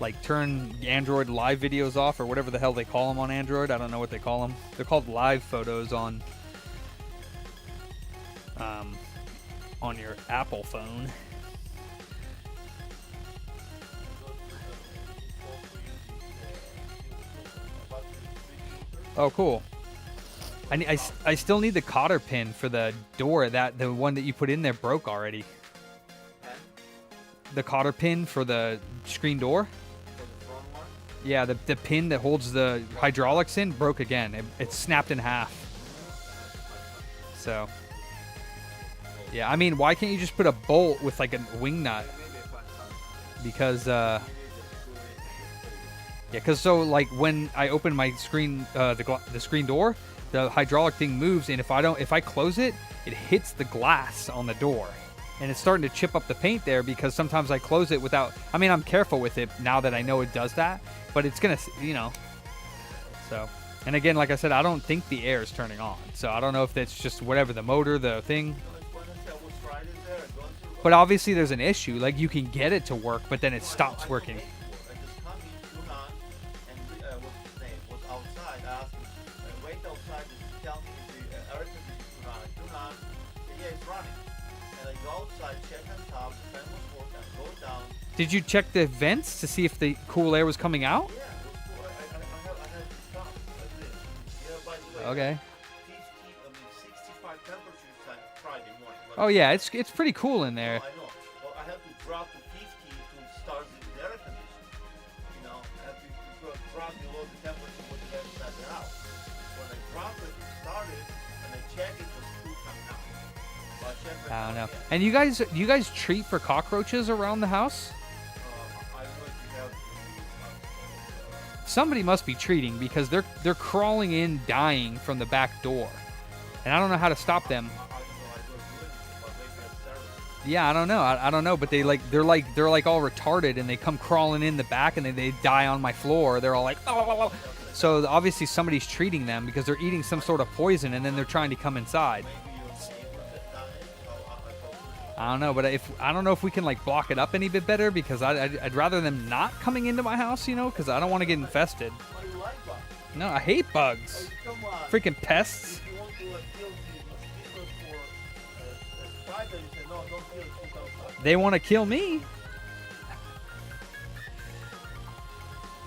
Like turn Android live videos off or whatever the hell they call them on Android. I don't know what they call them. They're called live photos on your Apple phone. Oh, cool. I still need the cotter pin for the door. The one that you put in there broke already. The cotter pin for the screen door. Yeah, the pin that holds the hydraulics in broke again. It snapped in half. So, yeah, I mean, why can't you just put a bolt with like a wing nut? Because, because so like when I open my screen, the screen door, the hydraulic thing moves, and if I close it, it hits the glass on the door. And it's starting to chip up the paint there because sometimes I close it without... I mean, I'm careful with it now that I know it does that. But it's going to, you know... So... And again, like I said, I don't think the air is turning on. So I don't know if that's just whatever, the motor, the thing. But obviously there's an issue. Like, you can get it to work, but then it stops working. Did you check the vents to see if the cool air was coming out? Yeah, Okay. 65 temperature Friday morning. Oh yeah, it's pretty cool in there. I know. Well, I have to drop to 50 to start the air conditioning. You know, I have to drop below the temperature with the air started out. When I dropped it, started, and I checked, it was still coming out. So I checked it. I don't know. And you guys treat for cockroaches around the house? I don't know if you have Somebody must be treating because they're crawling in, dying from the back door, and I don't know how to stop them. Yeah, I don't know. I don't know, but they're like all retarded, and they come crawling in the back, and they die on my floor. They're all like, oh. So obviously somebody's treating them because they're eating some sort of poison, and then they're trying to come inside. I don't know, but I don't know if we can like block it up any bit better because I'd rather them not coming into my house, you know, because I don't want to get infested. No, I hate bugs. Freaking pests. They want to kill me.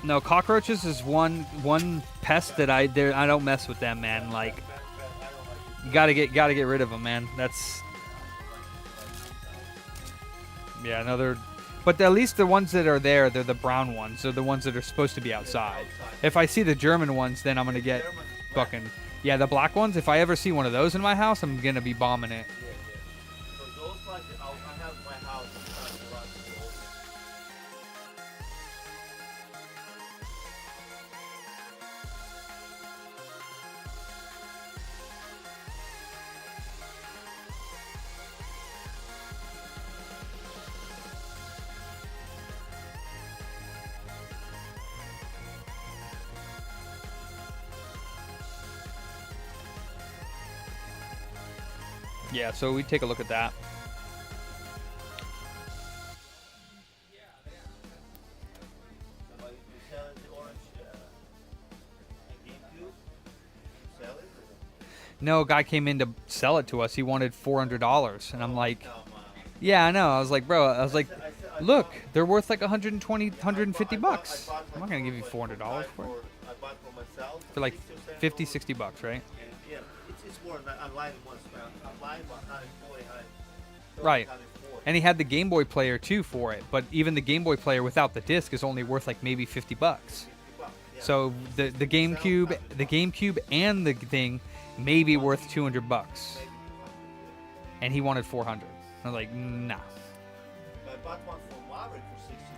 No, cockroaches is one pest that I don't mess with them, man. Like, you gotta get rid of them, man. That's. Yeah, no, but at least the ones that are there, they're the brown ones. They're the ones that are supposed to be outside. If I see the German ones, then I'm going to get fucking... Yeah, the black ones, if I ever see one of those in my house, I'm going to be bombing it. Yeah, so we take a look at that. No, a guy came in to sell it to us. He wanted $400, and I'm like, yeah, I know. I was like, bro, I was like, look, they're worth like 120, 150 bucks. I'm not gonna give you $400 for it. I bought for myself. For like 50, 60 bucks, right? And yeah, it's more than online once, man. Online, but 140, Right. And he had the Game Boy player too for it, but even the Game Boy player without the disc is only worth like maybe 50 bucks. So the GameCube and the thing may be worth 200 bucks. And he wanted 400. I was like, nah. I bought one for Maverick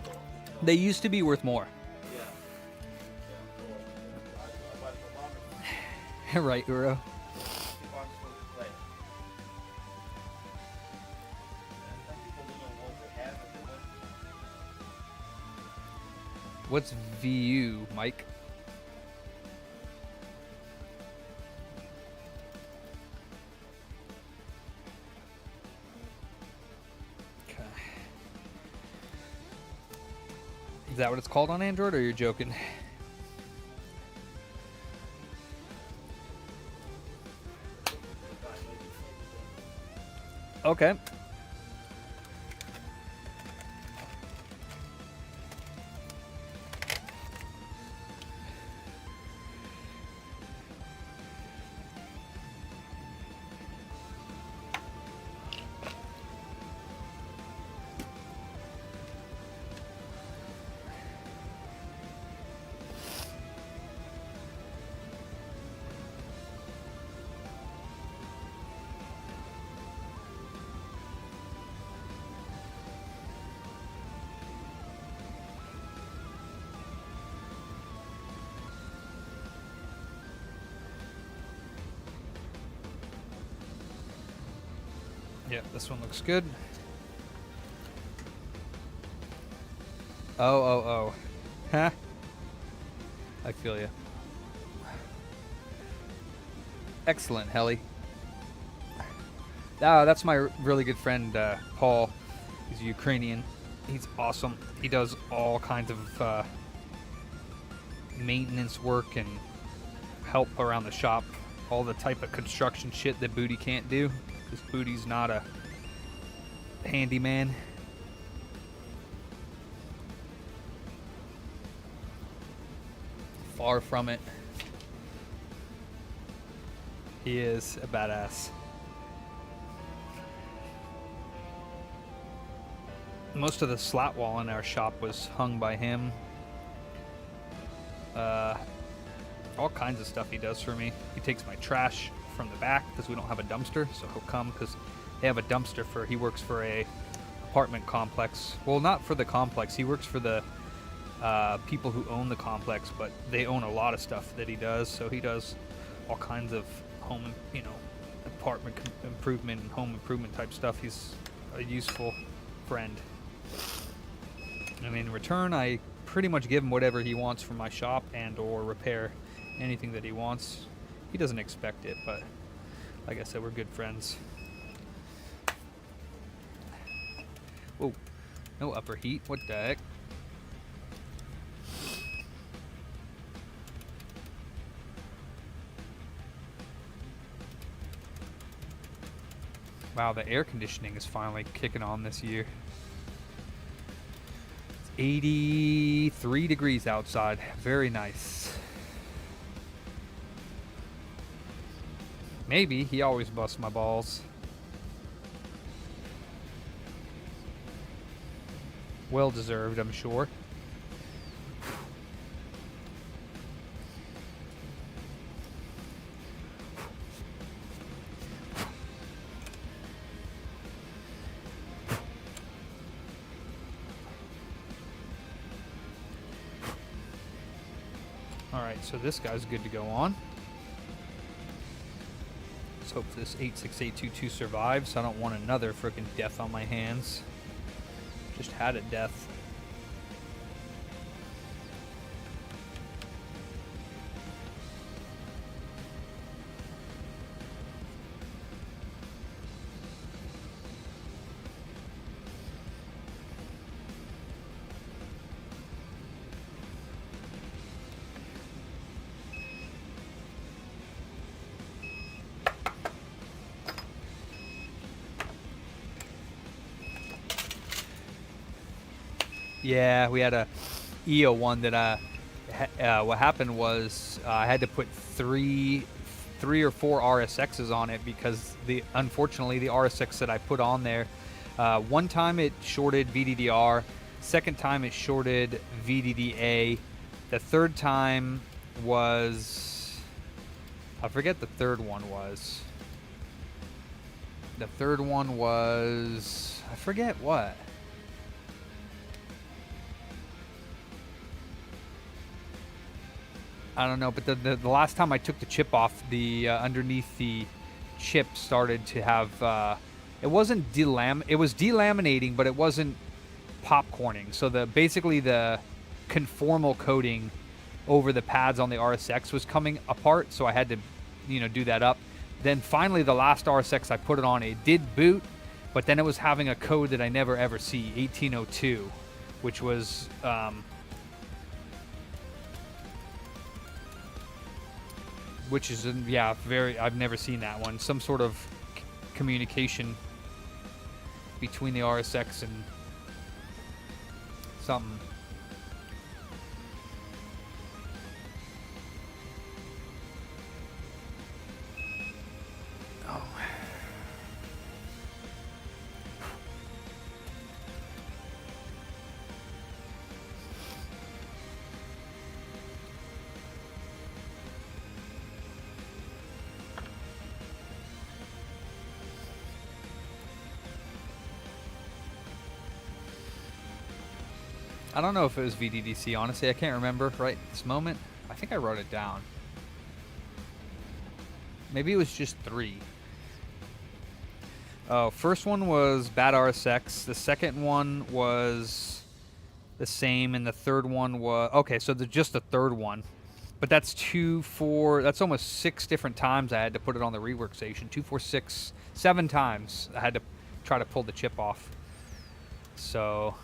for $60. They used to be worth more. Yeah. I bought for Maverick. Right, Uro. $50 for the play. And some people don't know what they have and they want. What's VU, Mike? Okay. Is that what it's called on Android, or you're joking? Okay. Yeah, this one looks good. Oh. Huh? I feel you. Excellent, Helly. That's my really good friend, Paul. He's Ukrainian. He's awesome. He does all kinds of maintenance work and help around the shop. All the type of construction shit that Booty can't do. Because Booty's not a handyman. Far from it. He is a badass. Most of the slat wall in our shop was hung by him. All kinds of stuff he does for me. He takes my trash from the back because we don't have a dumpster, so he'll come because they have a dumpster for. He works for a apartment complex. Well, not for the complex. He works for the people who own the complex, but they own a lot of stuff that he does. So he does all kinds of home, apartment improvement and home improvement type stuff. He's a useful friend. And in return, I pretty much give him whatever he wants from my shop and or repair anything that he wants. He doesn't expect it, but like I said, we're good friends. Whoa, no upper heat. What the heck? Wow, the air conditioning is finally kicking on this year. It's 83 degrees outside. Very nice. Maybe. He always busts my balls. Well deserved, I'm sure. Alright, so this guy's good to go on. Let's hope this 86822 survives. I don't want another freaking death on my hands. Just had a death. Yeah, we had a EO one that what happened was I had to put three or four RSXs on it because unfortunately the RSX that I put on there, one time it shorted VDDR, second time it shorted VDDA, the third time was, I forget the third one was. The third one was, I forget what. I don't know, but the last time I took the chip off, the underneath the chip started to have, it wasn't it was delaminating, but it wasn't popcorning. So basically the conformal coating over the pads on the RSX was coming apart, so I had to, do that up. Then finally the last RSX I put it on, it did boot, but then it was having a code that I never ever see, 1802, which was which is, I've never seen that one. Some sort of communication between the RSX and something. Oh. I don't know if it was VDDC, honestly. I can't remember right this moment. I think I wrote it down. Maybe it was just 3. Oh, first one was bad RSX. The second one was the same, and the third one was... Okay, so just the third one. But that's 4... That's almost 6 different times I had to put it on the rework station. 2, 4, 6, 7 times I had to try to pull the chip off. So...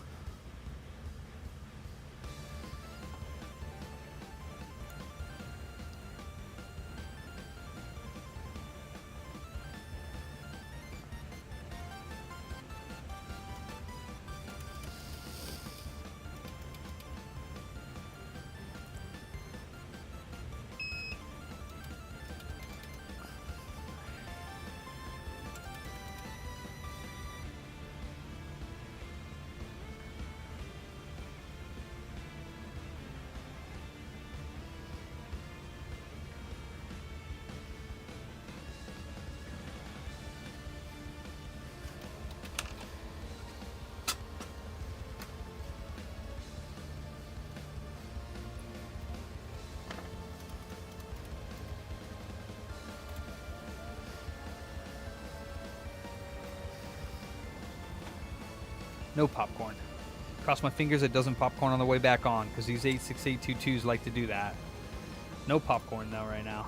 No popcorn. Cross my fingers it doesn't popcorn on the way back on, because these 86822s like to do that. No popcorn though right now.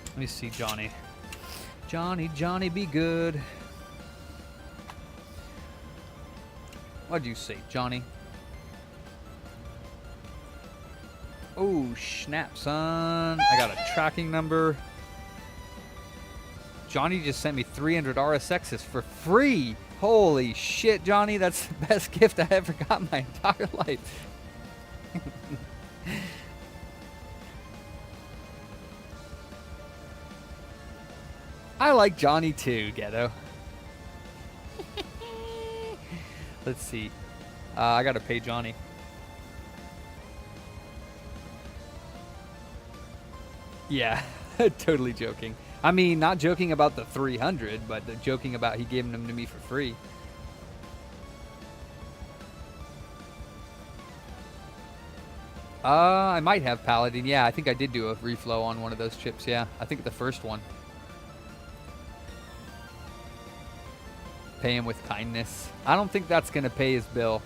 Let me see, Johnny. Johnny, be good. What'd you say, Johnny? Oh, snap, son. I got a tracking number. Johnny just sent me 300 RSXs for free. Holy shit, Johnny. That's the best gift I ever got in my entire life. I like Johnny too, Ghetto. Let's see. I gotta pay Johnny. Yeah, totally joking. I mean, not joking about the 300, but joking about he gave them to me for free. I might have Paladin. Yeah, I think I did do a reflow on one of those chips. Yeah, I think the first one. Pay him with kindness. I don't think that's going to pay his bill.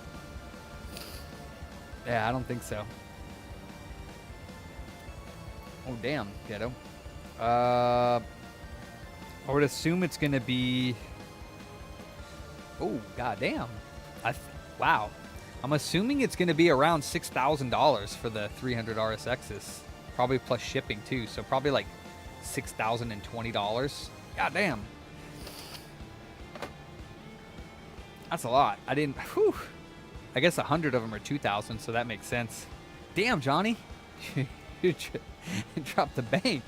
Yeah, I don't think so. Oh, damn, Ghetto. I would assume it's going to be... Oh, goddamn. Wow. I'm assuming it's going to be around $6,000 for the 300 RSXs. Probably plus shipping, too. So probably like $6,020 God damn. That's a lot. I didn't. Whew. I guess 100 of them are 2,000, so that makes sense. Damn, Johnny. You dropped the bank.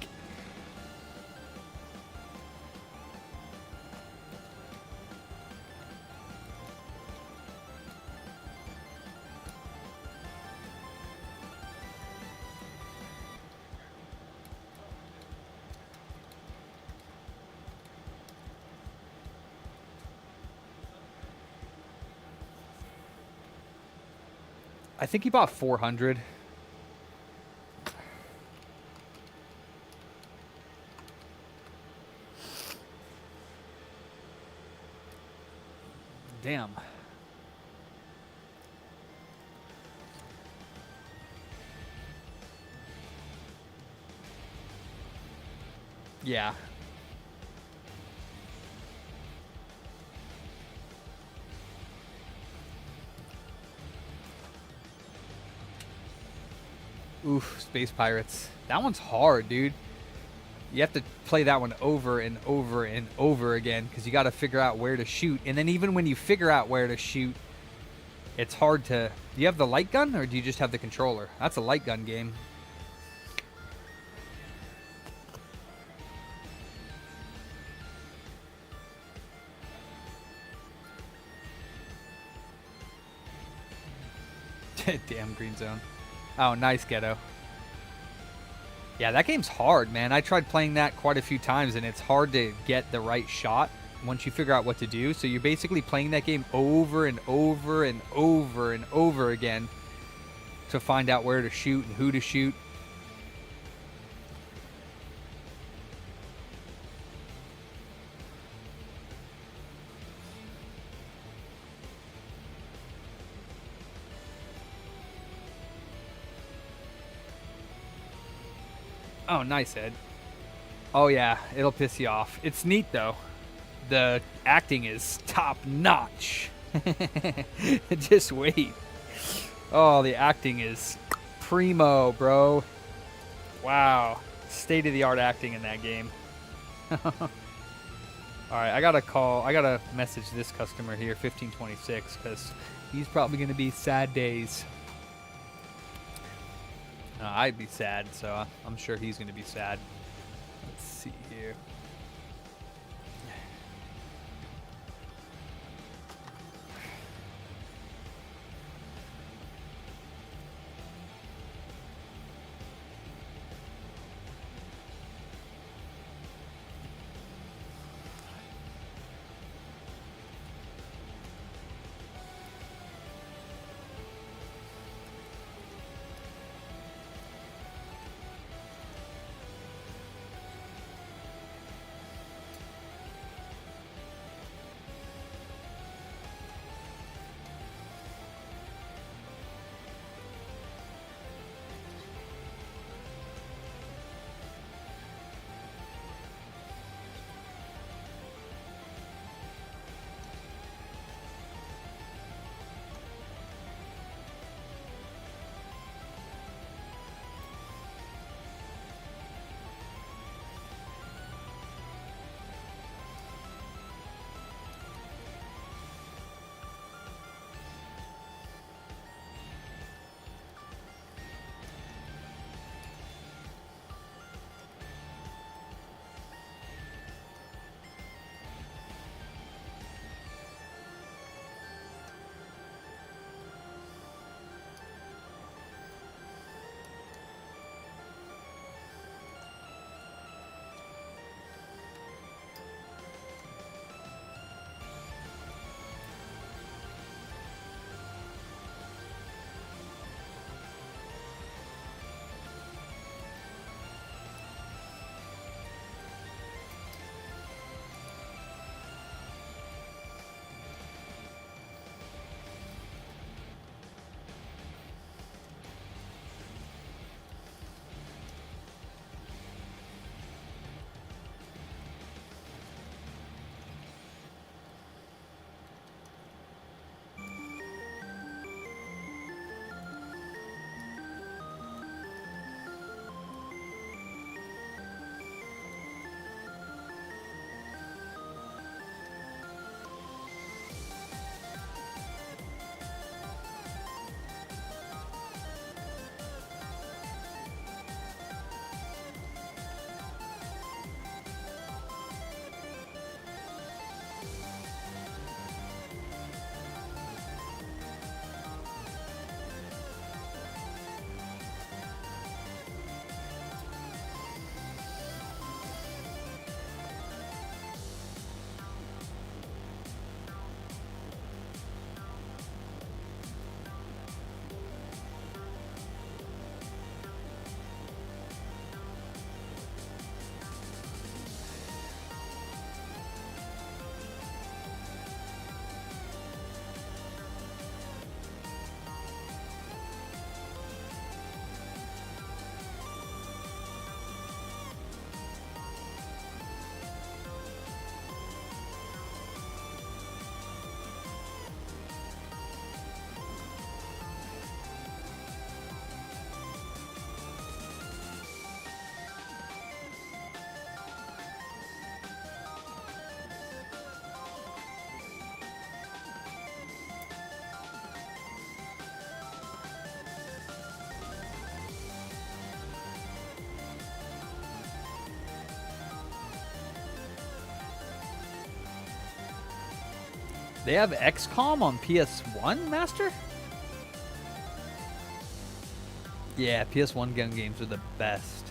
I think he bought 400. Damn. Yeah. Oof, Space Pirates. That one's hard, dude. You have to play that one over and over and over again because you got to figure out where to shoot. And then even when you figure out where to shoot, it's hard to... Do you have the light gun or do you just have the controller? That's a light gun game. Damn, green zone. Oh, nice, Ghetto. Yeah, that game's hard, man. I tried playing that quite a few times, and it's hard to get the right shot once you figure out what to do. So you're basically playing that game over and over and over and over again to find out where to shoot and who to shoot. Oh, nice, Ed. Oh, yeah, it'll piss you off. It's neat, though. The acting is top-notch. Just wait. Oh, the acting is primo, bro. Wow. State-of-the-art acting in that game. All right, I gotta message this customer here, 1526, because he's probably going to be sad days. I'd be sad, so I'm sure he's going to be sad. Let's see here. They have XCOM on PS1, Master? Yeah, PS1 gun games are the best.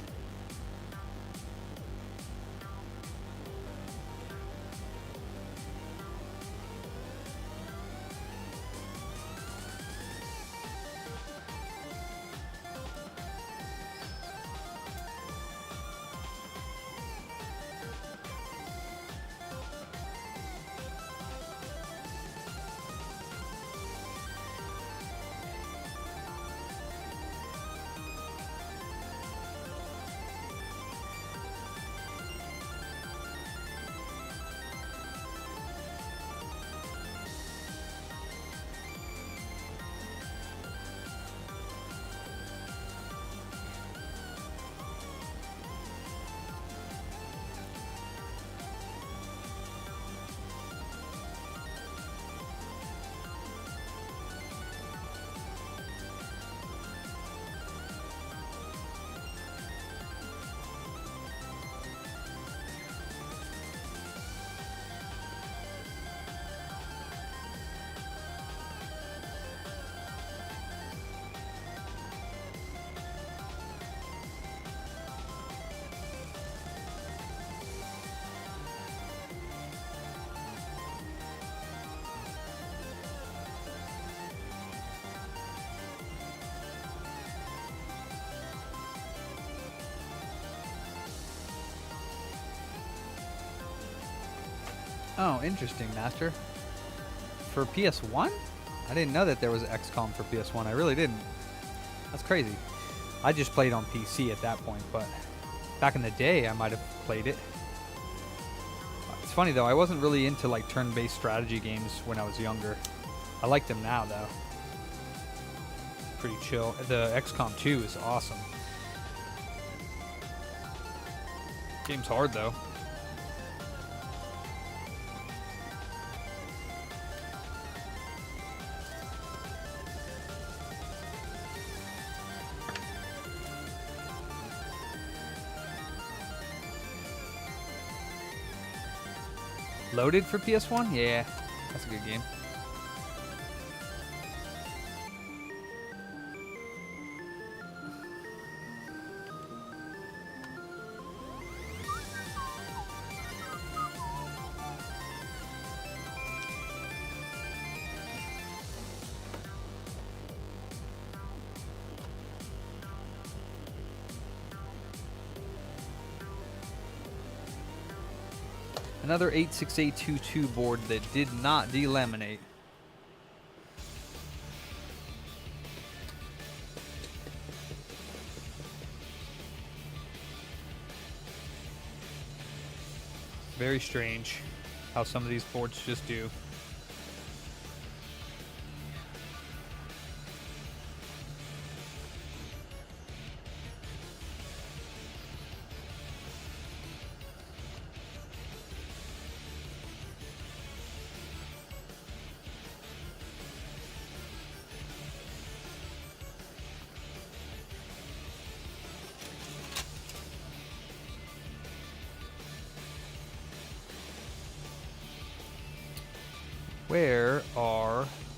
Oh, interesting, Master. For PS1? I didn't know that there was XCOM for PS1. I really didn't. That's crazy. I just played on PC at that point, but back in the day, I might have played it. It's funny, though. I wasn't really into, like, turn-based strategy games when I was younger. I like them now, though. Pretty chill. The XCOM 2 is awesome. Game's hard, though. Loaded for PS1? Yeah, that's a good game. Another 86822 board that did not delaminate. Very strange how some of these boards just do.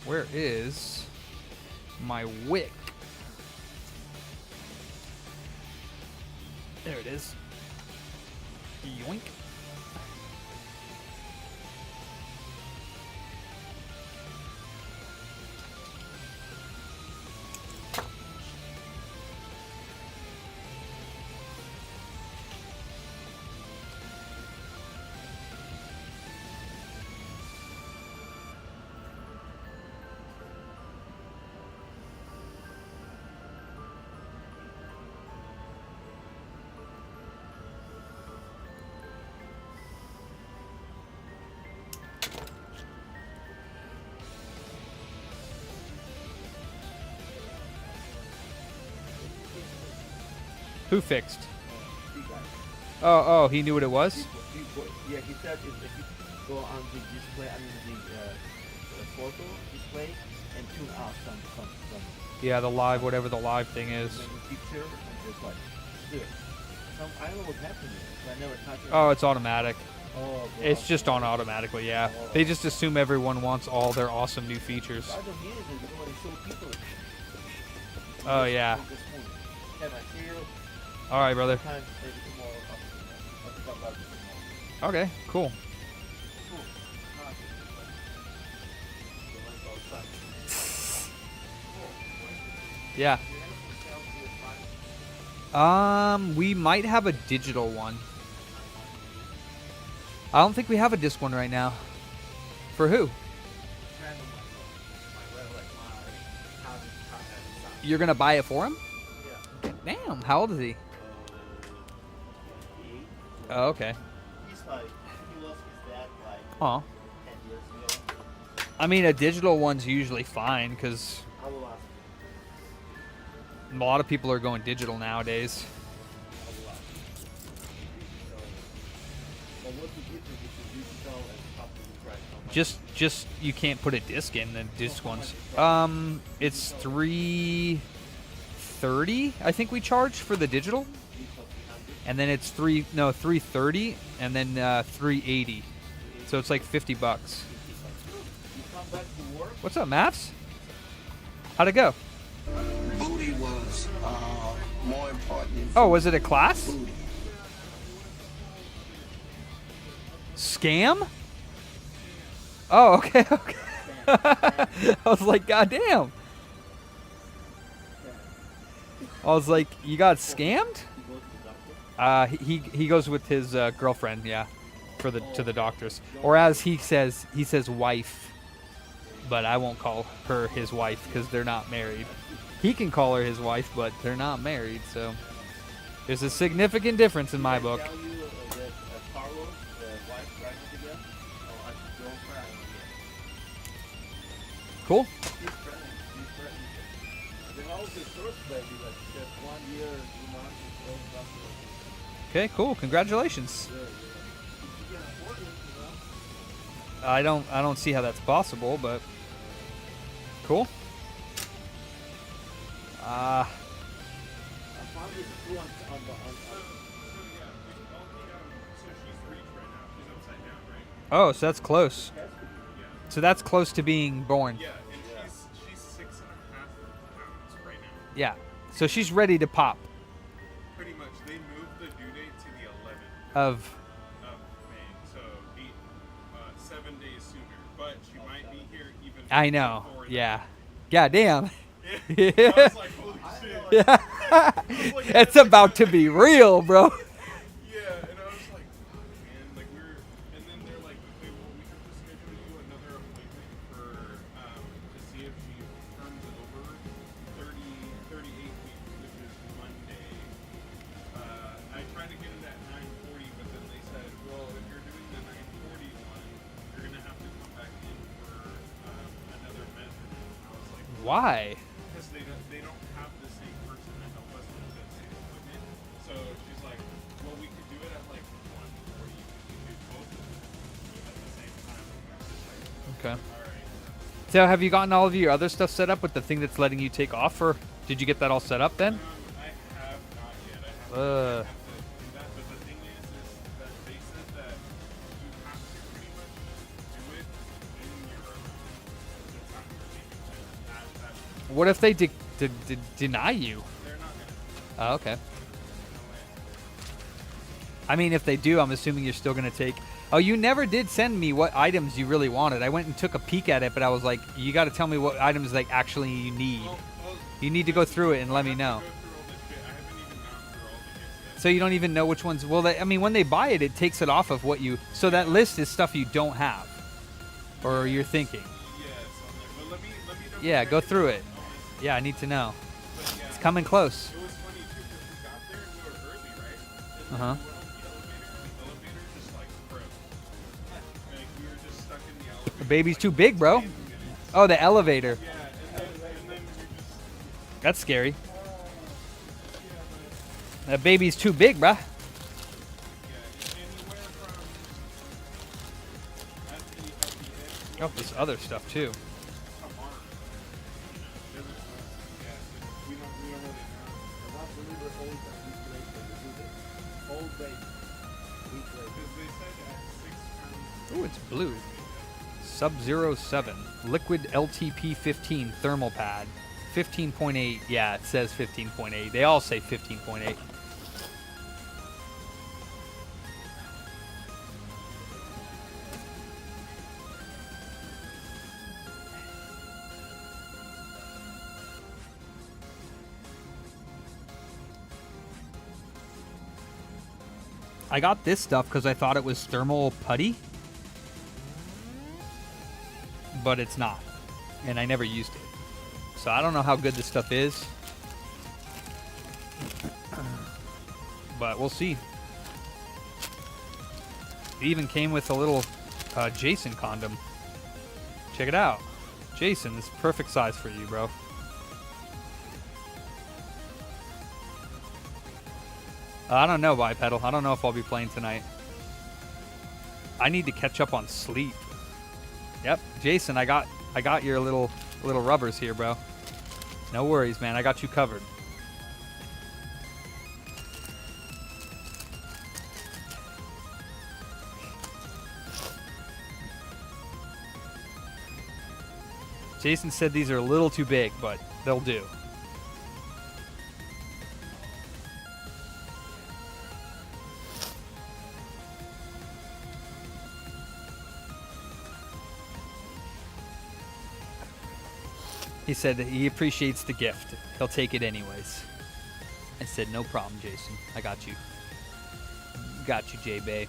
Where is my wick? There it is. Yoink. Who fixed? Oh, he knew what it was? Yeah, he said if you go on the display, I mean the photo display, and tune out some. Yeah, the live, whatever the live thing is. Picture and just like do it. I don't know what's happening. I never touched it. Oh, it's automatic. Oh, It's just on automatically, yeah. They just assume everyone wants all their awesome new features. I don't need it. You know, it's so people. Oh, yeah. Have a here. All right, brother. Time, maybe tomorrow. I'll come back tomorrow. Okay, cool. Yeah. We might have a digital one. I don't think we have a disc one right now. For who? You're gonna buy it for him? Damn, how old is he? Oh, okay. He's like, he lost his dad like Aw. 10 years ago. I mean, a digital one's usually fine, because I will ask a lot of people are going digital nowadays. But what's the difference between digital and copy price? How much? Just you can't put a disc in the disc ones. It's $330, I think we charge for the digital, and then it's $330, and then $380. So it's like $50. You come back to work? What's up, Maps? How'd it go? Booty was more important than Oh, was it a class? booty. Scam? Oh, okay, okay. I was like, God damn. I was like, you got scammed? He goes with his girlfriend, yeah, to the doctors, or as he says wife, but I won't call her his wife because they're not married. He can call her his wife, but they're not married, so there's a significant difference in my book. Tell you that Carlos, the wife pregnant again? Oh, I should go for it. Cool. She's pregnant. She's pregnant. Then how was the first baby? Like just 1 year, 2 months, and so nothing. Okay, cool. Congratulations. Yeah, yeah. If you can afford it, you know. I don't see how that's possible, but cool. I found this clue on the So she's reached right now. She's upside down, right? Oh, so that's close. So that's close to being born. Yeah, and she's 6.5 pounds right now. Yeah. So she's ready to pop. Pretty much. They moved the due date to the 11th Of of May, so 7 days sooner. But she might be here even. I know. before that. Yeah. God damn. Yeah. I was like, holy shit. Yeah. like, It's about to be real, bro. Yeah, and I was like, oh, man, like and then they're like, okay, well, we have to schedule you another appointment for, to see if she turns over 38 weeks, which is Monday. I tried to get it at 9:40, but then they said, well, if you're doing the 9:40 one, you're gonna have to come back in for another measurement. I was like, Why? because they don't have the same person to help us with the same equipment. So she's like, well, we could do it at like 1:40. We could do both of them at the same time. And I was just like, Okay. all right. So have you gotten all of your other stuff set up with the thing that's letting you take off, or did you get that all set up then? I have not yet. I have to Uh. do that. But the thing is that they said that you have to pretty much do it in Europe the time you're leaving. What if they deny you? They're not gonna. Oh, okay. I mean, if they do, I'm assuming you're still going to take... Oh, you never did send me what items you really wanted. I went and took a peek at it, but I was like, you got to tell me what items like actually you need. You need to go through it and let me know. So you don't even know which ones... Well, I mean, when they buy it, it takes it off of what you... So that list is stuff you don't have. Or you're thinking. Yeah, go through it. Yeah, I need to know. It's coming close. It was funny too because we got there and we were early, right? And Uh-huh. then we went on the elevator just like froze. Like we were just stuck in the elevator. The baby's too big, bro. Oh, the elevator. Yeah, and then we just. That's scary. That baby's too big, bruh. Oh, this other stuff too. Because they said at 6 pounds. Ooh, it's blue. Sub-Zero 7. Liquid LTP 15 thermal pad. 15.8. Yeah, it says 15.8. They all say 15.8. I got this stuff because I thought it was thermal putty, but it's not, and I never used it. So I don't know how good this stuff is, but we'll see. It even came with a little Jason condom. Check it out. Jason, this is perfect size for you, bro. I don't know, Bipedal. I don't know if I'll be playing tonight. I need to catch up on sleep. Yep, Jason, I got your little rubbers here, bro. No worries, man. I got you covered. Jason said these are a little too big, but they'll do. He said that he appreciates the gift. He'll take it anyways. I said, no problem, Jason. I got you. Got you, J-Bay.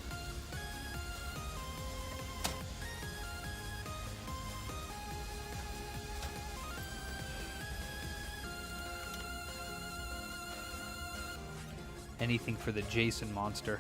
Anything for the Jason monster.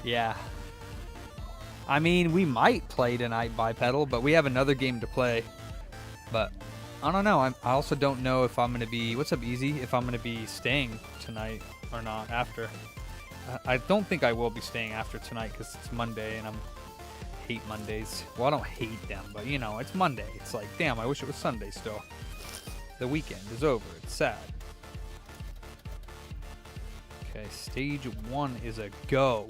Yeah. I mean, we might play tonight, Bipedal, but we have another game to play. But I don't know. I also don't know if I'm going to be... What's up, Easy? If I'm going to be staying tonight or not after. I don't think I will be staying after tonight because it's Monday and I hate Mondays. Well, I don't hate them, but you know, it's Monday. It's like, damn, I wish it was Sunday still. The weekend is over. It's sad. Okay, stage 1 is a go.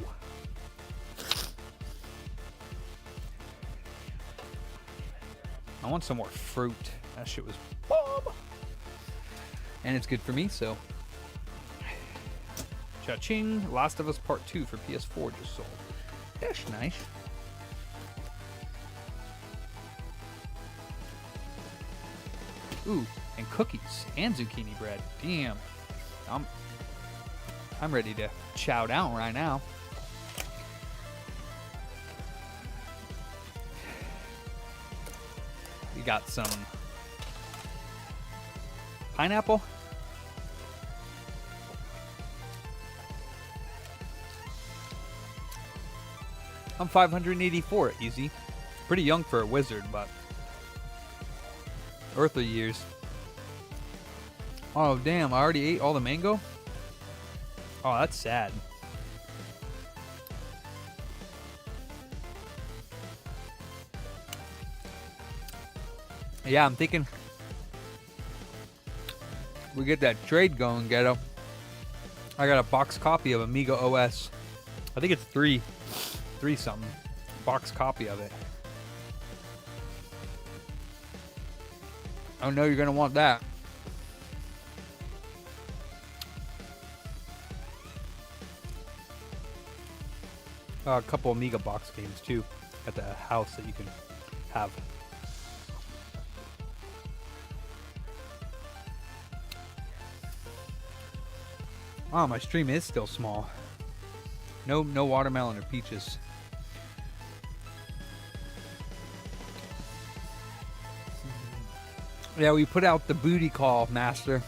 I want some more fruit. That shit was bomb. And it's good for me, so. Cha-ching. Last of Us Part 2 for PS4 just sold. That's nice. Ooh, and cookies and zucchini bread. Damn. I'm ready to chow down right now. We got some pineapple. I'm 584 easy. Pretty young for a wizard, but earthly years. Oh damn, I already ate all the mango? Oh, that's sad. Yeah, I'm thinking we get that trade going, Ghetto. I got a box copy of Amiga OS. I think it's three something. Box copy of it. I know you're gonna want that. A couple Amiga box games too at the house that you can have. Oh, my stream is still small. No watermelon or peaches. Yeah, we put out the booty call, Master,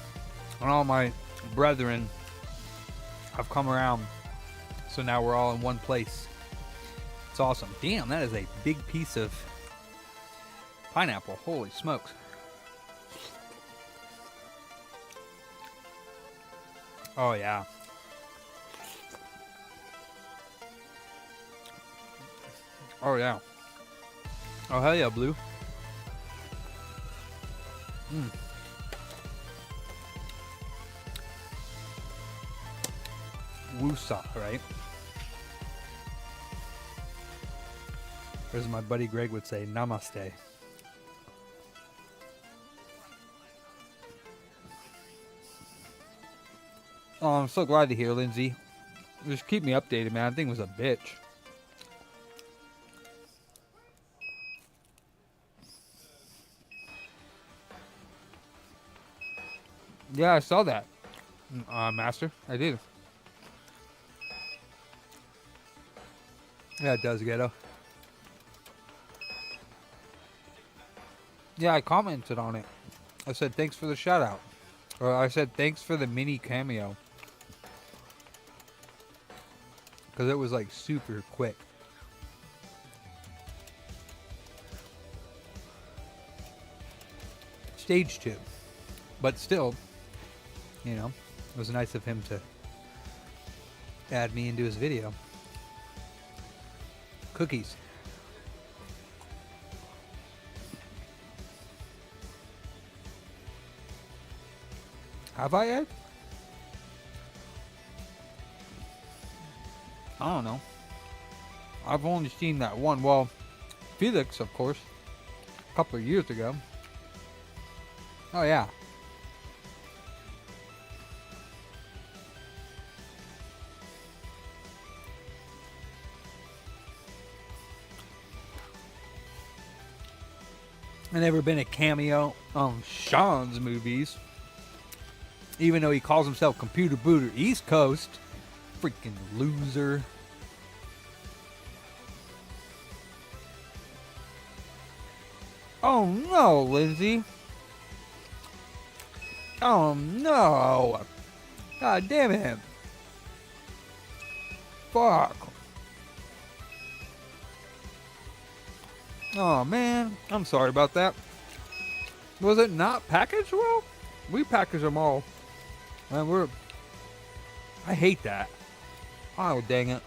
and all my brethren have come around. So now we're all in one place. It's awesome. Damn, that is a big piece of pineapple. Holy smokes. Oh, yeah. Oh, yeah. Oh, hell yeah, Blue. Woosa, right? Or as my buddy Greg would say, namaste. Oh, I'm so glad to hear, Lindsay. Just keep me updated, man. That thing was a bitch. Yeah, I saw that, Master. I did. Yeah, it does, Ghetto. Yeah, I commented on it. I said, thanks for the shout out. Or I said, thanks for the mini cameo. Because it was like super quick. Stage 2. But still, you know, it was nice of him to add me into his video. Cookies. Have I, Ed? I don't know. I've only seen that one. Well, Felix, of course, a couple of years ago. Oh, yeah. I've never been a cameo on Sean's movies. Even though he calls himself Computer Booter East Coast. Freaking loser. Oh no, Lindsay. Oh no. God damn it. Fuck. Oh man, I'm sorry about that. Was it not packaged well? We packaged them all. Man, I hate that. Oh, dang it.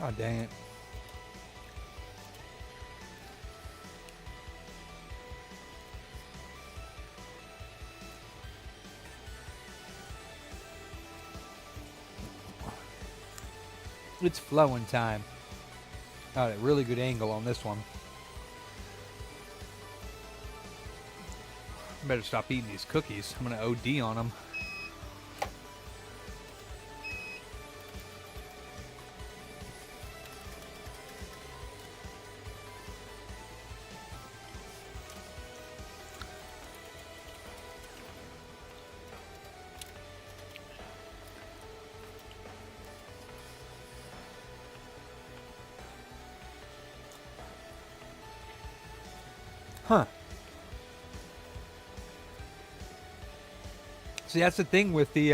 Oh, dang it. It's flowing time. Got a really good angle on this one. Better stop eating these cookies. I'm gonna OD on them. Huh. See, that's the thing with the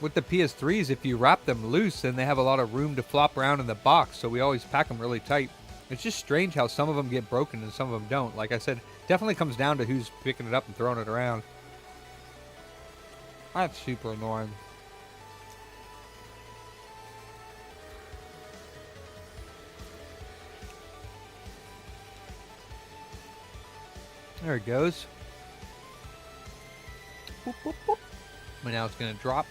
PS3s. If you wrap them loose, then they have a lot of room to flop around in the box. So we always pack them really tight. It's just strange how some of them get broken and some of them don't. Like I said, definitely comes down to who's picking it up and throwing it around. That's super annoying. There it goes. Boop, boop, boop. But now it's going to drop.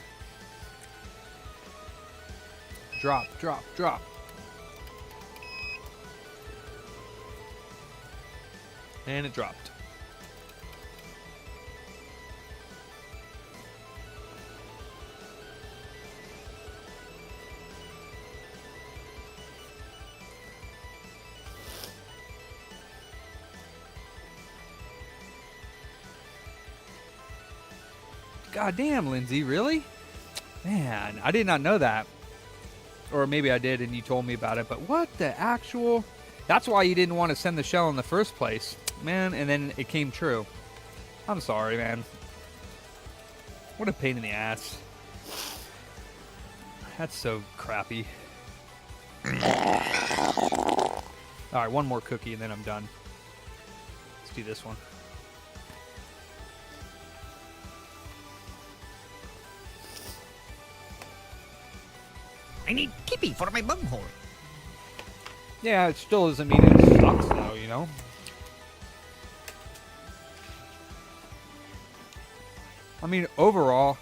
Drop, drop, drop. And it dropped. God damn, Lindsay, really? Man, I did not know that. Or maybe I did and you told me about it, but what the actual... That's why you didn't want to send the shell in the first place. Man, and then it came true. I'm sorry, man. What a pain in the ass. That's so crappy. Alright, one more cookie and then I'm done. Let's do this one. I need kippy for my bunghole. Yeah, it still doesn't mean it sucks though, you know? I mean, overall...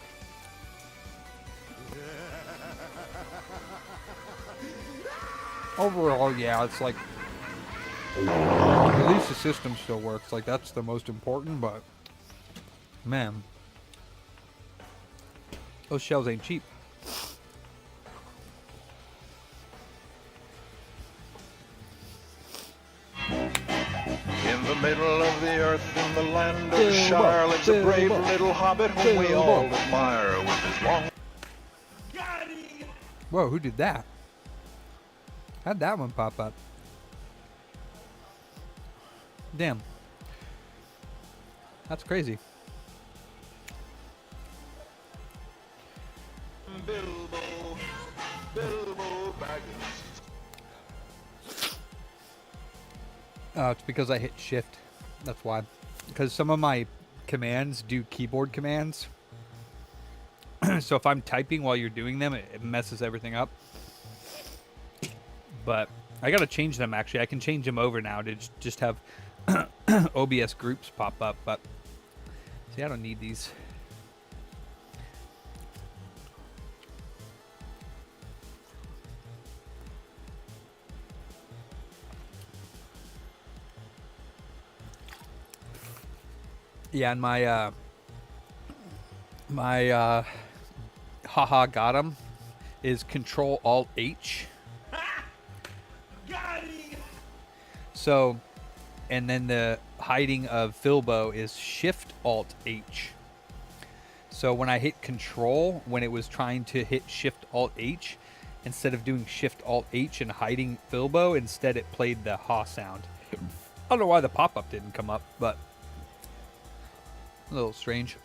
Overall, yeah, it's like... At least the system still works. Like, that's the most important, but... Man. Those shells ain't cheap. In the middle of the earth, in the land of the Shire, lives a brave little hobbit whom we all admire with his long... Whoa, who did that? How'd that one pop up? Damn. That's crazy. Bilbo Baggins. It's because I hit shift. That's why. Because some of my commands do keyboard commands. So if I'm typing while you're doing them, it messes everything up. But I gotta change them actually. I can change them over now to just have OBS groups pop up. But see, I don't need these. Yeah, and my haha got him is Control Alt H. So, and then the hiding of Filbo is Shift Alt H. So when I hit Control, when it was trying to hit Shift Alt H, instead of doing Shift Alt H and hiding Filbo, instead it played the ha sound. I don't know why the pop-up didn't come up, but a little strange.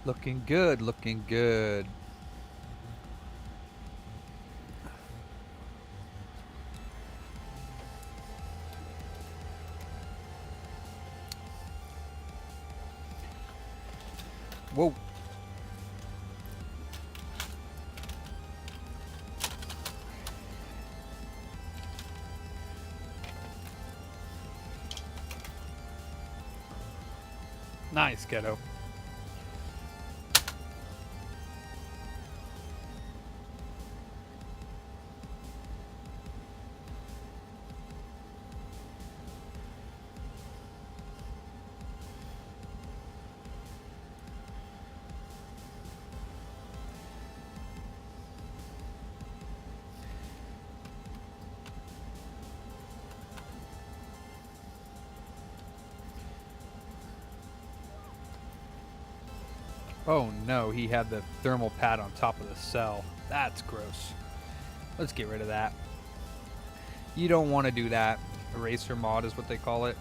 Looking good, looking good. Whoa. Nice, Ghetto. Oh no, he had the thermal pad on top of the cell. That's gross. Let's get rid of that. You don't want to do that. Eraser mod is what they call it.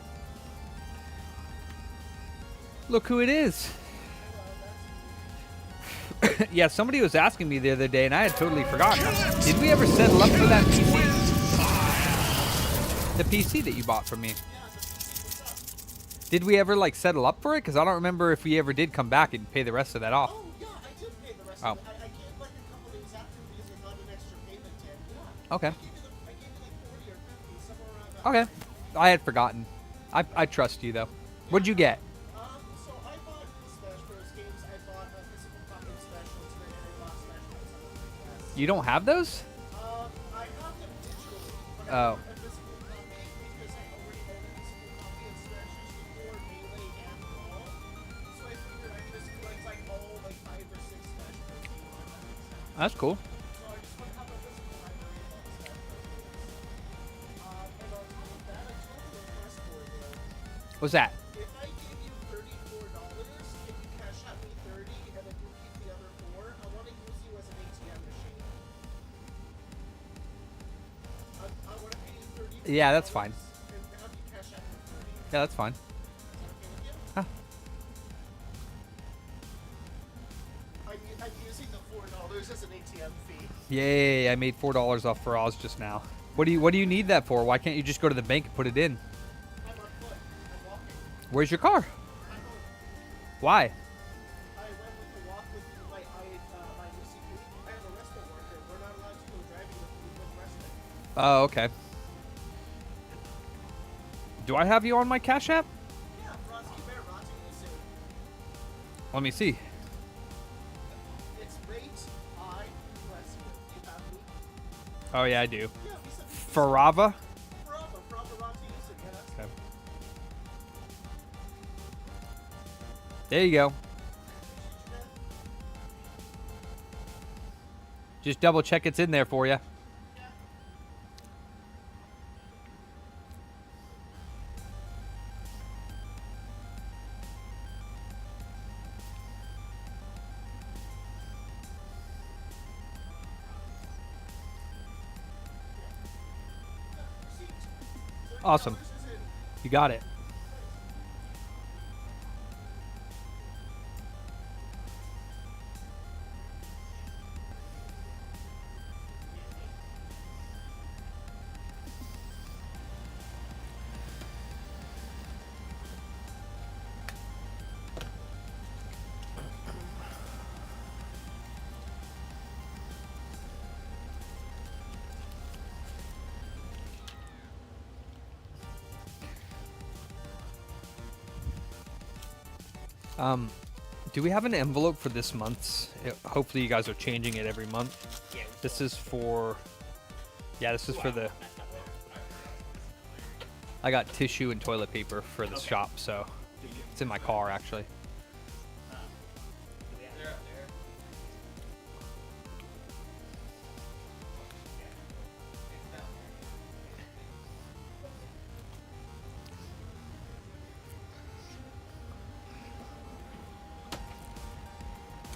Look who it is. Yeah, somebody was asking me the other day and I had totally forgotten. Did we ever settle up for that PC? The PC that you bought from me. Did we ever like settle up for it? Because I don't remember if we ever did come back and pay the rest of that off. Oh, yeah, I did pay the rest Oh. of it. I gave like a couple days after because I got an extra payment in. Yeah. Okay. I gave you like 40 or 50, somewhere around that. Okay. I had forgotten. I trust you though. What'd you get? So I bought Smash Bros. Games, I bought a physical copy You don't have those? I have them digitally, but Oh. I want a physical copy because I already own a physical copy of Smash 64, Melee, and Brawl. So I figured I'd just collect like all like 5 or 6 Smash Bros. Games, if that makes sense. That's cool. So I just want to have a physical library of all the Smash Bros. Games. And on top of that, I told the request board though, What's that? if I give you $34, can you cash out me 30 and then you keep the other 4? I want to use you as an ATM machine. I want to pay you $30. Yeah, that's fine. And have you cash out me 30. Yeah, that's fine. Is that okay with you? Huh. I'm using the $4 as an ATM fee. Yay, I made $4 off for Oz just now. What do you need that for? Why can't you just go to the bank and put it in? I'm on foot. I'm walking. Where's your car? I'm home. Why? I went with the walk with my new CP. I have a respite worker. We're not allowed to go driving with respite. Oh, okay. Do I have you on my Cash App? Yeah, Frosty Bear rotting you soon. Let me see. It's rate I Westwood. Do you have me? Oh, yeah, I do. Yeah, we said Farava? Fraba rotting you soon. Yeah, that's Okay. There you go. Just double check it's in there for you. Awesome. You got it. Do we have an envelope for this month's? Hopefully you guys are changing it every month. This is for... Yeah, this is for the... I got tissue and toilet paper for the shop, so... It's in my car, actually.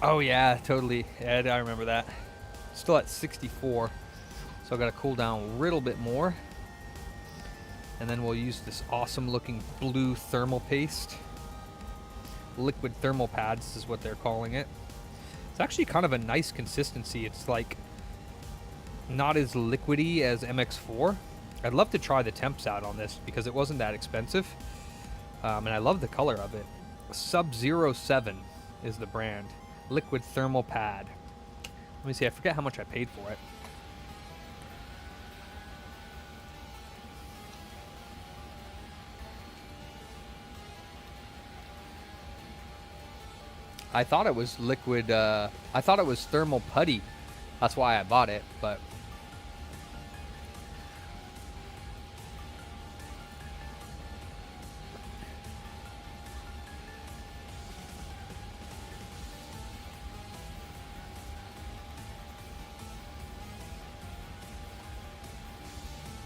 Oh yeah, totally. Ed, I remember that. Still at 64, so I gotta cool down a little bit more. And then we'll use this awesome looking blue thermal paste. Liquid thermal pads is what they're calling it. It's actually kind of a nice consistency. It's like not as liquidy as MX4. I'd love to try the temps out on this because it wasn't that expensive. And I love the color of it. Sub-Zero 7 is the brand. Liquid thermal pad. Let me see, I forget how much I paid for it. I thought it was liquid, I thought it was thermal putty. That's why I bought it, but...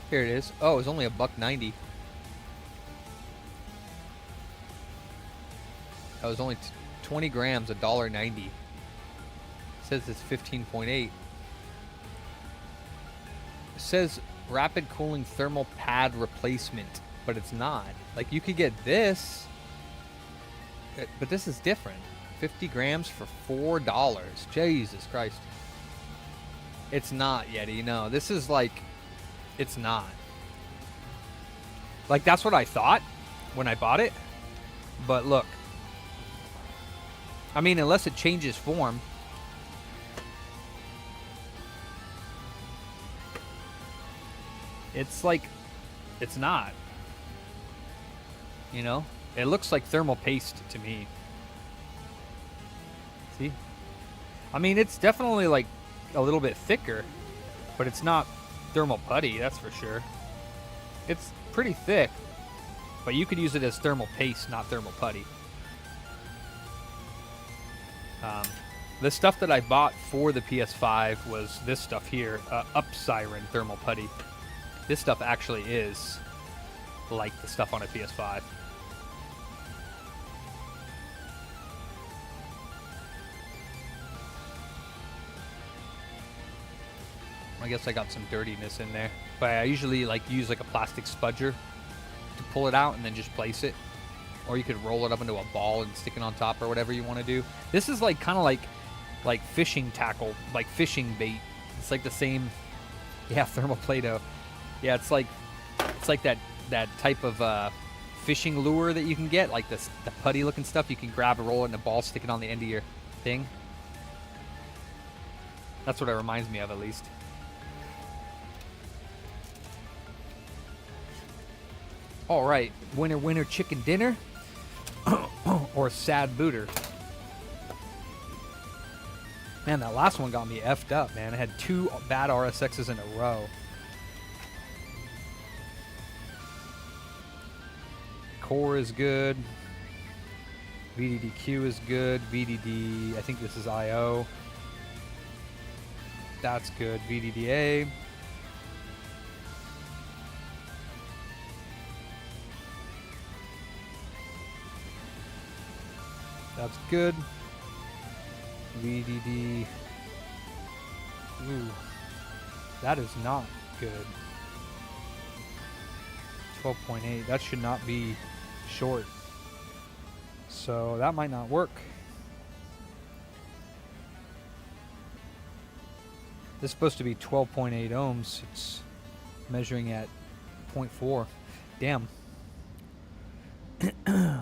Here it is. Oh, it was only $1.90. That was only 20 grams, $1.90. It says it's 15.8. It says rapid cooling thermal pad replacement, but it's not. Like, you could get this, but this is different. 50 grams for $4. Jesus Christ. It's not, Yeti. No, this is like... It's not. Like, that's what I thought when I bought it. But look. I mean, unless it changes form. It's like, it's not. You know? It looks like thermal paste to me. See? I mean, it's definitely like a little bit thicker, but it's not thermal putty, that's for sure. It's pretty thick, but you could use it as thermal paste, not thermal putty. The stuff that I bought for the PS5 was this stuff here, Up Siren thermal putty. This stuff actually is like the stuff on a PS5. I guess I got some dirtiness in there, but I usually like use like a plastic spudger to pull it out and then just place it, or you could roll it up into a ball and stick it on top or whatever you want to do. This is like kind of like fishing tackle, like fishing bait. It's like the same, yeah, thermal Play-Doh. Yeah, it's like that type of fishing lure that you can get, like the putty looking stuff. You can grab a roll it in a ball, stick it on the end of your thing. That's what it reminds me of, at least. All right, winner, winner, chicken dinner, or sad booter. Man, that last one got me effed up, man. I had 2 bad RSXs in a row. Core is good. VDDQ is good. VDD, I think this is IO. That's good. VDDA. That's good. VDD. Ooh. That is not good. 12.8. That should not be short. So that might not work. This is supposed to be 12.8 ohms. It's measuring at 0.4. Damn.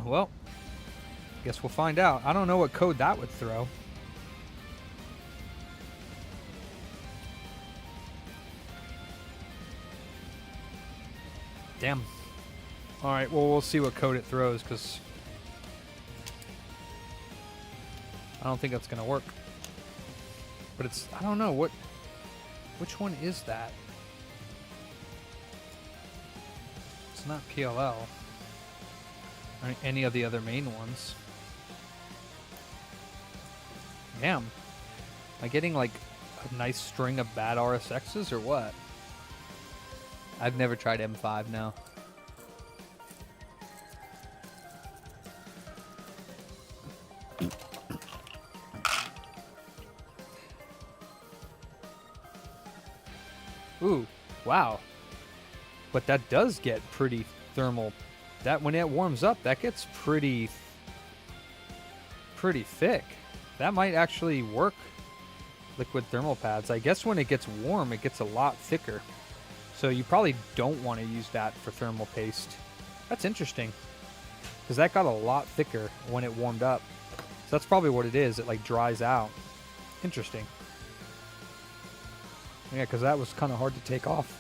Well, guess we'll find out. I don't know what code that would throw. Damn. All right, well, we'll see what code it throws, because I don't think that's going to work. But it's, I don't know, which one is that? It's not PLL. Or any of the other main ones. Damn. Am I getting like a nice string of bad RSXs or what? I've never tried M5 now. Ooh, wow. But that does get pretty thermal. That when it warms up, that gets pretty thick. That might actually work. Liquid thermal pads. I guess when it gets warm, it gets a lot thicker. So you probably don't want to use that for thermal paste. That's interesting, because that got a lot thicker when it warmed up. So that's probably what it is. It like dries out. Interesting. Yeah, because that was kind of hard to take off.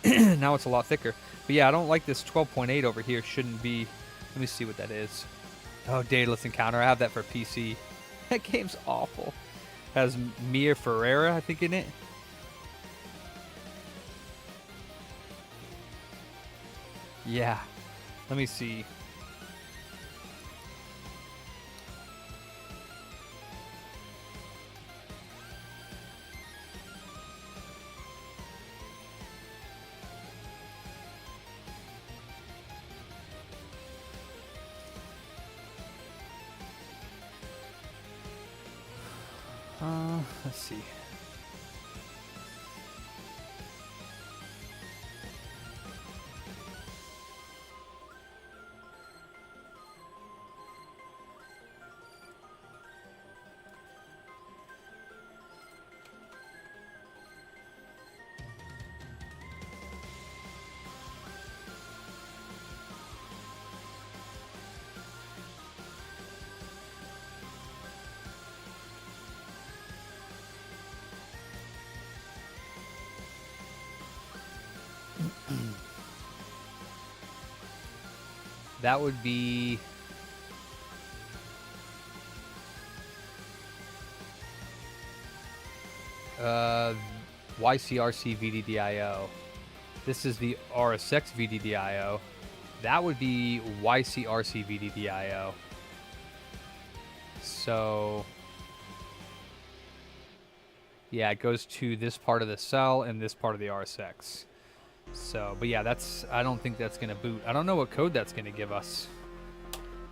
Now it's a lot thicker. But yeah, I don't like this 12.8 over here. Shouldn't be. Let me see what that is. Oh, Daedalus Encounter. I have that for PC. That game's awful. Has Mia Ferreira, I think, in it. Yeah. Let me see. Let's see. That would be YCRC VDDIO. This is the RSX VDDIO. That would be YCRC VDDIO. So, yeah, it goes to this part of the cell and this part of the RSX. So, but yeah, I don't think that's going to boot. I don't know what code that's going to give us.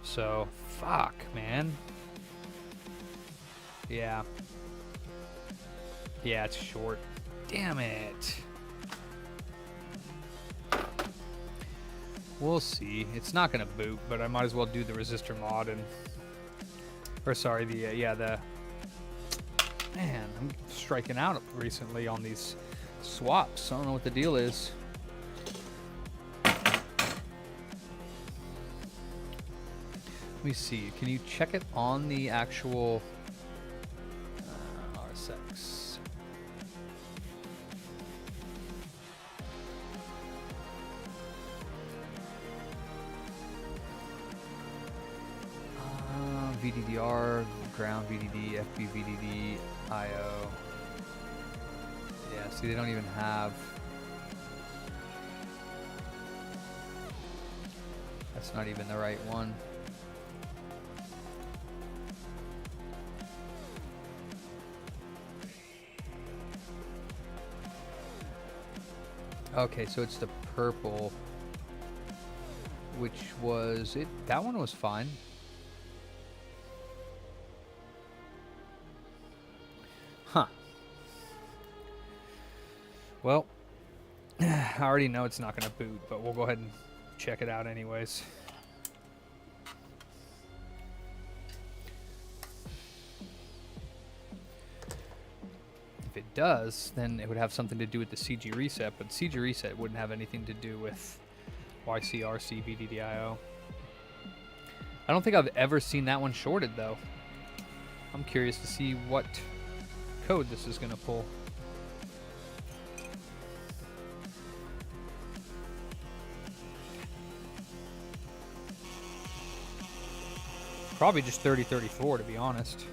So, fuck, man. Yeah. Yeah, it's short. Damn it. We'll see. It's not going to boot, but I might as well do the resistor mod and... Or sorry, the... Man, I'm striking out recently on these swaps. I don't know what the deal is. Let me see. Can you check it on the actual RSX? VDDR, ground VDD, FB VDD, IO. Yeah, see, they don't even have... That's not even the right one. Okay, so it's the purple, which was it. That one was fine. Huh. Well, I already know it's not going to boot, but we'll go ahead and check it out anyways. If it does, then it would have something to do with the CG reset, but CG reset wouldn't have anything to do with YCRC VDDIO. I don't think I've ever seen that one shorted, though. I'm curious to see what code this is going to pull. Probably just 3034, to be honest.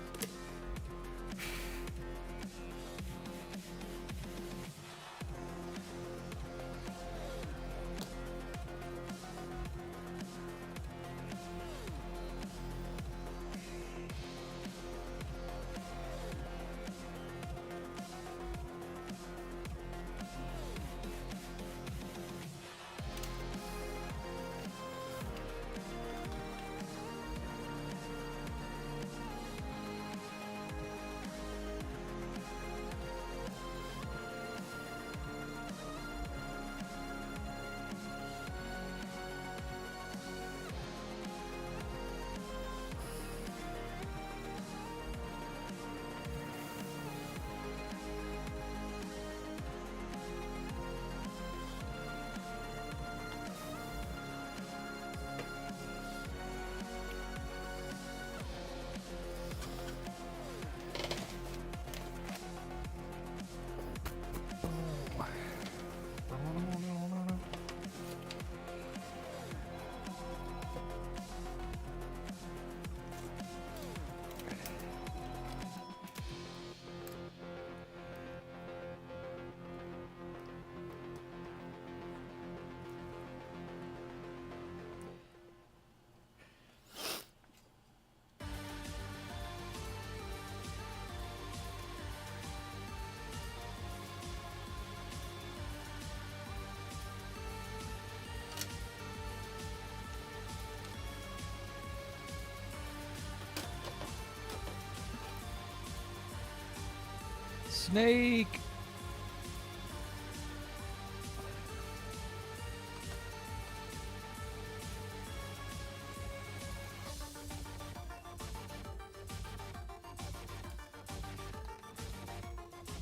Snake!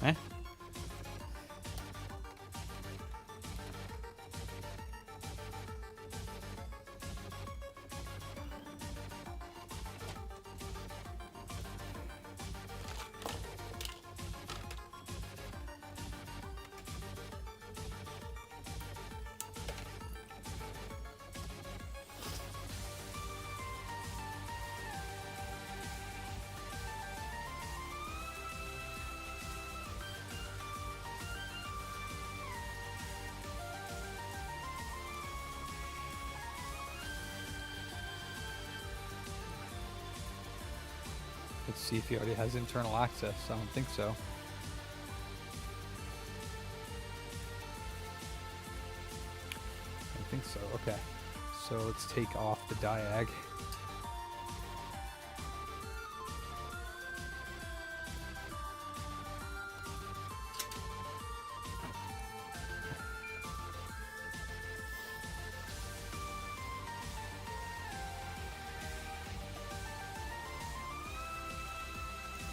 Eh? Let's see if he already has internal access. I don't think so. I don't think so. Okay. So let's take off the diag.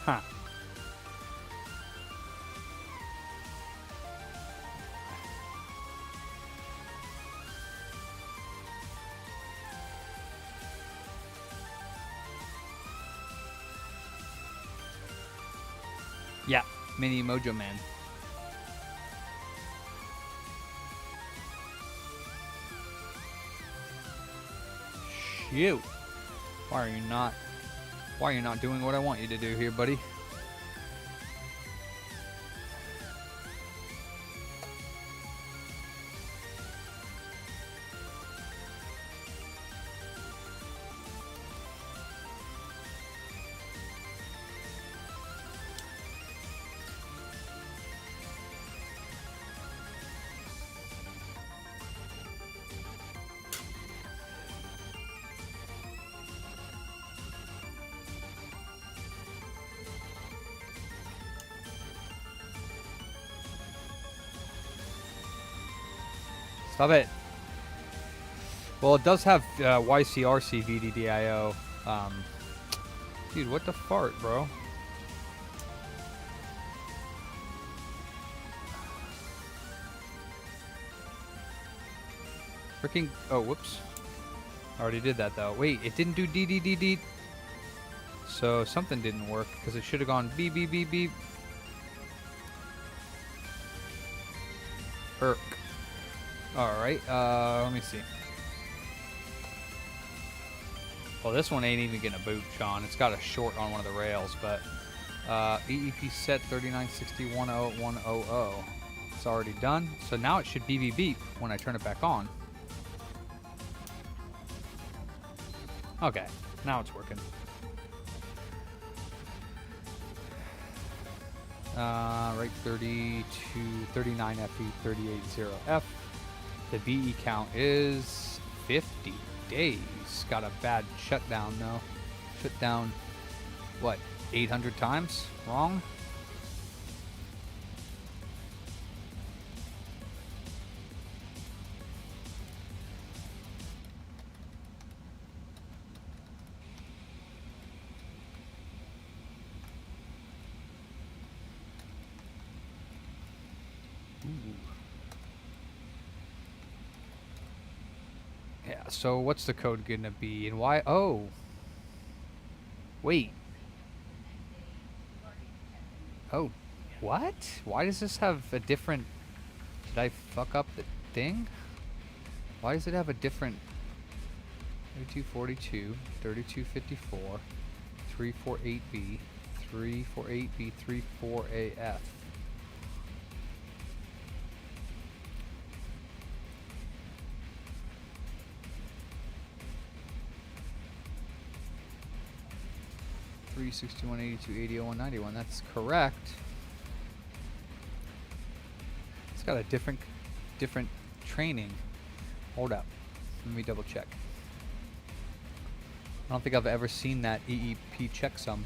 Huh. Yeah, Mini Mojo Man. Shoot. Why are you not doing what I want you to do here, buddy? Stop it. Well, it does have YCRC VDDIO. Dude, what the fart, bro? Freaking. Oh, whoops. I already did that, though. Wait, it didn't do DDDD. So something didn't work because it should have gone beep, beep, beep, beep. Irk. Alright, let me see. Well, this one ain't even gonna boot, Sean. It's got a short on one of the rails, but EEP set 3960101000. It's already done. So now it should beep beep beep when I turn it back on. Okay, now it's working. Right, 39 FE 380F. The BE count is 50 days. Got a bad shutdown though. Shut down, what, 800 times? Wrong? Yeah, so what's the code gonna be and why? Oh. Wait. Oh, what? Why does this have a different... Did I fuck up the thing? Why does it have a different... 3242, 3254, 348B, 348B, 34AF. $361.82.80.0191. That's correct. It's got a different training. Hold up. Let me double check. I don't think I've ever seen that EEP checksum.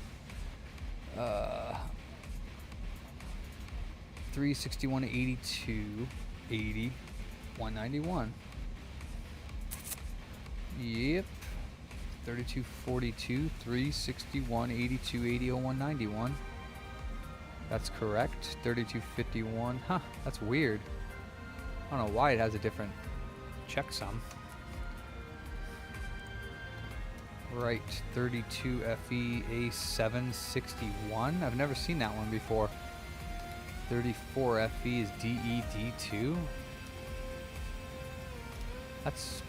361.82.80.191. Yep. 3242, 361, 82, 80, 0191. That's correct. 3251. Huh, that's weird. I don't know why it has a different checksum. Right, 32 FE A761. I've never seen that one before. 34 FE is DED2. That's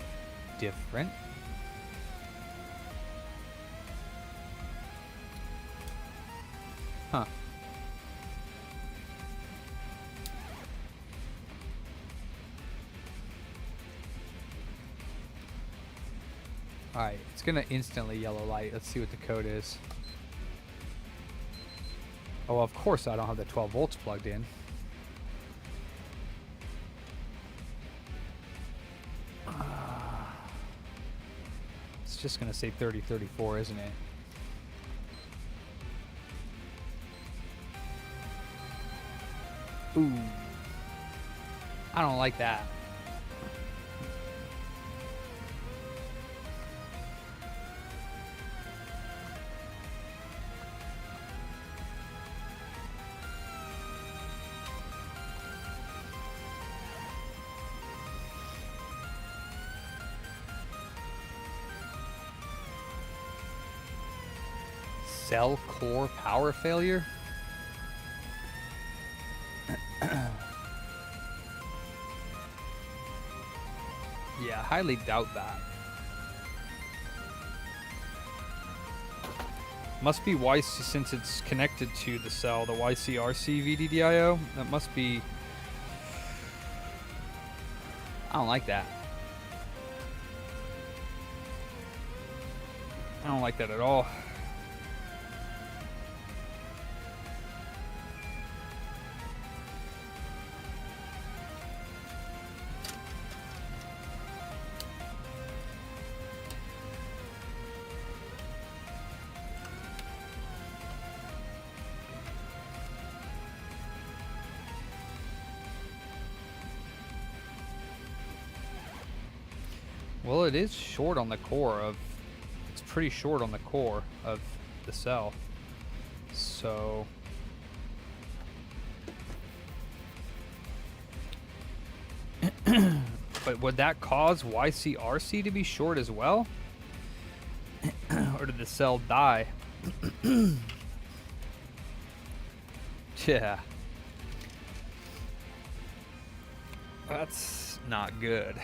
different. Huh. Alright, it's gonna instantly yellow light. Let's see what the code is. Oh, of course I don't have the 12 volts plugged in. It's just going to say 3034, isn't it? Ooh. I don't like that. Cell core power failure? Yeah, highly doubt that. Must be YC, since it's connected to the cell, the YCRC VDDIO. That must be... I don't like that. I don't like that at all. Well, it is short on the core of... It's pretty short on the core of the cell. So... But would that cause YCRC to be short as well? Or did the cell die? Yeah. That's not good.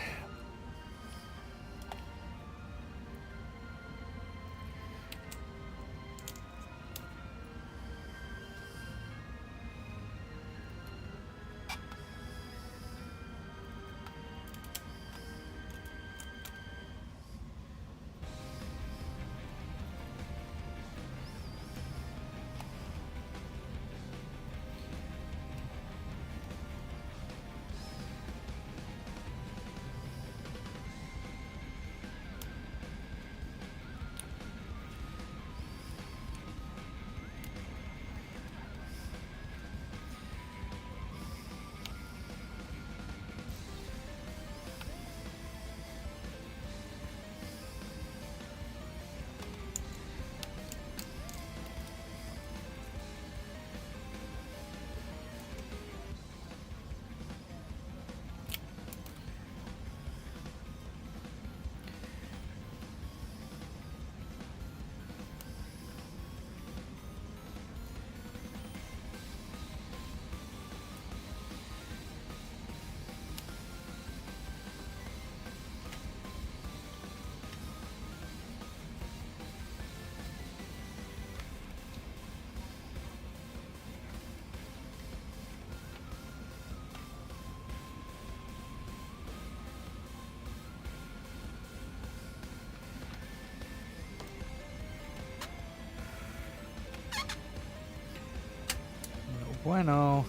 Bueno.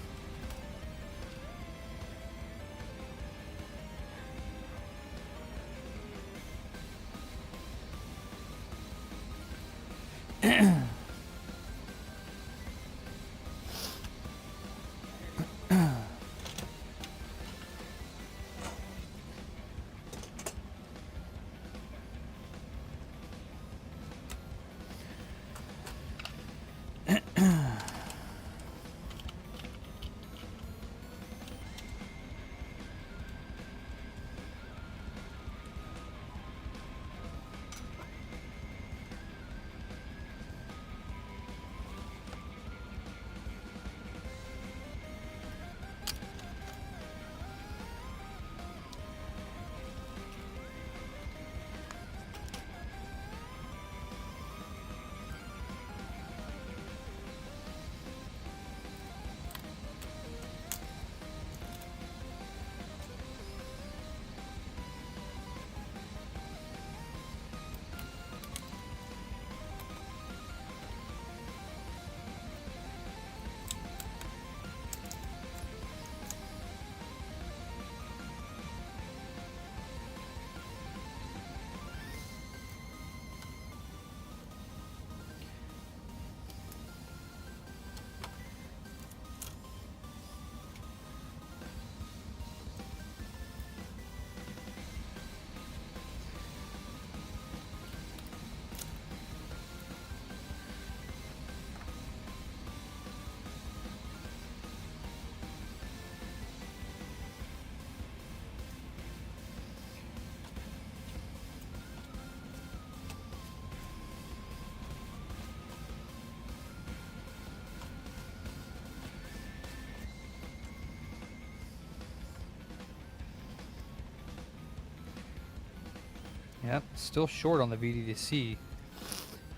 Yep, still short on the VDDC.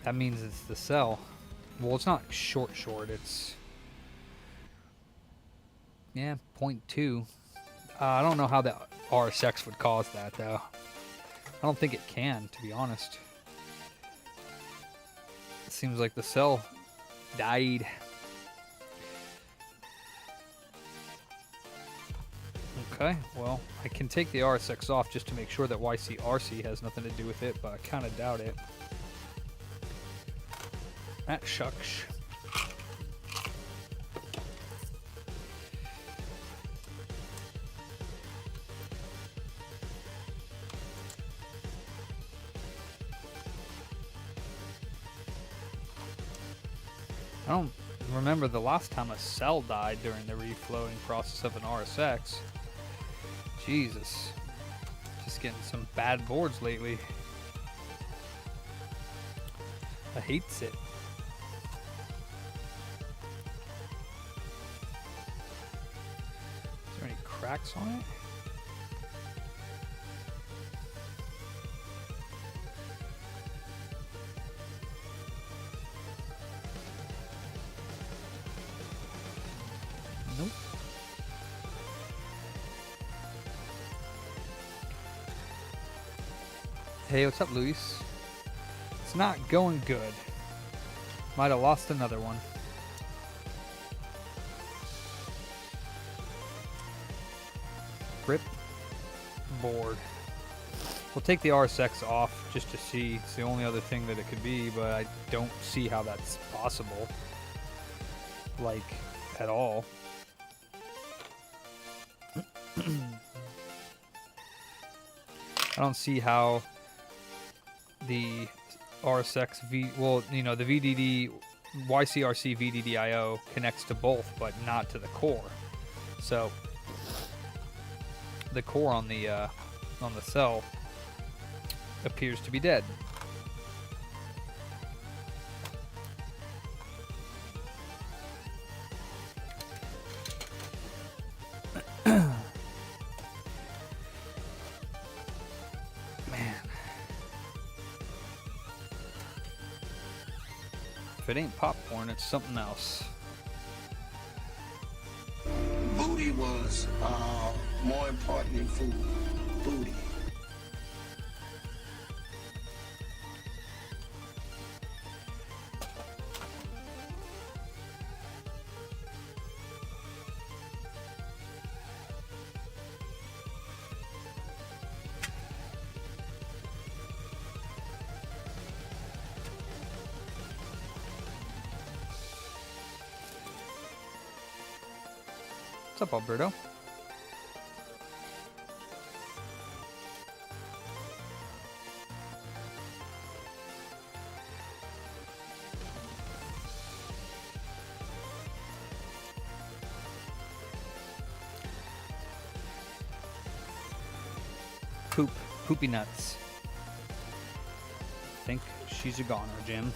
That means it's the sell. Well, it's not short, it's... Yeah, 0.2. I don't know how the RSX would cause that, though. I don't think it can, to be honest. It seems like the sell died. Okay, well, I can take the RSX off just to make sure that YCRC has nothing to do with it, but I kind of doubt it. That shucks. I don't remember the last time a cell died during the reflowing process of an RSX. Jesus. Just getting some bad boards lately. I hates it. Is there any cracks on it? Nope. Hey, what's up, Luis? It's not going good. Might have lost another one. Rip board. We'll take the RSX off just to see. It's the only other thing that it could be, but I don't see how that's possible. Like, at all. I don't see how the RSX the VDD YCRC VDDIO connects to both, but not to the core. So the core on the cell appears to be dead. If it ain't popcorn, it's something else. Booty was more important than food. Booty. What's up, Alberto? Poopy nuts. I think she's a goner, Jim.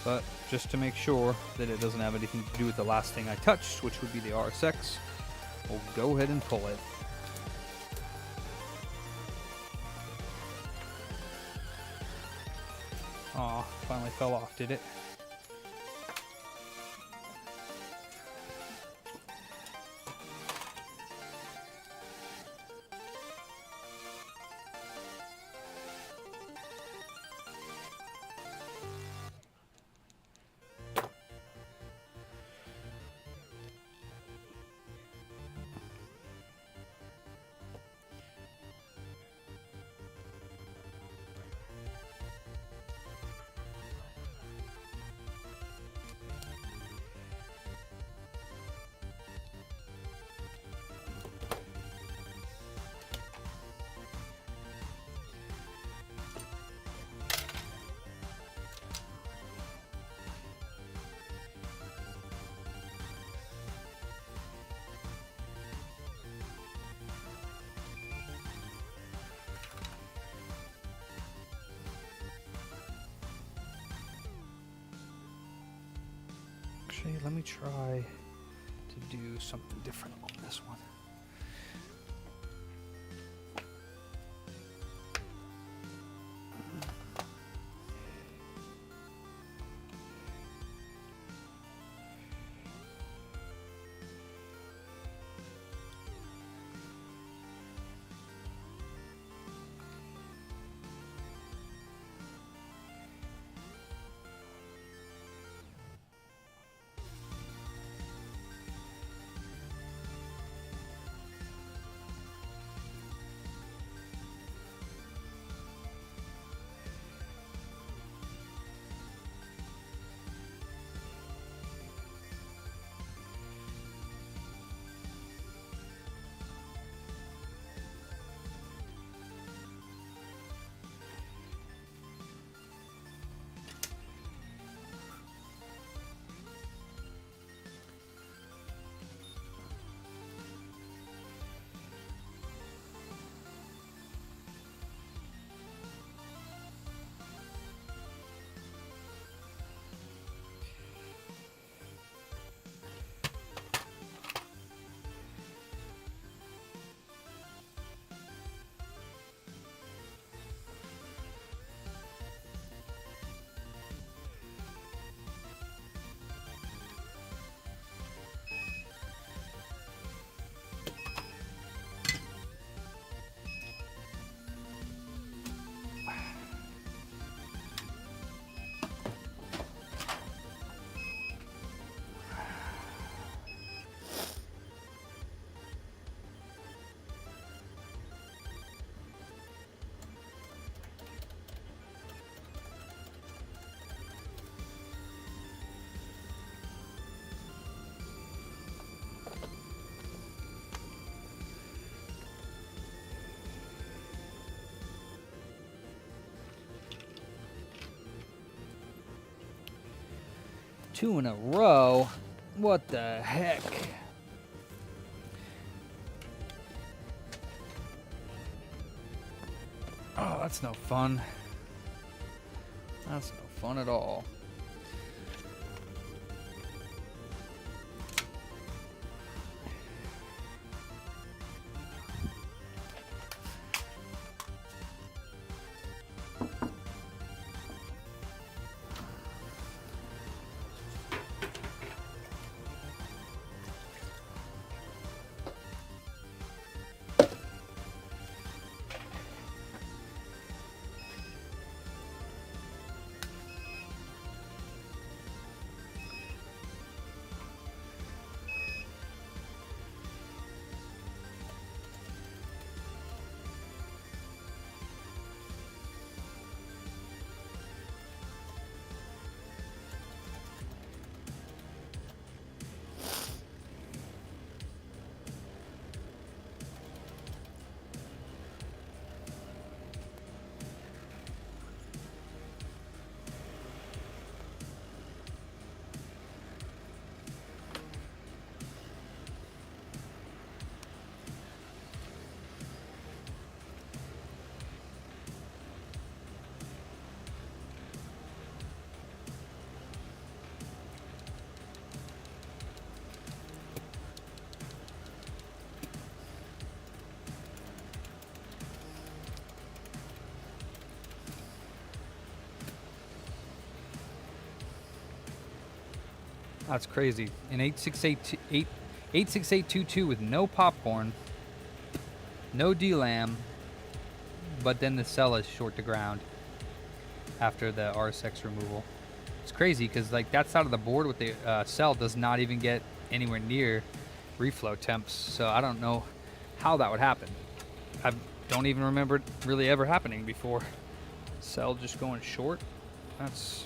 But just to make sure that it doesn't have anything to do with the last thing I touched, which would be the RSX, we'll go ahead and pull it. Aw, finally fell off, did it? Actually, let me try to do something different on this one. 2 in a row. What the heck? Oh, that's no fun. That's no fun at all. That's crazy. An 86822 with no popcorn, no D-Lam, but then the cell is short to ground after the RSX removal. It's crazy because like that side of the board with the cell does not even get anywhere near reflow temps. So I don't know how that would happen. I don't even remember it really ever happening before. Cell just going short. That's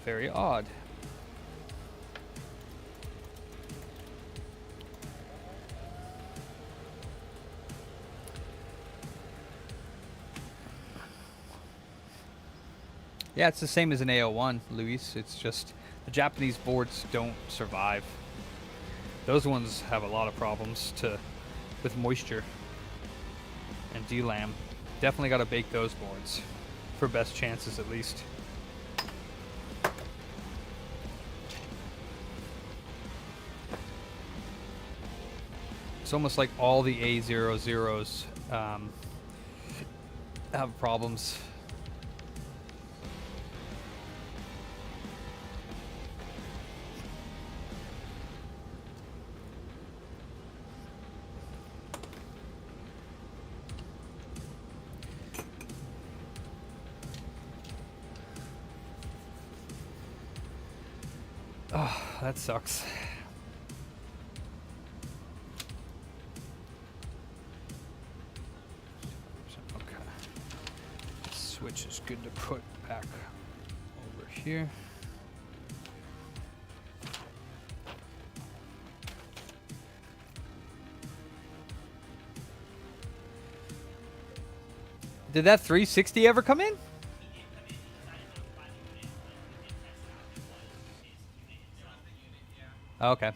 very odd. Yeah, it's the same as an AO1, Luis. It's just the Japanese boards don't survive. Those ones have a lot of problems with moisture and D-Lam. Definitely got to bake those boards for best chances at least. It's almost like all the A00s have problems. Oh, that sucks. Okay. Switch is good to put back over here. Did that 360 ever come in? Okay.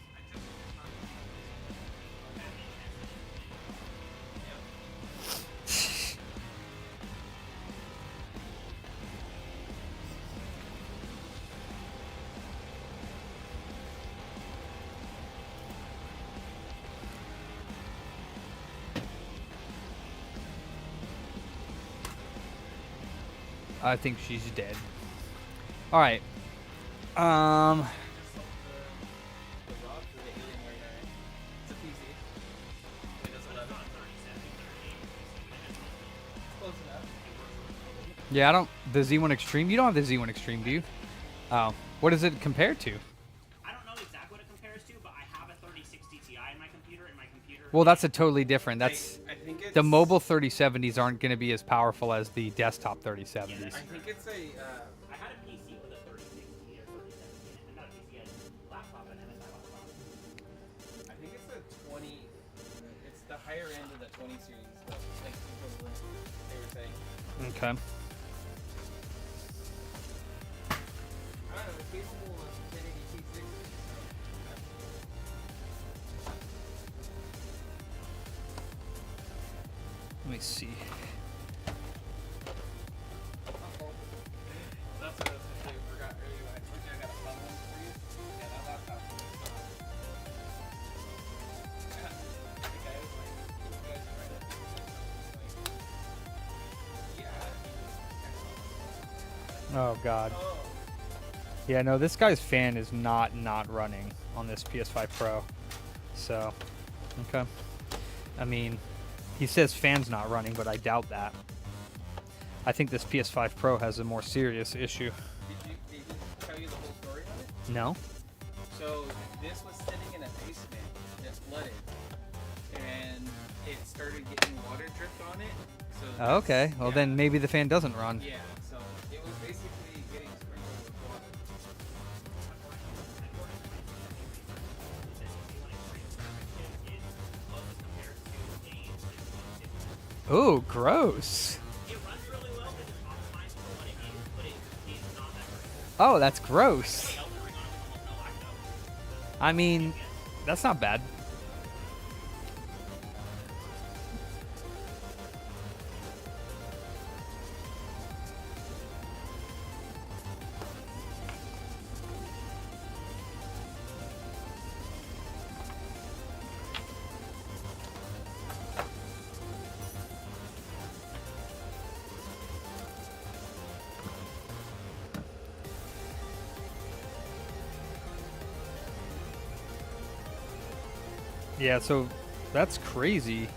I think she's dead. All right. Yeah, I don't. The Z1 Extreme. You don't have the Z1 Extreme, do you? Oh, what does it compare to? I don't know exactly what it compares to, but I have a 3060 Ti in my computer. Well, that's a totally different. That's I think it's, the mobile 3070s aren't going to be as powerful as the desktop 3070s. I think it's a. I had a PC with a 3060 or 3070 in it. Not a PC, a laptop, an MSI laptop. I think it's a 20. It's the higher end of the 20 series, like equivalent. They were saying. Okay. I don't know. capable of 1080p 60. Let me see. That's what I was gonna say. Forgot earlier when I told you I got a fun one for you. Yeah, that laptop was the guy was like, you guys are right up here. Yeah. Oh God. Yeah, no, this guy's fan is not running on this PS5 Pro. So, okay. I mean, he says fan's not running, but I doubt that. I think this PS5 Pro has a more serious issue. Did he tell you the whole story of it? No? So this was sitting in a basement that flooded, and it started getting water dripped on it. So Oh, okay. Well, then maybe the fan doesn't run. yeah, so it was basically getting sprinkled with water. Ooh, gross. Oh, that's gross. I mean, that's not bad. Yeah, so that's crazy.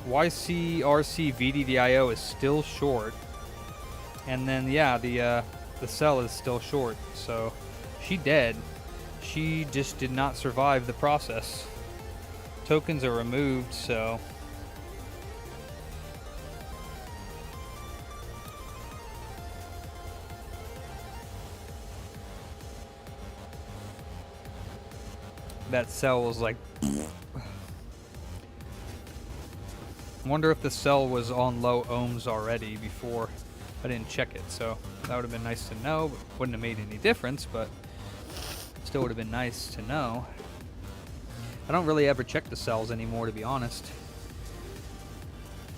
YCRC VDDIO is still short. And then, yeah, the cell is still short. So she dead. She just did not survive the process. Tokens are removed, so... That cell was like... Wonder if the cell was on low ohms already before. I didn't check it, so that would have been nice to know. Wouldn't have made any difference, but still would have been nice to know. I don't really ever check the cells anymore, to be honest.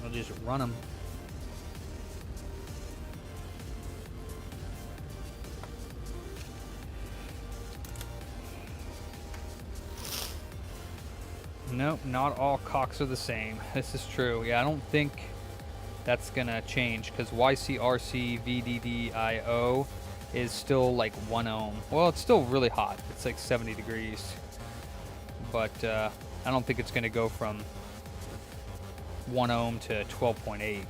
I'll just run them. Nope, not all cocks are the same. This is true. Yeah, I don't think that's gonna change because YCRC VDDIO is still like 1 ohm. Well, it's still really hot. It's like 70 degrees. But I don't think it's gonna go from 1 ohm to 12.8.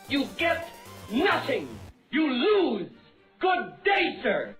You get nothing. You lose. Good day, sir.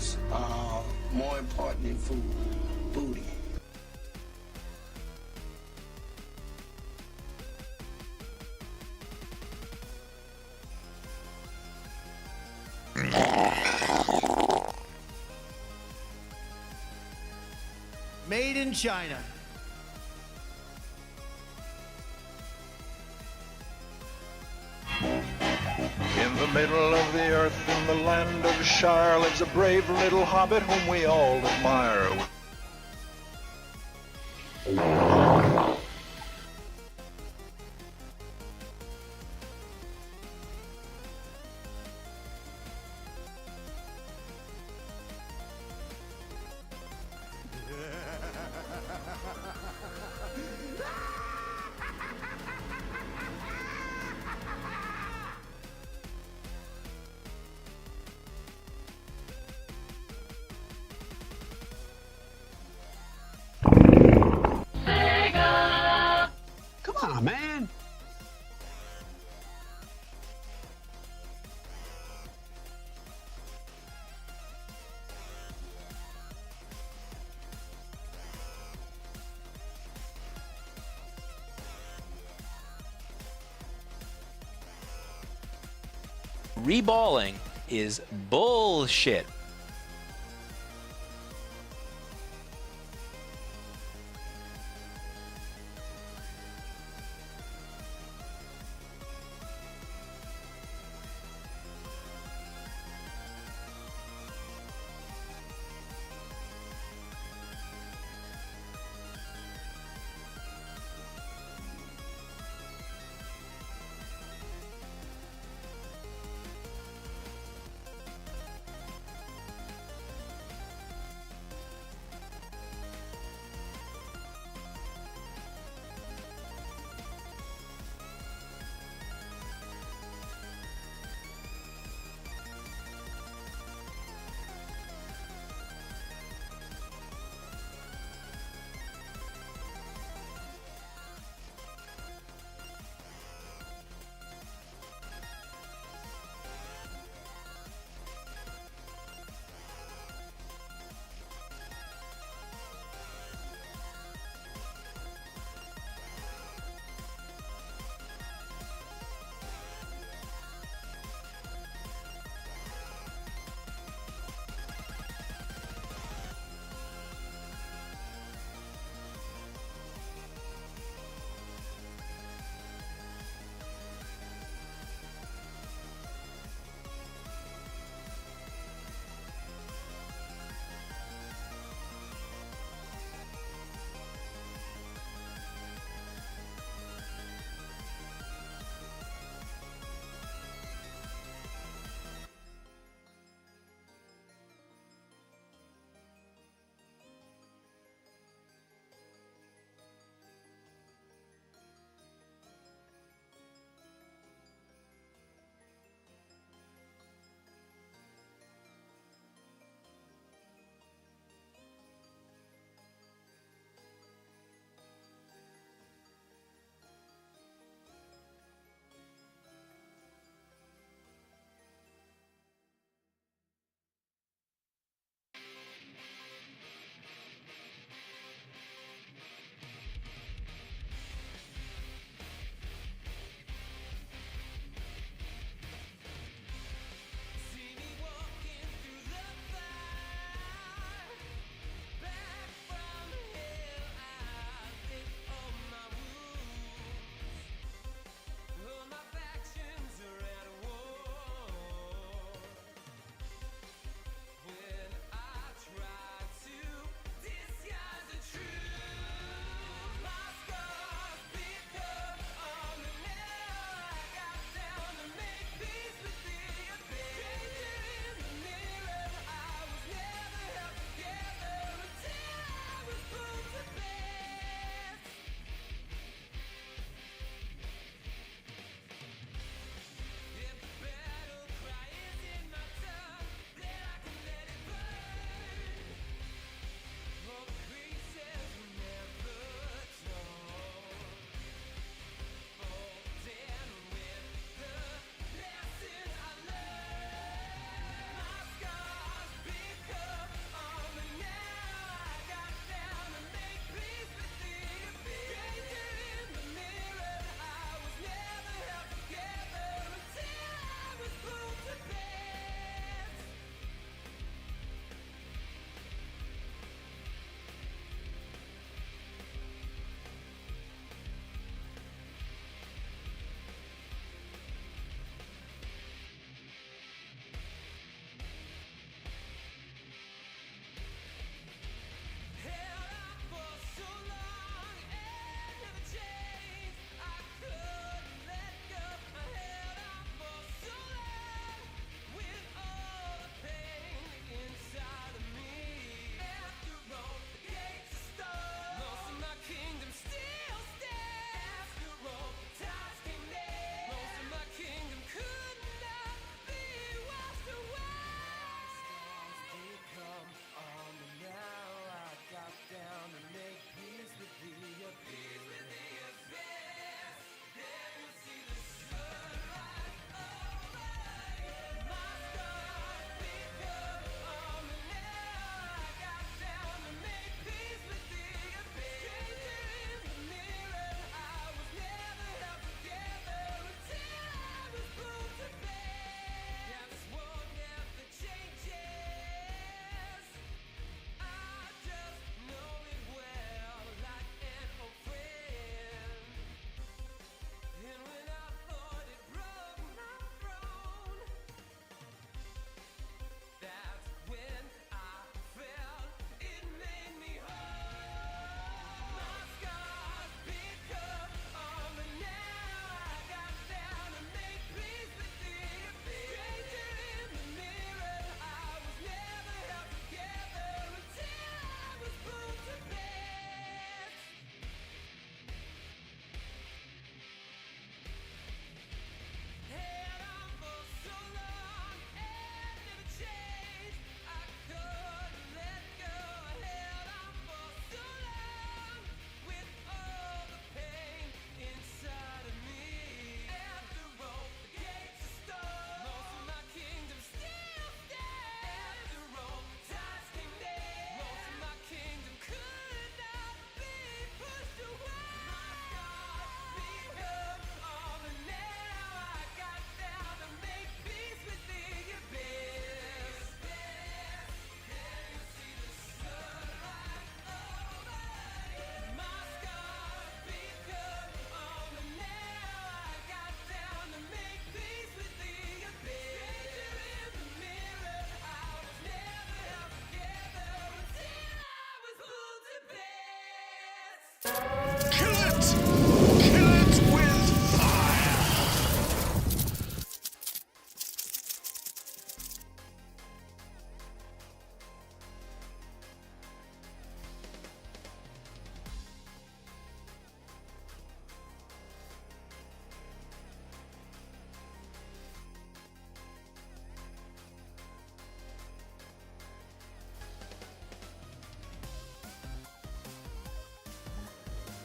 was more important than food, booty. Made in China. In the middle of the earth, in the land of Shire, lives a brave little hobbit whom we all admire. Come on, man. Reballing is bullshit.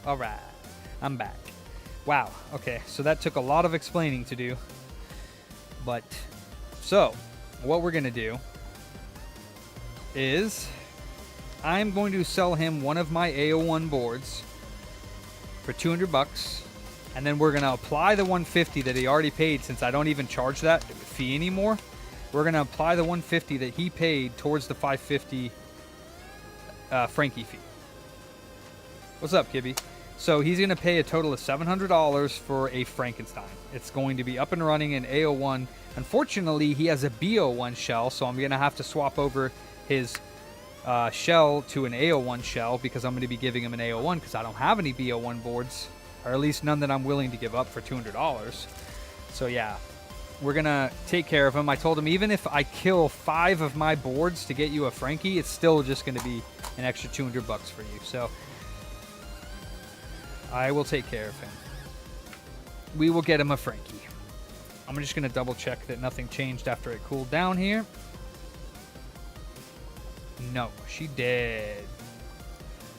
All right. I'm back. Wow. Okay. So that took a lot of explaining to do. But, so, what we're going to do is I'm going to sell him one of my AO1 boards for $200, and then we're going to apply the 150 that he already paid, since I don't even charge that fee anymore. We're going to apply the 150 that he paid towards the 550 Frankie fee. What's up, Kibby? So he's going to pay a total of $700 for a Frankenstein. It's going to be up and running in AO1. Unfortunately, he has a BO1 shell, so I'm going to have to swap over his shell to an AO1 shell, because I'm going to be giving him an AO1 because I don't have any BO1 boards, or at least none that I'm willing to give up for $200. So yeah, we're going to take care of him. I told him even if I kill 5 of my boards to get you a Frankie, it's still just going to be an extra $200 for you. So I will take care of him. We will get him a Frankie. I'm just going to double check that nothing changed after it cooled down here. No, she dead.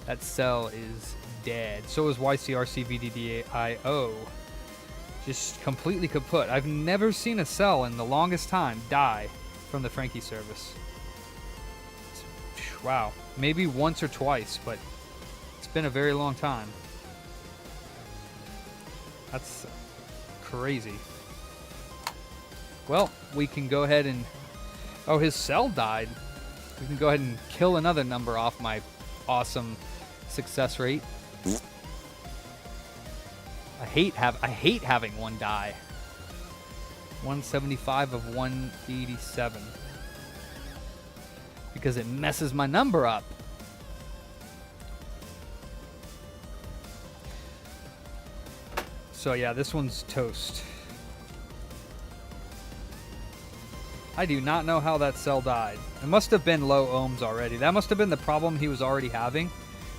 That cell is dead. So is YCRCVDDIO. Just completely kaput. I've never seen a cell in the longest time die from the Frankie service. Wow. Maybe once or twice, but it's been a very long time. That's crazy. Well, we can go ahead and... Oh, his cell died. We can go ahead and kill another number off my awesome success rate. I hate having one die. 175 of 187. Because it messes my number up. So yeah, this one's toast. I do not know how that cell died. It must have been low ohms already. That must have been the problem he was already having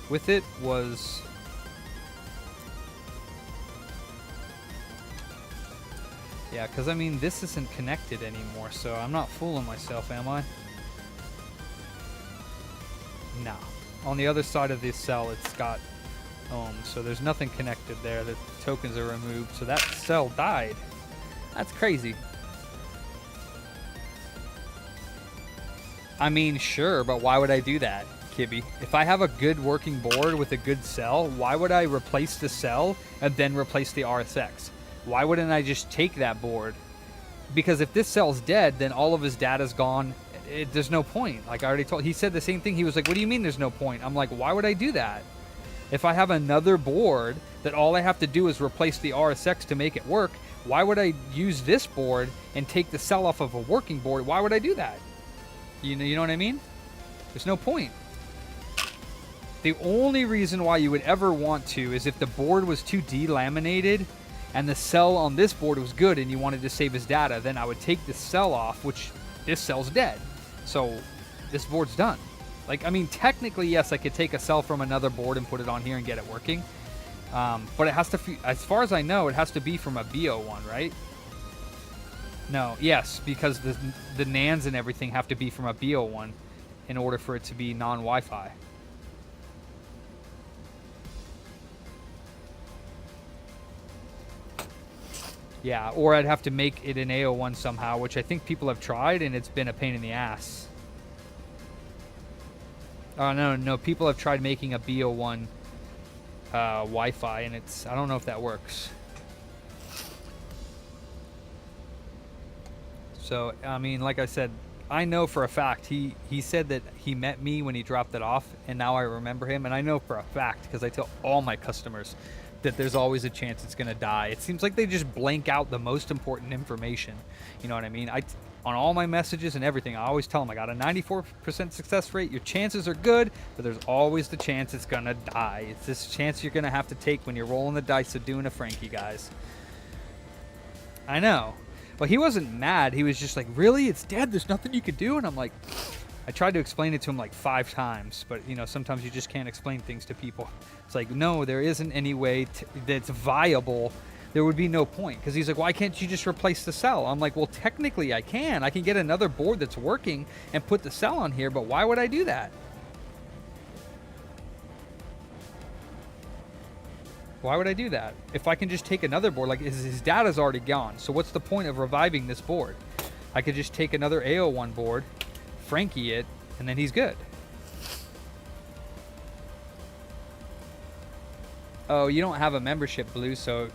with it was... Yeah, because I mean, this isn't connected anymore, so I'm not fooling myself, am I? No. On the other side of this cell, it's got ohms, so there's nothing connected there. The tokens are removed, so that cell died. That's crazy. I mean, sure, but why would I do that, Kibby? If I have a good working board with a good cell, why would I replace the cell and then replace the RSX? Why wouldn't I just take that board? Because if this cell's dead, then all of his data's gone. There's no point. Like I already told, he said the same thing. He was like, what do you mean there's no point? I'm like, why would I do that? If I have another board that all I have to do is replace the RSX to make it work, why would I use this board and take the cell off of a working board? Why would I do that? You know what I mean? There's no point. The only reason why you would ever want to is if the board was too delaminated and the cell on this board was good and you wanted to save his data, then I would take the cell off, which this cell's dead. So this board's done. Like, I mean, technically, yes, I could take a cell from another board and put it on here and get it working. But it has to, as far as I know, it has to be from a BO1, right? No, yes, because the NANds and everything have to be from a BO1 in order for it to be non-Wi-Fi. Yeah, or I'd have to make it an AO1 somehow, which I think people have tried, and it's been a pain in the ass. Oh, no, people have tried making a BO1 Wi-Fi, and I don't know if that works. So, I mean, like I said, I know for a fact, he said that he met me when he dropped it off, and now I remember him, and I know for a fact, because I tell all my customers that there's always a chance it's going to die. It seems like they just blank out the most important information. You know what I mean? On all my messages and everything, I always tell them I got a 94% success rate. Your chances are good, but there's always the chance it's going to die. It's this chance you're going to have to take when you're rolling the dice of doing a Frankie, guys. I know. Well, he wasn't mad. He was just like, really? It's dead? There's nothing you could do? And I'm like, I tried to explain it to him like 5 times, but, you know, sometimes you just can't explain things to people. It's like, no, there isn't any way that's viable. There would be no point. Because he's like, why can't you just replace the cell? I'm like, well, technically I can. I can get another board that's working and put the cell on here, but why would I do that? Why would I do that? If I can just take another board, like his data's already gone, so what's the point of reviving this board? I could just take another AO1 board, Frankie it, and then he's good. Oh, you don't have a membership, Blue, so...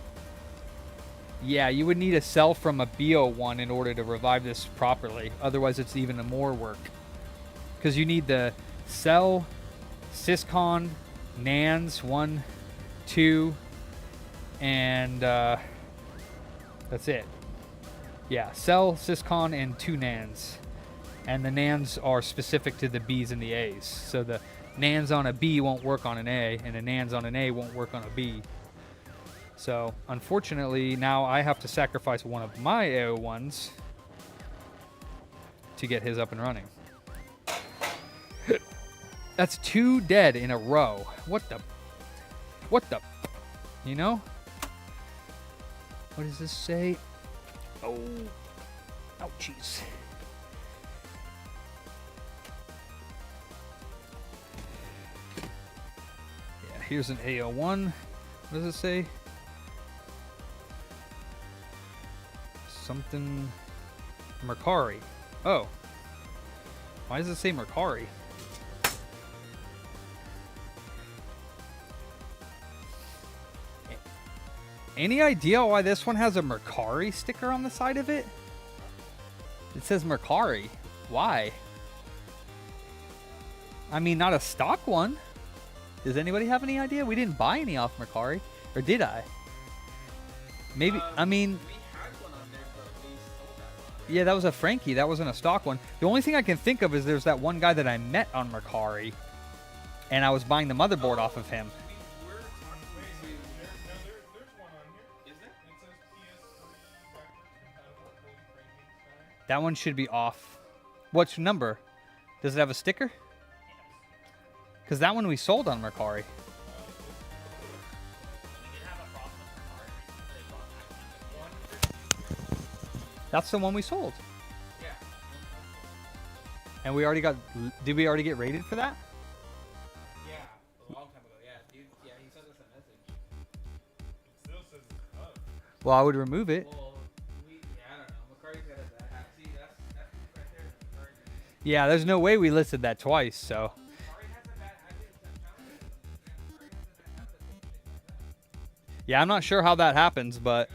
Yeah, you would need a sell from a BO1 in order to revive this properly. Otherwise, it's even more work. Because you need the sell, Syscon, Nans, 1, 2, and that's it. Yeah, sell, Syscon, and 2 Nans. And the Nans are specific to the Bs and the As. So the Nans on a B won't work on an A, and the Nans on an A won't work on a B. So, unfortunately, now I have to sacrifice one of my AO1s to get his up and running. That's 2 dead in a row. What the? You know? What does this say? Oh. Ouchies. Yeah, here's an AO1. What does it say? Something... Mercari. Oh. Why does it say Mercari? Any idea why this one has a Mercari sticker on the side of it? It says Mercari. Why? I mean, not a stock one. Does anybody have any idea? We didn't buy any off Mercari. Or did I? Maybe, I mean... Yeah, that was a Frankie. That wasn't a stock one. The only thing I can think of is there's that one guy that I met on Mercari. And I was buying the motherboard off of him. That one should be off. What number? Does it have a sticker? Because that one we sold on Mercari. That's the one we sold. Yeah. And we already got... Did we already get rated for that? Yeah, a long time ago. Yeah, dude. Yeah, he sent us a message. It still says it's up. Well, I would remove it. Well, I don't know. McCarty's got that. See, that's right there. McCarty. Yeah, there's no way we listed that twice, so... Yeah, I'm not sure how that happens, but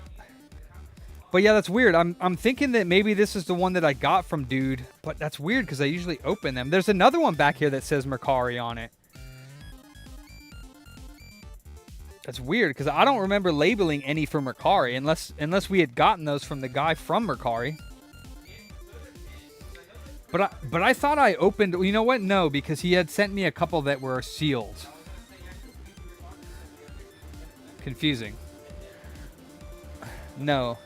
yeah, that's weird. I'm thinking that maybe this is the one that I got from dude, but that's weird because I usually open them. There's another one back here that says Mercari on it. That's weird because I don't remember labeling any for Mercari unless we had gotten those from the guy from Mercari. But I thought I opened. You know what? No, because he had sent me a couple that were sealed. Confusing. No,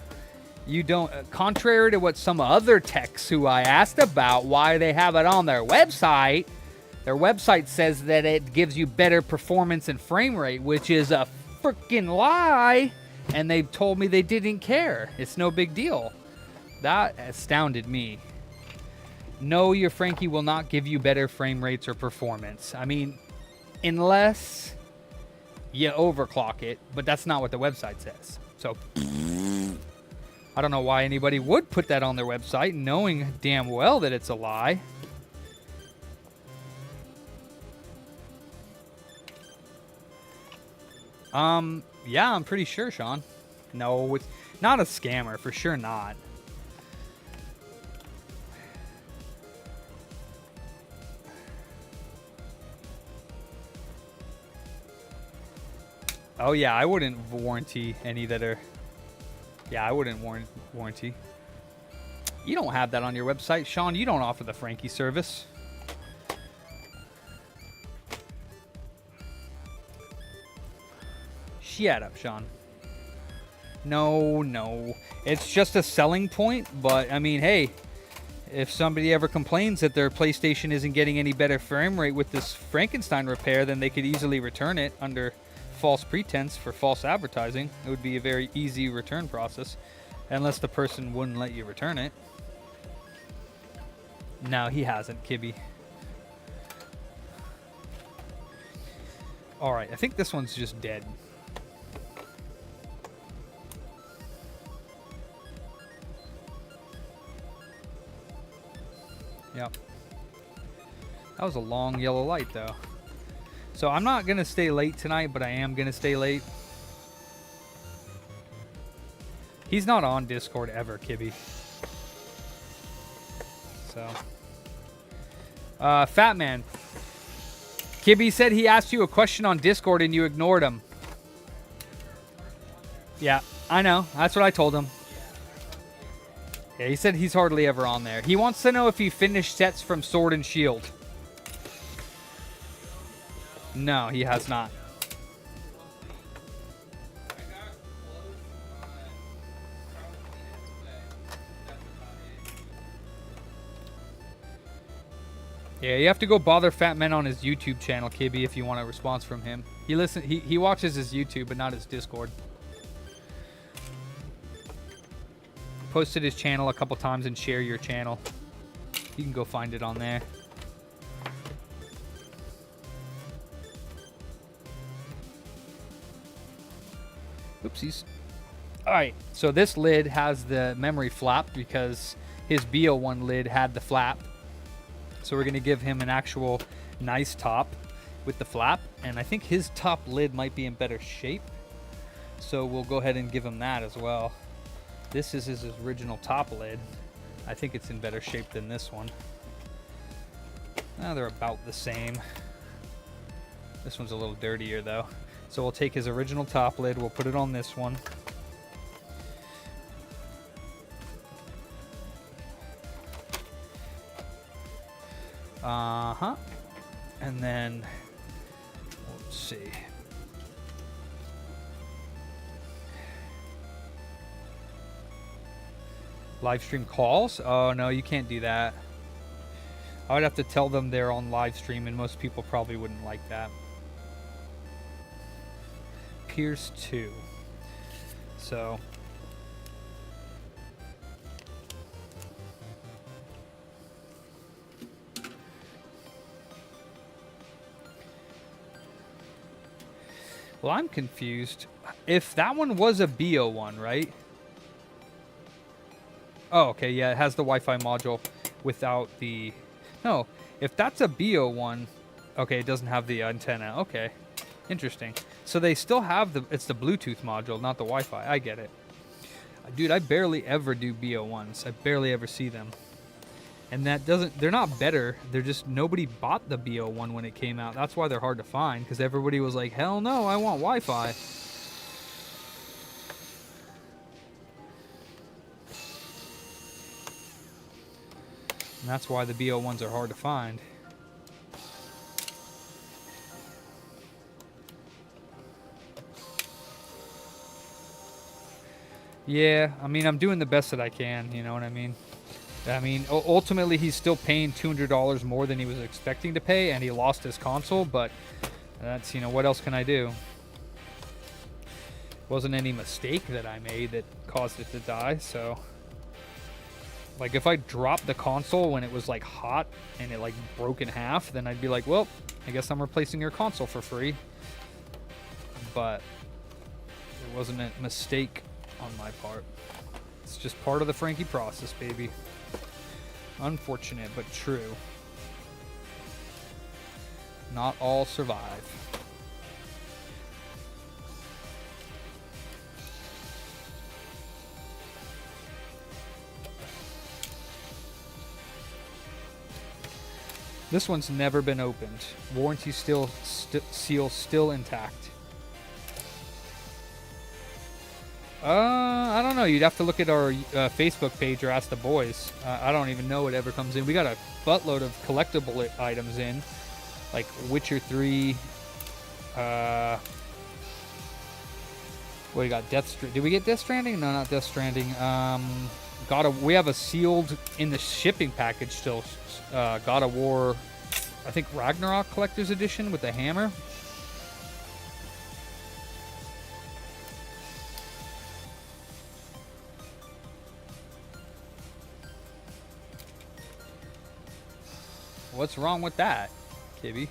you don't. Contrary to what some other techs who I asked about why they have it on their website says that it gives you better performance and frame rate, which is a freaking lie. And they told me they didn't care. It's no big deal. That astounded me. No, your Frankie will not give you better frame rates or performance. I mean, unless you overclock it, but that's not what the website says. So I don't know why anybody would put that on their website knowing damn well that it's a lie. Yeah, I'm pretty sure, Sean. No, it's not a scammer, for sure not. Oh yeah, I wouldn't warranty any that are... Yeah, I wouldn't warranty. You don't have that on your website, Sean. You don't offer the Frankie service. Shut up, Sean. No. It's just a selling point, but I mean, hey, if somebody ever complains that their PlayStation isn't getting any better frame rate with this Frankenstein repair, then they could easily return it under false pretense for false advertising. It would be a very easy return process, unless the person wouldn't let you return it. No, he hasn't, Kibby. Alright, I think this one's just dead. That was a long yellow light, though. So I'm not going to stay late tonight, but I am going to stay late. He's not on Discord ever, Kibby. So. Fat Man. Kibby said he asked you a question on Discord and you ignored him. Yeah, I know. That's what I told him. Yeah, he said he's hardly ever on there. He wants to know if he finished sets from Sword and Shield. No, he has not. Yeah, you have to go bother Fat Man on his YouTube channel, Kibby, if you want a response from him. He watches his YouTube, but not his Discord. Posted his channel a couple times and share your channel. You can go find it on there. Oopsies. Alright, so this lid has the memory flap because his BO1 lid had the flap. So we're going to give him an actual nice top with the flap. And I think his top lid might be in better shape. So we'll go ahead and give him that as well. This is his original top lid. I think it's in better shape than this one. They're about the same. This one's a little dirtier though. So we'll take his original top lid, we'll put it on this one. And then, let's see. Live stream calls? Oh no, you can't do that. I would have to tell them they're on live stream, and most people probably wouldn't like that. Pierce 2. So. Well, I'm confused. If that one was a BO1, right? Oh, okay, yeah, it has the Wi-Fi module without the... No, if that's a BO1... Okay, it doesn't have the antenna. Okay, interesting. So they still have the... It's the Bluetooth module, not the Wi-Fi. I get it. Dude, I barely ever do BO1s. I barely ever see them. And that doesn't... They're not better. They're just... Nobody bought the BO1 when it came out. That's why they're hard to find. Because everybody was like, hell no, I want Wi-Fi. And that's why the BO1s are hard to find. Yeah, I mean, I'm doing the best that I can, you know what I mean? I mean, ultimately, he's still paying $200 more than he was expecting to pay, and he lost his console, but that's, you know, what else can I do? Wasn't any mistake that I made that caused it to die, so... Like, if I dropped the console when it was, like, hot and it, like, broke in half, then I'd be like, well, I guess I'm replacing your console for free. But it wasn't a mistake on my part. It's just part of the Frankie process, baby. Unfortunate, but true. Not all survive. This one's never been opened. Warranty seal still intact. I don't know. You'd have to look at our Facebook page or ask the boys. I don't even know what ever comes in. We got a buttload of collectible items in, like Witcher 3. What we got? Did we get Death Stranding? No, not Death Stranding. We have a sealed in the shipping package still. God of War, I think Ragnarok Collector's Edition with the hammer. What's wrong with that, Kibby?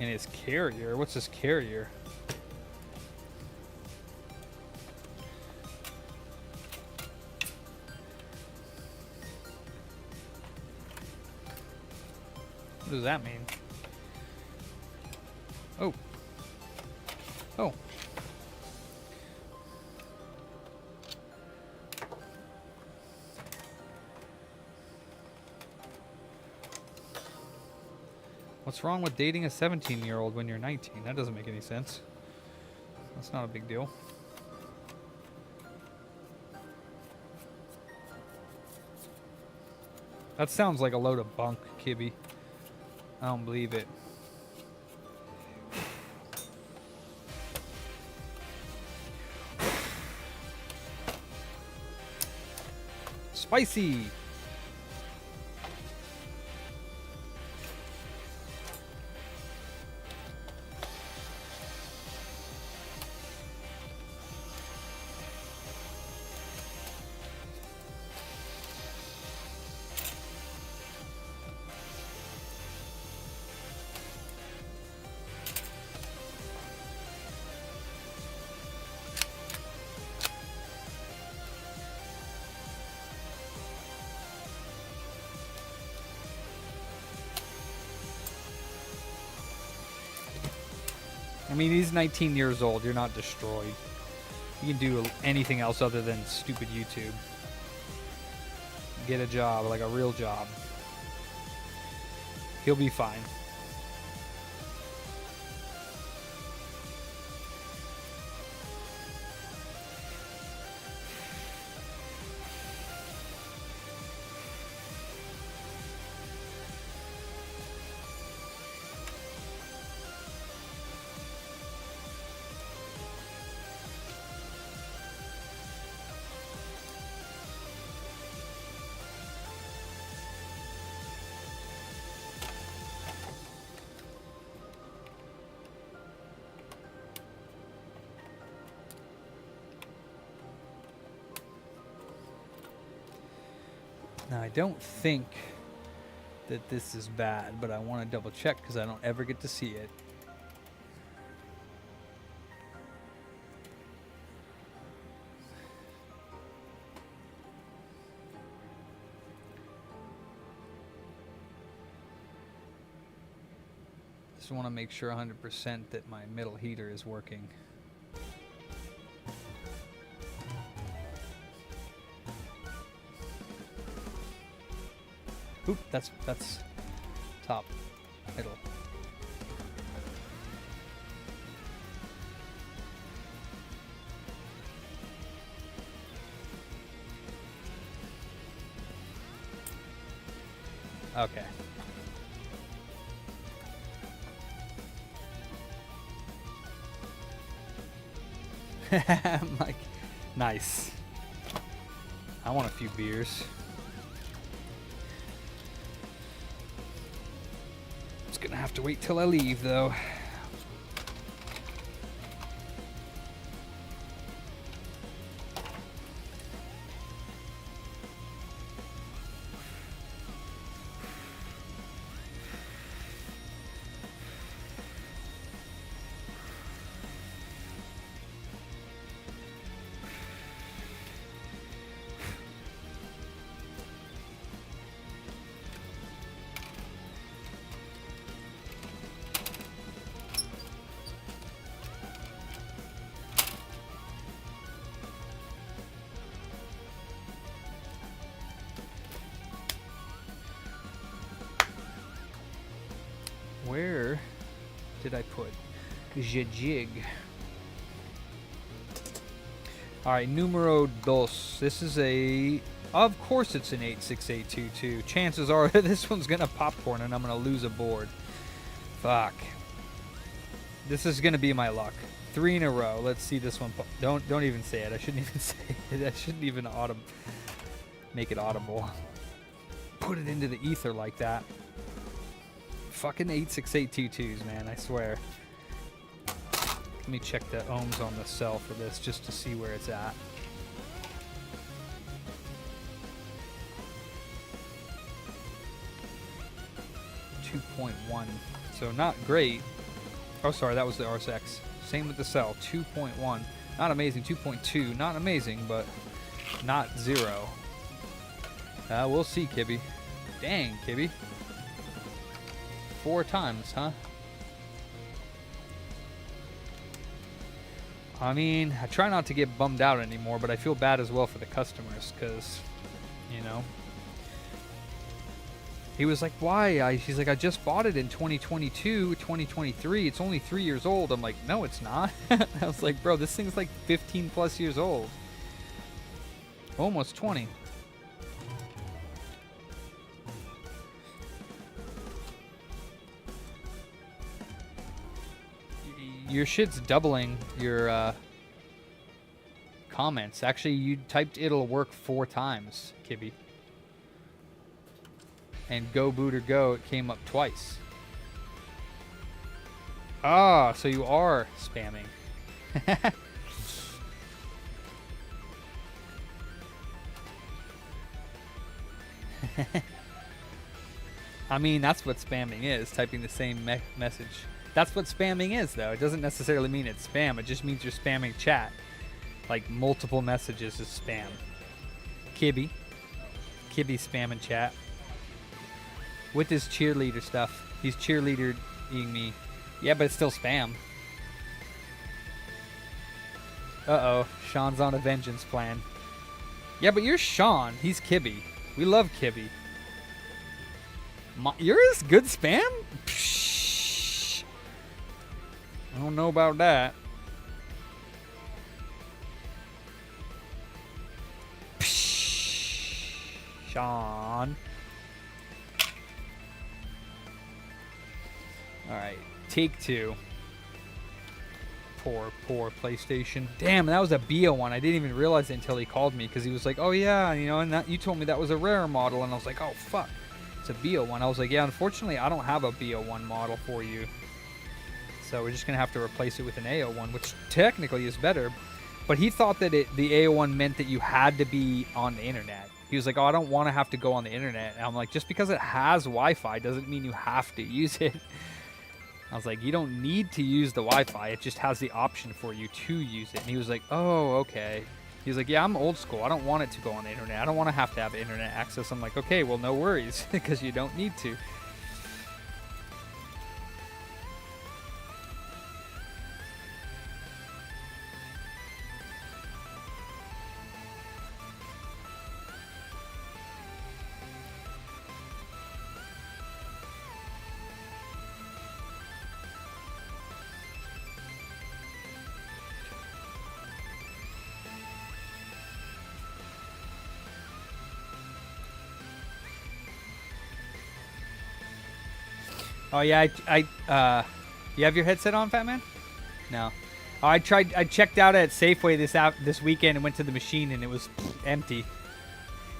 And his carrier. What's his carrier? What does that mean? Oh. Oh. What's wrong with dating a 17-year-old when you're 19? That doesn't make any sense. That's not a big deal. That sounds like a load of bunk, Kibby. I don't believe it. Spicy! I mean, he's 19 years old. You're not destroyed. You can do anything else other than stupid YouTube. Get a job, like a real job. He'll be fine. Now, I don't think that this is bad, but I want to double check because I don't ever get to see it. Just want to make sure 100% that my middle heater is working. Oop, that's top, middle. Okay. Like, nice. I want a few beers. Gonna have to wait till I leave, though. Where did I put the jig? Alright, numero dos. This is a... Of course it's an 86822. Chances are this one's gonna popcorn and I'm gonna lose a board. Fuck. This is gonna be my luck. 3 in a row. Let's see this one. Don't even say it. I shouldn't even say it. I shouldn't even make it audible. Put it into the ether like that. Fucking 86822s, man, I swear. Let me check the ohms on the cell for this just to see where it's at. .1, so not great. Oh, sorry, that was the RSX. Same with the cell, 2.1. Not amazing, 2.2. Not amazing, but not 0. We'll see, Kibby. Dang, Kibby. 4 times, huh? I mean, I try not to get bummed out anymore, but I feel bad as well for the customers because, you know. He was like, why? He's like, I just bought it in 2022, 2023. It's only 3 years old. I'm like, no, it's not. I was like, bro, this thing's like 15 plus years old. Almost 20. Your shit's doubling your comments. Actually, you typed it'll work 4 times, Kibby. And go booter go, it came up twice. Ah, so you are spamming. I mean, that's what spamming is, typing the same message. That's what spamming is, though. It doesn't necessarily mean it's spam. It just means you're spamming chat. Like, multiple messages is spam. Kibby. Kibby spamming chat. With his cheerleader stuff. He's cheerleadering me. Yeah, but it's still spam. Uh-oh. Sean's on a vengeance plan. Yeah, but you're Sean. He's Kibby. We love Kibby. Yours good spam? Psh. I don't know about that. Psh. Sean. Alright, take 2. Poor PlayStation. Damn, that was a Bio one. I didn't even realize it until he called me because he was like, oh yeah, you know, and that, you told me that was a rare model. And I was like, oh fuck, it's a Bio one. I was like, yeah, unfortunately, I don't have a Bio one model for you. So we're just going to have to replace it with an AO1, which technically is better. But he thought that the AO1 meant that you had to be on the internet. He was like, oh, I don't want to have to go on the internet. And I'm like, just because it has Wi-Fi doesn't mean you have to use it. I was like, you don't need to use the Wi-Fi. It just has the option for you to use it. And he was like, oh, okay. He was like, yeah, I'm old school. I don't want it to go on the internet. I don't want to have internet access. I'm like, okay, well, no worries, because you don't need to. Oh yeah, you have your headset on, Fat Man? No. Oh, I checked out at Safeway this weekend and went to the machine and it was empty.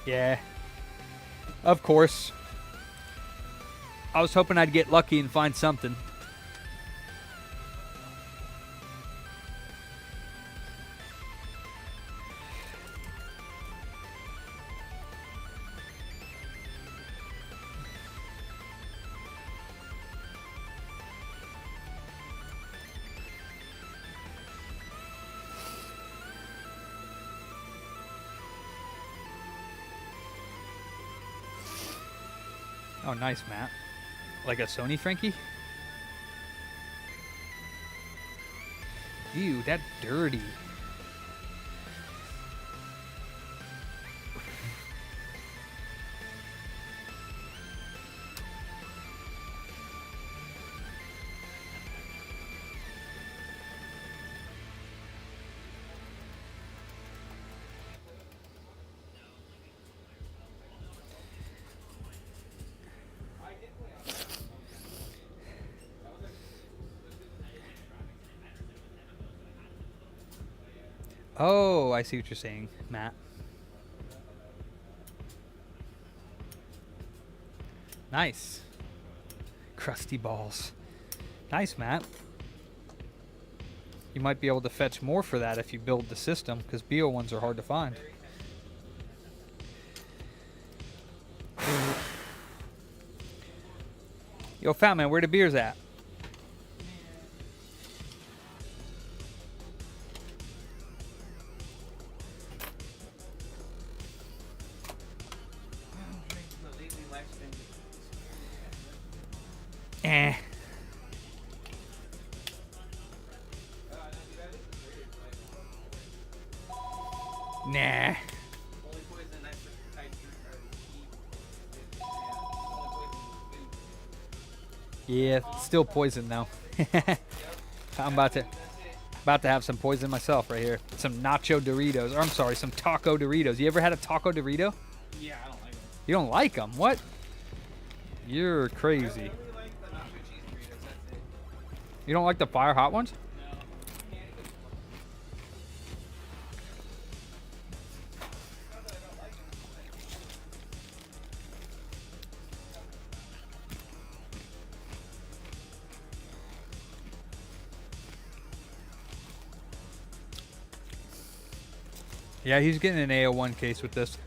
Yeah. Of course. I was hoping I'd get lucky and find something. Oh, nice, Matt. Like a Sony Frankie? Ew, that dirty. Oh, I see what you're saying, Matt. Nice. Crusty balls. Nice, Matt. You might be able to fetch more for that if you build the system, because Bio ones are hard to find. Yo, Fat Man, where the beers at? Eh. Nah. Yeah, still poison though. I'm about to have some poison myself right here. Some nacho Doritos. Or I'm sorry, some taco Doritos. You ever had a taco Dorito? Yeah, I don't like them. You don't like them? What? You're crazy. I really like the nacho cheese burritos, that's it. You don't like the fire hot ones? Yeah, he's getting an AO1 case with this.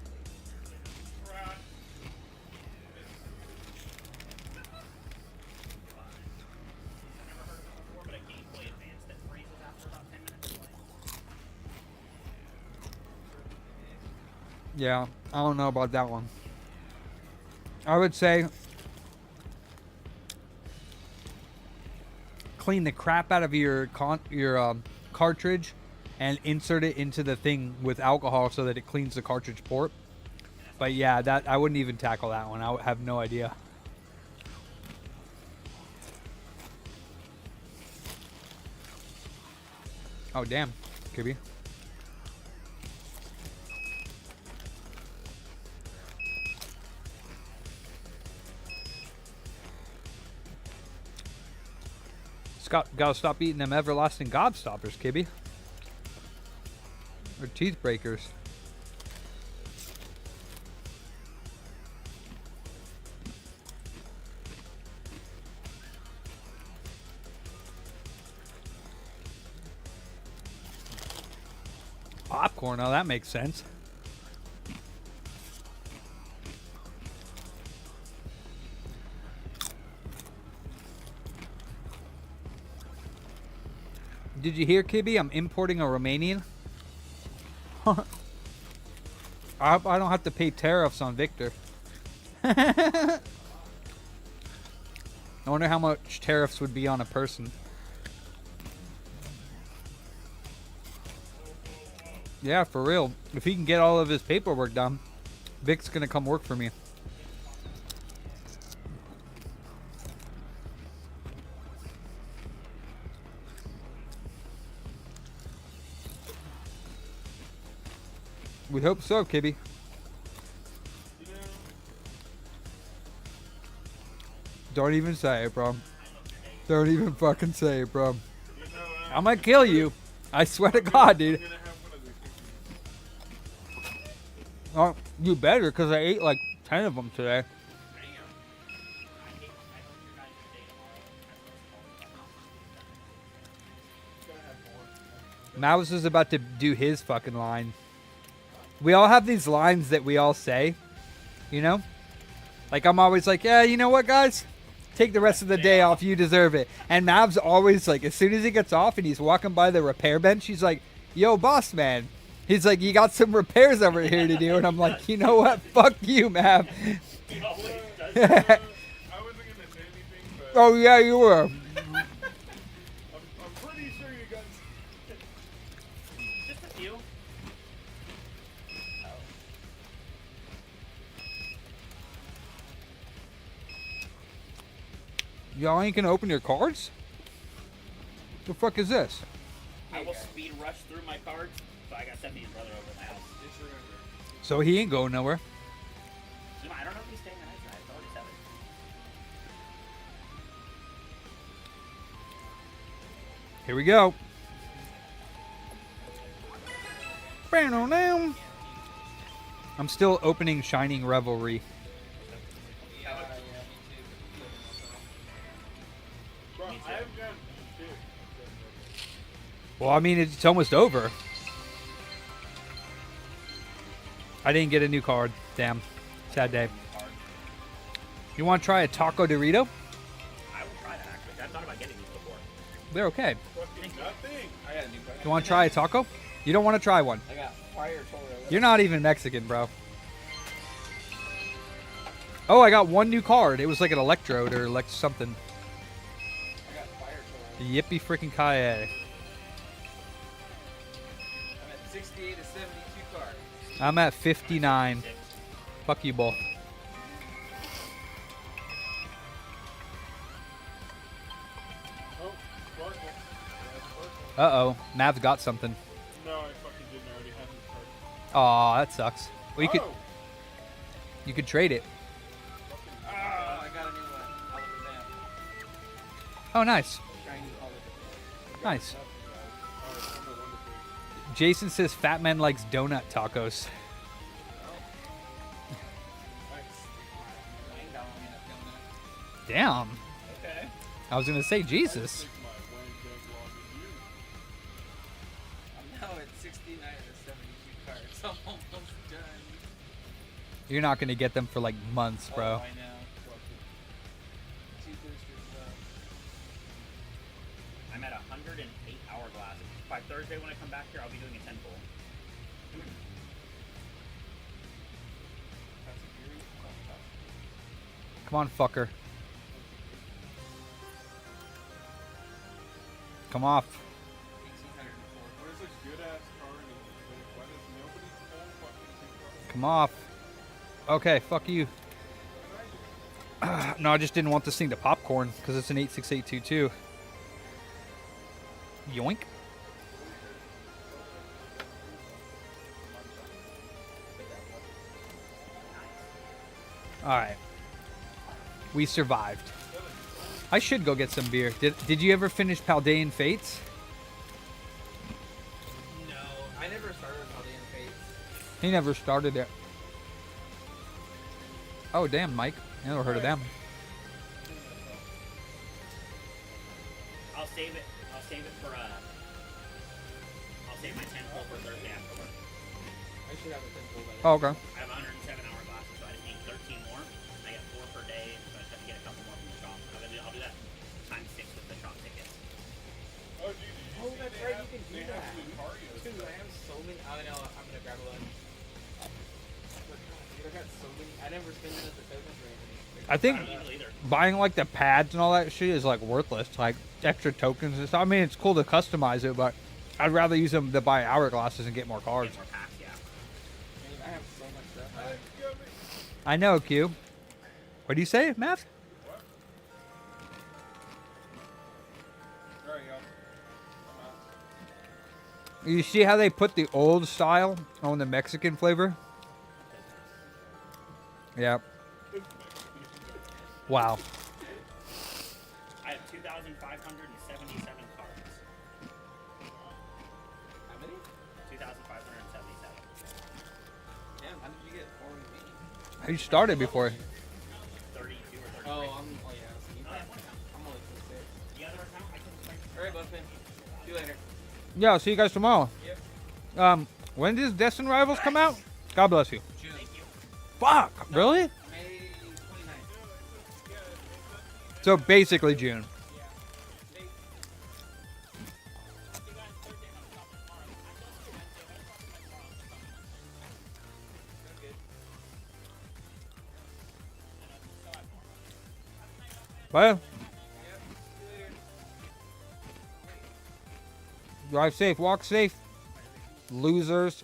Yeah, I don't know about that one. I would say clean the crap out of your cartridge and insert it into the thing with alcohol so that it cleans the cartridge port. But yeah, that I wouldn't even tackle that one. I would have no idea. Oh damn, Kirby. Gotta stop eating them everlasting gobstoppers, Kibby. Or teeth breakers. Popcorn, oh, that makes sense. Did you hear, Kibby? I'm importing a Romanian. I hope I don't have to pay tariffs on Victor. I wonder how much tariffs would be on a person. Yeah, for real. If he can get all of his paperwork done, Vic's gonna come work for me. We hope so, Kibby. Don't even say it, bro. Don't even fucking say it, bro. I'm gonna kill you. I swear to God, dude. Oh, you better, because I ate like 10 of them today. Mouse is about to do his fucking line. We all have these lines that we all say, you know? Like, I'm always like, yeah, you know what, guys? Take the rest of the day off. You deserve it. And Mav's always like, as soon as he gets off and he's walking by the repair bench, he's like, yo, boss man. He's like, you got some repairs over here to do. And I'm like, you know what? Fuck you, Mav. Oh, yeah, you were. I'm pretty sure you guys. Just a few. Y'all ain't gonna open your cards? The fuck is this? I will speed rush through my cards, so I got Stephanie's brother over at my house. So he ain't going nowhere. I don't know if he's staying the night tonight. It's already 7. Here we go. I'm still opening Shining Revelry. Bro, I haven't gotten two. Well, I mean, it's almost over. I didn't get a new card. Damn. Sad day. You want to try a Taco Dorito? I will try that, actually. I thought about getting these before. They're okay. Fucking nothing. I got a new card. You want to try a taco? You don't want to try one. I got fire Toro. You're not even Mexican, bro. Oh, I got one new card. It was like an electrode or like something. Yippee freaking kaye. I'm at 68 to 72 cards. I'm at 59. Fuck you both. Oh, Sparkle. Yeah, Sparkle. Uh-oh. Mav's got something. No, I fucking didn't. I already had his card. Aw, that sucks. Well, Oh! you could trade it. Oh, I got a new one. Oliver Vamp. Oh, nice. Shiny Oliver. Nice. Alright, I'm the one to take. Jason says Fat Man likes donut tacos. Damn. Okay. I was gonna say Jesus. Take my wank as long as you. I'm now at 69 to 72 cards. I'm almost done. You're not gonna get them for like months, bro. Oh, I know. Two boosters left. I'm at 108 hourglass. By Thursday when I come back here, I'll be doing a 10 pull. That's a Fury. Come on, fucker. Come off. 1804. What is a good ass card? And why does nobody pull fucking two cards? Come off. Okay, fuck you. No, I just didn't want this thing to popcorn because it's an 86822. Yoink. Alright. We survived. I should go get some beer. Did you ever finish Paldean Fates? No, I never started Paldean Fates. He never started it. Oh, damn, Mike. I never heard of them. I'll save it. I'll save it for I'll save my 10 pull for Thursday after work. I should have a 10 pull by then. Oh, okay. I have 107 hourglasses, so I just need 13 more. I get 4 per day, so I just have to get a couple more from the shop. I'll do that times 6 with the shop tickets. Oh, dude, did you Oh, see that's they right, have- you can do they that. have Lucario Dude, stuff. I have so many. I know, I'm gonna grab a lunch. Dude, I got so many. I never spend it at the tokens or anything. I think I don't need it either. buying like the pads and all that shit is like worthless. Like extra tokens and stuff. I mean, it's cool to customize it, but I'd rather use them to buy hourglasses and get more cards. Get more packs, yeah. Man, I have so much stuff. I know, Q. What do you say, Matt? Alright, y'all. I'm out. You see how they put the old style on the Mexican flavor? Yeah. Wow. I have 2,577 cards. How many? 2,577. Damn, how did you get 4 with me? You started before. 32 or 33. Oh, yeah. So you I'm only 26. The other account, I can play. Alright, Buffman. See you later. Yeah, I'll see you guys tomorrow. Yep. When does Destin Rivals come out? God bless you. June. Fuck, really? May 29th. So basically June. Well, drive safe, walk safe, losers.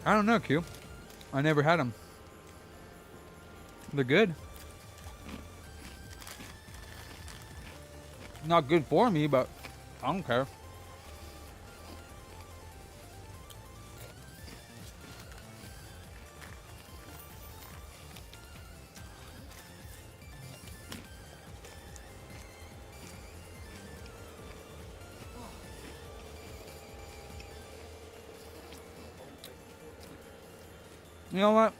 I don't know, Q. I never had them. They're good. Not good for me, but I don't care. You know what?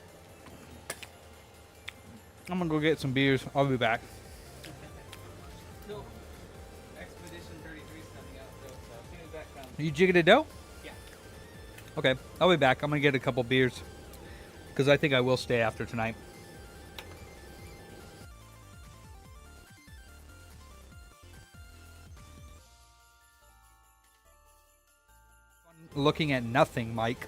I'm gonna go get some beers. I'll be back. Still, Expedition 33 is coming out still, so as soon as that comes. You jigging a dough? Yeah. Okay, I'll be back. I'm gonna get a couple beers because I think I will stay after tonight. looking at nothing, Mike.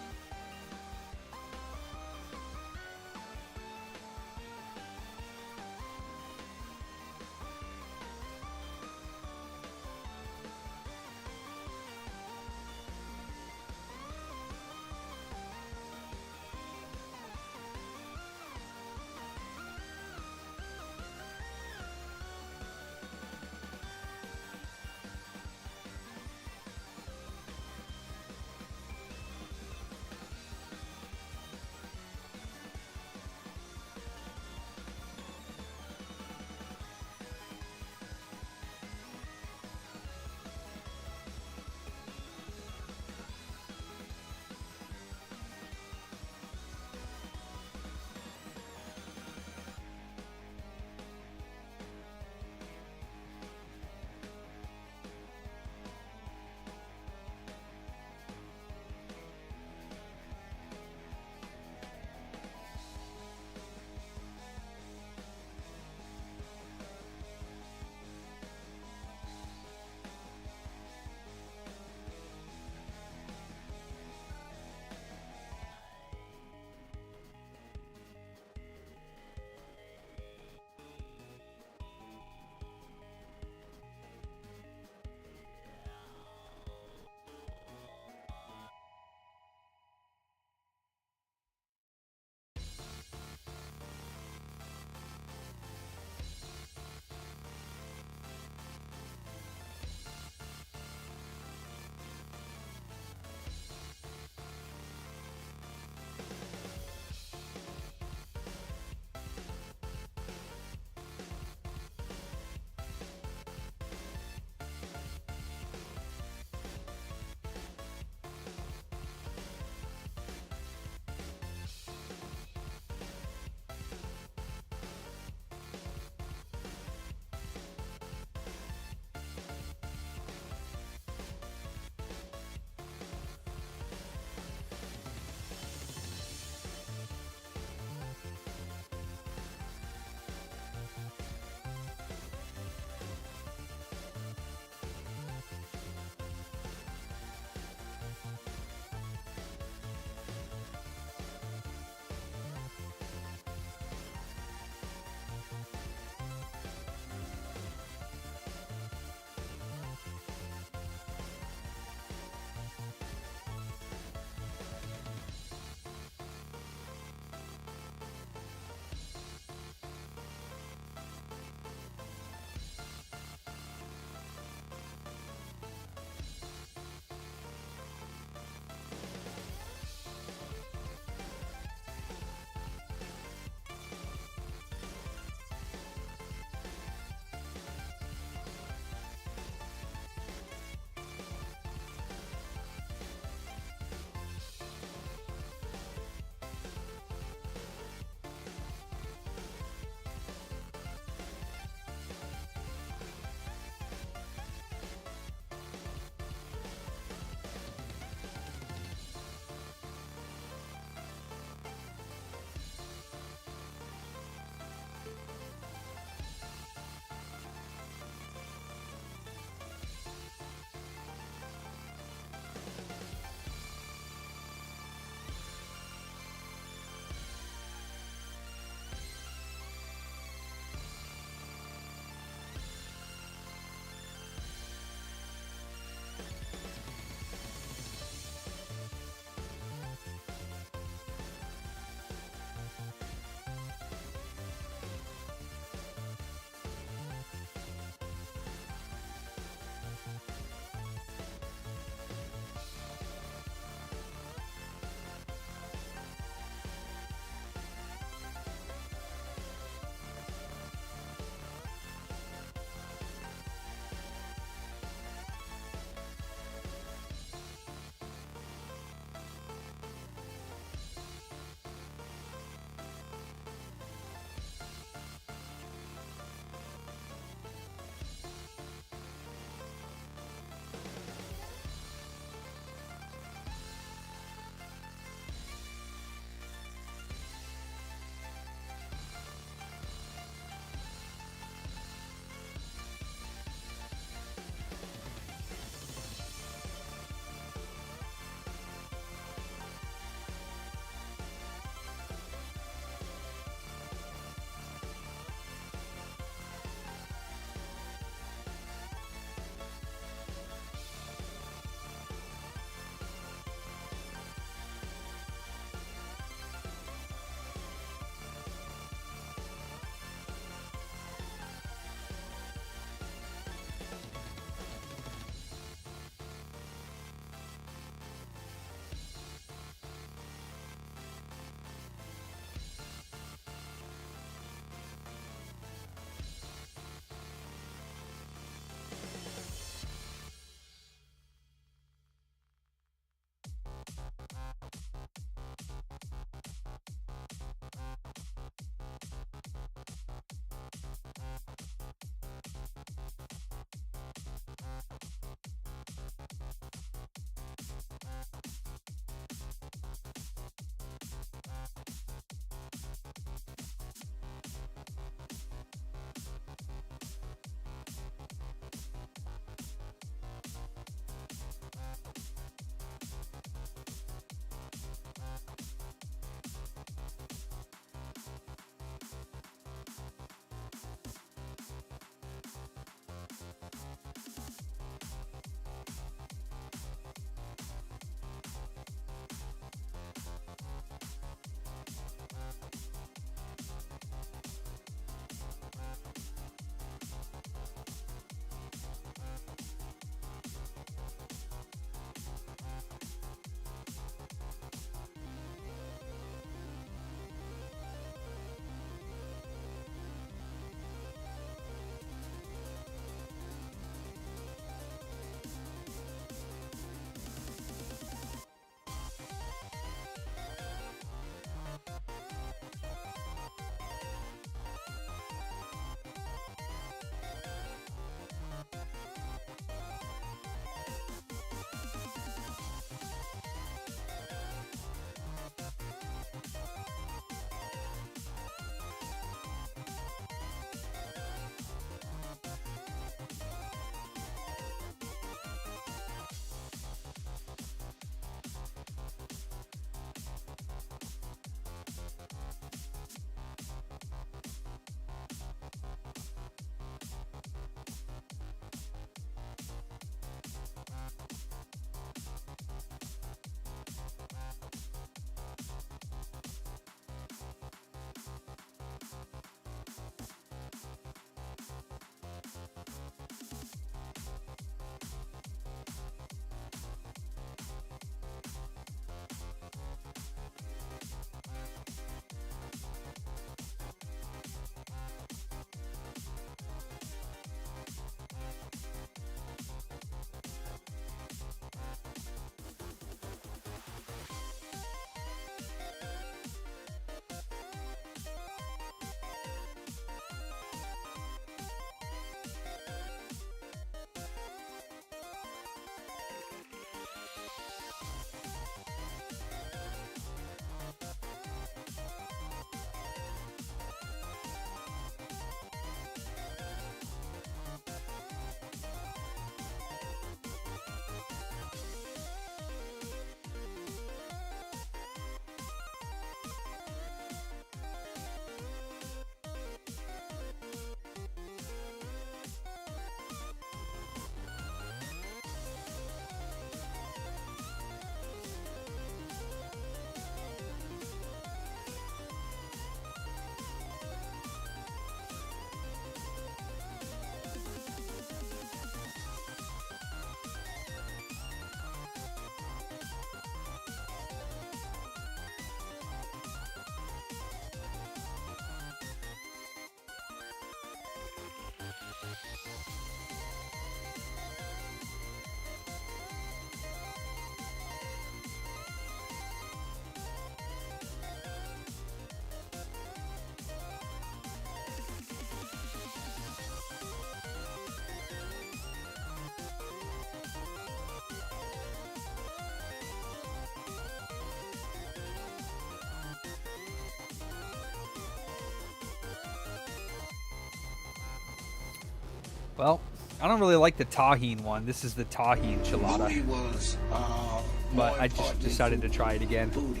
Well, I don't really like the tahine one. This is the tahine enchilada. Booty was But more I just important decided to than try it again. booty.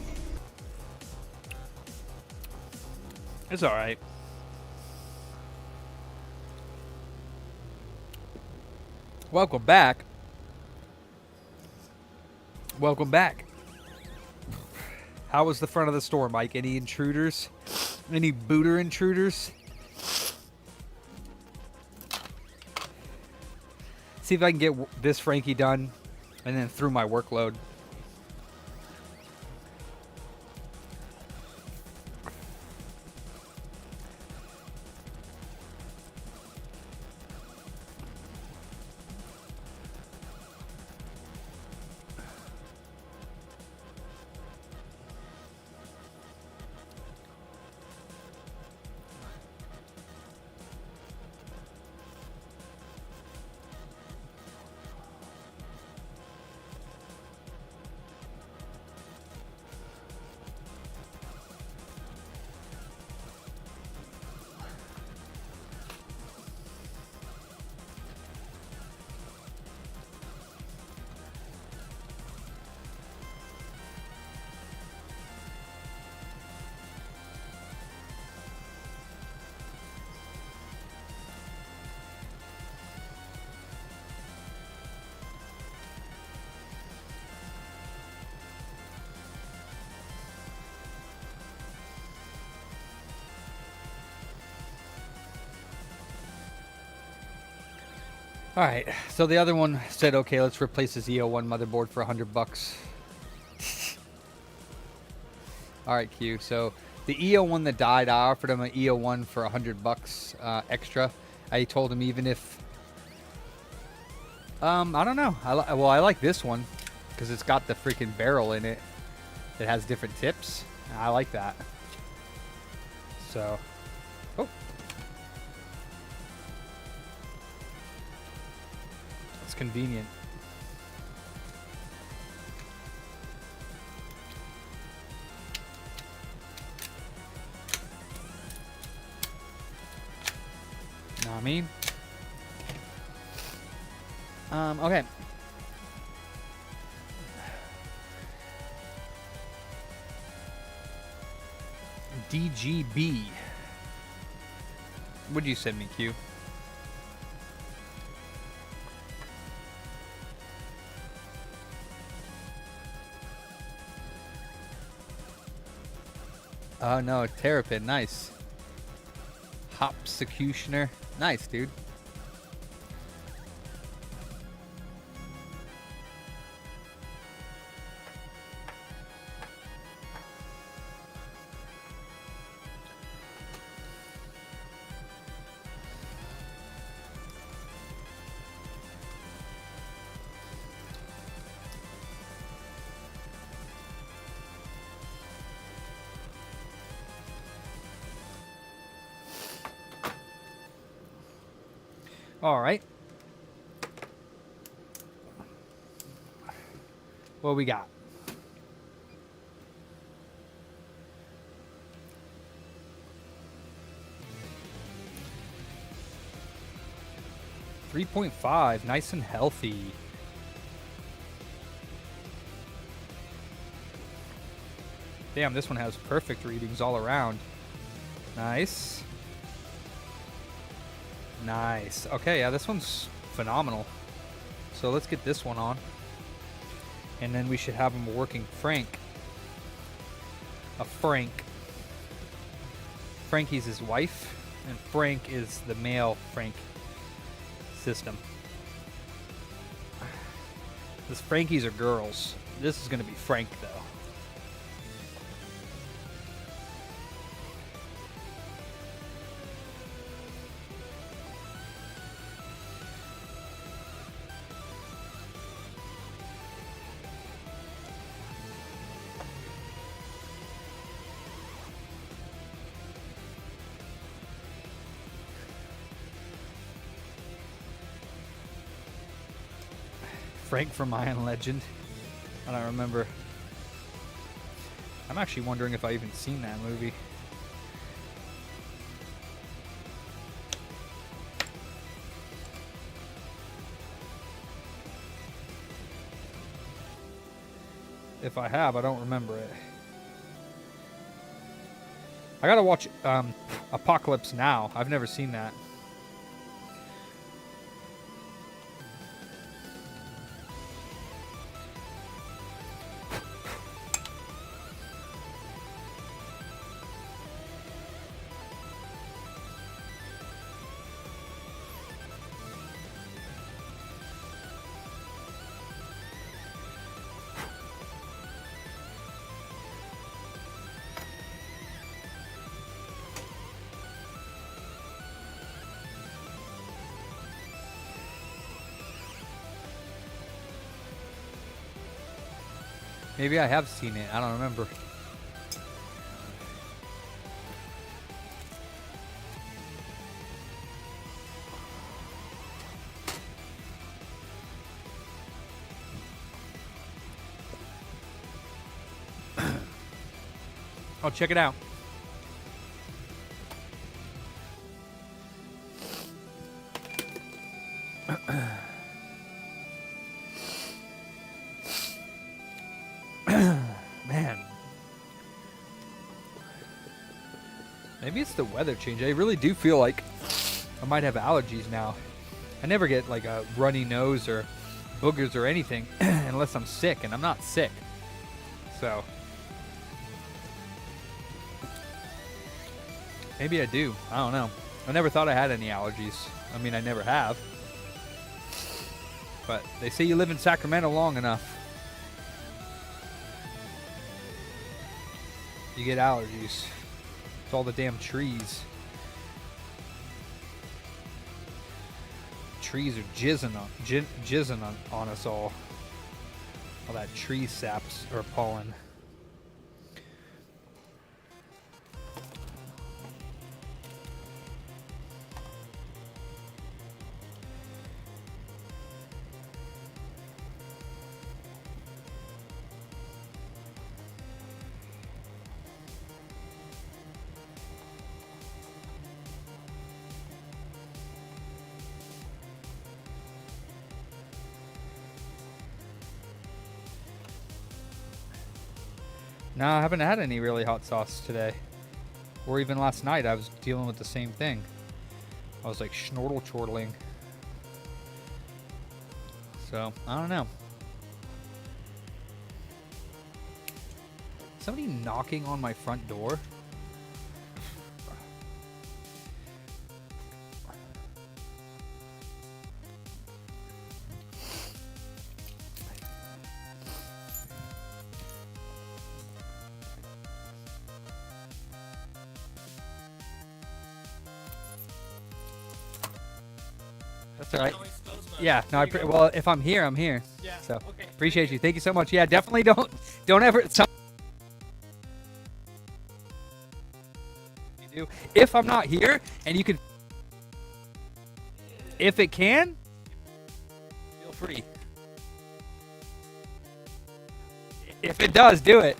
It's alright. Welcome back. Welcome back. How was the front of the store, Mike? Any intruders? Any booter intruders? See if I can get this Frankie done and then through my workload. All right, so the other one said, okay, let's replace this EO1 motherboard for $100. All right, Q. So the EO1 that died, I offered him an EO1 for $100 extra. I told him even if, I don't know. I like this one because it's got the freaking barrel in it. It has different tips. I like that. So, oh. It's convenient. Know what I mean? Okay. DGB. What'd you send me, Q? Oh no, Terrapin, nice. Hopsecutioner, nice, dude. All right. What we got? $3.5, nice and healthy. Damn, this one has perfect readings all around. Nice. Nice. Okay, yeah, this one's phenomenal. So let's get this one on. And then we should have him working Frank. Frank. Frankie's his wife, and Frank is the male Frank system. This Frankies are girls. This is going to be Frank, though. Frank from Mayan Legend. I don't remember. I'm actually wondering if I even seen that movie. If I have, I don't remember it. I gotta watch Apocalypse Now. I've never seen that. Maybe I have seen it. I don't remember. I'll check it out. Man. Maybe it's the weather change. I really do feel like I might have allergies now. I never get like a runny nose or boogers or anything unless I'm sick, and I'm not sick. So maybe I do. I don't know. I never thought I had any allergies. I mean, I never have. But they say you live in Sacramento long enough, you get allergies. It's all the damn trees. Trees are jizzing on us all. All that tree saps or pollen. No, I haven't had any really hot sauce today. Or even last night, I was dealing with the same thing. I was like schnortel chortling. So, I don't know. Somebody knocking on my front door? That's all right. Yeah, no, well, if I'm here, I'm here. Yeah, So, okay. appreciate you. Thank you so much. Yeah, definitely don't ever. You do. If I'm not here, and you can, if it can, feel free. If it does, do it.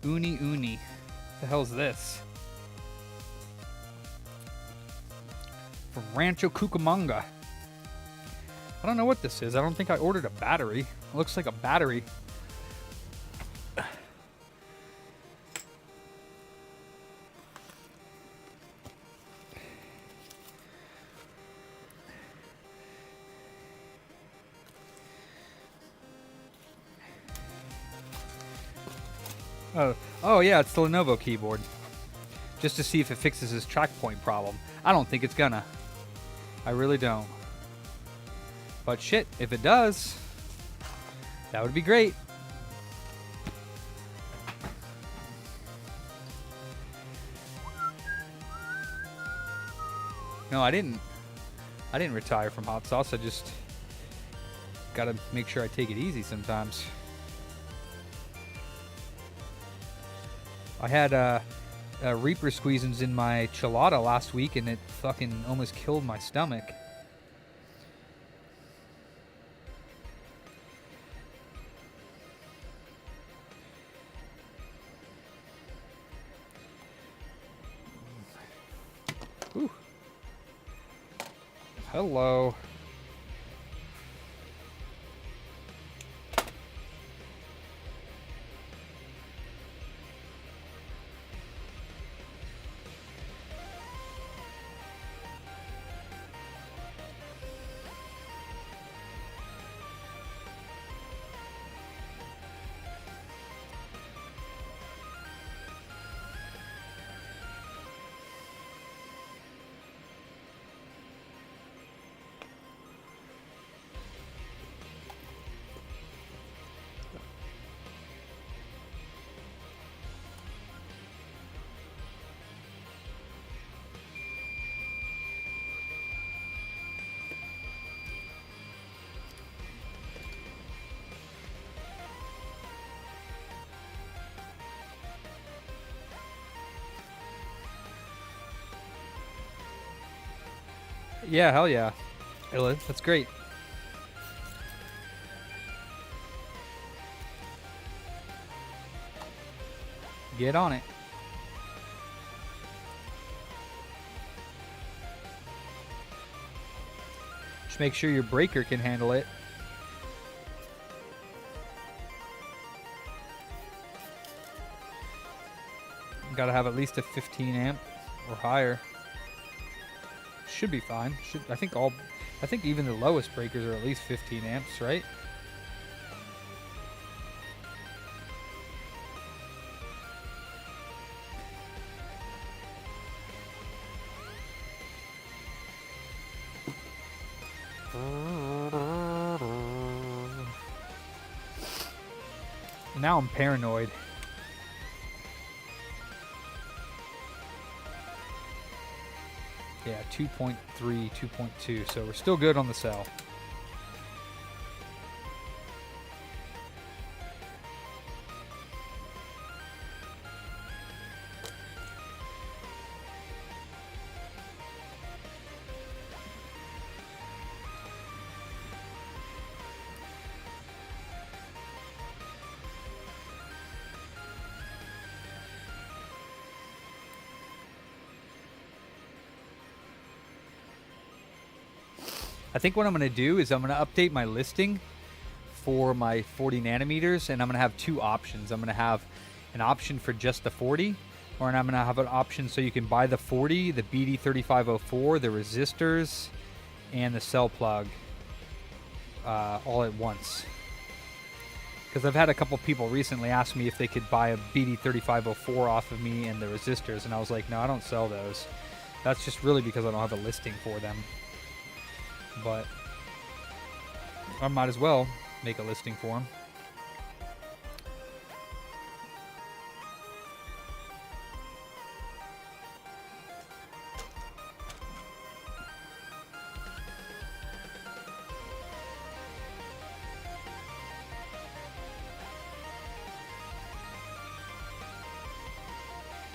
Uni uni. What the hell's this? From Rancho Cucamonga. I don't know what this is. I don't think I ordered a battery. It looks like a battery. Oh yeah, it's the Lenovo keyboard. Just to see if it fixes his track point problem. I don't think it's gonna. I really don't. But shit, if it does, that would be great. No, I didn't retire from hot sauce. I just gotta make sure I take it easy sometimes. I had Reaper squeezins in my chilada last week, and it fucking almost killed my stomach. Ooh. Hello. Yeah, hell yeah. Illa, that's great. Get on it. Just make sure your breaker can handle it. Gotta have at least a 15 amp or higher. Should be fine. I think even the lowest breakers are at least 15 amps, right? Now I'm paranoid. Yeah, 2.3, 2.2, so we're still good on the cell. I think what I'm going to do is I'm going to update my listing for my 40 nanometers, and I'm going to have two options. I'm going to have an option for just the 40, or I'm going to have an option so you can buy the 40, the BD3504, the resistors, and the cell plug all at once. Because I've had a couple people recently ask me if they could buy a BD3504 off of me and the resistors, and I was like, no, I don't sell those. That's just really because I don't have a listing for them. But I might as well make a listing for them.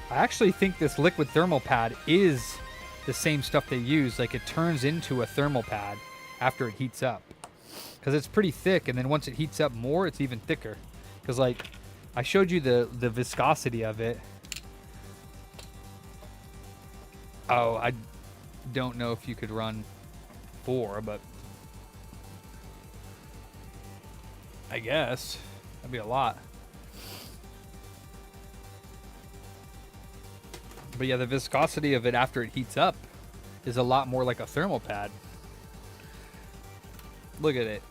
I actually think this liquid thermal pad is the same stuff they use. Like, it turns into a thermal pad after it heats up, because it's pretty thick, and then once it heats up more, it's even thicker. Because, like, I showed you the viscosity of it. Oh, I don't know if you could run 4, but I guess that'd be a lot. But yeah, the viscosity of it after it heats up is a lot more like a thermal pad. Look at it.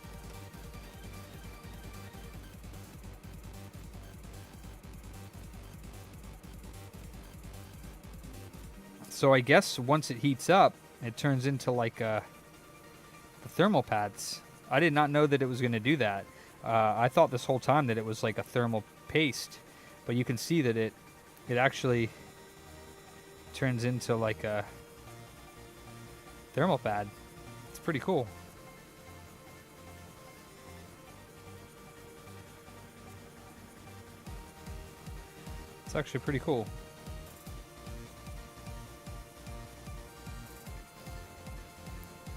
So I guess once it heats up, it turns into like the thermal pads. I did not know that it was going to do that. I thought this whole time that it was like a thermal paste, but you can see that it actually turns into like a thermal pad. It's pretty cool. It's actually pretty cool.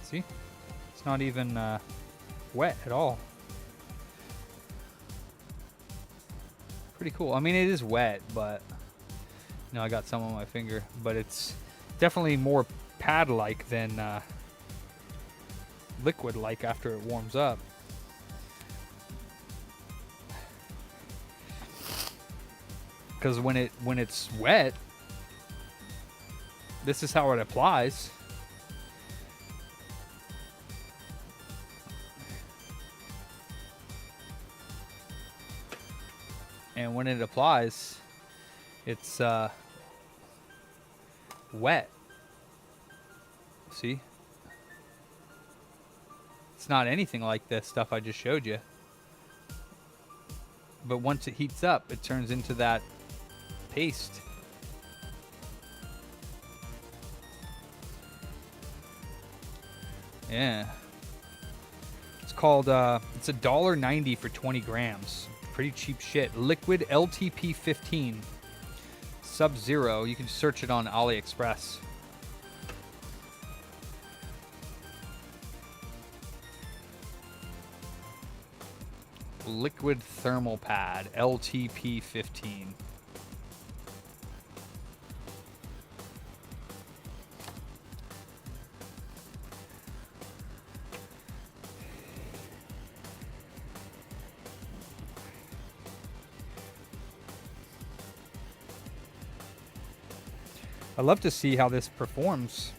See? It's not even wet at all. Pretty cool. I mean, it is wet, but you know, I got some on my finger, but it's definitely more pad-like than liquid-like after it warms up. Because when it's wet, this is how it applies. And when it applies, it's wet. See? It's not anything like this stuff I just showed you. But once it heats up, it turns into that paste. Yeah. It's called, it's $1.90 for 20 grams. Pretty cheap shit. Liquid LTP 15. Sub-Zero. You can search it on AliExpress. Liquid thermal pad. LTP 15. I'd love to see how this performs.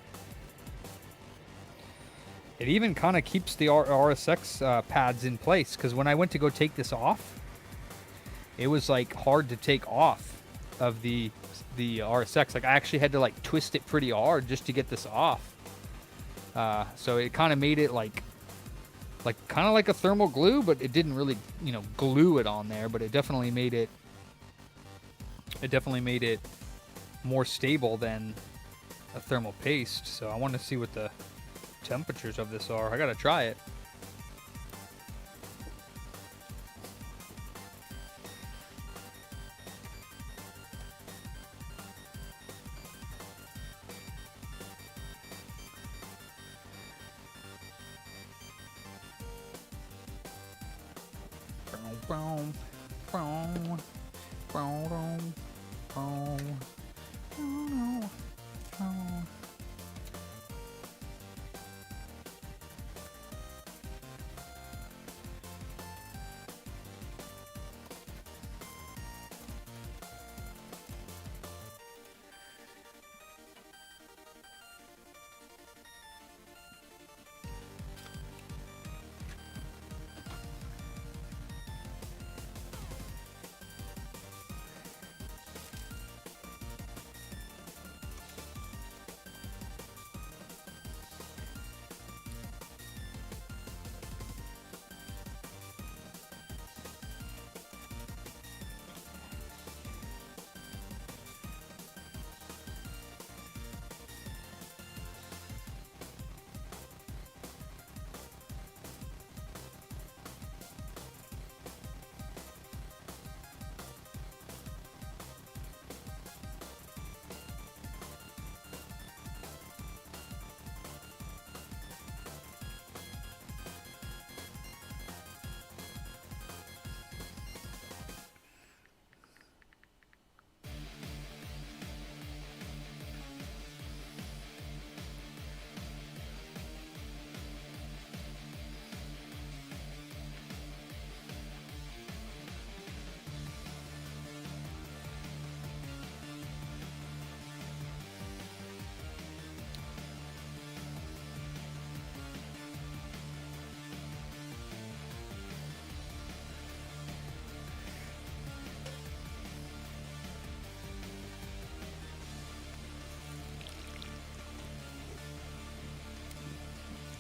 It even kind of keeps the RSX pads in place, because when I went to go take this off, it was like hard to take off of the RSX. Like I actually had to like twist it pretty hard just to get this off. So it kind of made it like kind of like a thermal glue, but it didn't really, you know, glue it on there, but it definitely made it more stable than a thermal paste. So I want to see what the temperatures of this are. I gotta try it.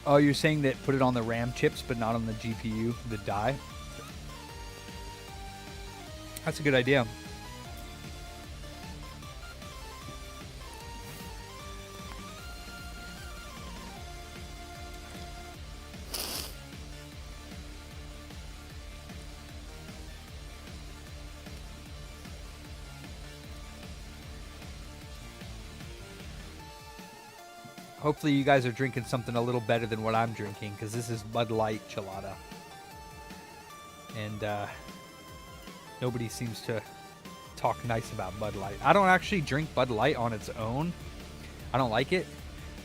Oh, you're saying that put it on the RAM chips, but not on the GPU, the die? That's a good idea. Hopefully you guys are drinking something a little better than what I'm drinking, because this is Bud Light Chelada. And nobody seems to talk nice about Bud Light. I don't actually drink Bud Light on its own. I don't like it.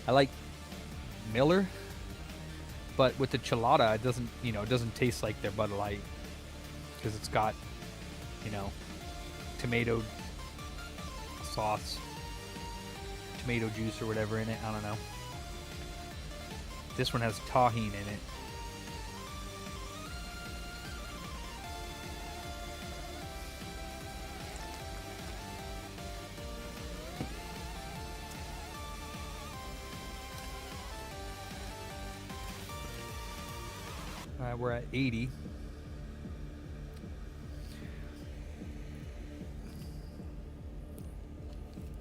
I like Miller. But with the Chelada, it doesn't, you know, it doesn't taste like their Bud Light because it's got, you know, tomato sauce, tomato juice or whatever in it. I don't know. This one has tahini in it. We're at 80.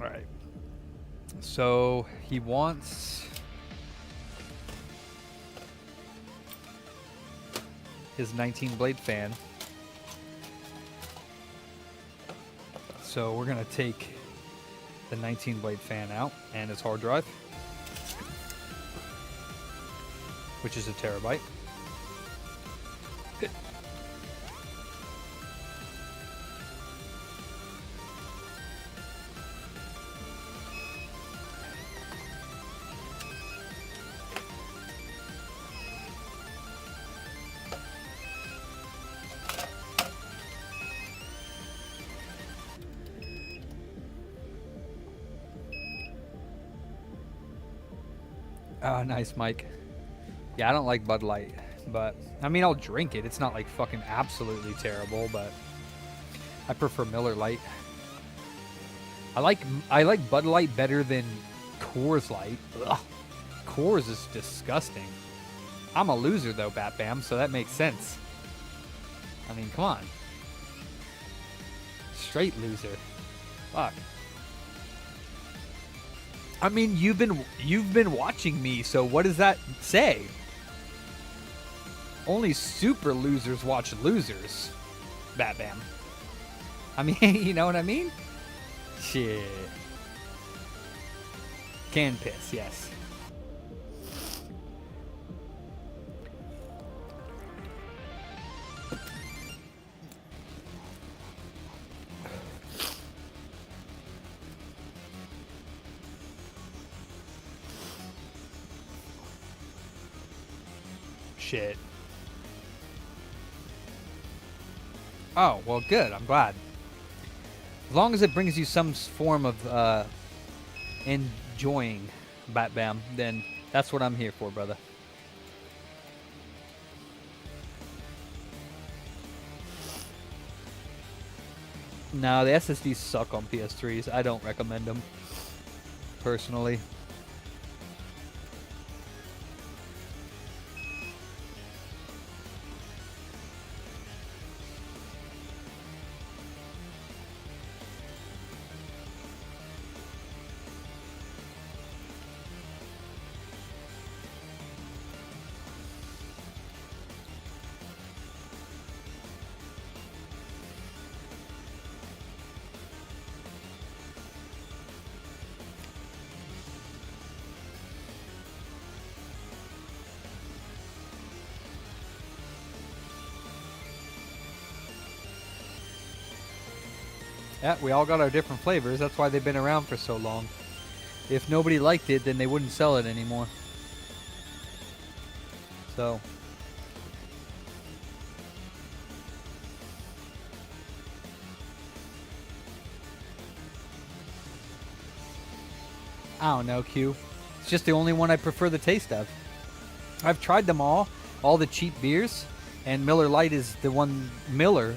All right. So he wants his 19 blade fan. So we're going to take the 19 blade fan out and his hard drive, which is a terabyte. Oh, nice, Mike. Yeah, I don't like Bud Light, but I mean, I'll drink it. It's not like fucking absolutely terrible, but I prefer Miller Lite. I like Bud Light better than Coors Light. Ugh. Coors is disgusting. I'm a loser though, Bat Bam, so that makes sense. I mean, come on. Straight loser. Fuck. I mean, you've been watching me, so what does that say? Only super losers watch losers, Bat Bam. I mean, you know what I mean? Shit. Can piss, yes. Shit. Oh, well, good. I'm glad. As long as it brings you some form of enjoying Bat Bam, then that's what I'm here for, brother. No, the SSDs suck on PS3s. I don't recommend them, personally. Yeah, we all got our different flavors. That's why they've been around for so long. If nobody liked it, then they wouldn't sell it anymore. So. I don't know, Q. It's just the only one I prefer the taste of. I've tried them all the cheap beers, and Miller Lite is the one. Miller.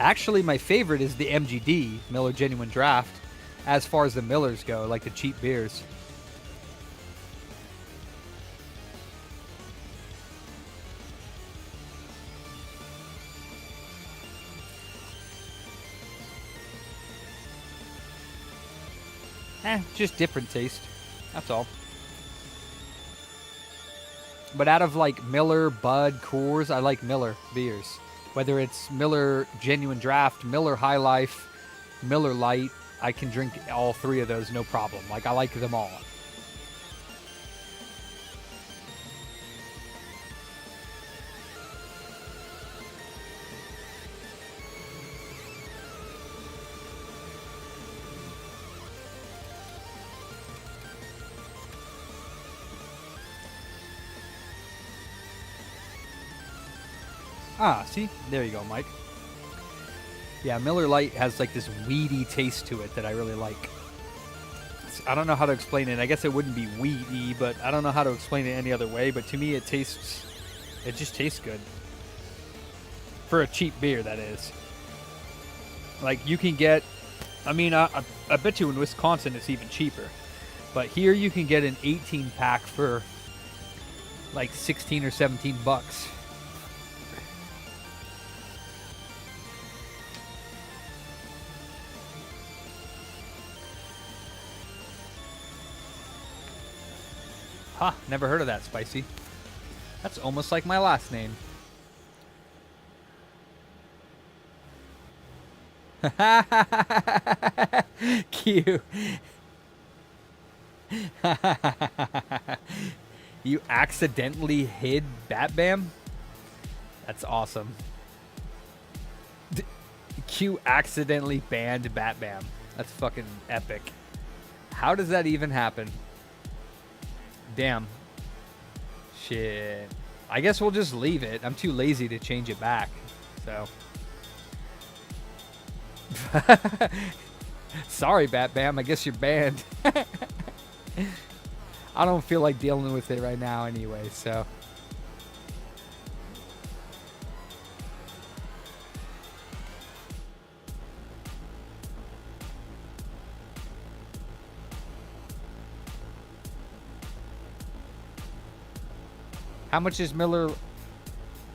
Actually, my favorite is the MGD, Miller Genuine Draft, as far as the Millers go, like the cheap beers. Just different taste. That's all. But out of like Miller, Bud, Coors, I like Miller beers. Whether it's Miller Genuine Draft, Miller High Life, Miller Lite, I can drink all three of those no problem. Like, I like them all. Ah, see? There you go, Mike. Yeah, Miller Lite has like this weedy taste to it that I really like. I don't know how to explain it. I guess it wouldn't be weedy, but I don't know how to explain it any other way. But to me, it just tastes good. For a cheap beer, that is. Like, you can get, I mean, I bet you in Wisconsin it's even cheaper. But here you can get an 18-pack for like 16 or 17 bucks. Huh, never heard of that, Spicy. That's almost like my last name. Cute. You accidentally hid Bat Bam? That's awesome. Q accidentally banned Bat Bam. That's fucking epic. How does that even happen? Damn. Shit. I guess we'll just leave it. I'm too lazy to change it back. So. Sorry, Bat Bam. I guess you're banned. I don't feel like dealing with it right now anyway, so. How much is Miller?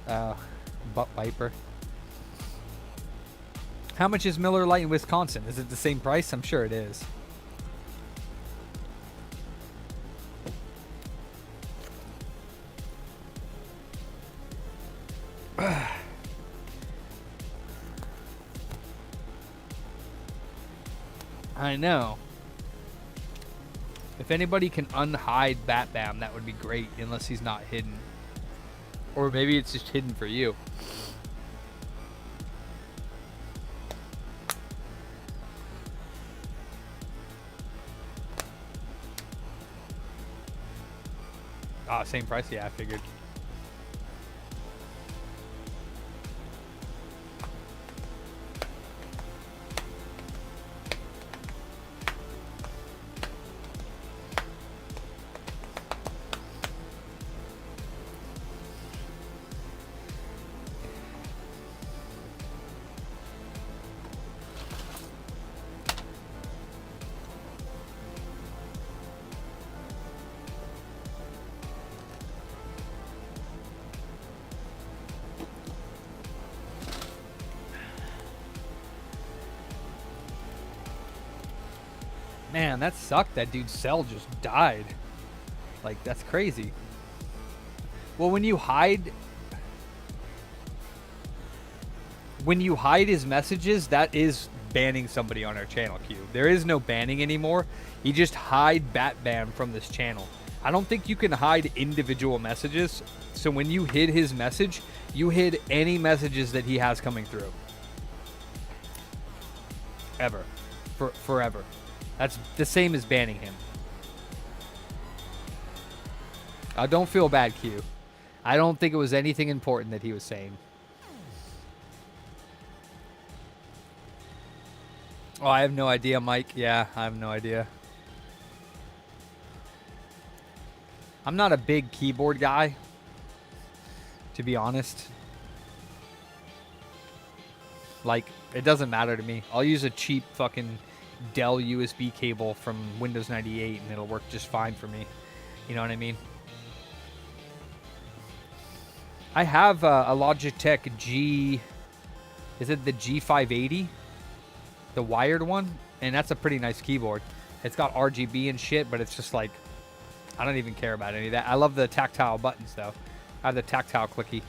Butt Viper. How much is Miller Lite in Wisconsin? Is it the same price? I'm sure it is. I know. If anybody can unhide Bat Bam, that would be great, unless he's not hidden. Or maybe it's just hidden for you. Ah, same price? Yeah, I figured. Man, that sucked. That dude's cell just died. Like, that's crazy. Well, when you hide his messages, that is banning somebody on our channel, Q. There is no banning anymore. You just hide Bat Bam from this channel. I don't think you can hide individual messages. So when you hid his message, you hid any messages that he has coming through. Ever. Forever. That's the same as banning him. Don't feel bad, Q. I don't think it was anything important that he was saying. Oh, I have no idea, Mike. Yeah, I have no idea. I'm not a big keyboard guy, to be honest. Like, it doesn't matter to me. I'll use a cheap fucking Dell USB cable from Windows 98 and it'll work just fine for me. You know what I mean? I have a Logitech G... Is it the G580? The wired one? And that's a pretty nice keyboard. It's got RGB and shit, but it's just like... I don't even care about any of that. I love the tactile buttons, though. I have the tactile clicky.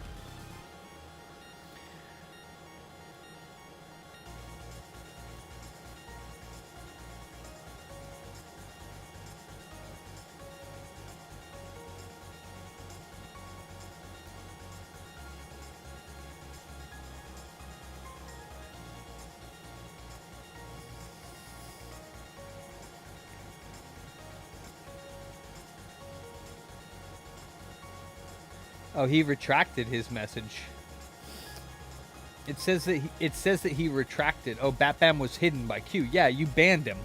Oh, he retracted his message. It says that he retracted. Oh, Bat Bam was hidden by Q. Yeah, you banned him.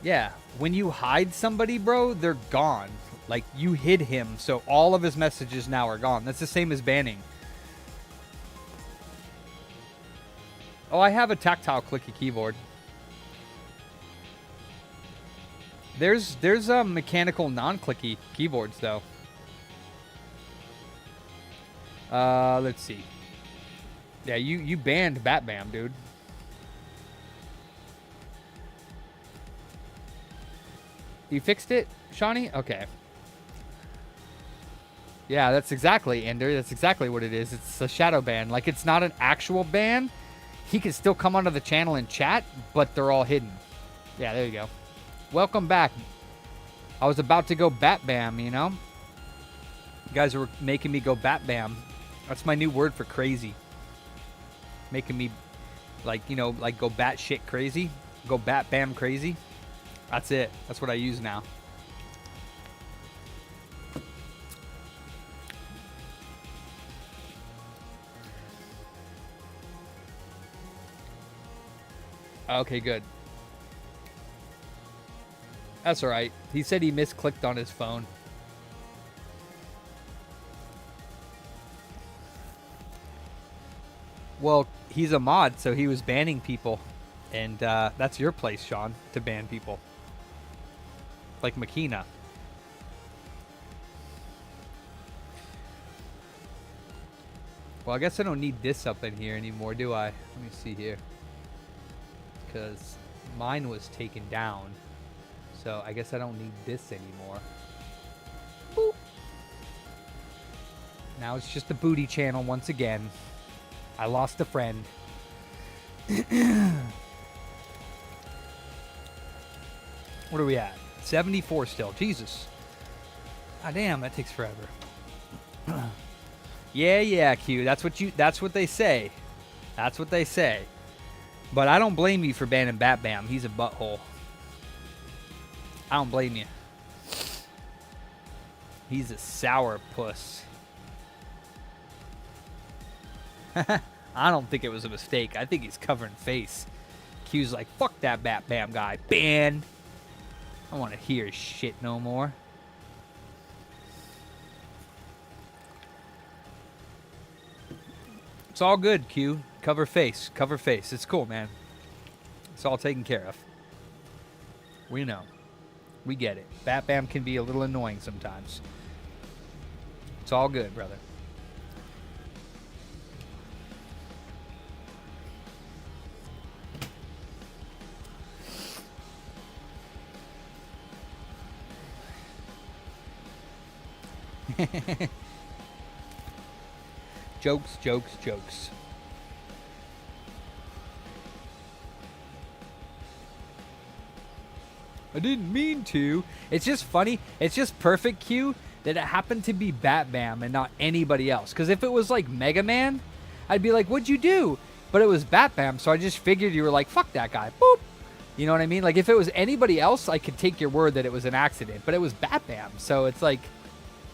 Yeah, when you hide somebody, bro, they're gone. Like, you hid him, so all of his messages now are gone. That's the same as banning. Oh, I have a tactile clicky keyboard. There's mechanical non-clicky keyboards though. Let's see. Yeah, you banned Bat Bam, dude. You fixed it, Shawnee? Okay. Yeah, that's exactly, Ender. That's exactly what it is. It's a shadow ban. Like, it's not an actual ban. He can still come onto the channel and chat, but they're all hidden. Yeah, there you go. Welcome back. I was about to go Bat Bam, you know? You guys were making me go Bat Bam. That's my new word for crazy. Making me, like, you know, like go bat shit crazy. Go Bat Bam crazy. That's it. That's what I use now. Okay, good. That's all right. He said he misclicked on his phone. Well, he's a mod, so he was banning people. And that's your place, Sean, to ban people. Like Makina. Well, I guess I don't need this up in here anymore, do I? Let me see here. Because mine was taken down. So I guess I don't need this anymore. Boop. Now it's just the booty channel once again. I lost a friend. What are we at? 74 still. Jesus. Ah, damn, that takes forever. Yeah, Q. That's what they say. That's what they say. But I don't blame you for banning Bat Bam. He's a butthole. I don't blame you. He's a sour puss. I don't think it was a mistake. I think he's covering face. Q's like, fuck that Bat Bam guy. Ban. I don't want to hear his shit no more. It's all good, Q. Cover face. Cover face. It's cool, man. It's all taken care of. We know. We get it. Bat Bam can be a little annoying sometimes. It's all good, brother. Jokes, jokes, jokes. I didn't mean to. It's just funny. It's just perfect, Q, that it happened to be Bat Bam and not anybody else. Because if it was like Mega Man, I'd be like, what'd you do? But it was Bat Bam, so I just figured you were like, fuck that guy. Boop. You know what I mean? Like, if it was anybody else, I could take your word that it was an accident. But it was Bat Bam, so it's like,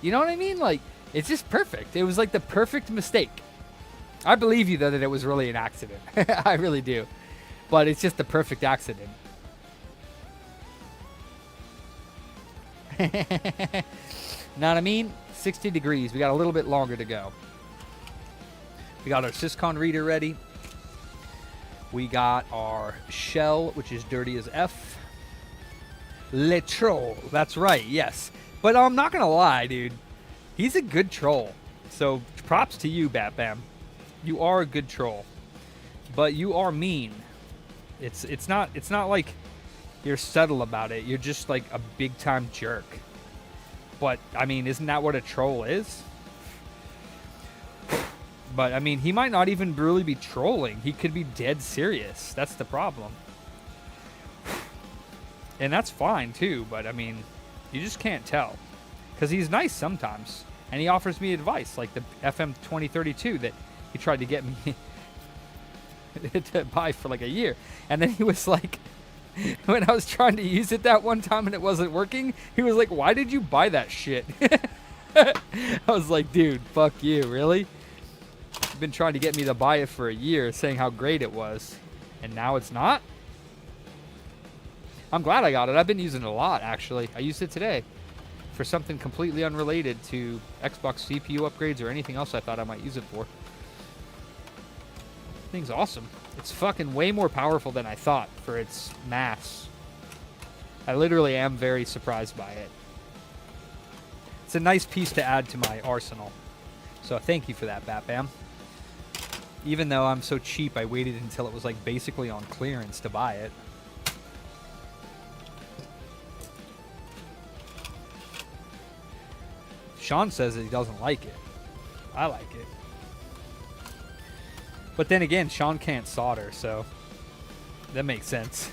you know what I mean? Like, it's just perfect. It was like the perfect mistake. I believe you, though, that it was really an accident. I really do. But it's just the perfect accident. Know what I mean? 60 degrees. We got a little bit longer to go. We got our Syscon reader ready. We got our shell, which is dirty as F. Le Troll. That's right, yes. But I'm not going to lie, dude. He's a good troll. So props to you, Bat Bam. You are a good troll. But you are mean. It's not like you're subtle about it. You're just like a big time jerk. But I mean, isn't that what a troll is? But I mean, he might not even really be trolling. He could be dead serious. That's the problem. And that's fine too, but I mean, you just can't tell. Because he's nice sometimes. And he offers me advice, like the FM 2032 that he tried to get me to buy for like a year. And then he was like, when I was trying to use it that one time and it wasn't working, he was like, why did you buy that shit? I was like, dude, fuck you, really? You've been trying to get me to buy it for a year, saying how great it was, and now it's not? I'm glad I got it. I've been using it a lot, actually. I used it today for something completely unrelated to Xbox CPU upgrades or anything else I thought I might use it for. Thing's awesome. It's fucking way more powerful than I thought for its mass. I literally am very surprised by it. It's a nice piece to add to my arsenal. So thank you for that, Bat Bam. Even though I'm so cheap, I waited until it was like basically on clearance to buy it. Sean says that he doesn't like it. I like it. But then again, Sean can't solder, so that makes sense.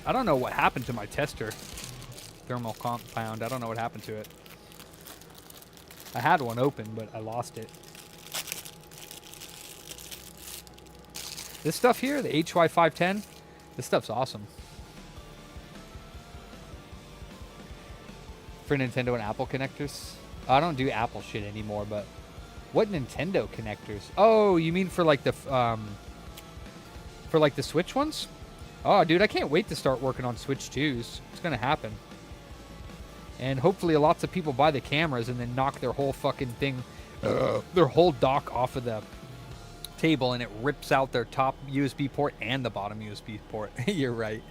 I don't know what happened to my tester. Thermal compound. I don't know what happened to it. I had one open, but I lost it. This stuff here, the HY510, this stuff's awesome. For Nintendo and Apple connectors. I don't do Apple shit anymore, but what Nintendo connectors? Oh, you mean for like the Switch ones? Oh, dude, I can't wait to start working on Switch 2s. It's gonna happen. And hopefully lots of people buy the cameras and then knock their whole fucking thing, their whole dock off of the table, and it rips out their top USB port and the bottom USB port. You're right.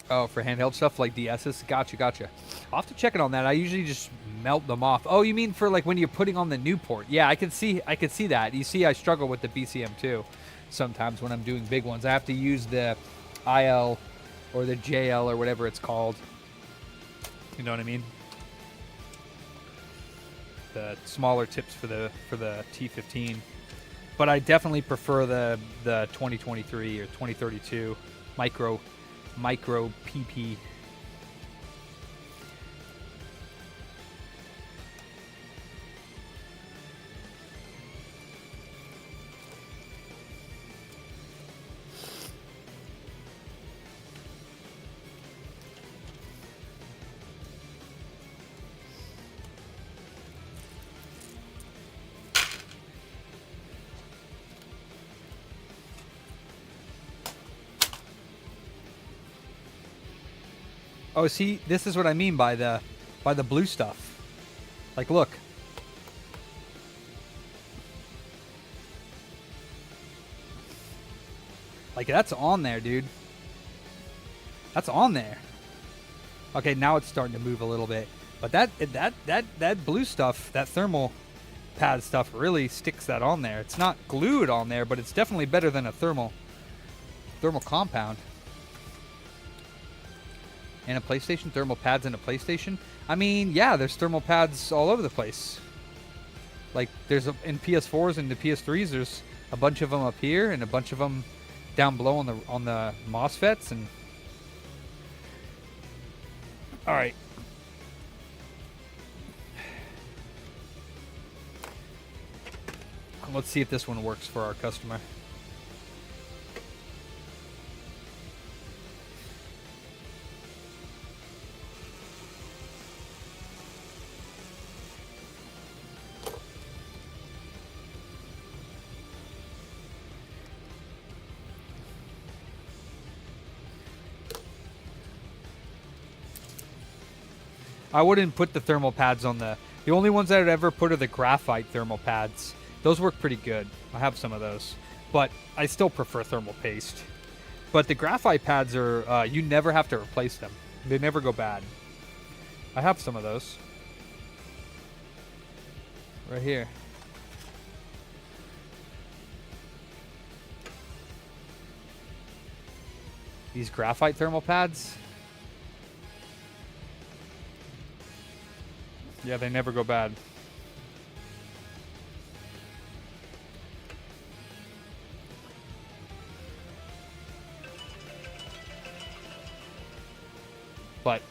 Oh, for handheld stuff like DS's? Gotcha. I'll have to check it on that. I usually just melt them off. Oh, you mean for like when you're putting on the new port? Yeah, I can see that. You see, I struggle with the BCM too. Sometimes when I'm doing big ones, I have to use the IL or the JL or whatever it's called. You know what I mean? The smaller tips for the T15. But I definitely prefer the 2023 or 2032 micro PP. Oh, see, this is what I mean by the blue stuff. Like, look. Like, that's on there, dude. That's on there. Okay, now it's starting to move a little bit. But that blue stuff, that thermal pad stuff really sticks that on there. It's not glued on there, but it's definitely better than a thermal compound. And a PlayStation? Thermal pads in a PlayStation? I mean, yeah, there's thermal pads all over the place. Like, there's in PS4s and the PS3s, there's a bunch of them up here and a bunch of them down below on the MOSFETs. And all right. Let's see if this one works for our customer. I wouldn't put the thermal pads on the only ones I would ever put are the graphite thermal pads. Those work pretty good. I have some of those, but I still prefer thermal paste. But the graphite pads are, you never have to replace them. They never go bad. I have some of those. Right here. These graphite thermal pads. Yeah, they never go bad. But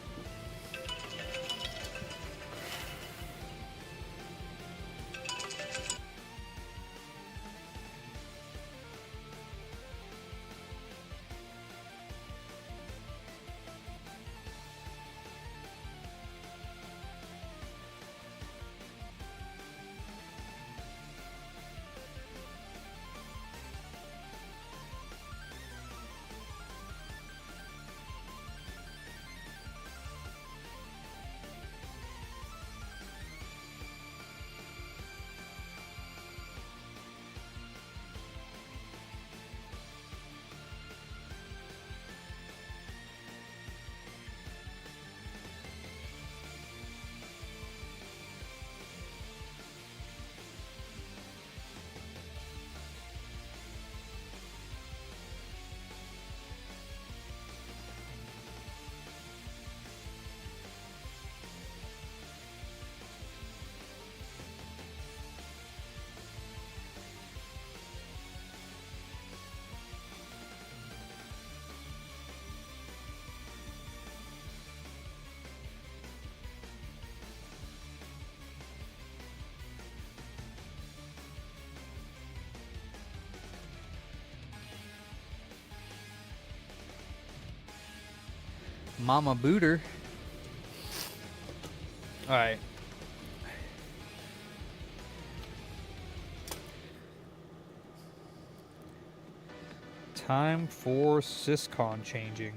Mama Booter. All right. Time for Syscon changing.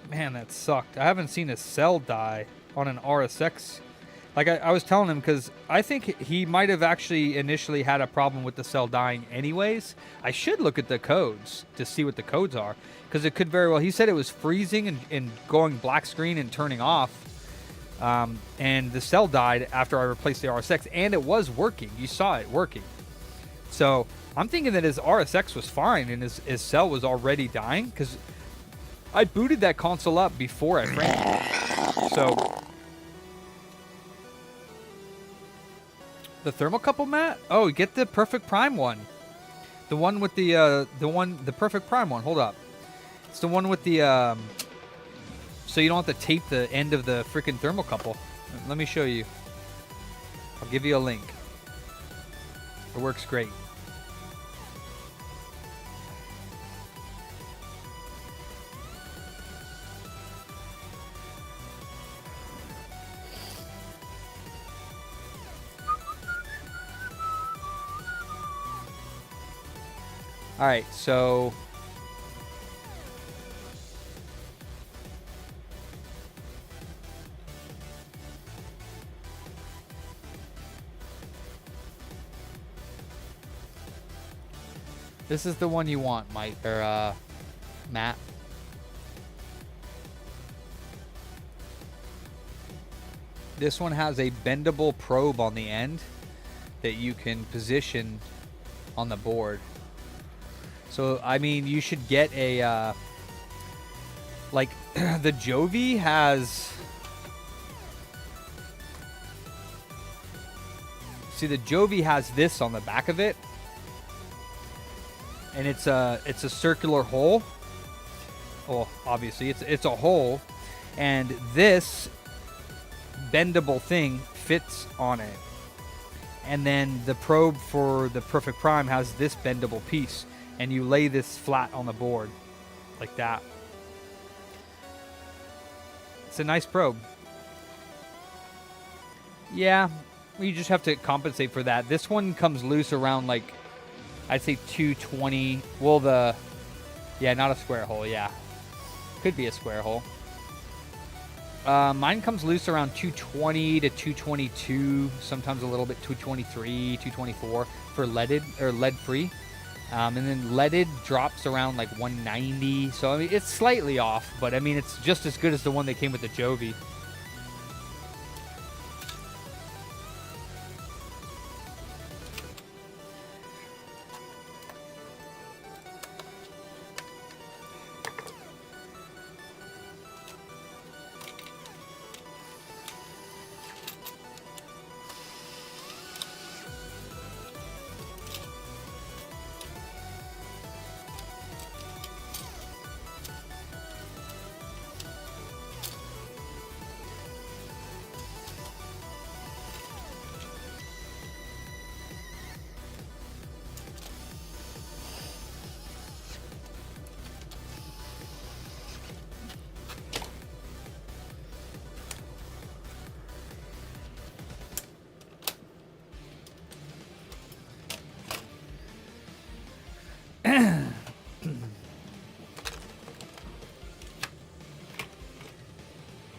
Man, that sucked. I haven't seen a cell die on an RSX. Like I was telling him, because I think he might have actually initially had a problem with the cell dying anyways. I should look at the codes to see what the codes are, because it could very well. He said it was freezing and going black screen and turning off. And the cell died after I replaced the RSX, and it was working. You saw it working. So I'm thinking that his RSX was fine and his cell was already dying, because I booted that console up before I framed it. So the thermocouple mat? Oh, get the Perfect Prime one. The one with the Perfect Prime one. Hold up. It's the one with the so you don't have to tape the end of the freaking thermocouple. Let me show you. I'll give you a link. It works great. All right, so this is the one you want, Mike, or Matt. This one has a bendable probe on the end that you can position on the board. So, I mean, you should get a, like, the Jovi has... See, the Jovi has this on the back of it. And it's a circular hole. Well, obviously, it's a hole. And this bendable thing fits on it. And then the probe for the Perfect Prime has this bendable piece. And you lay this flat on the board, like that. It's a nice probe. Yeah, you just have to compensate for that. This one comes loose around, like, I'd say 220. Well, yeah, not a square hole, yeah. Could be a square hole. Mine comes loose around 220 to 222, sometimes a little bit 223, 224 for leaded, or lead-free. And then leaded drops around like 190. So, I mean, it's slightly off, but I mean, it's just as good as the one that came with the Jovi.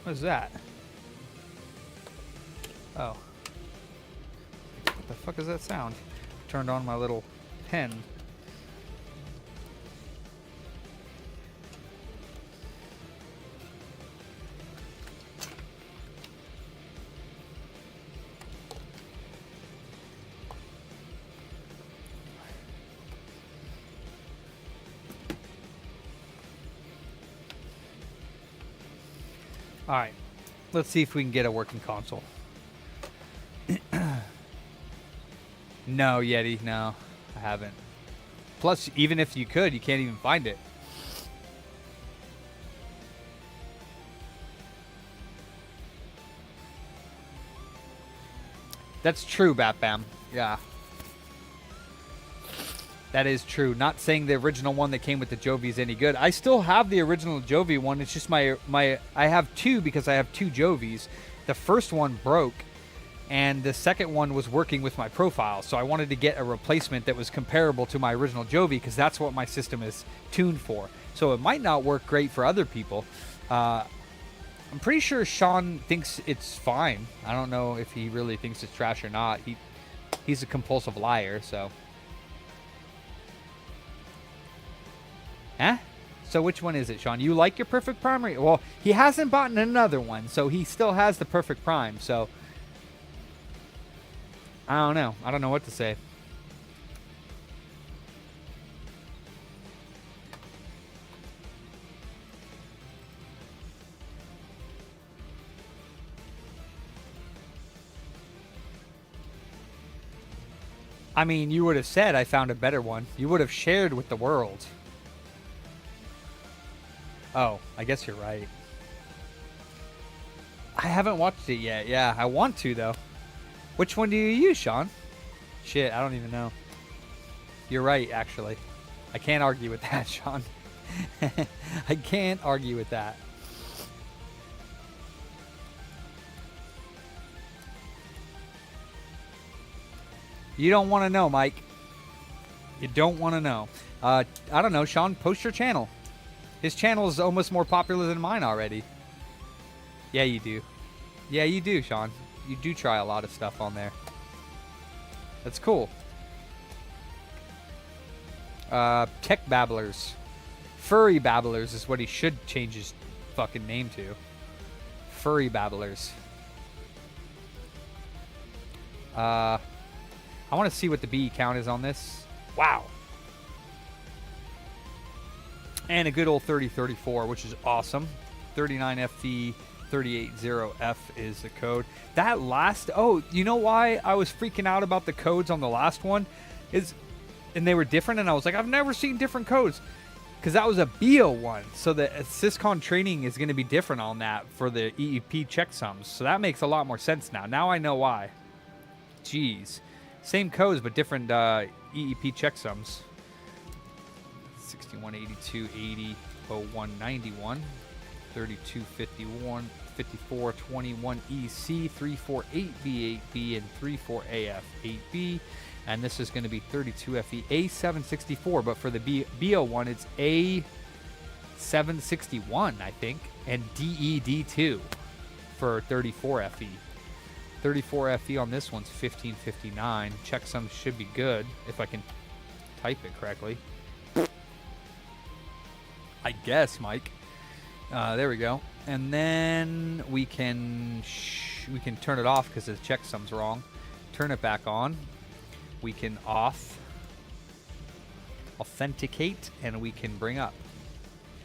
What is that? Oh. What the fuck is that sound? Turned on my little pen. All right, let's see if we can get a working console. No, Yeti, no, I haven't. Plus, even if you could, you can't even find it. That's true, Bat Bam. Yeah. That is true. Not saying the original one that came with the Jovi is any good. I still have the original Jovi one. It's just my I have two because I have two Jovis. The first one broke, and the second one was working with my profile. So I wanted to get a replacement that was comparable to my original Jovi because that's what my system is tuned for. So it might not work great for other people. I'm pretty sure Sean thinks it's fine. I don't know if he really thinks it's trash or not. He's a compulsive liar, so. Huh? So which one is it, Sean? You like your Perfect Prime? Well, he hasn't bought another one, so he still has the Perfect Prime, so. I don't know. I don't know what to say. I mean, you would have said I found a better one. You would have shared with the world. Oh, I guess you're right. I haven't watched it yet. Yeah, I want to, though. Which one do you use, Sean? Shit, I don't even know. You're right, actually. I can't argue with that, Sean. I can't argue with that. You don't want to know, Mike. You don't want to know. I don't know, Sean, post your channel. His channel is almost more popular than mine already. Yeah, you do. Yeah, you do, Sean. You do try a lot of stuff on there. That's cool. Tech Babblers. Furry Babblers is what he should change his fucking name to. Furry Babblers. I want to see what the BE count is on this. Wow. And a good old 3034, which is awesome. 39FV 380F is the code. That last... Oh, you know why I was freaking out about the codes on the last one? And they were different, and I was like, I've never seen different codes. Because that was a BO one. So the Syscon training is going to be different on that for the EEP checksums. So that makes a lot more sense now. Now I know why. Jeez. Same codes, but different EEP checksums. 61, 82, 80, 01, 91, 32, 51, 54, 21 EC, 348 V8B, and 34AF 8B. And this is going to be 32 FE A764, but for the BO1, it's A761, I think, and DED2 for 34 FE. 34 FE on this one's 1559. Checksums should be good if I can type it correctly. I guess, Mike. There we go. And then we can turn it off because the checksum's wrong. Turn it back on. We can authenticate, and we can bring up.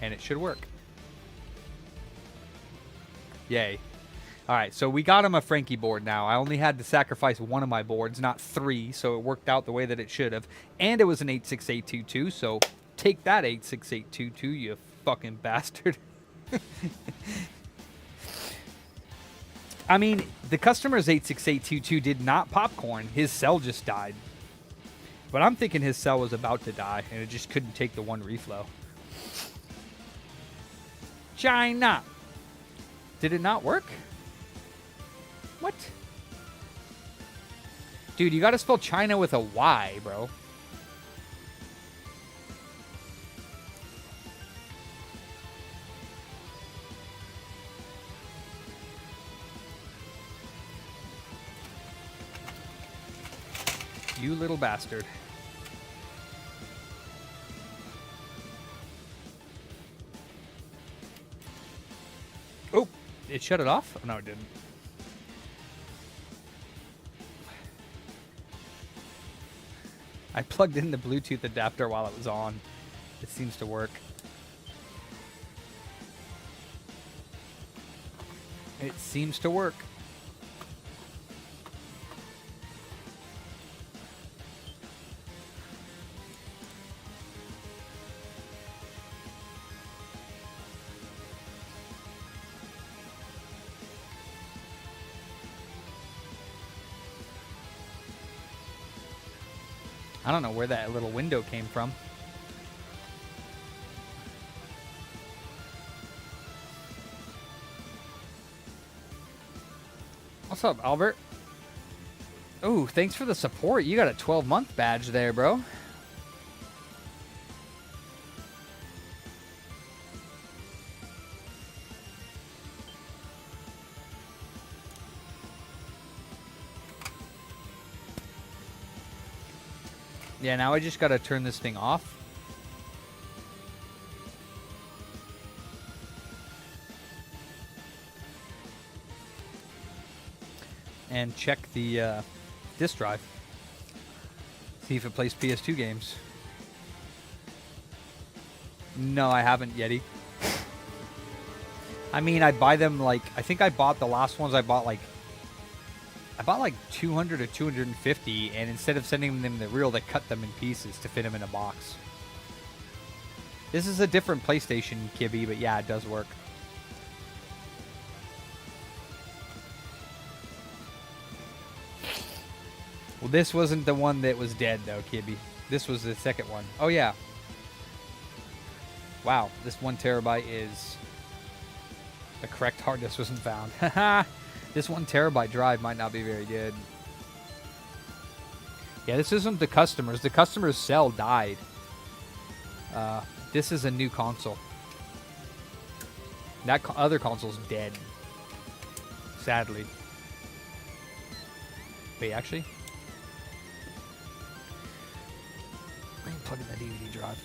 And it should work. Yay. All right, so we got him a Frankie board now. I only had to sacrifice one of my boards, not three, so it worked out the way that it should have. And it was an 86822, so take that 86822, you fucking bastard. I mean, the customer's 86822 did not popcorn. His cell just died. But I'm thinking his cell was about to die, and it just couldn't take the one reflow. China. Did it not work? What? Dude, you gotta spell China with a Y, bro. You little bastard. Oh, it shut it off? Oh, no, it didn't. I plugged in the Bluetooth adapter while it was on. It seems to work. It seems to work. I don't know where that little window came from. What's up, Albert? Oh, thanks for the support. You got a 12-month badge there, bro. Yeah, now I just gotta turn this thing off. And check the disk drive. See if it plays PS2 games. No, I haven't, Yeti. I mean, I buy them like, I think I bought the last ones, I bought like 200 or 250, and instead of sending them the reel, they cut them in pieces to fit them in a box. This is a different PlayStation, Kibby, but yeah, it does work. Well, this wasn't the one that was dead, though, Kibby. This was the second one. Oh, yeah. Wow, this 1 terabyte is... The correct hard disk wasn't found. Haha! This 1 terabyte drive might not be very good. Yeah, this isn't the customers. The customer's cell died. This is a new console. That other console's dead. Sadly. Wait, actually? Let me plug in the DVD drive.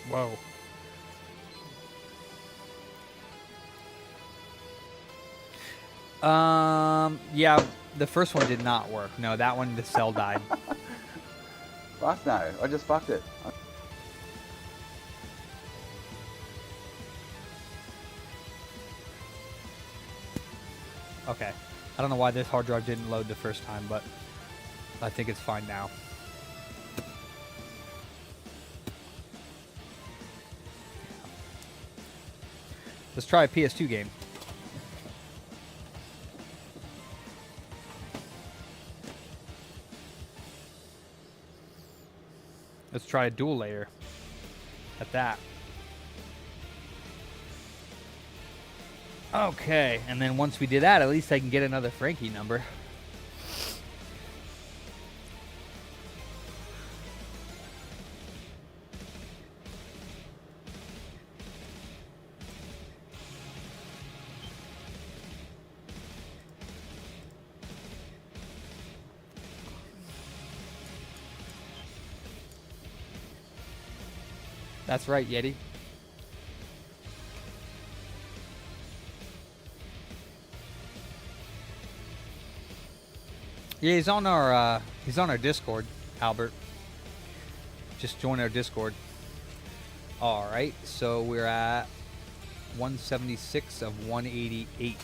Whoa. Yeah, the first one did not work. No, that one, the cell died. Last night, I just fucked it. Okay. I don't know why this hard drive didn't load the first time, but I think it's fine now. Let's try a PS2 game. Let's try a dual layer at that. Okay, and then once we do that, at least I can get another Frankie number. That's right, Yeti. Yeah, he's on our Discord, Albert. Just join our Discord. All right, so we're at 176 of 188.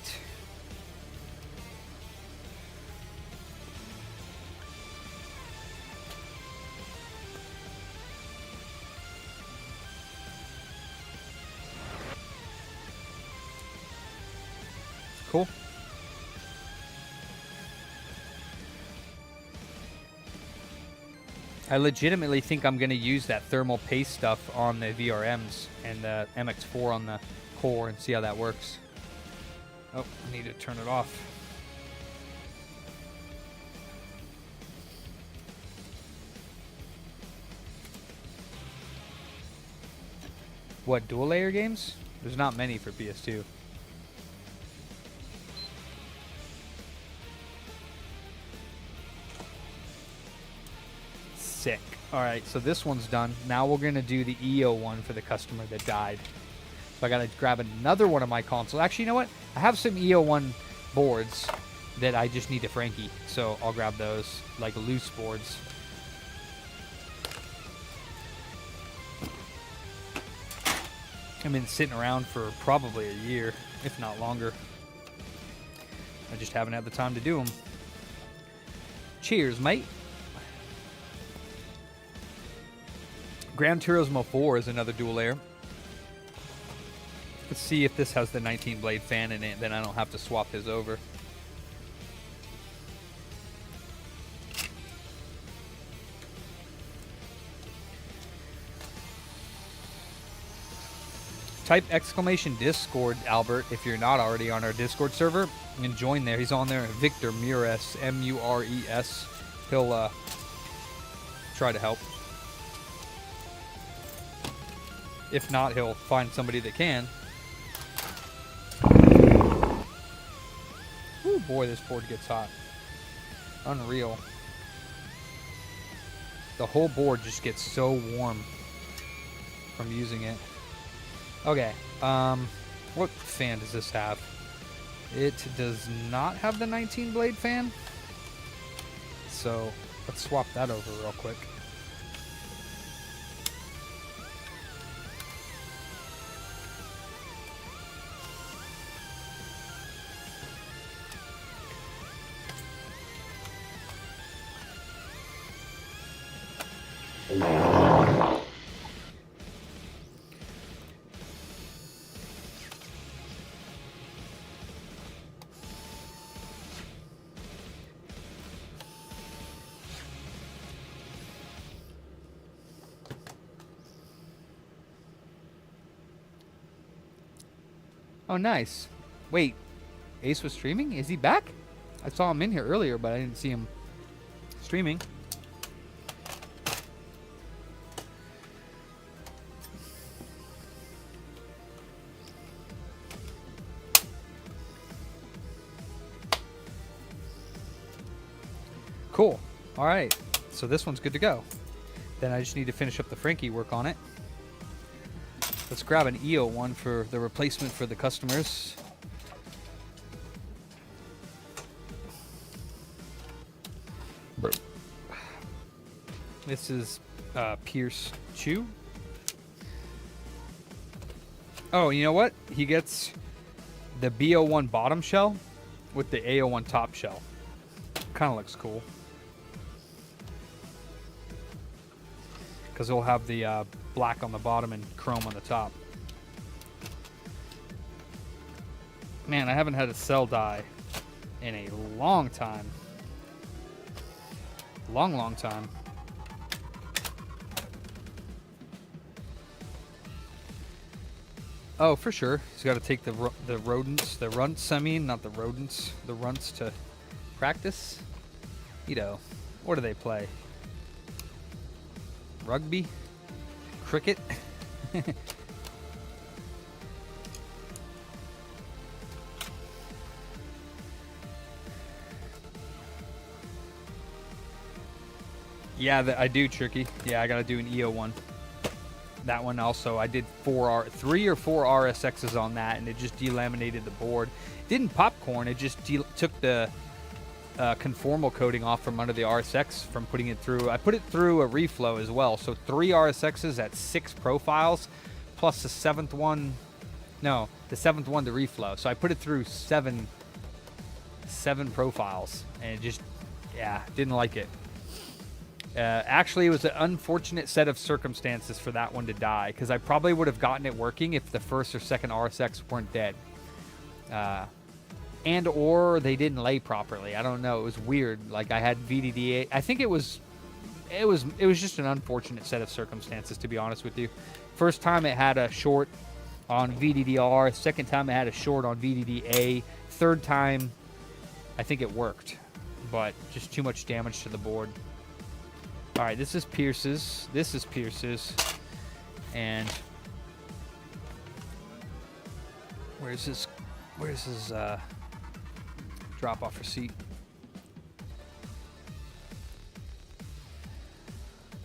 Cool. I legitimately think I'm going to use that thermal paste stuff on the VRMs and the MX4 on the core and see how that works. Oh, I need to turn it off. What, dual layer games? There's not many for PS2. Sick. Alright, so this one's done. Now we're going to do the EO one for the customer that died. So I got to grab another one of my consoles. Actually, you know what? I have some EO1 boards that I just need to Frankie. So I'll grab those, like loose boards. I've been sitting around for probably a year, if not longer. I just haven't had the time to do them. Cheers, mate. Gran Turismo 4 is another dual air. Let's see if this has the 19 blade fan in it, then I don't have to swap his over. Type exclamation Discord, Albert, if you're not already on our Discord server, and join there. He's on there. Victor Mures, M-U-R-E-S. He'll try to help. If not, he'll find somebody that can. Ooh, boy, this board gets hot. Unreal. The whole board just gets so warm from using it. Okay, what fan does this have? It does not have the 19 blade fan. So let's swap that over real quick. Oh, nice. Wait, Ace was streaming? Is he back? I saw him in here earlier, but I didn't see him streaming. Cool. All right. So this one's good to go. Then I just need to finish up the Frankie work on it. Let's grab an EO one for the replacement for the customers. This is Pierce Chew. Oh, you know what? He gets the BO1 bottom shell with the AO1 top shell. Kind of looks cool. Because it'll have the black on the bottom and chrome on the top. Man, I haven't had a cell die in a long time. Long time. Oh, for sure. He's got to take the runts, I mean, not the rodents, the runts to practice. You know, what do they play? Rugby? Cricket? Yeah, I do, Tricky. Yeah, I gotta do an EO one. That one also, I did 3 or 4 RSXs on that, and it just delaminated the board. It didn't popcorn, it just took the conformal coating off from under the RSX from putting it through. I put it through a reflow as well, so 3 RSXs at 6 profiles, plus the 7th one, no, the 7th one to reflow. So I put it through 7 profiles, and it just, yeah, didn't like it. Actually, it was an unfortunate set of circumstances for that one to die, because I probably would have gotten it working if the first or second RSX weren't dead. And or they didn't lay properly. I don't know. It was weird. Like I had VDDA. I think it was just an unfortunate set of circumstances, to be honest with you. First time it had a short on VDDR. Second time it had a short on VDDA. Third time, I think it worked, but just too much damage to the board. All right, this is Pierce's. This is Pierce's. And where's his drop-off receipt?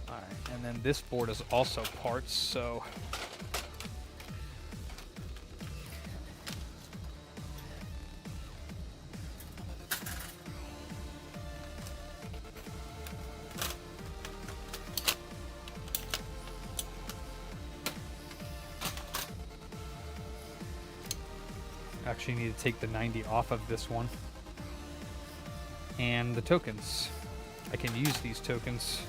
All right, and then this board is also parts, so actually need to take the 90 off of this one. And the tokens. I can use these tokens.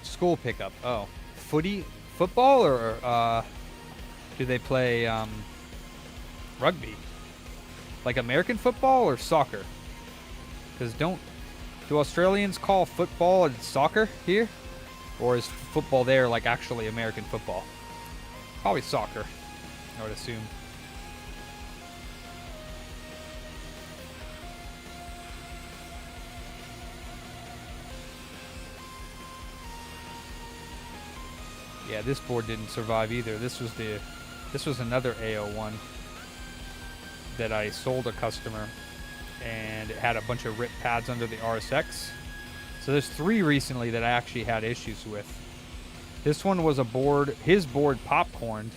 School pickup. Oh, football, or do they play rugby? Like American football or soccer? Because do Australians call football and soccer here? Or is football there like actually American football? Probably soccer, I would assume. Yeah, this board didn't survive either. This was another AO1 that I sold a customer, and it had a bunch of rip pads under the RSX. So there's 3 recently that I actually had issues with. This one was his board popcorned,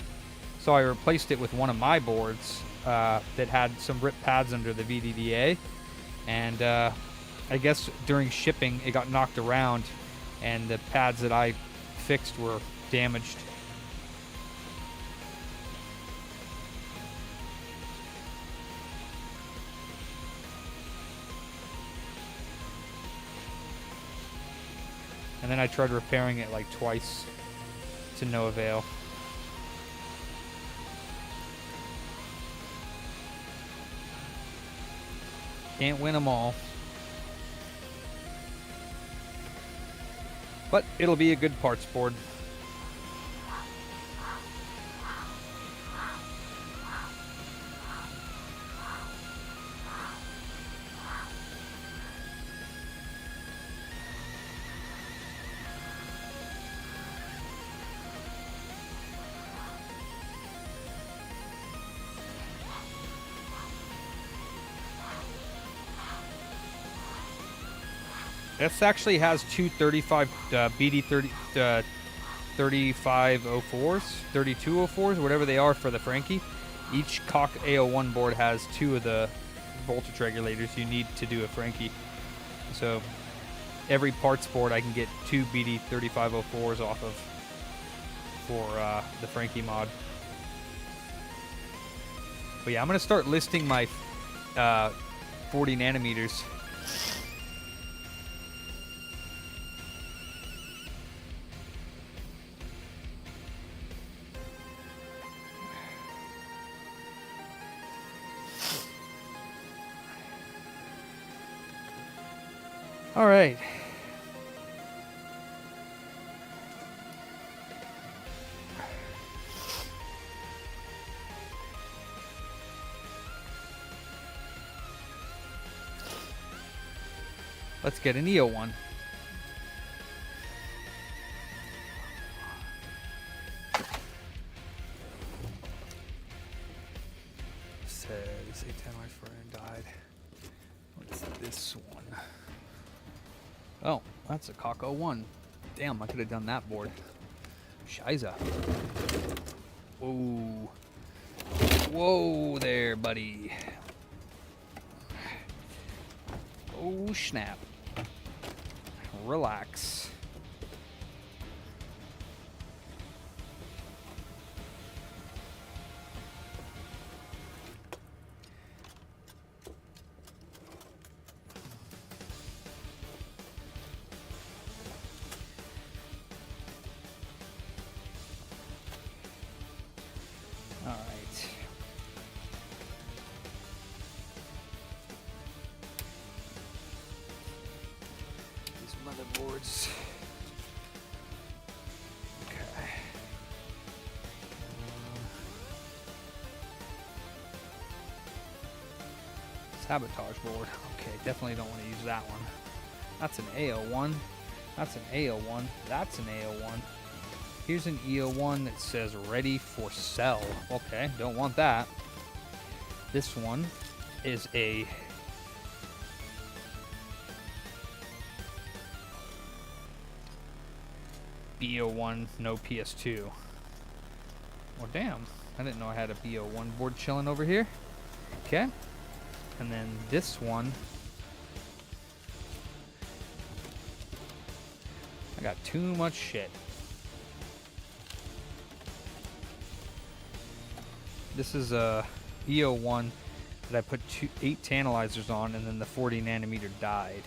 so I replaced it with one of my boards that had some rip pads under the VDDA, and I guess during shipping it got knocked around, and the pads that I fixed were damaged. And then I tried repairing it like twice to no avail. Can't win them all. But it'll be a good parts board. This actually has two 35 BD 3504s, 3204s, whatever they are for the Frankie. Each cock AO1 board has 2 of the voltage regulators you need to do a Frankie. So every parts board I can get 2 BD 3504s off of for the Frankie mod. But yeah, I'm going to start listing my 40 nanometers. All right. Let's get an EO one. Says A10 life for and died. What's this one? Oh, that's a Cock 01. Damn, I could have done that board. Shiza. Whoa. Whoa there, buddy. Oh, snap. Relax. Motherboards. Okay. Sabotage board. Okay, definitely don't want to use that one. That's an AO1. That's an AO1. That's an AO1. Here's an EO1 that says ready for sell. Okay, don't want that. This one is a BO1, no PS2. Well, damn. I didn't know I had a BO1 board chilling over here. Okay. And then this one. got too much shit. This is a EO1 that I put 8 tantalizers on, and then the 40 nanometer died.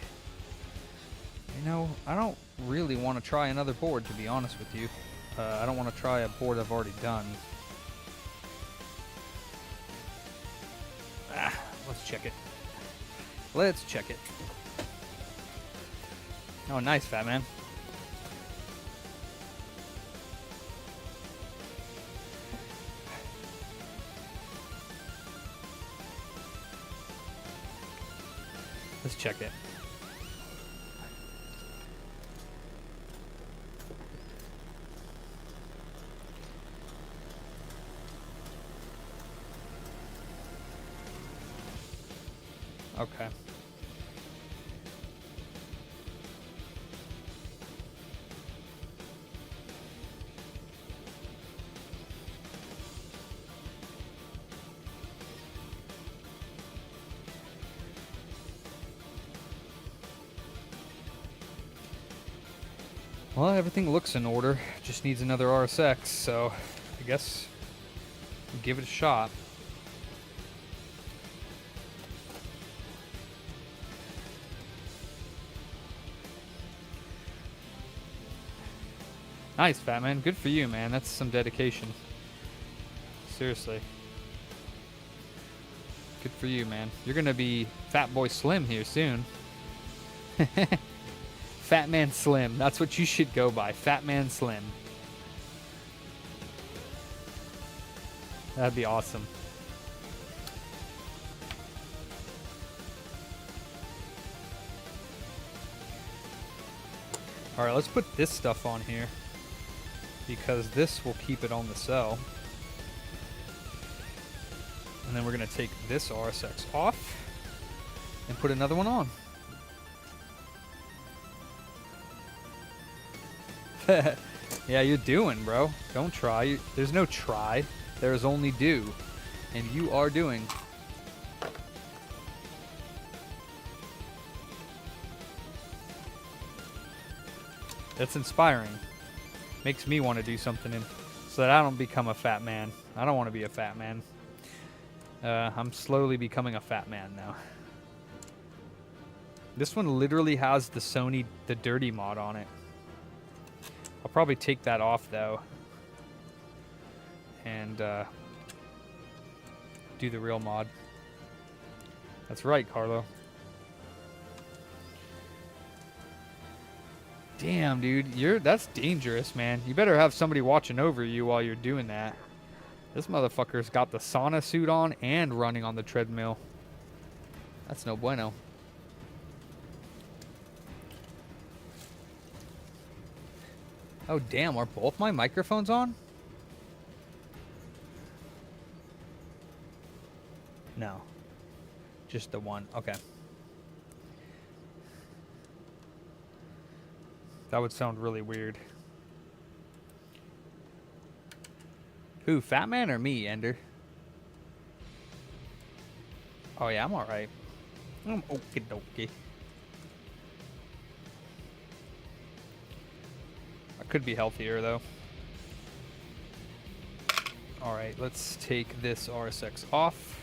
You know, I don't really want to try another board, to be honest with you. I don't want to try a board I've already done. Let's check it. Let's check it. Oh, nice, fat man. Let's check it. Okay. Well, everything looks in order. Just needs another RSX, so I guess we'll give it a shot. Nice, fat man. Good for you, man. That's some dedication. Seriously. Good for you, man. You're gonna be Fat Boy Slim here soon. Fat Man Slim. That's what you should go by. Fat Man Slim. That'd be awesome. Alright, let's put this stuff on here, because this will keep it on the cell. And then we're going to take this RSX off and put another one on. Yeah, you're doing, bro. Don't try. There's no try. There is only do. And you are doing. That's inspiring. Makes me want to do something so that I don't become a fat man. I don't want to be a fat man. I'm slowly becoming a fat man now. This one literally has the Sony, the dirty mod on it. I'll probably take that off though. And do the real mod. That's right, Carlo. Damn, dude, that's dangerous, man. You better have somebody watching over you while you're doing that. This motherfucker's got the sauna suit on and running on the treadmill. That's no bueno. Oh, damn, are both my microphones on? No. Just the one. Okay. That would sound really weird. Who, Fat Man or me, Ender? Oh yeah, I'm alright. I'm okie dokie. I could be healthier though. Alright, let's take this RSX off.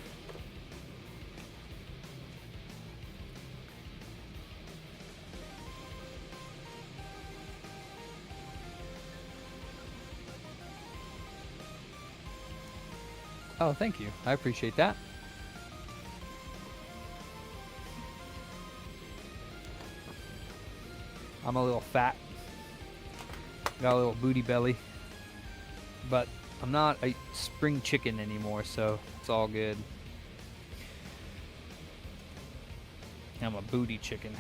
Oh, thank you. I appreciate that. I'm a little fat. Got a little booty belly. But I'm not a spring chicken anymore, so it's all good. I'm a booty chicken.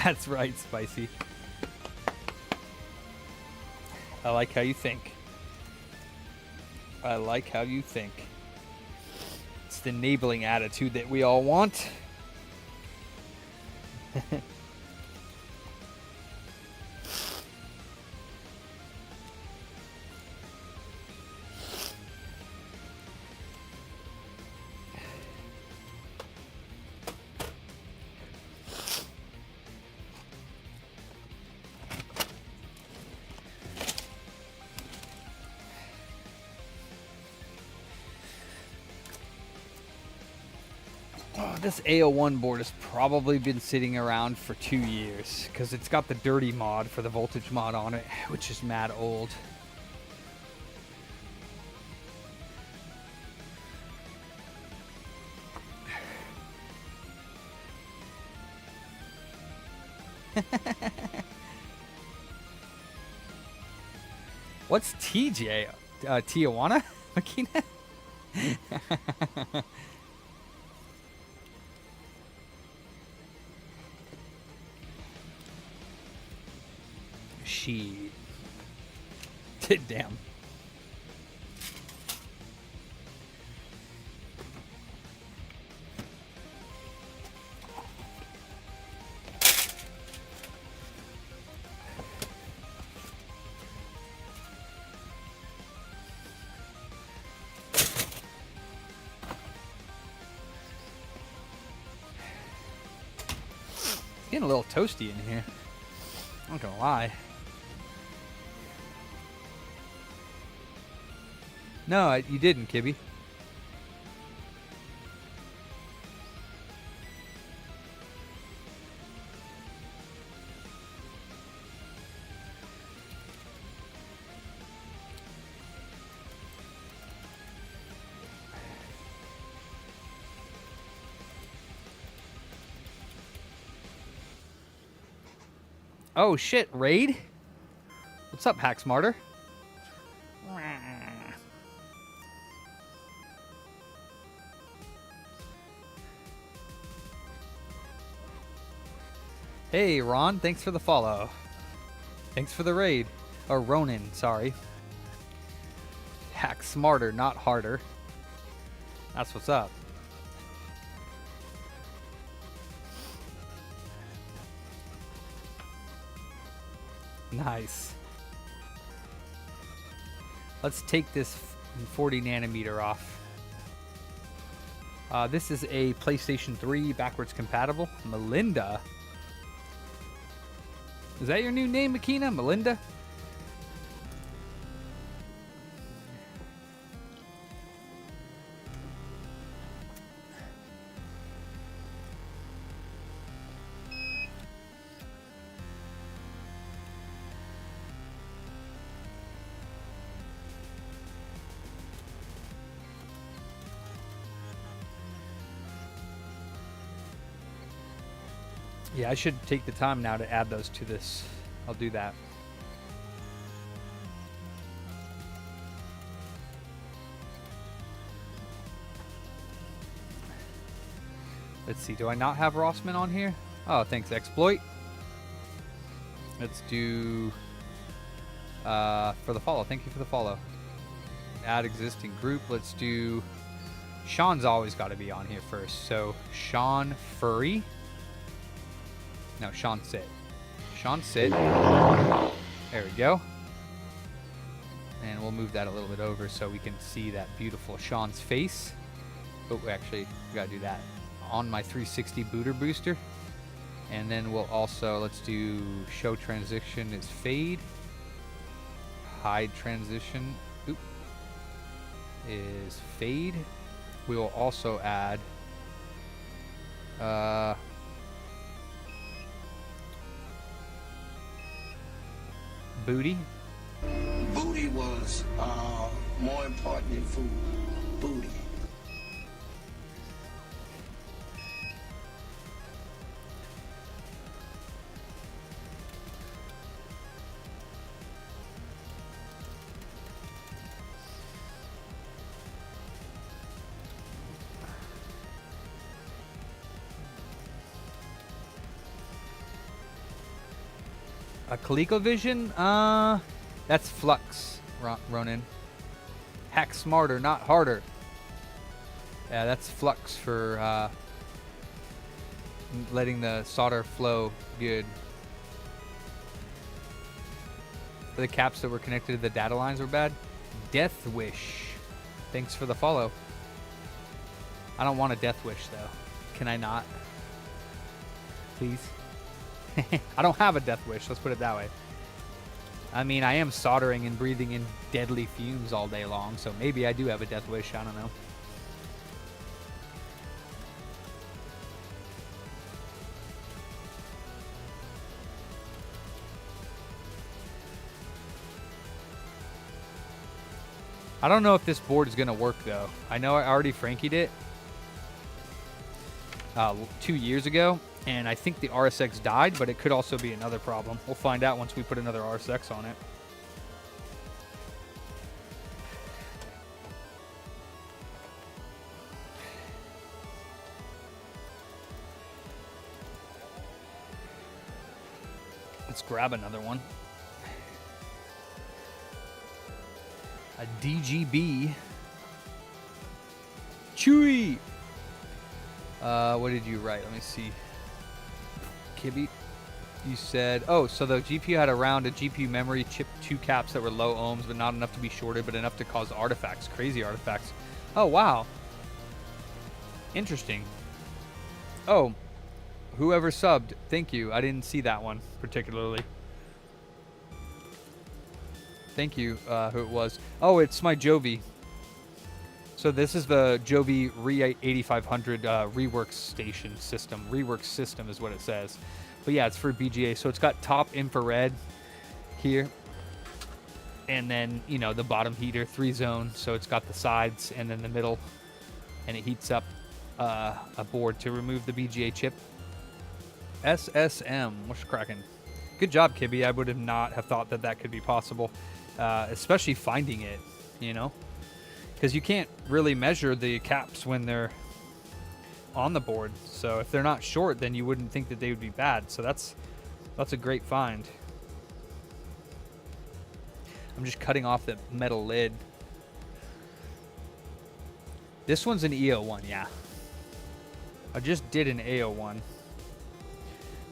That's right, Spicy. I like how you think. I like how you think. It's the enabling attitude that we all want. This AO1 board has probably been sitting around for 2 years because it's got the dirty mod for the voltage mod on it, which is mad old. What's TJ? Tijuana? Makina? She. Damn. It's getting a little toasty in here. I'm not gonna lie. No, you didn't, Kibby. Oh shit, raid? What's up, Hack Smarter? Hey, Ron, thanks for the follow. Thanks for the raid. Or Ronin, sorry. Hack smarter, not harder. That's what's up. Nice. Let's take this 40 nanometer off. This is a PlayStation 3 backwards compatible. Melinda. Is that your new name, Makina? Melinda? Yeah, I should take the time now to add those to this. I'll do that. Let's see, do I not have Rossman on here? Oh, thanks, Exploit. Let's do for the follow. Thank you for the follow. Add existing group. Let's do Sean's always got to be on here first. So Sean Furry. No, Sean Sit. Sean Sit. There we go. And we'll move that a little bit over so we can see that beautiful Sean's face. Oh, actually, we gotta do that on my 360 booter booster. And then we'll also, let's do show transition is fade. Hide transition is fade. We will also add booty. Booty was more important than food. Booty. A ColecoVision? That's Flux, Ronan. Hack smarter, not harder. Yeah, that's Flux for letting the solder flow good. The caps that were connected to the data lines were bad. Death Wish. Thanks for the follow. I don't want a Death Wish, though. Can I not? Please? I don't have a Death Wish, let's put it that way. I mean, I am soldering and breathing in deadly fumes all day long, so maybe I do have a Death Wish, I don't know. I don't know if this board is going to work, though. I know I already Frankied it 2 years ago, and I think the RSX died, but it could also be another problem. We'll find out once we put another RSX on it. Let's grab another one. A DGB. Chewy. What did you write? Let me see. Kibby, you said, oh, so the GPU had around a GPU memory chip 2 caps that were low ohms, but not enough to be shorted, but enough to cause artifacts, crazy artifacts. Oh, wow. Interesting. Oh, whoever subbed, thank you. I didn't see that one particularly. Thank you, who it was. Oh, it's my Jovi. So this is the Jovi Re-8500 rework station system. Rework system is what it says. But yeah, it's for BGA. So it's got top infrared here. And then, you know, the bottom heater, 3-zone. So it's got the sides and then the middle. And it heats up a board to remove the BGA chip. SSM, what's cracking? Good job, Kibby. I would have not have thought that that could be possible. Especially finding it, you know, because you can't really measure the caps when they're on the board. So if they're not short, then you wouldn't think that they would be bad. So that's a great find. I'm just cutting off the metal lid. This one's an EO1, yeah. I just did an AO1,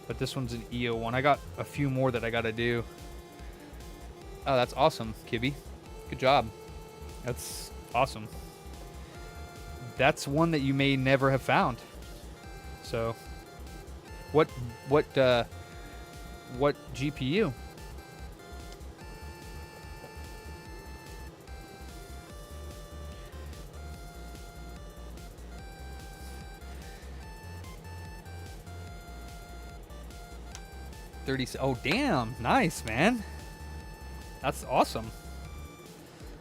but this one's an EO1. I got a few more that I got to do. Oh, that's awesome, Kibby. Good job. That's awesome. That's one that you may never have found. So, what GPU? Oh, damn! Nice, man. That's awesome.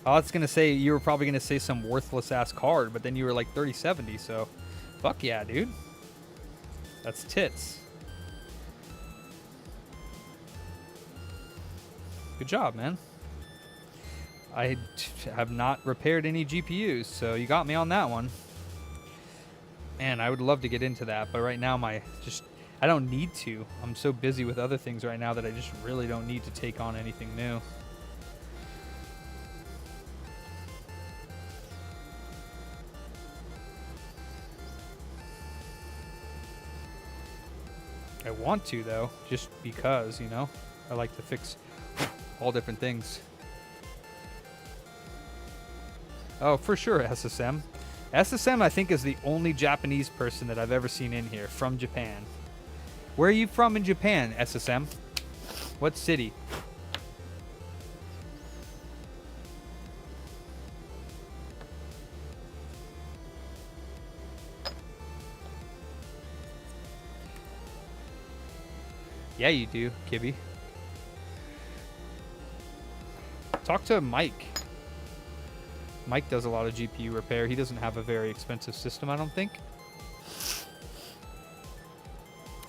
I was gonna say, you were probably gonna say some worthless ass card, but then you were like 3070, so fuck yeah, dude. That's tits. Good job, man. I have not repaired any GPUs, so you got me on that one. Man, I would love to get into that, but right now I don't need to. I'm so busy with other things right now that I just really don't need to take on anything new. I want to, though, just because, you know, I like to fix all different things. Oh, for sure, SSM. SSM, I think, is the only Japanese person that I've ever seen in here from Japan. Where are you from in Japan, SSM? What city? Yeah, you do, Kibby. Talk to Mike. Mike does a lot of GPU repair. He doesn't have a very expensive system, I don't think.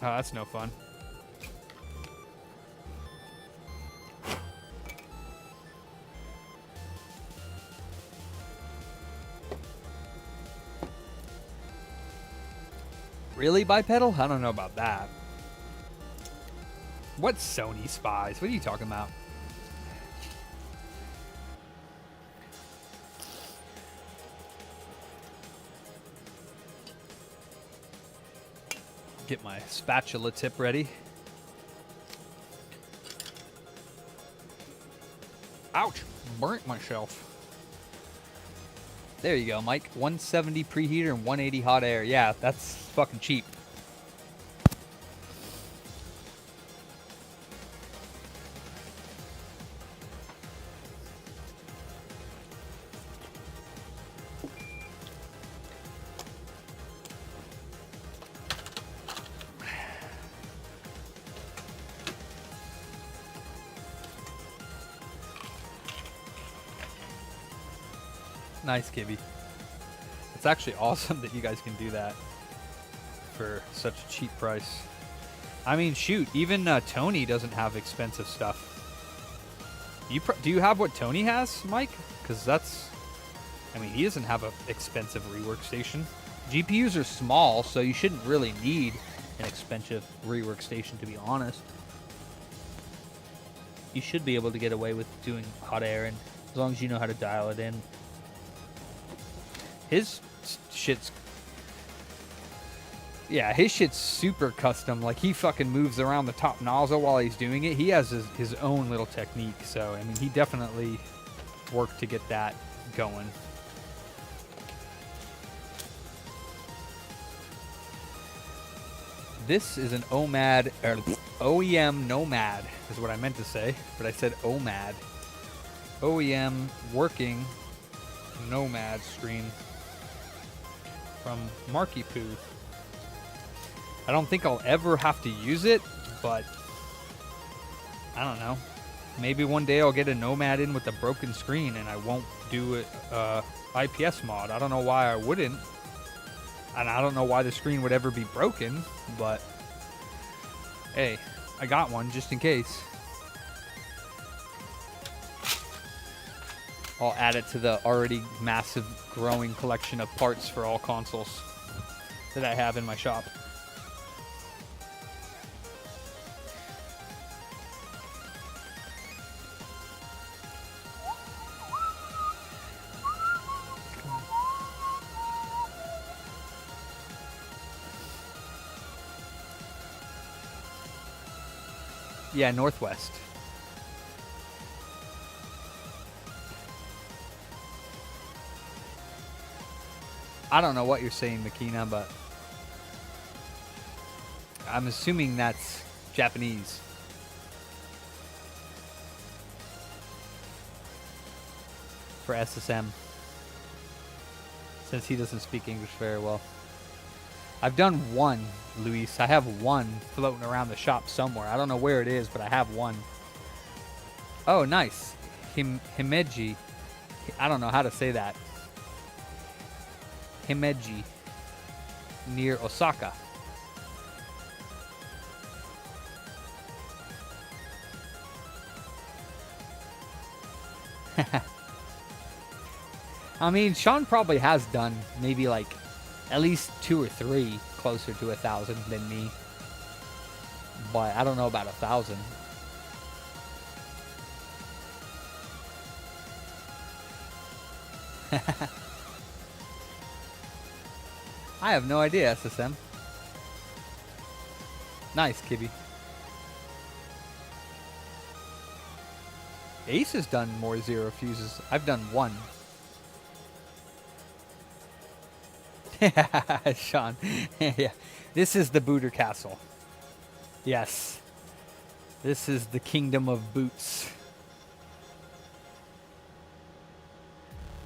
Oh, that's no fun. Really, bipedal? I don't know about that. What Sony spies? What are you talking about? Get my spatula tip ready. Ouch! Burnt myself. There you go, Mike. 170 preheater and 180 hot air. Yeah, that's fucking cheap. Nice, Kibby. It's actually awesome that you guys can do that for such a cheap price. I mean, shoot, even Tony doesn't have expensive stuff. Do you have what Tony has, Mike? Because that's... I mean, he doesn't have an expensive rework station. GPUs are small, so you shouldn't really need an expensive rework station, to be honest. You should be able to get away with doing hot air, and as long as you know how to dial it in. His shit's... Yeah, his shit's super custom. Like, he fucking moves around the top nozzle while he's doing it. He has his own little technique. So, I mean, he definitely worked to get that going. This is an OMAD, or OEM Nomad is what I meant to say. But I said OMAD. OEM working Nomad screen. From Marky Poo. I don't think I'll ever have to use it, but I don't know. Maybe one day I'll get a Nomad in with a broken screen and I won't do it IPS mod. I don't know why I wouldn't. And I don't know why the screen would ever be broken, but hey, I got one just in case. I'll add it to the already massive growing collection of parts for all consoles that I have in my shop. Yeah, Northwest. I don't know what you're saying, Makina, but I'm assuming that's Japanese. For SSM. Since he doesn't speak English very well. I've done one, Luis. I have one floating around the shop somewhere. I don't know where it is, but I have one. Oh, nice. Himeji. I don't know how to say that. Himeji. Near Osaka. I mean, Sean probably has done maybe like at least 2 or 3 closer to 1,000 than me. But I don't know about 1,000. I have no idea, SSM. Nice, Kibby. Ace has done more zero fuses. I've done 1. Sean. Yeah. This is the Booter Castle. Yes. This is the kingdom of boots.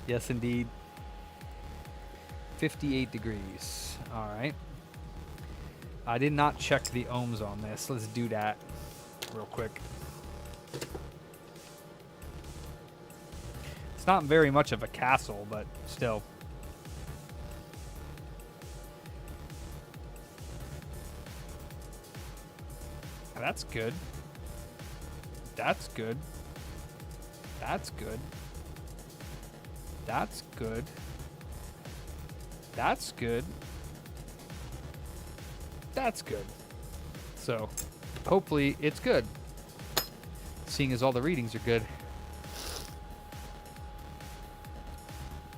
Yes, indeed. 58 degrees. All right. I did not check the ohms on this. Let's do that real quick. It's not very much of a castle, but still. That's good. That's good. That's good. That's good. That's good. That's good. So, hopefully it's good. Seeing as all the readings are good.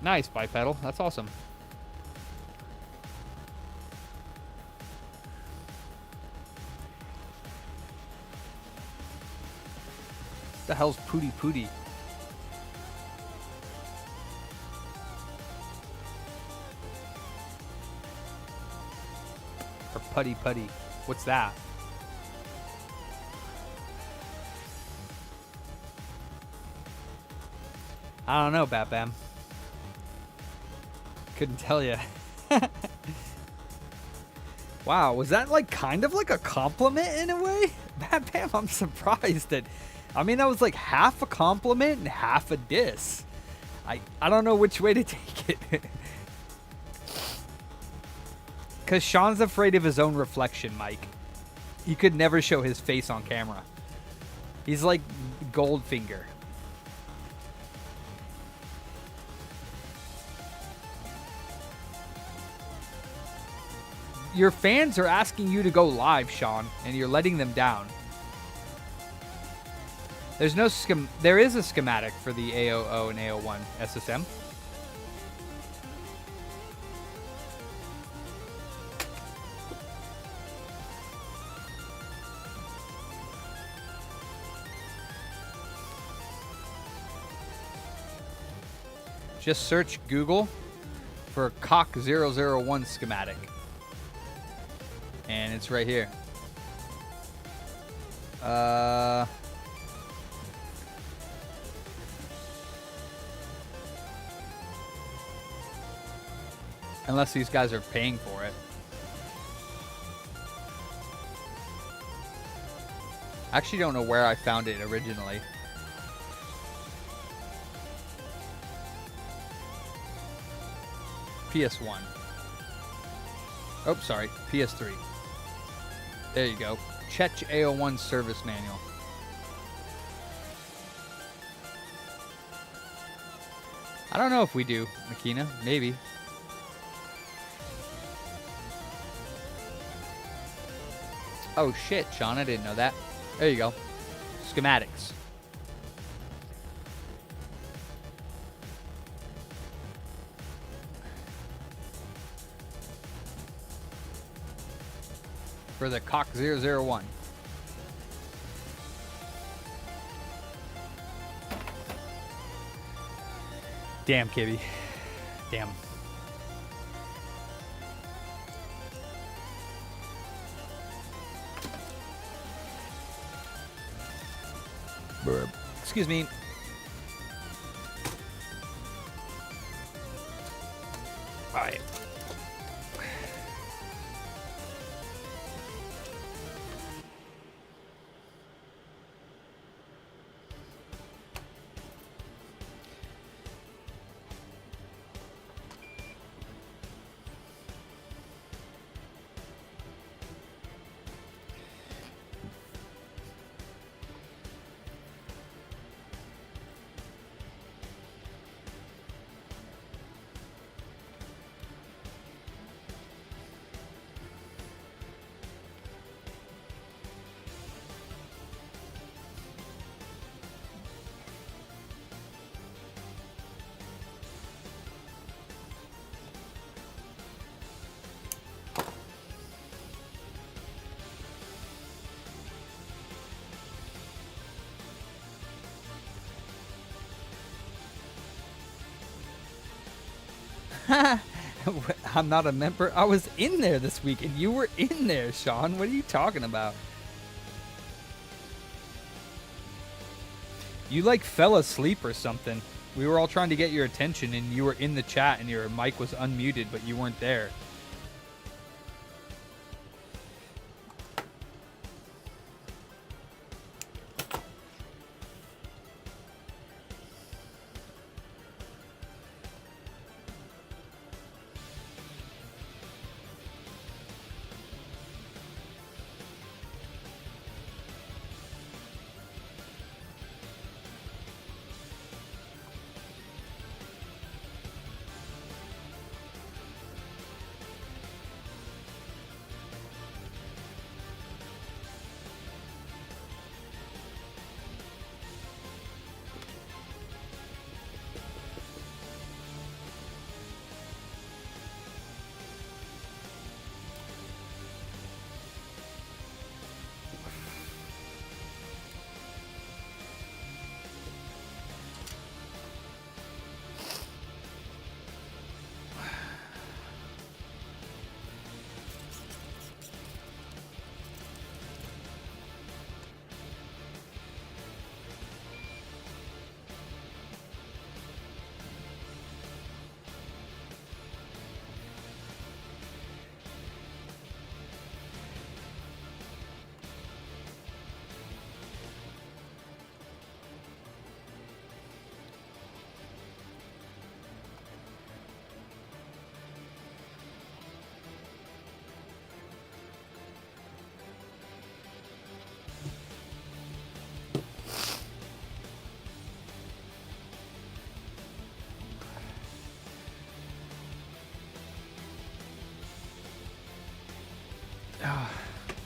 Nice, bipedal. That's awesome. What the hell's Pooty Pooty? Or Putty Putty. What's that? I don't know, Bat Bam. Couldn't tell you. Wow, was that like kind of like a compliment in a way? Bat Bam, I'm surprised that. I mean, that was like half a compliment and half a diss. I don't know which way to take it. Because Sean's afraid of his own reflection, Mike. He could never show his face on camera. He's like Goldfinger. Your fans are asking you to go live, Sean, and you're letting them down. There's no there is a schematic for the AO0 and AO1 SSM. Just search Google for Cock 001 schematic. And it's right here. Unless these guys are paying for it. I actually don't know where I found it originally. PS1. Oh, sorry. PS3. There you go. Chech AO1 service manual. I don't know if we do, Makina. Maybe. Oh shit, Sean, I didn't know that. There you go. Schematics. For the Cock 001. Damn, Kibby. Damn. Burp. Excuse me. All right. I'm not a member. I was in there this week, and you were in there, Sean. What are you talking about? You like fell asleep or something. We were all trying to get your attention, and you were in the chat, and your mic was unmuted, but you weren't there.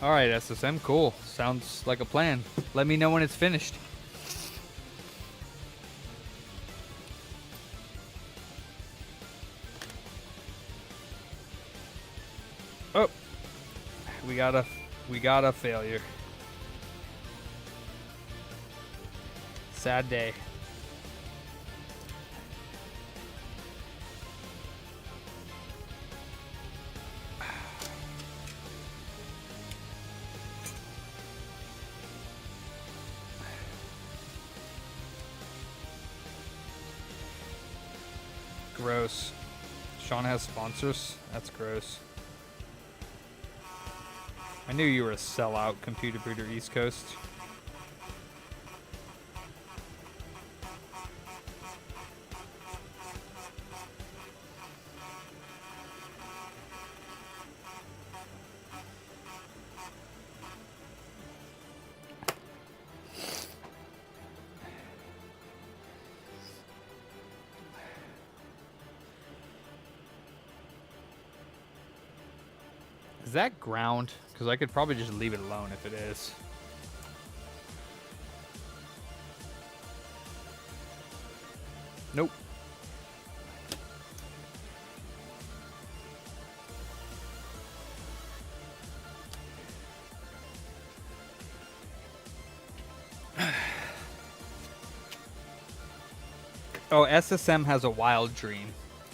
All right, SSM, cool. Sounds like a plan. Let me know when it's finished. Oh, we got a failure. Sad day. Gross. Sean has sponsors? That's gross. I knew you were a sellout, Computer Breeder East Coast. Is that ground? Because I could probably just leave it alone if it is. Nope. Oh, SSM has a wild dream.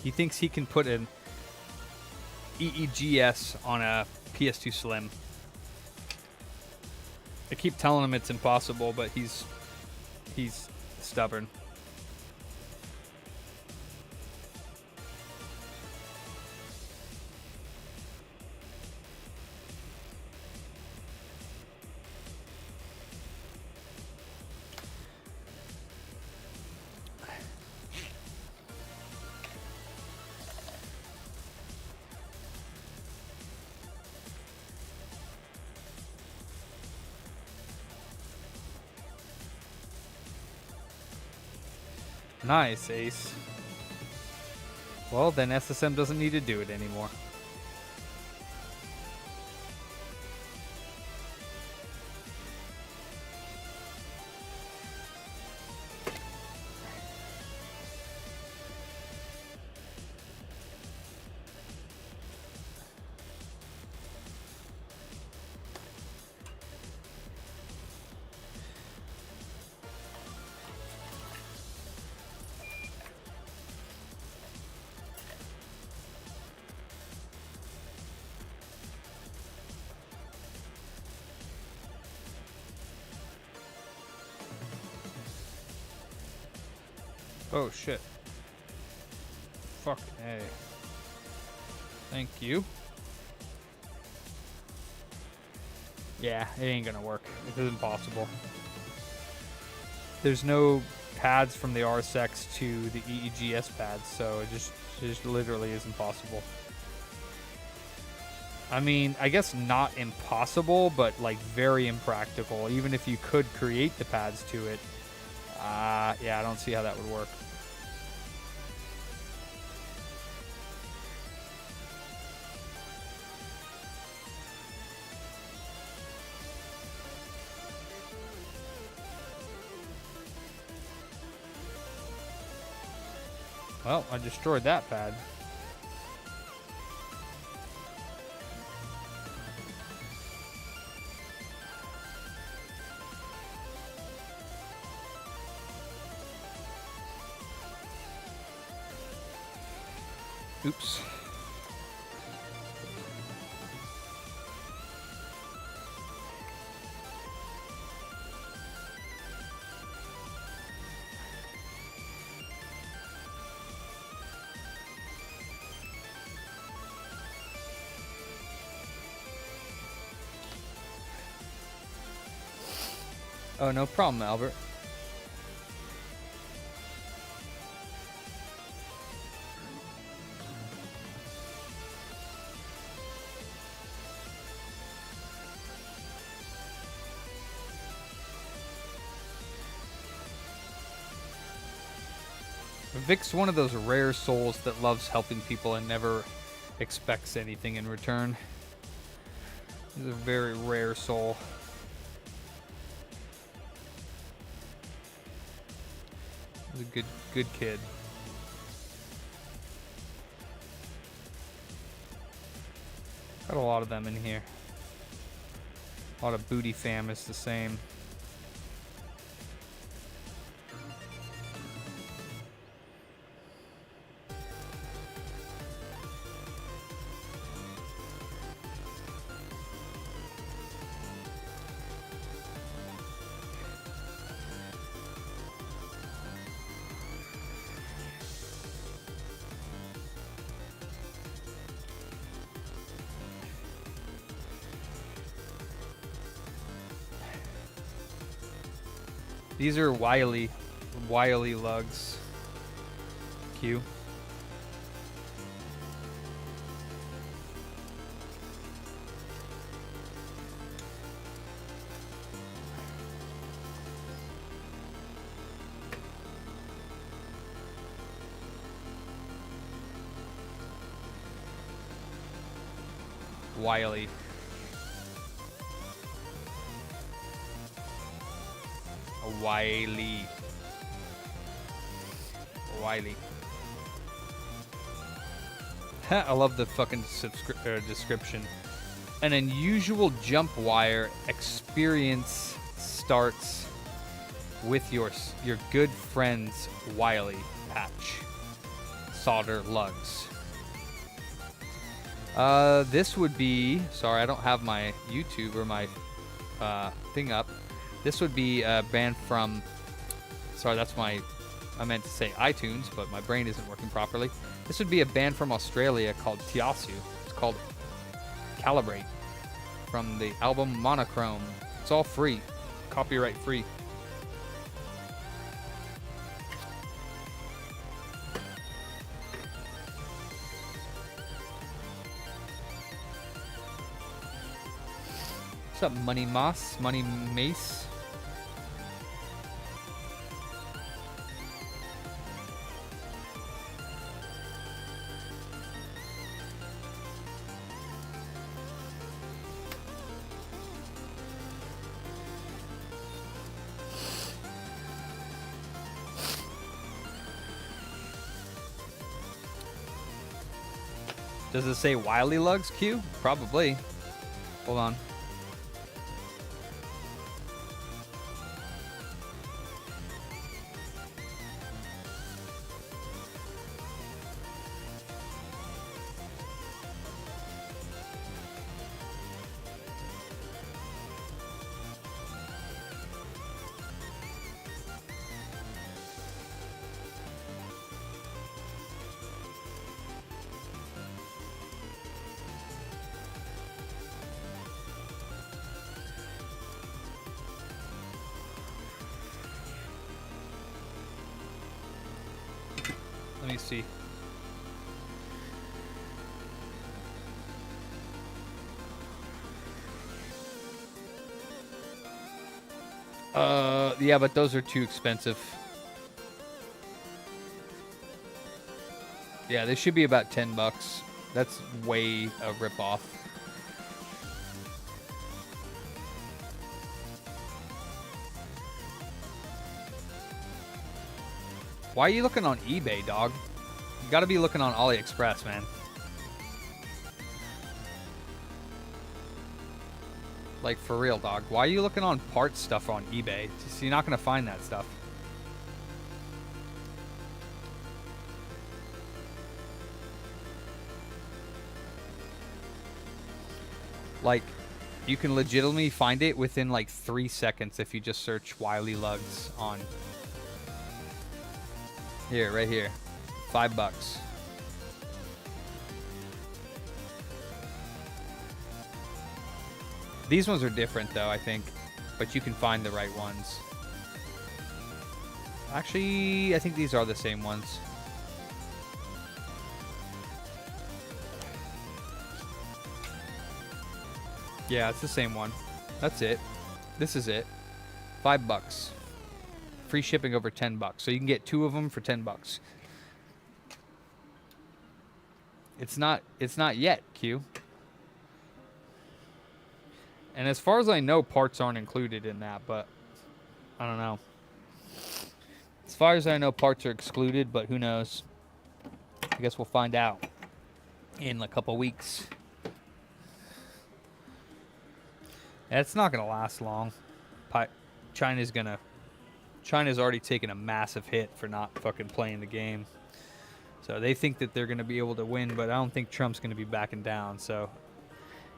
He thinks he can put an EEGS on a PS2 Slim. I keep telling him it's impossible, but he's stubborn. Nice, Ace. Well, then SSM doesn't need to do it anymore. Oh shit. Fucking A. Thank you. Yeah, it ain't gonna work. It is impossible. There's no pads from the RSX to the EEGS pads, so it just literally is impossible. I mean, I guess not impossible, but like very impractical. Even if you could create the pads to it, yeah, I don't see how that would work. Well, I destroyed that pad. Oops. Oh, no problem, Albert. Vic's one of those rare souls that loves helping people and never expects anything in return. He's a very rare soul. He's a good kid. Got a lot of them in here. A lot of booty fam is the same. These are wily lugs. Q. Wily. Wily. I love the fucking description. An unusual jump wire experience starts with your good friend's Wily patch. Solder lugs. This would be... Sorry, I don't have my YouTube or my thing up. This would be a band from... Sorry, that's my... I meant to say iTunes, but my brain isn't working properly. This would be a band from Australia called Tiasu. It's called Calibrate. From the album Monochrome. It's all free. Copyright free. What's up, Money Moss? Money Mace? Does it say Wily Lugs, Q? Probably. Hold on. Let me see. Yeah, but those are too expensive. Yeah, they should be about $10. That's way a ripoff. Why are you looking on eBay, dog? You gotta be looking on AliExpress, man. Like, for real, dog. Why are you looking on parts stuff on eBay? Just, you're not gonna find that stuff. Like, you can legitimately find it within like 3 seconds if you just search Wily Lugs on... Here, right here. $5. These ones are different though, I think. But you can find the right ones. Actually, I think these are the same ones. Yeah, it's the same one. That's it. This is it. $5. Free shipping over $10. So you can get 2 of them for $10. It's not yet, Q. And as far as I know, parts aren't included in that, but I don't know. As far as I know, parts are excluded, but who knows? I guess we'll find out in a couple weeks. It's not going to last long. China's already taken a massive hit for not fucking playing the game. So they think that they're going to be able to win, but I don't think Trump's going to be backing down. So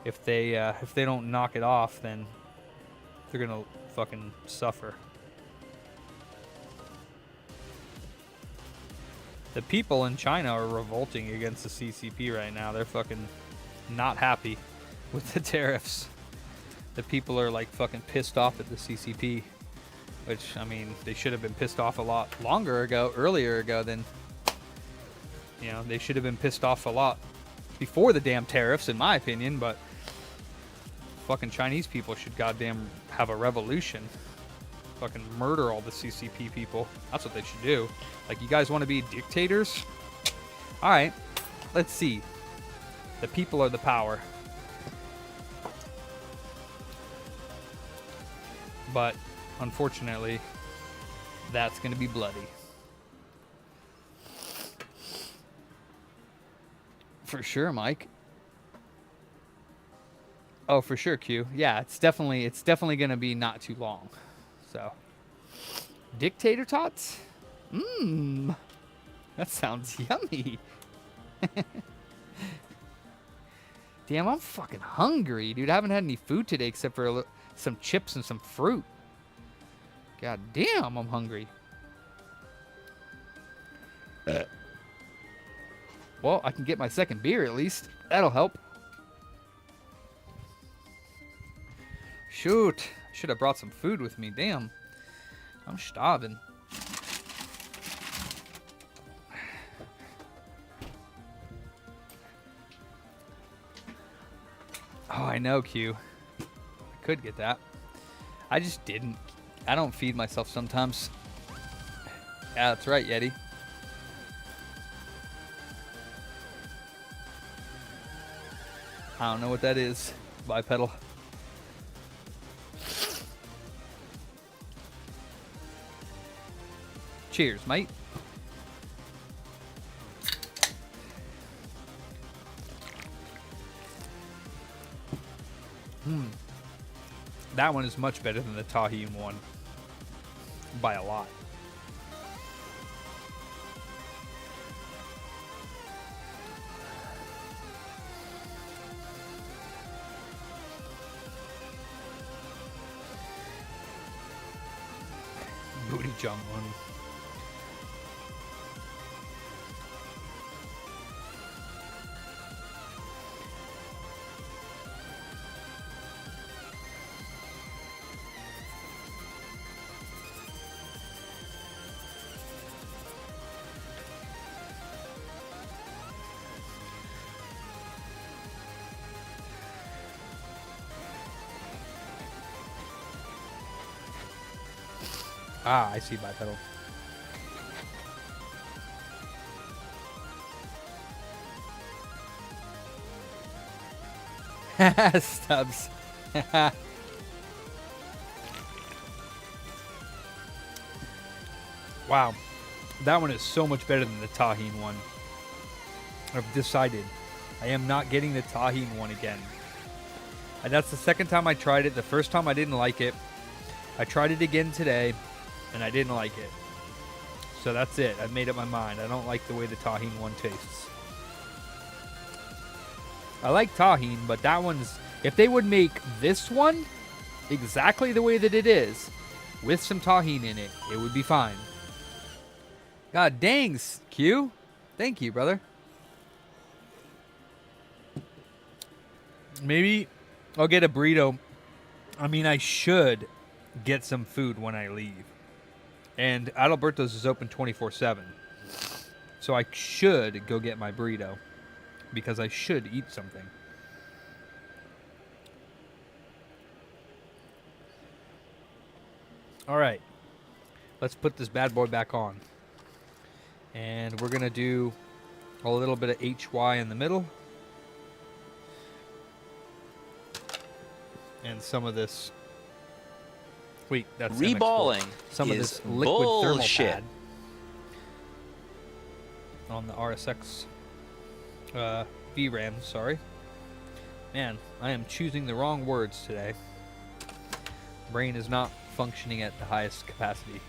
if they don't knock it off, then they're going to fucking suffer. The people in China are revolting against the CCP right now. They're fucking not happy with the tariffs. The people are like fucking pissed off at the CCP, which, I mean, they should have been pissed off a lot earlier ago than, you know, they should have been pissed off a lot before the damn tariffs, in my opinion, but fucking Chinese people should goddamn have a revolution. Fucking murder all the CCP people. That's what they should do. Like, you guys want to be dictators? Alright, let's see. The people are the power. But, unfortunately, that's going to be bloody. For sure, Mike. Oh, for sure, Q. Yeah, it's definitely going to be not too long. So, dictator tots? Mmm. That sounds yummy. Damn, I'm fucking hungry, dude. I haven't had any food today except for some chips and some fruit. God damn, I'm hungry. Well, I can get my second beer at least. That'll help. Shoot. I should have brought some food with me. Damn. I'm starving. Oh, I know, Q. I could get that. I just didn't. I don't feed myself sometimes. Yeah, that's right, Yeti. I don't know what that is. Bipedal. Cheers, mate. That one is much better than the Tajín one. By a lot. Booty jump one. Ah, I see bipedal. Stubbs. Wow. That one is so much better than the Tajín one. I've decided I am not getting the Tajín one again. And that's the second time I tried it. The first time I didn't like it. I tried it again today, and I didn't like it. So that's it. I've made up my mind. I don't like the way the Tajín one tastes. I like Tajín, but that one's... If they would make this one exactly the way that it is, with some Tajín in it, it would be fine. God dang, Q. Thank you, brother. Maybe I'll get a burrito. I mean, I should get some food when I leave. And Adalberto's is open 24/7. So I should go get my burrito. Because I should eat something. Alright. Let's put this bad boy back on. And we're going to do a little bit of HY in the middle. And some of this. Wait, that's Reballing MX4. Some of is this liquid thermal bullshit. pad on the RSX VRAM. Sorry, man, I am choosing the wrong words today. Brain is not functioning at the highest capacity.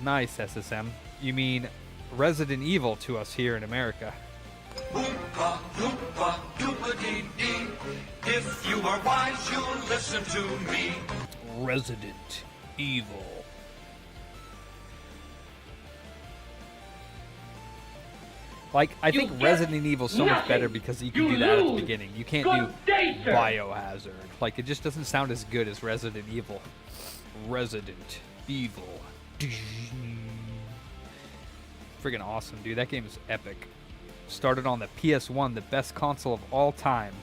Nice, SSM. You mean Resident Evil to us here in America. Oompa, loompa, doopa-dee-dee. If you are wise, you'll listen to me. Resident Evil. Like, I think Resident Evil's so much better because you can do that at the beginning. You can't do Biohazard. Like, it just doesn't sound as good as Resident Evil. Resident Evil. Friggin' awesome, dude. That game is epic. Started on the PS1, the best console of all time.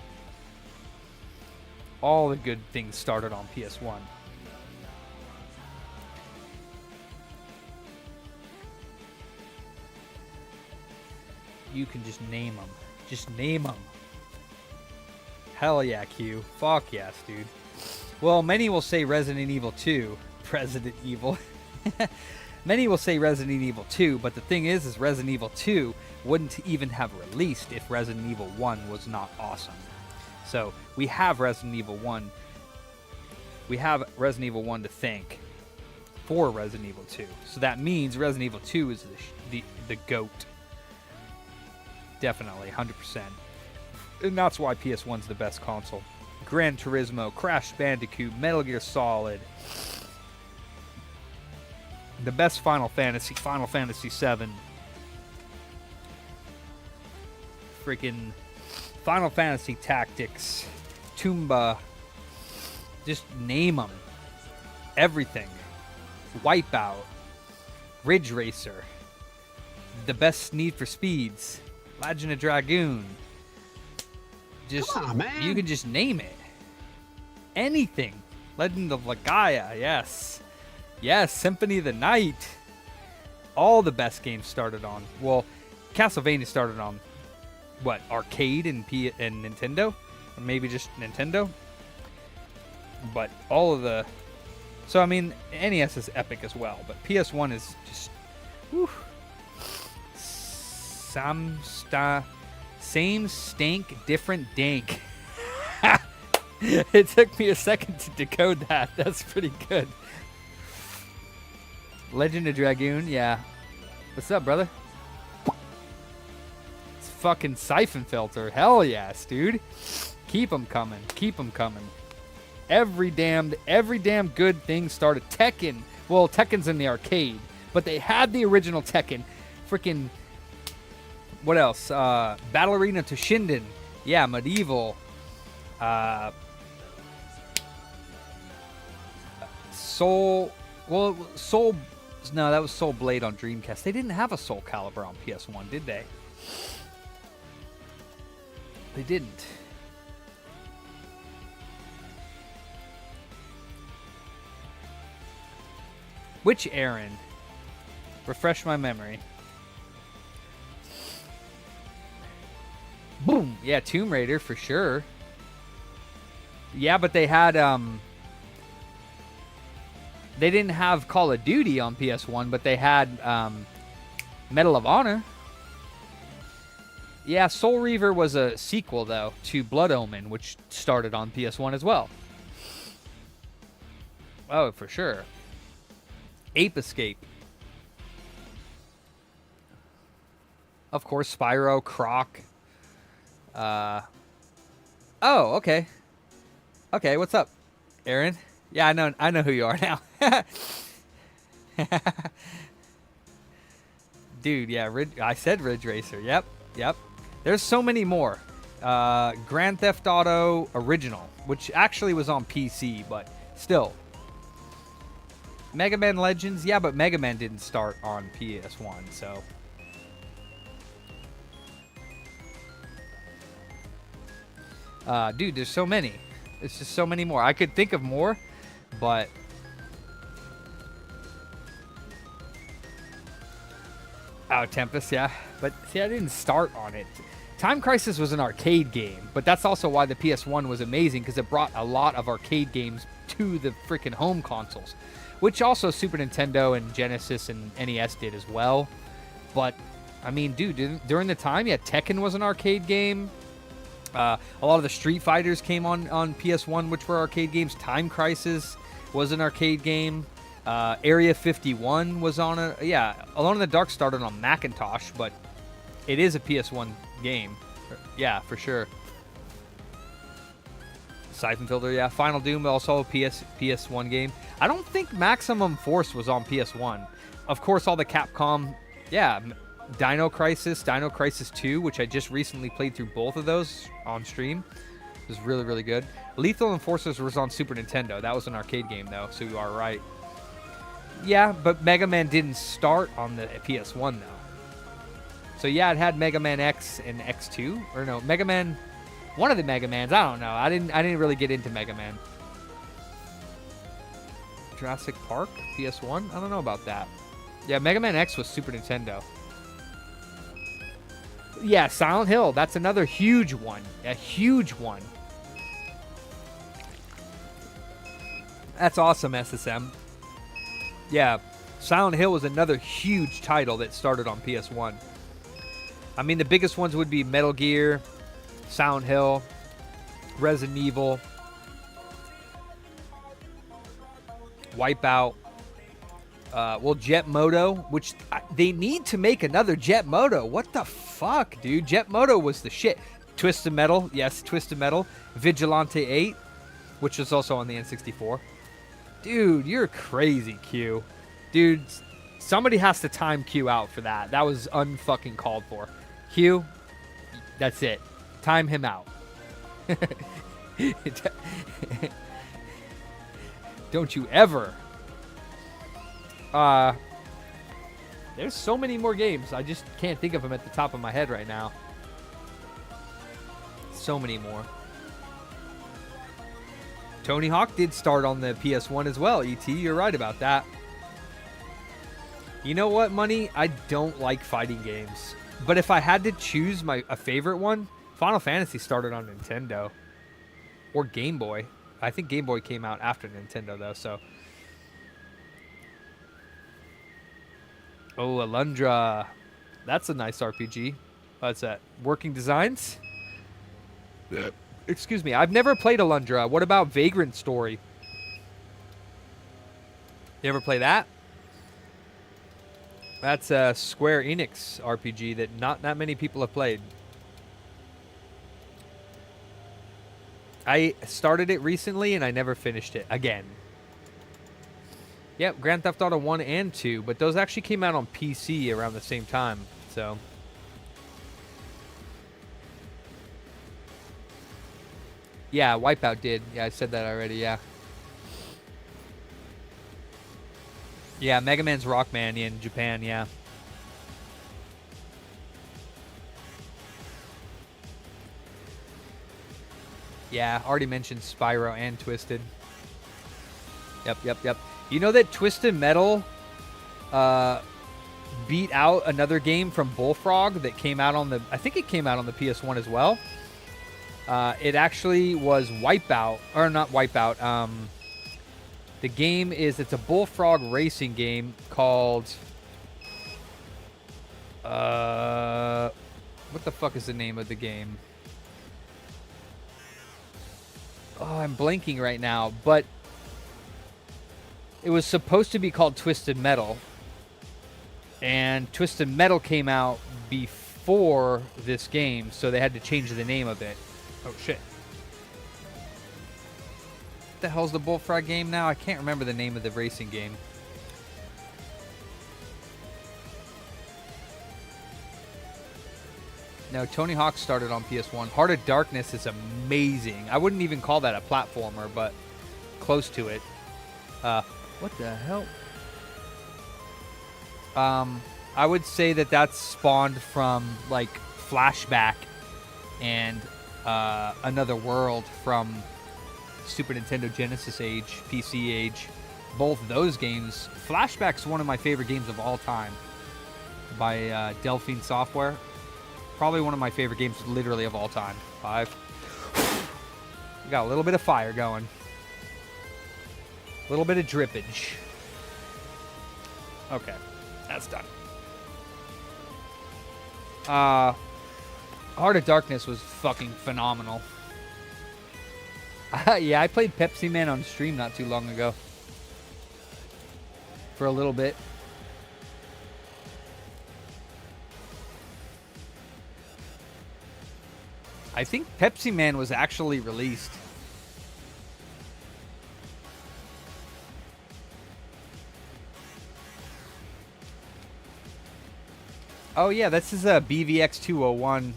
All the good things started on PS1. You can just name them. Just name them. Hell yeah, Q. Fuck yes, dude. Well, many will say Resident Evil 2. Resident Evil. Many will say Resident Evil 2, but the thing is Resident Evil 2 wouldn't even have released if Resident Evil 1 was not awesome. So, we have Resident Evil 1. We have Resident Evil 1 to thank for Resident Evil 2. So that means Resident Evil 2 is the GOAT. Definitely, 100%. And that's why PS1's the best console. Gran Turismo, Crash Bandicoot, Metal Gear Solid. The best Final Fantasy, Final Fantasy VII. Freaking Final Fantasy Tactics, Tomba. Just name them. Everything. Wipeout. Ridge Racer. The best Need for Speeds. Legend of Dragoon. Just, come on, man. You can just name it. Anything. Legend of Legaia, yes. Yes, Symphony of the Night. All the best games started on. Well, Castlevania started on what? Arcade and Nintendo? Or maybe just Nintendo? But all of the... So, I mean, NES is epic as well. But PS1 is just... Whew. Same stank, different dank. It took me a second to decode that. That's pretty good. Legend of Dragoon, yeah. What's up, brother? It's fucking Siphon Filter. Hell yes, dude. Keep them coming. Keep them coming. Every damn good thing started. Tekken. Well, Tekken's in the arcade, but they had the original Tekken. Freaking... What else? Battle Arena to Shinden. Yeah, Medieval. Soul... Well, Soul... No, that was Soul Blade on Dreamcast. They didn't have a Soul Calibur on PS1, did they? They didn't. Which Aaron? Refresh my memory. Boom! Yeah, Tomb Raider for sure. Yeah, but they had they didn't have Call of Duty on PS1, but they had Medal of Honor. Yeah, Soul Reaver was a sequel though to Blood Omen, which started on PS1 as well. Oh, for sure. Ape Escape. Of course, Spyro, Croc. Oh, okay. Okay, what's up, Aaron? Yeah, I know who you are now. Dude, yeah, I said Ridge Racer. Yep. There's so many more. Grand Theft Auto Original, which actually was on PC, but still. Mega Man Legends, yeah, but Mega Man didn't start on PS1, so. Dude, there's so many. It's just so many more. I could think of more, but... Oh, Tempest, yeah. But, see, I didn't start on it. Time Crisis was an arcade game, but that's also why the PS1 was amazing, because it brought a lot of arcade games to the freaking home consoles, which also Super Nintendo and Genesis and NES did as well. But, I mean, dude, during the time, yeah, Tekken was an arcade game. A lot of the Street Fighters came on PS1, which were arcade games. Time Crisis was an arcade game. Area 51 was on a... Yeah, Alone in the Dark started on Macintosh, but it is a PS1 game. Yeah, for sure. Siphon Filter, yeah. Final Doom, also a PS1 game. I don't think Maximum Force was on PS1. Of course, all the Capcom... Yeah, Dino Crisis 2, which I just recently played through both of those on stream. It was really, really good. Lethal Enforcers was on Super Nintendo. That was an arcade game, though, so you are right. Yeah, but Mega Man didn't start on the PS1, though. So, yeah, it had Mega Man X and X2. Or, no, Mega Man... One of the Mega Mans. I don't know. I didn't really get into Mega Man. Jurassic Park? PS1? I don't know about that. Yeah, Mega Man X was Super Nintendo. Yeah, Silent Hill. That's another huge one. A huge one. That's awesome, SSM. Yeah, Silent Hill was another huge title that started on PS1. I mean, the biggest ones would be Metal Gear, Silent Hill, Resident Evil, Wipeout. Well, Jet Moto, which they need to make another Jet Moto. What the fuck, dude? Jet Moto was the shit. Twisted Metal, yes, Twisted Metal. Vigilante 8, which was also on the N64. Dude, you're crazy, Q. Dude, somebody has to time Q out for that. That was unfucking called for. Q, that's it. Time him out. Don't you ever. There's so many more games. I just can't think of them at the top of my head right now. So many more. Tony Hawk did start on the PS1 as well, ET. You're right about that. You know what, Money? I don't like fighting games. But if I had to choose a favorite one, Final Fantasy started on Nintendo. Or Game Boy. I think Game Boy came out after Nintendo, though, so... Oh, Alundra. That's a nice RPG. What's that? Working Designs? Excuse me. I've never played Alundra. What about Vagrant Story? You ever play that? That's a Square Enix RPG that not that many people have played. I started it recently and I never finished it again. Yep, Grand Theft Auto 1 and 2, but those actually came out on PC around the same time, so... Yeah, Wipeout did. Yeah, I said that already, yeah. Yeah, Mega Man's Rockman in Japan, yeah. Yeah, already mentioned Spyro and Twisted. Yep. You know that Twisted Metal beat out another game from Bullfrog that came out on the... I think it came out on the PS1 as well. It actually was Wipeout. Or not Wipeout. The game is... It's a Bullfrog racing game called... what the fuck is the name of the game? Oh, I'm blanking right now. But... It was supposed to be called Twisted Metal. And Twisted Metal came out before this game, so they had to change the name of it. Oh, shit. What the hell's the Bullfrog game now? I can't remember the name of the racing game. No, Tony Hawk started on PS1. Heart of Darkness is amazing. I wouldn't even call that a platformer, but close to it. What the hell? I would say that that's spawned from, like, Flashback and Another World from Super Nintendo Genesis age, PC age. Both those games. Flashback's one of my favorite games of all time by Delphine Software. probably one of my favorite games literally of all time. 5. We got a little bit of fire going. A little bit of drippage. Okay, that's done. Heart of Darkness was fucking phenomenal. Yeah, I played Pepsi Man on stream not too long ago. For a little bit. I think Pepsi Man was actually released. Oh yeah, this is a BVX 201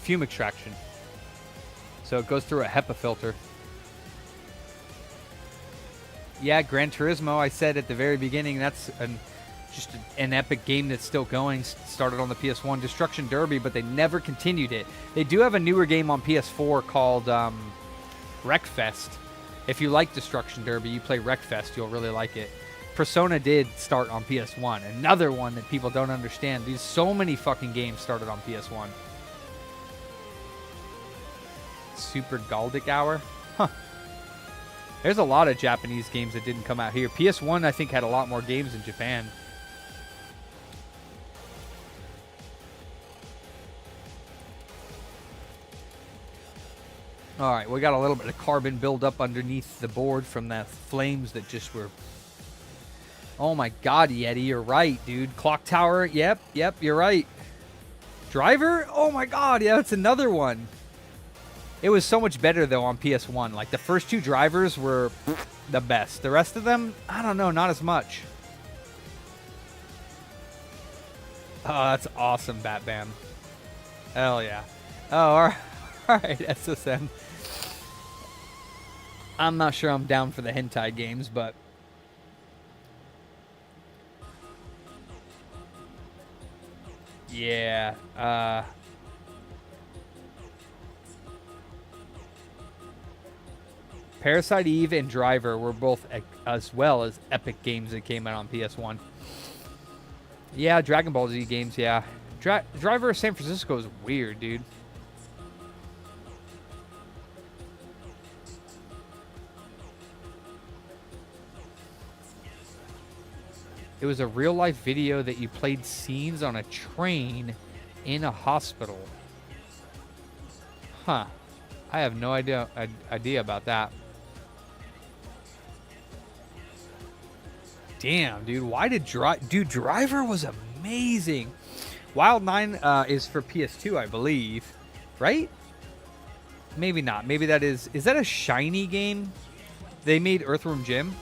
fume extraction. So it goes through a HEPA filter. Yeah, Gran Turismo, I said at the very beginning, that's just an epic game that's still going. Started on the PS1, Destruction Derby, but they never continued it. They do have a newer game on PS4 called Wreckfest. If you like Destruction Derby, you play Wreckfest, you'll really like it. Persona did start on PS1. Another one that people don't understand. These so many fucking games started on PS1. Super Galdic Hour? Huh. There's a lot of Japanese games that didn't come out here. PS1, I think, had a lot more games in Japan. Alright, we got a little bit of carbon buildup underneath the board from the flames that just were... Oh my god, Yeti, you're right, dude. Clock Tower, yep, you're right. Driver? Oh my god, yeah, that's another one. It was so much better, though, on PS1. Like, the first 2 drivers were the best. The rest of them, I don't know, not as much. Oh, that's awesome, Batman. Hell yeah. Oh, alright, SSM. I'm not sure I'm down for the hentai games, but... Yeah, Parasite Eve and Driver were both as well as epic games that came out on PS1. Yeah, Dragon Ball Z games, yeah. Driver of San Francisco is weird, dude. It was a real-life video that you played scenes on a train in a hospital. Huh. I have no idea about that. Damn, dude. Why did Driver was amazing. Wild 9 is for PS2, I believe. Right? Maybe not. Maybe that is... Is that a Shiny game? They made Earthworm Jim?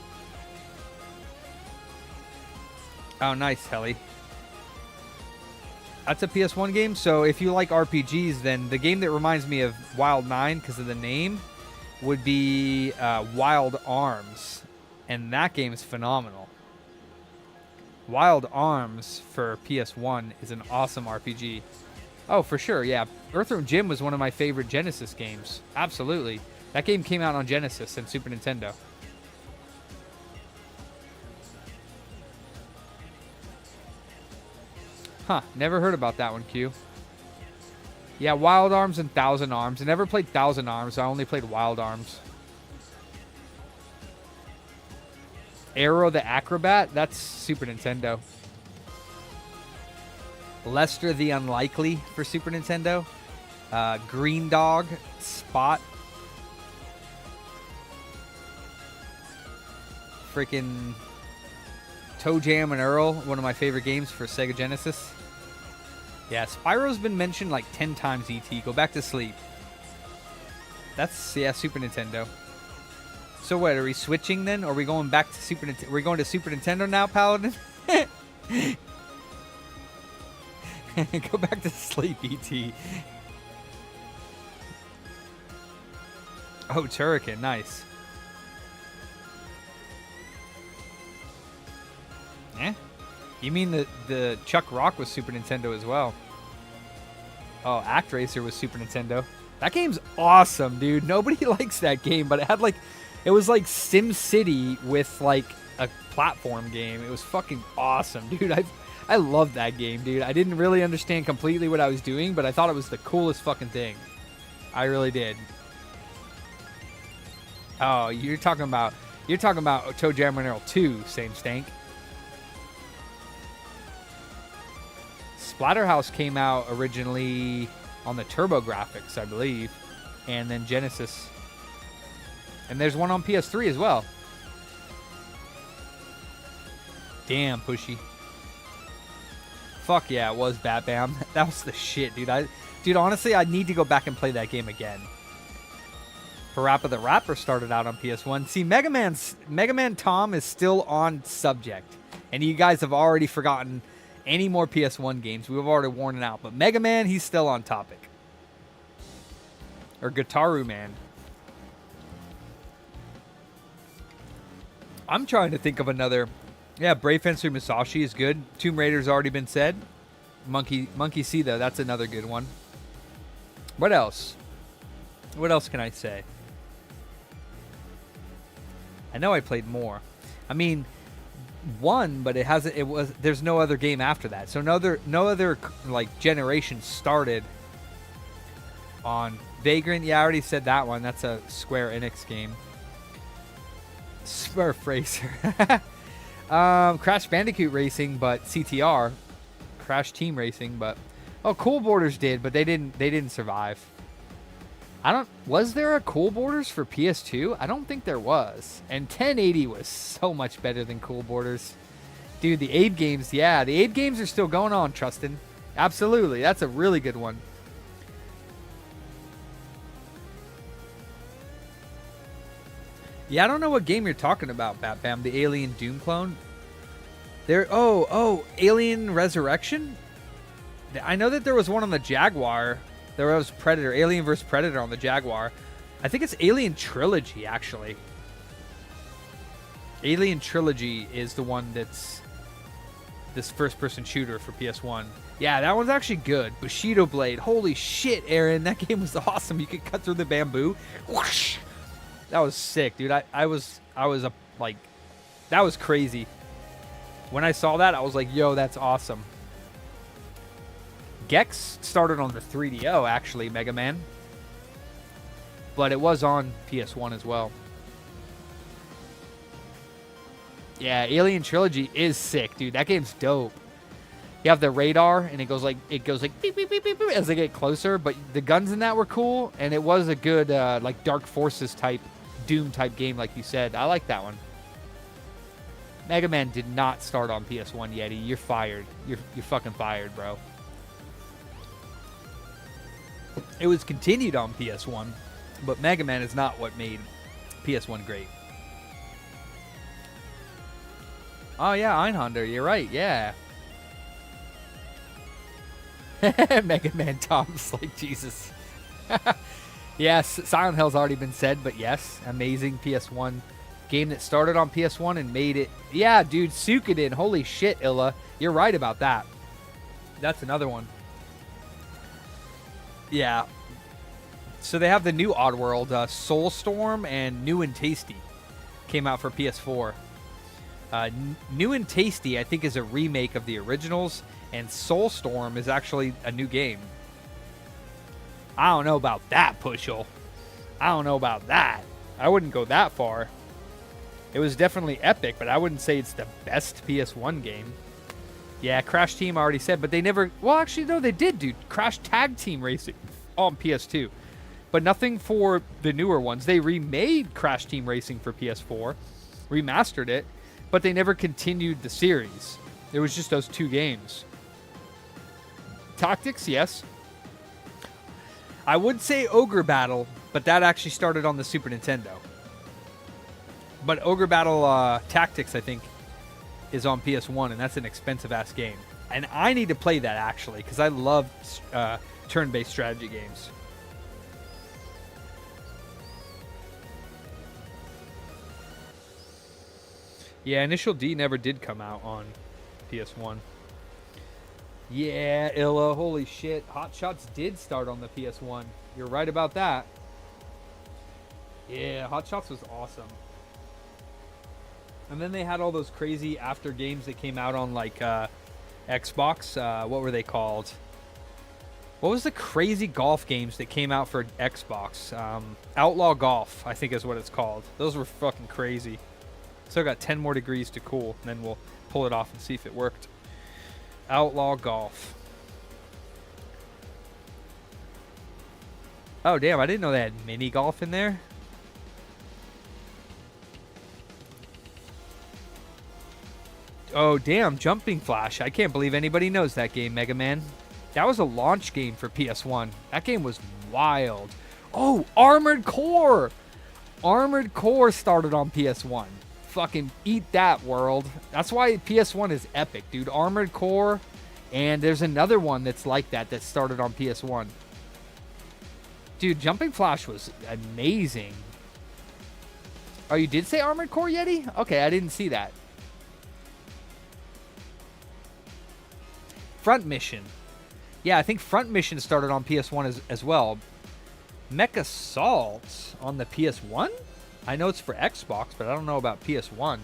Oh, nice, Helly. That's a PS1 game, so if you like RPGs, then the game that reminds me of Wild 9, because of the name, would be Wild Arms. And that game is phenomenal. Wild Arms for PS1 is an awesome RPG. Oh, for sure, yeah. Earthworm Jim was one of my favorite Genesis games. Absolutely. That game came out on Genesis and Super Nintendo. Huh, never heard about that one, Q. Yeah, Wild Arms and Thousand Arms. I never played Thousand Arms, I only played Wild Arms. Arrow the Acrobat? That's Super Nintendo. Lester the Unlikely for Super Nintendo. Green Dog, Spot. Freaking Toe Jam and Earl, one of my favorite games for Sega Genesis. Yeah, Spyro's been mentioned like 10 times, ET. Go back to sleep. That's, yeah, Super Nintendo. So what, are we switching then? Or are we going back to Super Nintendo? We're going to Super Nintendo now, Paladin? Go back to sleep, ET. Oh, Turrican, nice. Eh? You mean the Chuck Rock was Super Nintendo as well? Oh, Act Racer was Super Nintendo. That game's awesome, dude. Nobody likes that game, but it had like... It was like Sim City with like a platform game. It was fucking awesome, dude. I love that game, dude. I didn't really understand completely what I was doing, but I thought it was the coolest fucking thing. I really did. Oh, you're talking about Toe Jam Mineral 2, same stank. Splatterhouse came out originally on the TurboGrafx, I believe, and then Genesis. And there's one on PS3 as well. Damn, Pushy. Fuck yeah, it was Bat Bam. That was the shit, dude. Dude, honestly, I need to go back and play that game again. Parappa the Rapper started out on PS1. See, Mega Man Tom is still on subject. And you guys have already forgotten any more PS1 games. We've already worn it out. But Mega Man, he's still on topic. Or Guitaru Man. I'm trying to think of another. Yeah, Brave Fencer Musashi is good. Tomb Raider's already been said. Monkey See, though, that's another good one. What else? What else can I say? I know I played more. I mean, one, but it hasn't. It was. There's no other game after that. So no other like generation started on Vagrant. Yeah, I already said that one. That's a Square Enix game. Smurf Racer. Crash Bandicoot Racing, but CTR. Crash Team Racing, but Cool Borders did, but they didn't survive. Was there a Cool Borders for PS2? I don't think there was. And 1080 was so much better than Cool Borders. Dude, the Abe games, yeah, the Abe games are still going on, Trustin. Absolutely, that's a really good one. Yeah, I don't know what game you're talking about, Bat Bam. The Alien Doom clone? Alien Resurrection? I know that there was one on the Jaguar. There was Predator, Alien vs. Predator on the Jaguar. I think it's Alien Trilogy, actually. Alien Trilogy is the one that's this first-person shooter for PS1. Yeah, that one's actually good. Bushido Blade. Holy shit, Aaron. That game was awesome. You could cut through the bamboo. Whoosh! That was sick, dude. I was like, that was crazy. When I saw that, I was like, yo, that's awesome. Gex started on the 3DO, actually, Mega Man. But it was on PS1 as well. Yeah, Alien Trilogy is sick, dude. That game's dope. You have the radar, and it goes like beep, beep, beep, beep, beep, as they get closer. But the guns in that were cool, and it was a good like Dark Forces type, Doom type game, like you said. I like that one. Mega Man did not start on PS1, Yeti. You're fired. You're fucking fired, bro. It was continued on PS1, but Mega Man is not what made PS1 great. Oh yeah, Einhander, you're right, yeah. Mega Man Tom's like Jesus. Yes, Silent Hill's already been said, but yes, amazing PS1 game that started on PS1 and made it. Yeah, dude, Suikoden, holy shit, Illa. You're right about that. That's another one. Yeah. So they have the new Oddworld, Soulstorm and New and Tasty came out for PS4. New and Tasty, I think, is a remake of the originals, and Soulstorm is actually a new game. I don't know about that, Pushel. I don't know about that. I wouldn't go that far. It was definitely epic, but I wouldn't say it's the best PS1 game. Yeah, Crash Team I already said, but they never... Well, actually, no, they did do Crash Tag Team Racing on PS2. But nothing for the newer ones. They remade Crash Team Racing for PS4, remastered it, but they never continued the series. It was just those two games. Tactics, yes. I would say Ogre Battle, but that actually started on the Super Nintendo. But Ogre Battle Tactics, I think, is on PS1, and that's an expensive-ass game. And I need to play that, actually, because I love turn-based strategy games. Yeah, Initial D never did come out on PS1. Yeah, Illa, holy shit. Hot Shots did start on the PS1. You're right about that. Yeah, Hot Shots was awesome. And then they had all those crazy after games that came out on like Xbox. What were they called? What was the crazy golf games that came out for Xbox? Outlaw Golf, I think is what it's called. Those were fucking crazy. Still got 10 more degrees to cool, and then we'll pull it off and see if it worked. Outlaw Golf. Oh, damn, I didn't know they had mini golf in there. Oh, damn, Jumping Flash. I can't believe anybody knows that game, Mega Man. That was a launch game for PS1. That game was wild. Oh, Armored Core! Armored Core started on PS1. Fucking eat that, world. That's why PS1 is epic, dude. Armored Core, and there's another one that's like that started on PS1. Dude, Jumping Flash was amazing. Oh, you did say Armored Core, Yeti? Okay, I didn't see that. Front Mission. Yeah, I think Front Mission started on PS1 as well. Mech Assault on the PS1? I know it's for Xbox, but I don't know about PS1.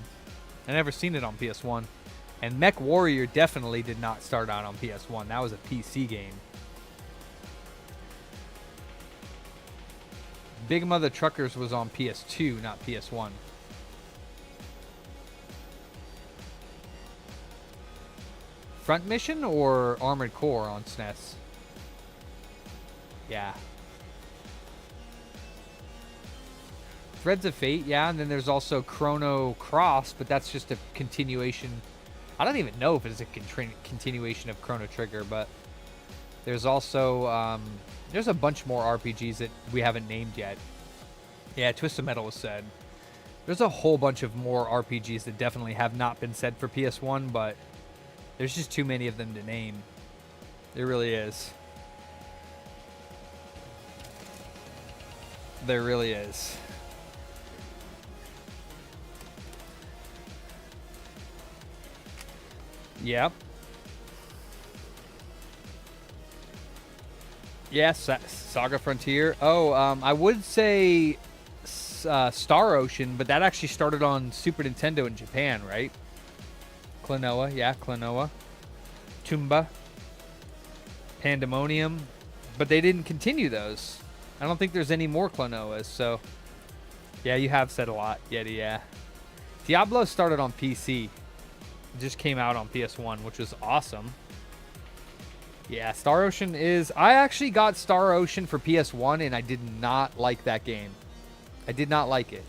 I never seen it on PS1. And Mech Warrior definitely did not start out on PS1. That was a PC game. Big Mother Truckers was on PS2, not PS1. Front Mission or Armored Core on SNES? Yeah. Threads of Fate, yeah, and then there's also Chrono Cross, but that's just a continuation. I don't even know if it's a continuation of Chrono Trigger, but there's also, there's a bunch more RPGs that we haven't named yet. Yeah, Twisted Metal was said. There's a whole bunch of more RPGs that definitely have not been said for PS1, but there's just too many of them to name. There really is. There really is. Yep. Yes, Saga Frontier. Oh, I would say Star Ocean, but that actually started on Super Nintendo in Japan, right? Klonoa, yeah, Klonoa. Tumba. Pandemonium. But they didn't continue those. I don't think there's any more Klonoas, so... Yeah, you have said a lot, Yeti, yeah. Diablo started on PC. It just came out on PS1, which was awesome. Yeah, Star Ocean is... I actually got Star Ocean for PS1, and I did not like that game. I did not like it.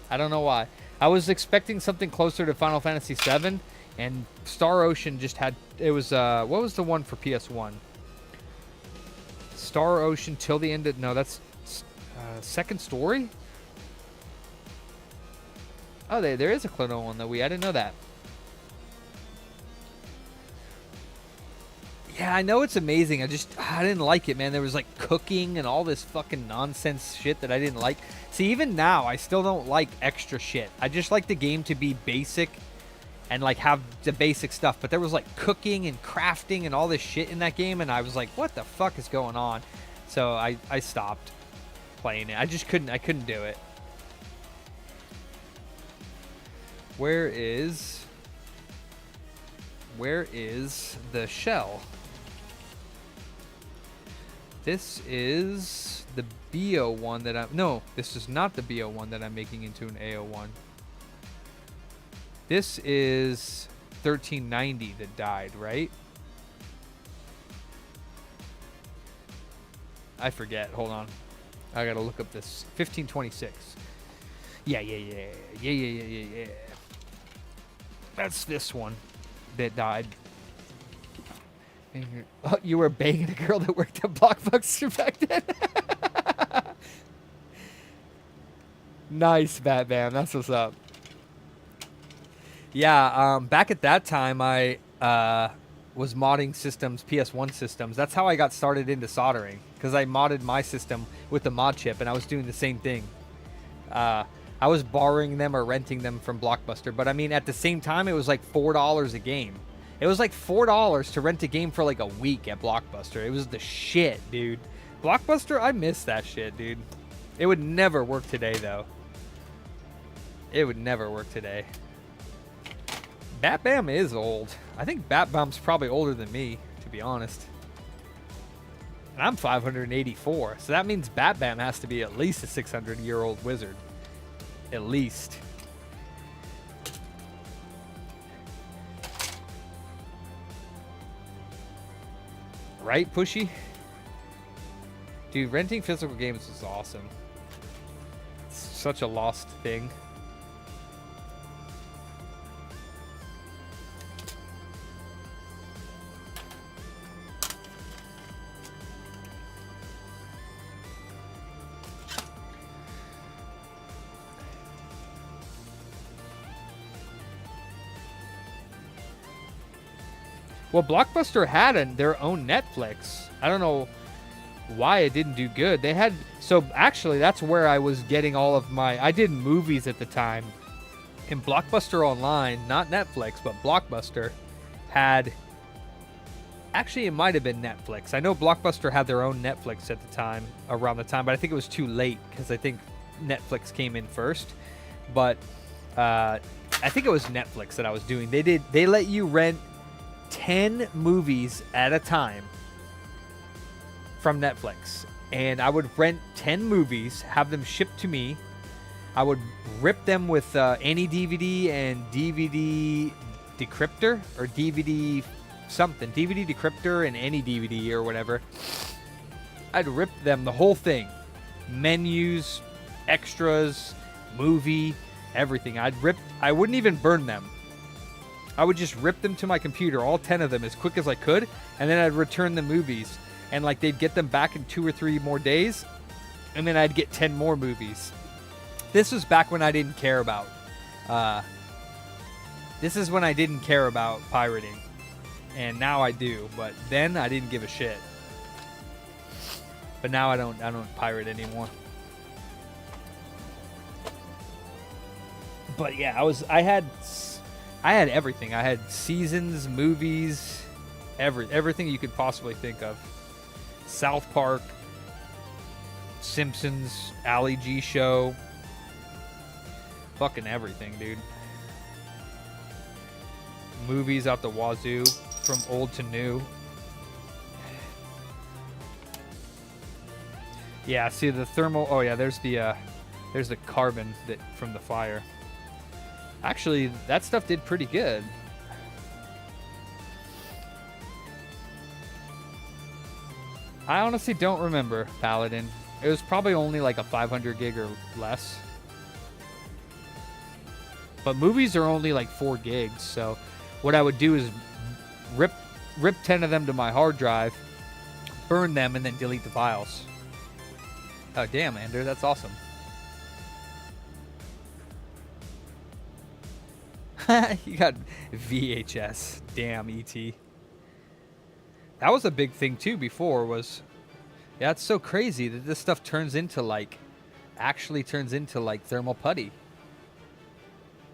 I don't know why. I was expecting something closer to Final Fantasy VII, and Star Ocean just had... It was... what was the one for PS1? Star Ocean till the end of... No, that's... Second Story? Oh, there is a Klonoa on the Wii. I didn't know that. Yeah, I know it's amazing. I didn't like it, man. There was like cooking and all this fucking nonsense shit that I didn't like. See, even now, I still don't like extra shit. I just like the game to be basic and like have the basic stuff. But there was like cooking and crafting and all this shit in that game, and I was like, what the fuck is going on? So I stopped playing it. I couldn't do it. Where is the shell? This is the BO1 that I'm... No, this is not the BO1 that I'm making into an AO1. This is 1390 that died, right? I forget. Hold on. I gotta look up this. 1526. Yeah. That's this one that died. Oh, you were banging a girl that worked at Blockbuster back then? Nice, Batman. That's what's up. Yeah, back at that time, I was modding systems, PS1 systems. That's how I got started into soldering, because I modded my system with the mod chip, and I was doing the same thing. I was borrowing them or renting them from Blockbuster, but I mean, at the same time, it was like $4 a game. It was like $4 to rent a game for like a week at Blockbuster. It was the shit, dude. Blockbuster, I miss that shit, dude. It would never work today, though. It would never work today. Bat Bam is old. I think Bat Bam's probably older than me, to be honest. And I'm 584, so that means Bat Bam has to be at least a 600-year-old wizard. At least. Right, Pushy? Dude, renting physical games is awesome. It's such a lost thing. Well, Blockbuster had their own Netflix. I don't know why it didn't do good. They had, so actually that's where I was getting all of my, I did movies at the time. And Blockbuster Online, not Netflix, but Blockbuster had, actually it might have been Netflix. I know Blockbuster had their own Netflix at the time, around the time, but I think it was too late because I think Netflix came in first. But I think it was Netflix that I was doing. They let you rent 10 movies at a time from Netflix, and I would rent 10 movies, have them shipped to me. I would rip them with any DVD and DVD decryptor or DVD something, DVD decryptor and any DVD or whatever. I'd rip them, the whole thing, menus, extras, movie, everything. I wouldn't even burn them. I would just rip them to my computer, all 10 of them, as quick as I could, and then I'd return the movies. And, like, they'd get them back in 2 or 3 more days, and then I'd get 10 more movies. This was back when I didn't care about... this is when I didn't care about pirating. And now I do, but then I didn't give a shit. But now I don't pirate anymore. But yeah, I had everything. I had seasons, movies, everything you could possibly think of. South Park, Simpsons, Ali G Show. Fucking everything, dude. Movies out the wazoo, from old to new. Yeah, see the thermal. Oh yeah, there's the carbon that from the fire. Actually, that stuff did pretty good. I honestly don't remember Paladin. It was probably only like a 500 gig or less. But movies are only like 4 gigs, so what I would do is rip 10 of them to my hard drive, burn them, and then delete the files. Oh damn, Andrew, that's awesome. You got VHS. Damn, E.T. That was a big thing too before was... Yeah, it's so crazy that this stuff turns into like... Actually turns into like thermal putty.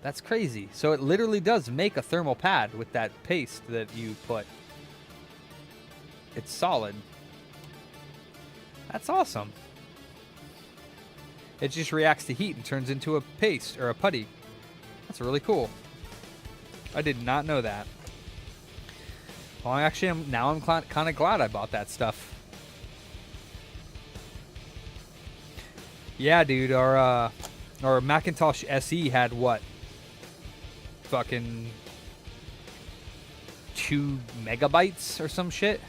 That's crazy. So it literally does make a thermal pad with that paste that you put. It's solid. That's awesome. It just reacts to heat and turns into a paste or a putty. That's really cool. I did not know that. Well, actually, I'm kind of glad I bought that stuff. Yeah, dude, our Macintosh SE had what? Fucking 2 megabytes or some shit.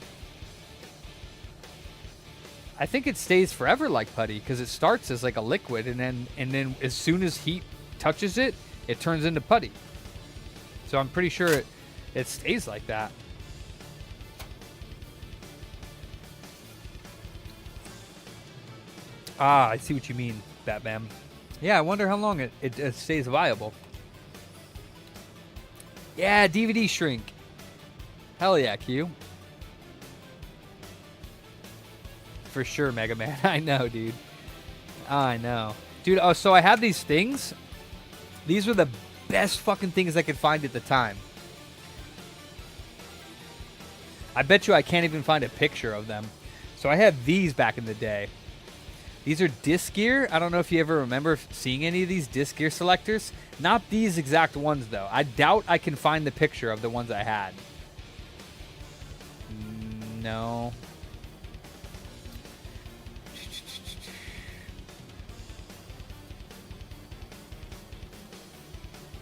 I think it stays forever like putty because it starts as like a liquid and then as soon as heat touches it, it turns into putty. So I'm pretty sure it stays like that. Ah, I see what you mean, Batman. Yeah, I wonder how long it stays viable. Yeah, DVD shrink. Hell yeah, Q. For sure, Mega Man. I know, dude. I know. Dude, oh, so I had these things. These were the best fucking things I could find at the time. I bet you I can't even find a picture of them. So I had these back in the day. These are disc gear. I don't know if you ever remember seeing any of these disc gear selectors. Not these exact ones, though. I doubt I can find the picture of the ones I had. No.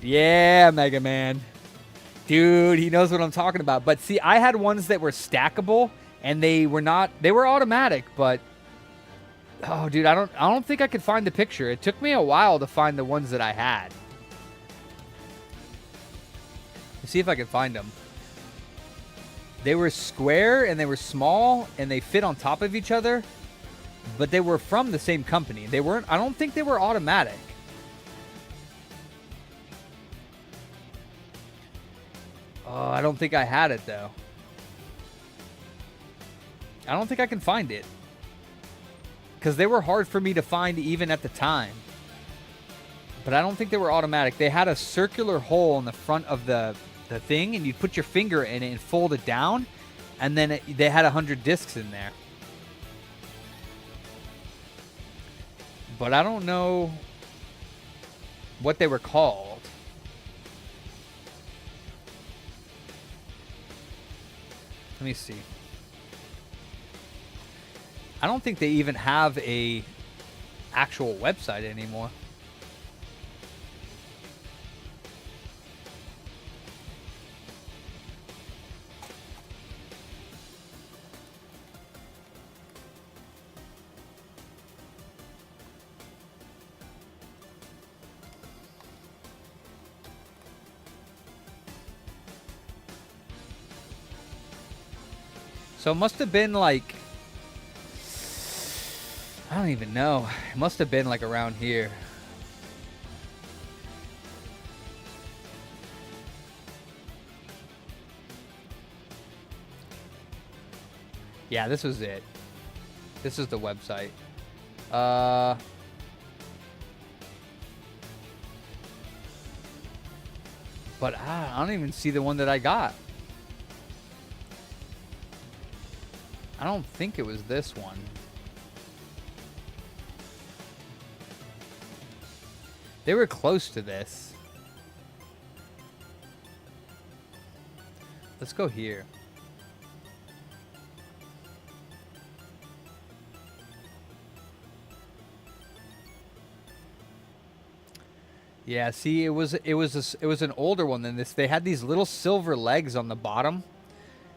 Yeah, Mega Man. Dude, he knows what I'm talking about. But see, I had ones that were stackable, and they were automatic, but oh, dude, I don't think I could find the picture. It took me a while to find the ones that I had. Let's see if I can find them. They were square and they were small and they fit on top of each other, but they were from the same company. They weren't, I don't think they were automatic. Oh, I don't think I had it though. I don't think I can find it. Because they were hard for me to find even at the time. But I don't think they were automatic. They had a circular hole in the front of the thing, and you'd put your finger in it and fold it down, and then they had 100 discs in there. But I don't know what they were called. Let me see. I don't think they even have a actual website anymore. So it must have been like, I don't even know. It must have been like around here. Yeah, this was it. This is the website. But I don't even see the one that I got. I don't think it was this one. They were close to this. Let's go here. Yeah, see, it was an older one than this. They had these little silver legs on the bottom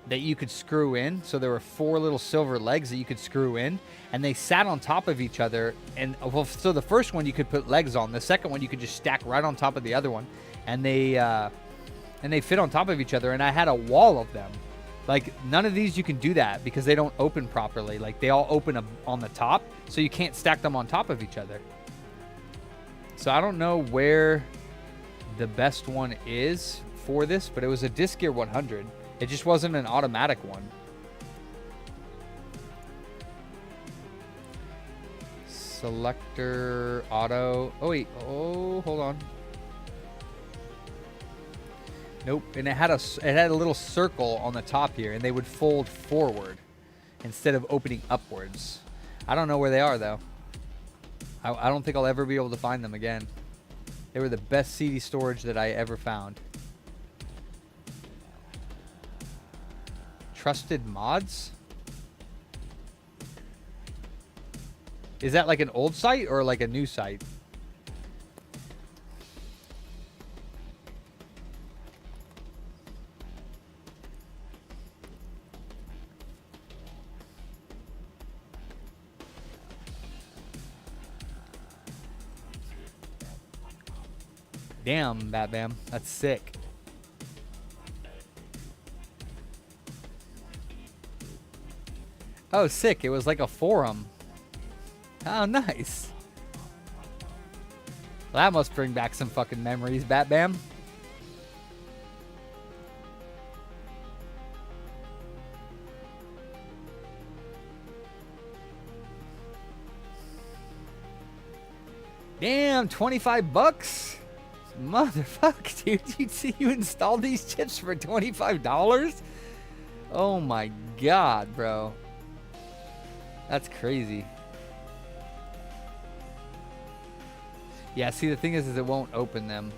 that you could screw in. So there were 4 little silver legs that you could screw in, and they sat on top of each other. And well, so the first one you could put legs on. The second one you could just stack right on top of the other one, and they fit on top of each other. And I had a wall of them. Like, none of these you can do that because they don't open properly. Like, they all open on the top, so you can't stack them on top of each other. So I don't know where the best one is for this, but it was a Disc Gear 100. It just wasn't an automatic one. Selector auto. Oh wait. Oh, hold on. Nope. And it had a little circle on the top here, and they would fold forward instead of opening upwards. I don't know where they are though. I don't think I'll ever be able to find them again. They were the best CD storage that I ever found. Trusted Mods? Is that like an old site or like a new site? Damn, Batman. That's sick. Oh, sick. It was like a forum. Oh, nice. Well, that must bring back some fucking memories, Batman. Damn, 25 bucks? Motherfucker, dude. You installed these chips for $25? Oh my god, bro. That's crazy. Yeah, see, the thing is it won't open them.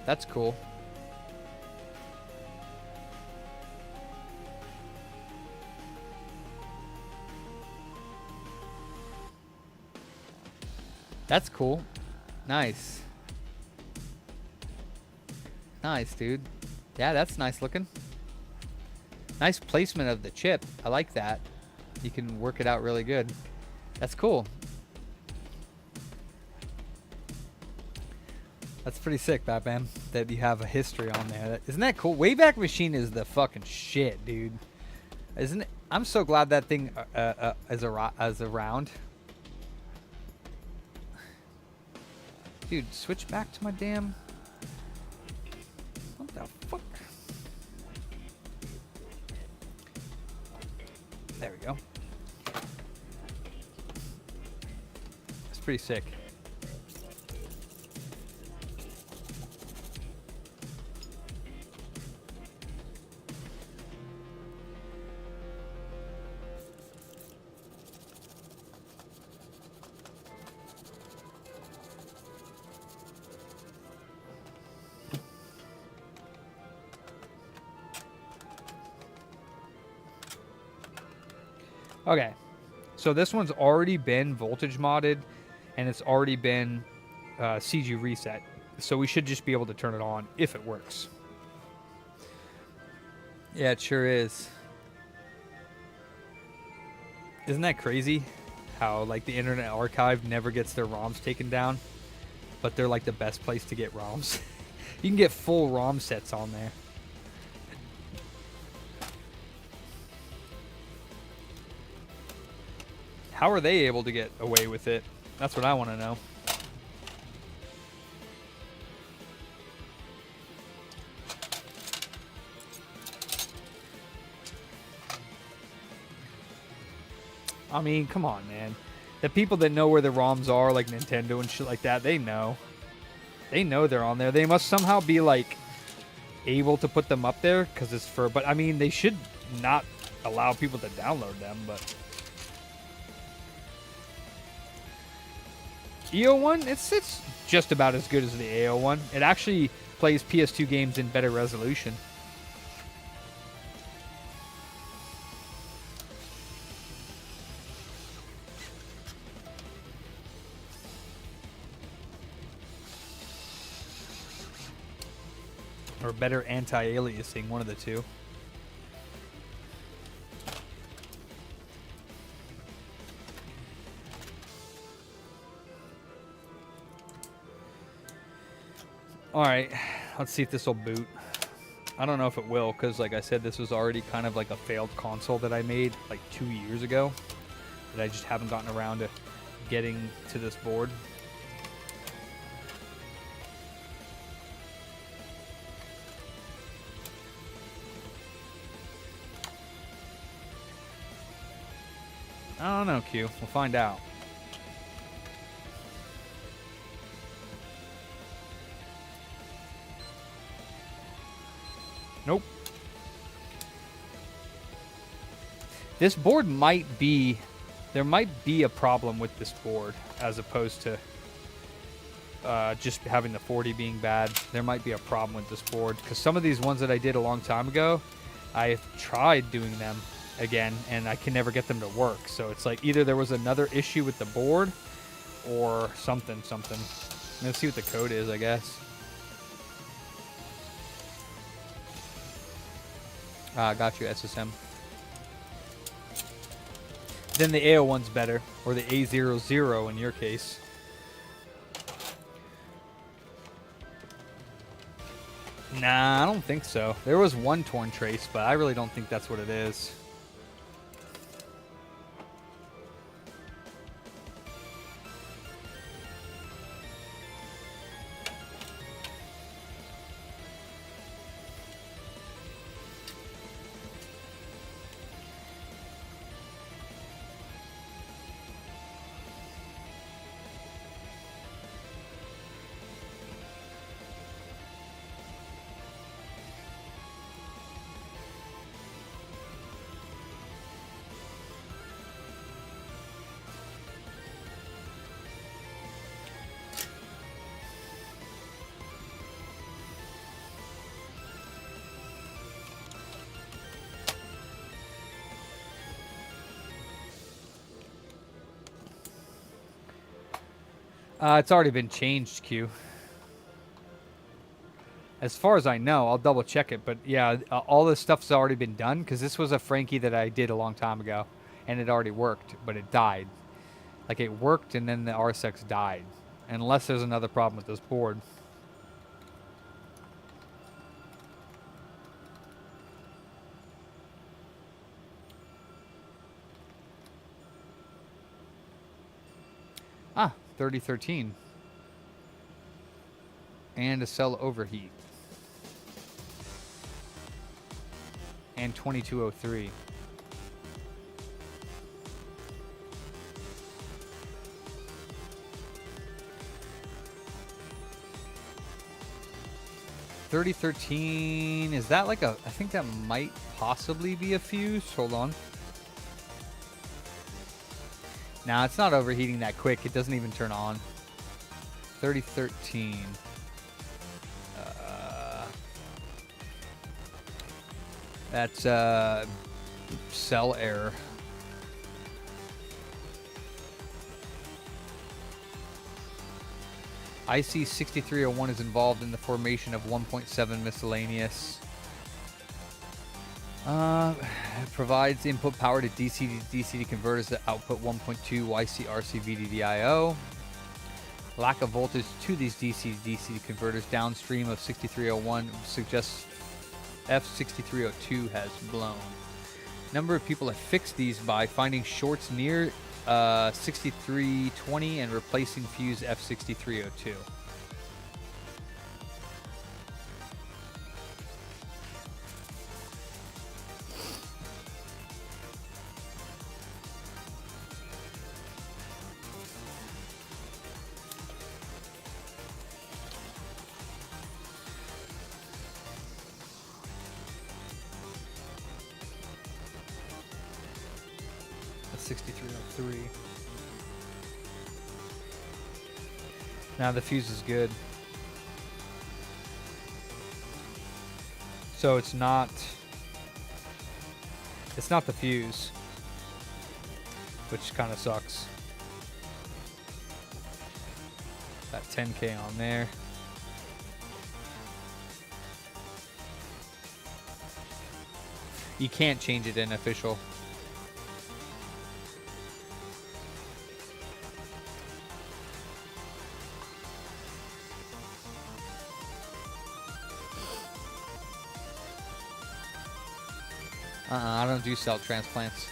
That's cool. That's cool. Nice. Nice, dude. Yeah, that's nice looking. Nice placement of the chip. I like that. You can work it out really good. That's cool. That's pretty sick, Batman, that you have a history on there. Isn't that cool? Wayback Machine is the fucking shit, dude. Isn't it? I'm so glad that thing is around. Dude, switch back to my damn... What the fuck? There we go. That's pretty sick. Okay, so this one's already been voltage modded, and it's already been CG reset. So we should just be able to turn it on if it works. Yeah, it sure is. Isn't that crazy? How like the Internet Archive never gets their ROMs taken down, but they're like the best place to get ROMs. You can get full ROM sets on there. How are they able to get away with it? That's what I want to know. I mean, come on, man. The people that know where the ROMs are, like Nintendo and shit like that, they know. They know they're on there. They must somehow be, like, able to put them up there, because it's for... But, I mean, they should not allow people to download them, but... EO1, it's just about as good as the AO1. It actually plays PS2 games in better resolution. Or better anti-aliasing, one of the two. Alright, let's see if this will boot. I don't know if it will, because like I said, this was already kind of like a failed console that I made like 2 years ago. That I just haven't gotten around to getting to this board. I don't know, Q. We'll find out. Nope. This board might be... There might be a problem with this board as opposed to just having the 40 being bad. There might be a problem with this board because some of these ones that I did a long time ago, I've tried doing them again and I can never get them to work. So it's like either there was another issue with the board or something. Let's see what the code is, I guess. Got you, SSM. Then the AO1's better, or the A00 in your case. Nah, I don't think so. There was one torn trace, but I really don't think that's what it is. It's already been changed, Q. As far as I know, I'll double check it, but yeah, all this stuff's already been done because this was a Frankie that I did a long time ago, and it already worked, but it died. Like it worked, and then the RSX died, unless there's another problem with this board. Ah, 3013. And a cell overheat. And 2203. $3013, is that like a, I think that might possibly be a fuse. Hold on. Nah, it's not overheating that quick. It doesn't even turn on. 3013. That's cell error. IC 6301 is involved in the formation of 1.7 miscellaneous. It provides input power to DC to DCD converters that output 1.2 YCRC VDDIO. Lack of voltage to these DC to DC converters downstream of 6301 suggests F6302 has blown. Number of people have fixed these by finding shorts near 6320 and replacing fuse F6302. That's 6303. Now the fuse is good. So it's not the fuse, which kind of sucks. That 10K on there. You can't change it in official. I don't do cell transplants.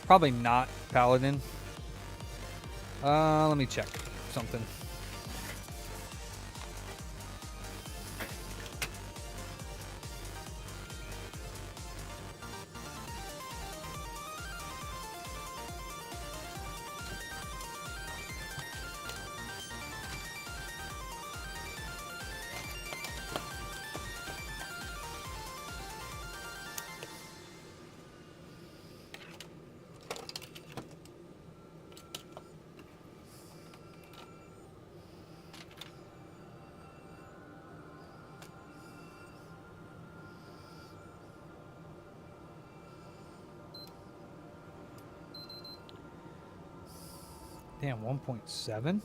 Probably not Paladin. Let me check something. Damn, 1.7?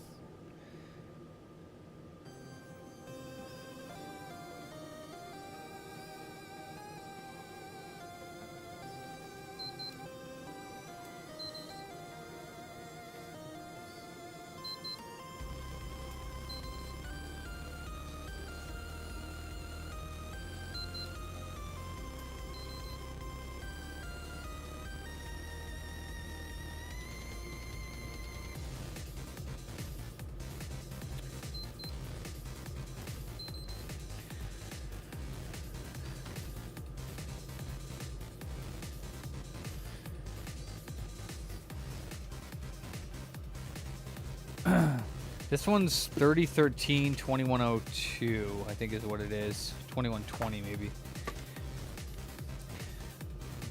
This one's 3013 2102, I think is what it is. 2120 maybe.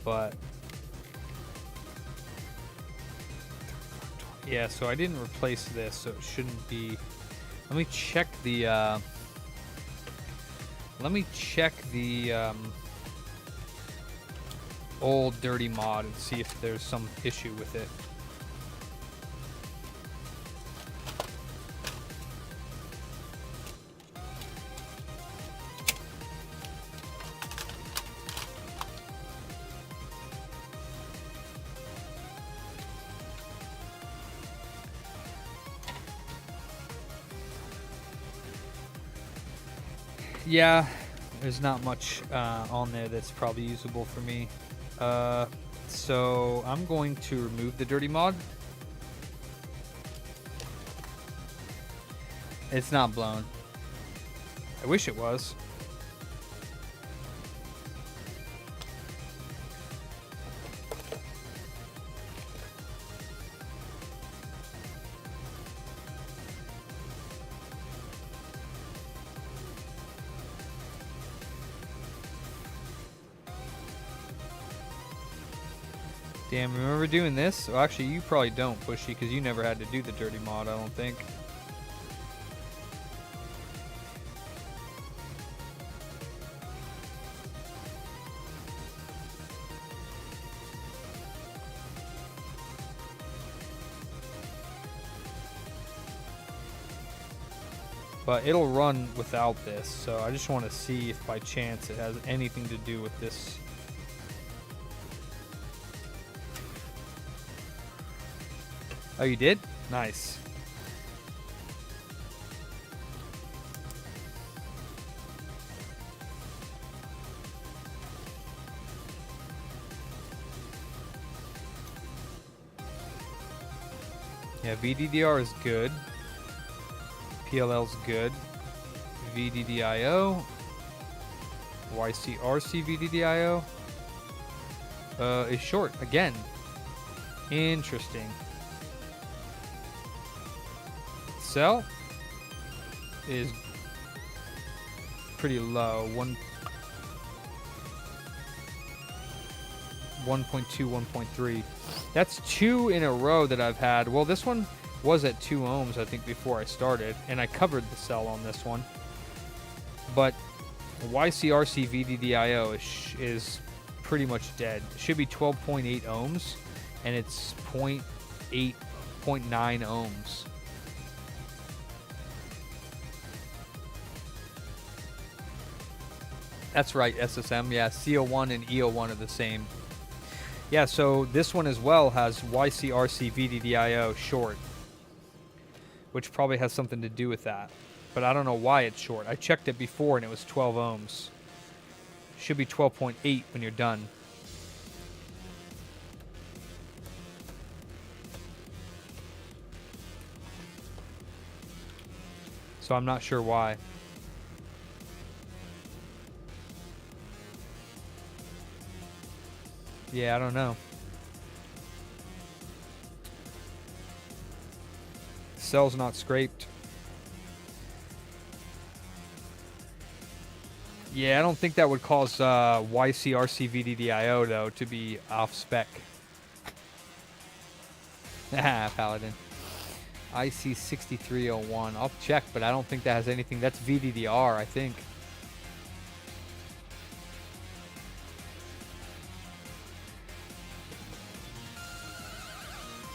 But yeah, so I didn't replace this, so it shouldn't be. Let me check the old dirty mod and see if there's some issue with it. Yeah, there's not much on there that's probably usable for me. So I'm going to remove the dirty mod. It's not blown. I wish it was. Damn, remember doing this? Well, actually, you probably don't, Pushy, because you never had to do the dirty mod, I don't think. But it'll run without this, so I just want to see if by chance it has anything to do with this. Oh, you did? Nice. Yeah, VDDR is good. PLL's good. VDDIO. YCRC VDDIO is short again. Interesting. Cell is pretty low. 1.2, 1.3. That's 2 in a row that I've had. Well, this one was at 2 ohms, I think, before I started, and I covered the cell on this one. But YCRC VDDIO is pretty much dead. It should be 12.8 ohms, and it's 0.8, 0.9 ohms. That's right, SSM. Yeah, CO1 and EO1 are the same. Yeah, so this one as well has YCRC VDDIO short, which probably has something to do with that. But I don't know why it's short. I checked it before and it was 12 ohms. Should be 12.8 when you're done. So I'm not sure why. Yeah, I don't know. Cell's not scraped. Yeah, I don't think that would cause YCRC VDDIO, though, to be off spec. Haha, Paladin. IC6301. I'll check, but I don't think that has anything. That's VDDR, I think.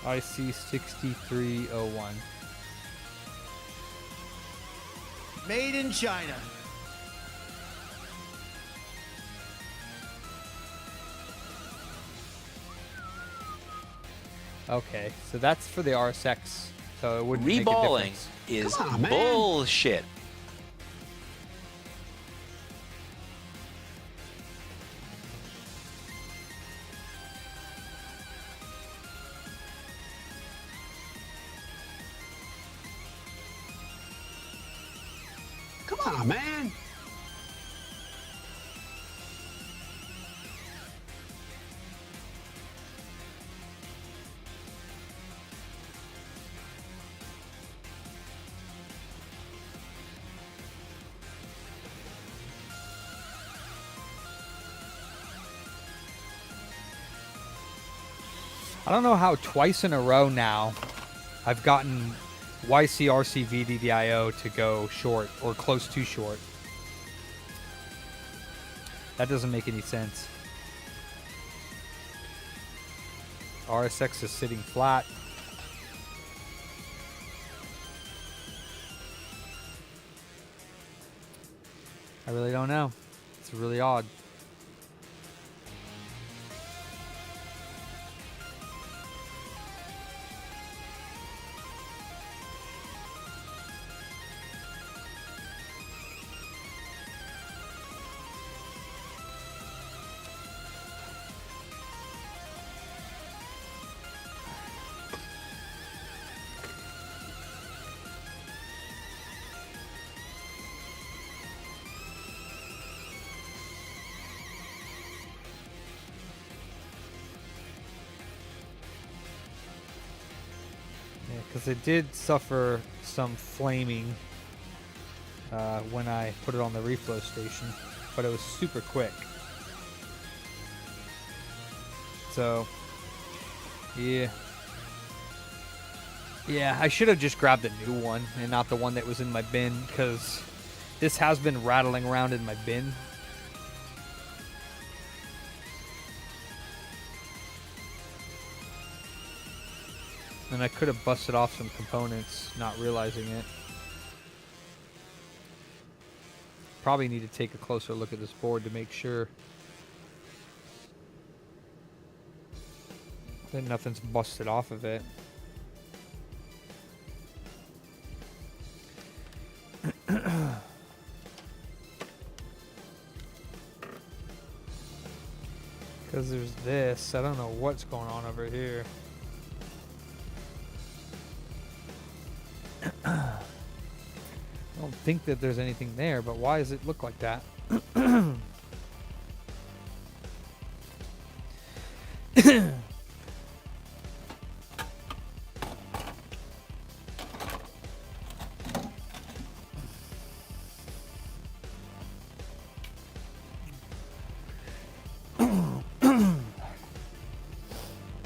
IC6301. Made in China. Okay, so that's for the RSX, so it wouldn't make a Reballing difference. is Come on, man. bullshit. Come on, man. I don't know how twice in a row now I've gotten YCRC VDDIO to go short or close to short. That doesn't make any sense. RSX is sitting flat. I really don't know. It's really odd. Because it did suffer some flaming when I put it on the reflow station, but it was super quick. So, yeah. Yeah, I should have just grabbed the new one and not the one that was in my bin, because this has been rattling around in my bin. And I could have busted off some components, not realizing it. Probably need to take a closer look at this board to make sure that nothing's busted off of it. Because there's this. I don't know what's going on over here. I don't think that there's anything there, but why does it look like that?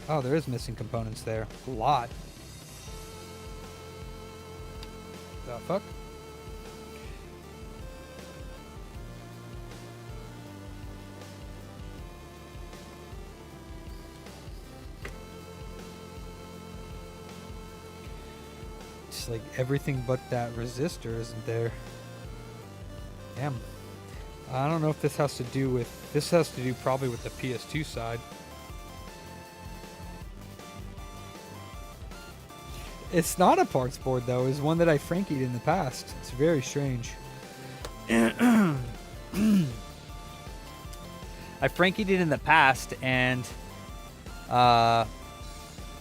Oh, there is missing components there. A lot. The fuck? It's like everything but that resistor isn't there. Damn. I don't know if this has to do with... This has to do probably with the PS2 side. It's not a parts board, though. It's one that I Frankied in the past. It's very strange. I Frankied it in the past, and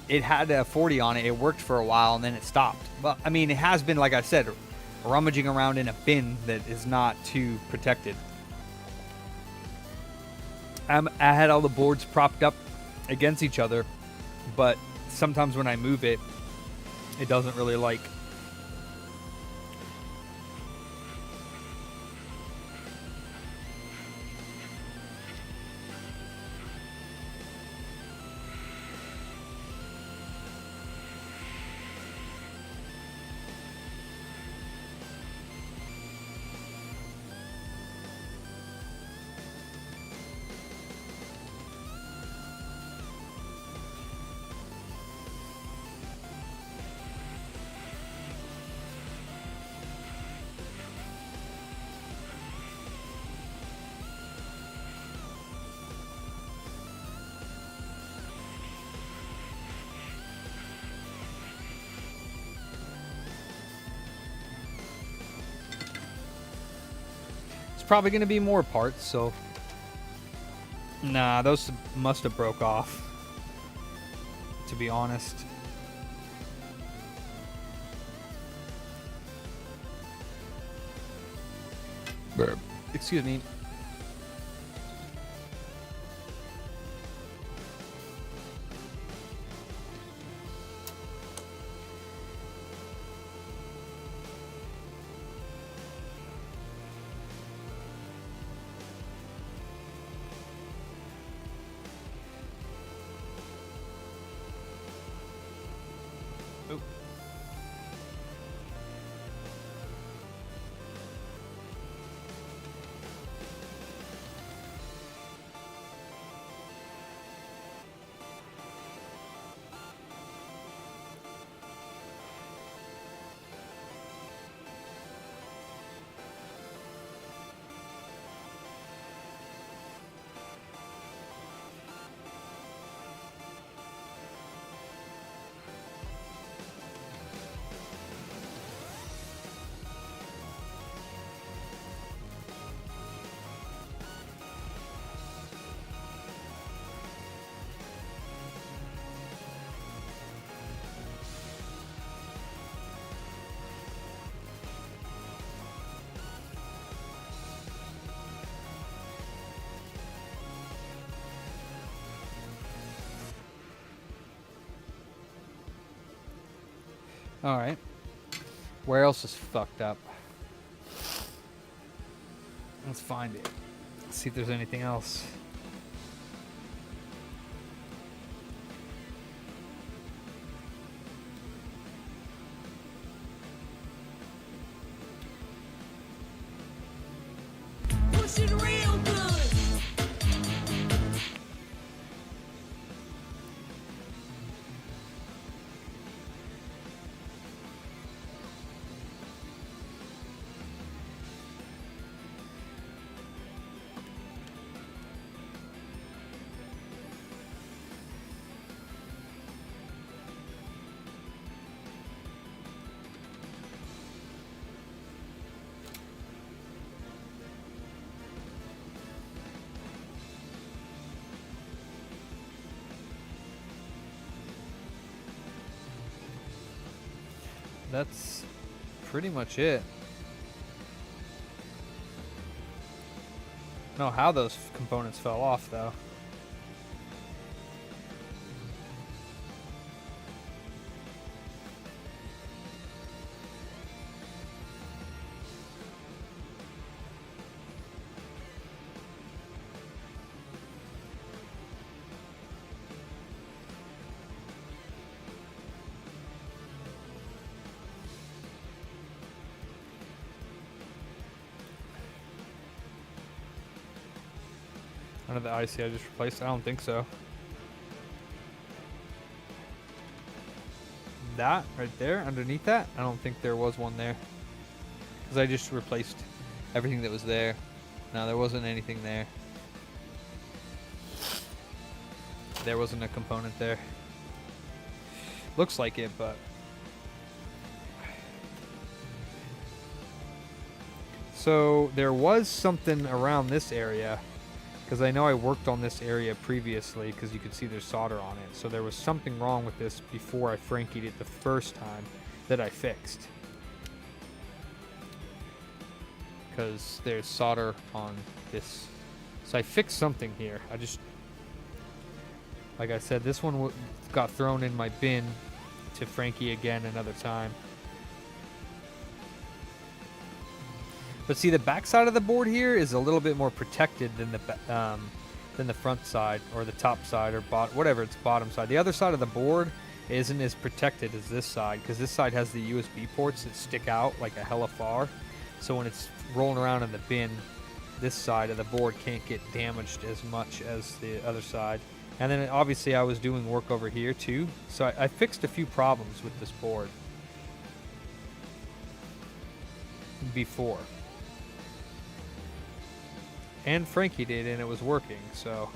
it had a 40 on it. It worked for a while, and then it stopped. But, I mean, it has been, like I said, rummaging around in a bin that is not too protected. I had all the boards propped up against each other, but sometimes when I move it, it doesn't really like. Probably going to be more parts, so nah, those must have broke off, to be honest. Excuse me. All right. Where else is fucked up? Let's find it. Let's see if there's anything else. Pushing real good. That's pretty much it. I don't know how those components fell off, though. Under the IC I just replaced? I don't think so. That right there, underneath that? I don't think there was one there. Because I just replaced everything that was there. No, there wasn't anything there. There wasn't a component there. Looks like it, but... So, there was something around this area. Because I know I worked on this area previously, because you could see there's solder on it. So there was something wrong with this before I Frankied it the first time that I fixed. Because there's solder on this. So I fixed something here. I just, like I said, this one got thrown in my bin to Frankie again another time. But see, the back side of the board here is a little bit more protected than the front side or the top side or whatever its bottom side. The other side of the board isn't as protected as this side because this side has the USB ports that stick out like a hella far. So when it's rolling around in the bin, this side of the board can't get damaged as much as the other side. And then obviously I was doing work over here too. So I fixed a few problems with this board before. And Frankie did, and it was working, so...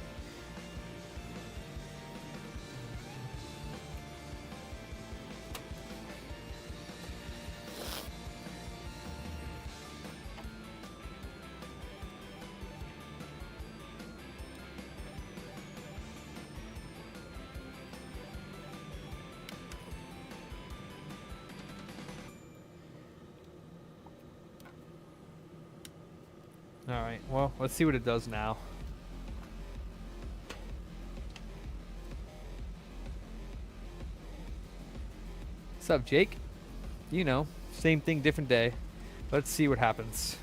Alright, well, let's see what it does now. What's up, Jake? You know, same thing, different day. Let's see what happens.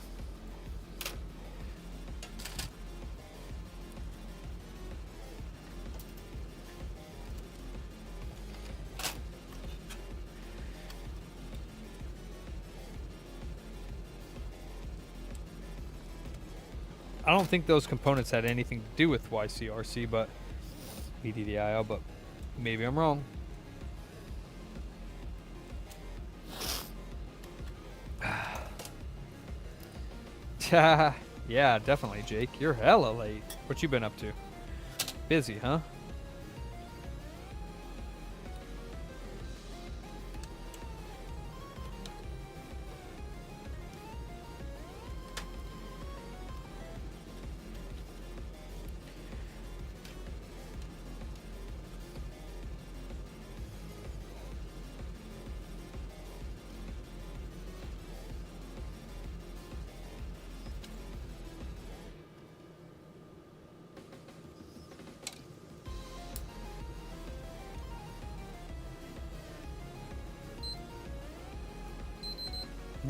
I don't think those components had anything to do with YCRC, but BDDIO, but maybe I'm wrong. Yeah, definitely, Jake. You're hella late. What you been up to? Busy, huh?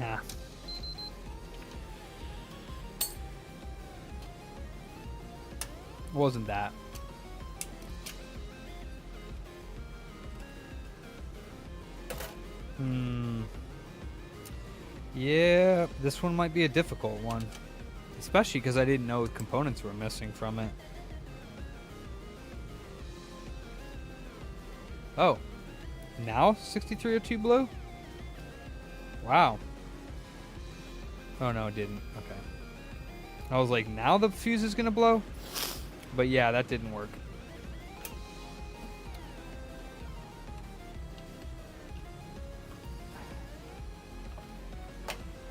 Nah. Wasn't that. Yeah, this one might be a difficult one. Especially because I didn't know components were missing from it. Oh. Now 6302 blue? Wow. Oh no, it didn't. Okay. I was like, now the fuse is gonna blow? But yeah, that didn't work.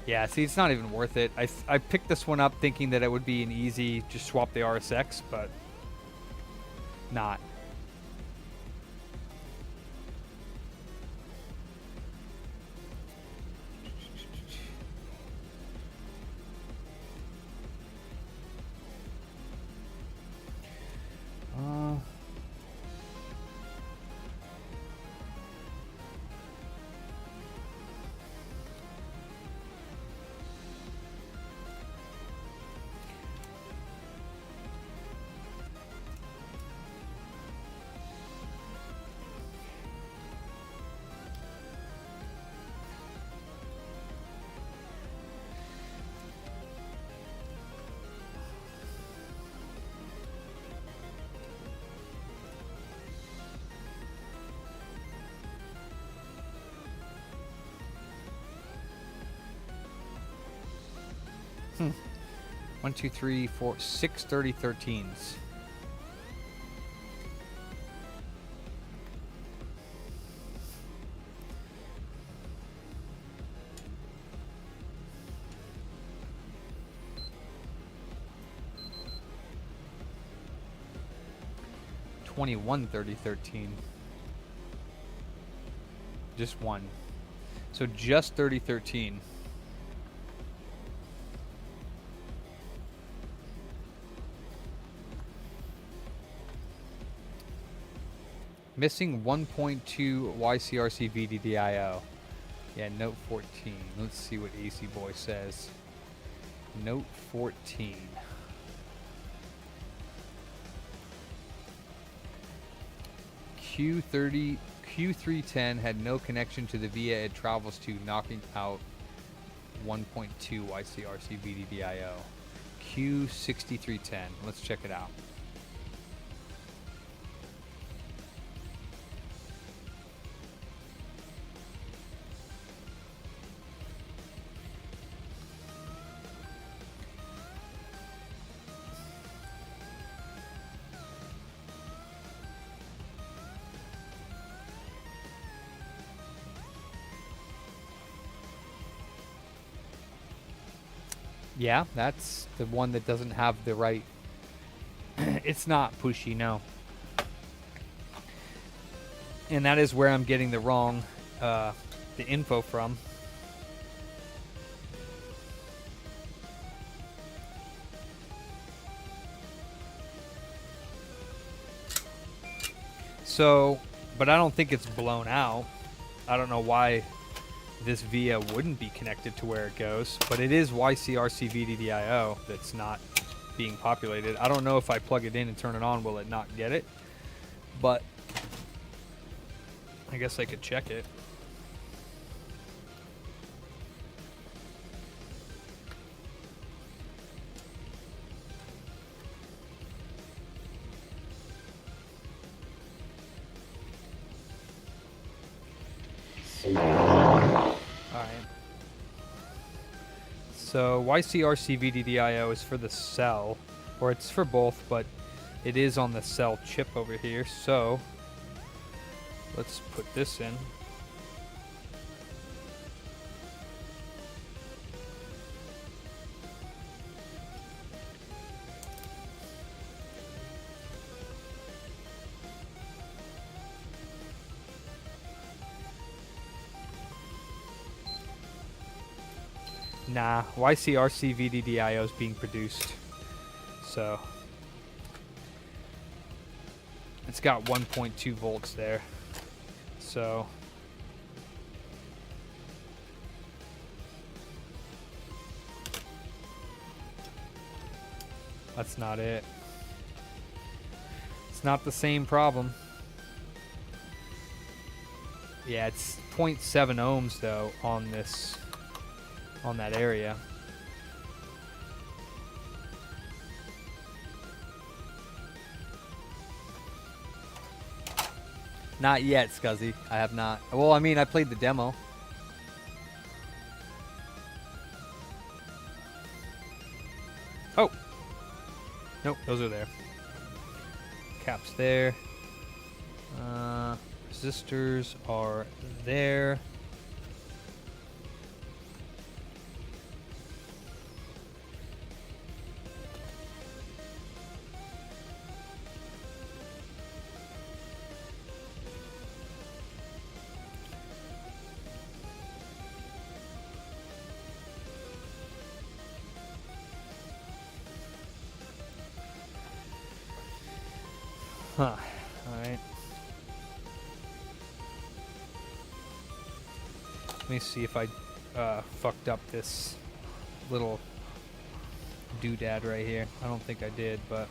Yeah, see, it's not even worth it. I picked this one up thinking that it would be an easy, just swap the RSX, but not. Hmm. 1, 2, 3, 4, 6 3013s. $21 3013. Just one. So just 3013. Missing 1.2 YCRC VDDIO. Yeah, Note 14. Let's see what AC Boy says. Note 14. Q310 had no connection to the via it travels to, knocking out 1.2 YCRC VDDIO. Q6310. Let's check it out. Yeah, that's the one that doesn't have the right... It's not pushy, no. And that is where I'm getting the wrong, the info from. So, but I don't think it's blown out. I don't know why this via wouldn't be connected to where it goes, but it is YCRC VDDIO that's not being populated. I don't know if I plug it in and turn it on, will it not get it? But I guess I could check it. So YCRC VDDIO is for the cell, or it's for both, but it is on the cell chip over here. So let's put this in. Nah, YCRC VDDIO is being produced. So it's got 1.2 volts there. So That's not it. It's not the same problem. Yeah, it's 0.7 ohms though on this, on that area. Not yet, Scuzzy. I have not. Well, I mean, I played the demo. Oh! Nope, those are there. Caps there. Resistors are there. Huh. Alright. Let me see if I fucked up this little doodad right here. I don't think I did, but...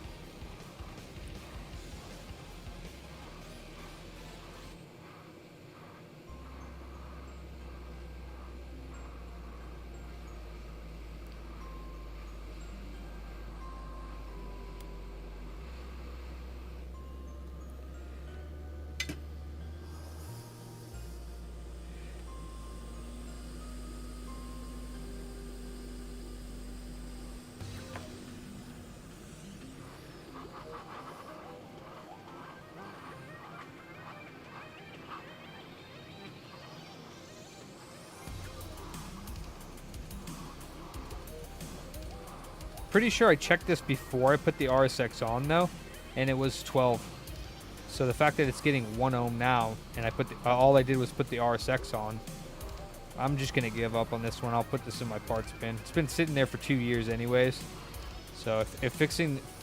Pretty sure I checked this before I put the RSX on though, and it was 12. So the fact that it's getting 1 ohm now, and I put the, all I did was put the RSX on, I'm just gonna give up on this one. I'll put this in my parts bin. It's been sitting there for 2 years anyways. So if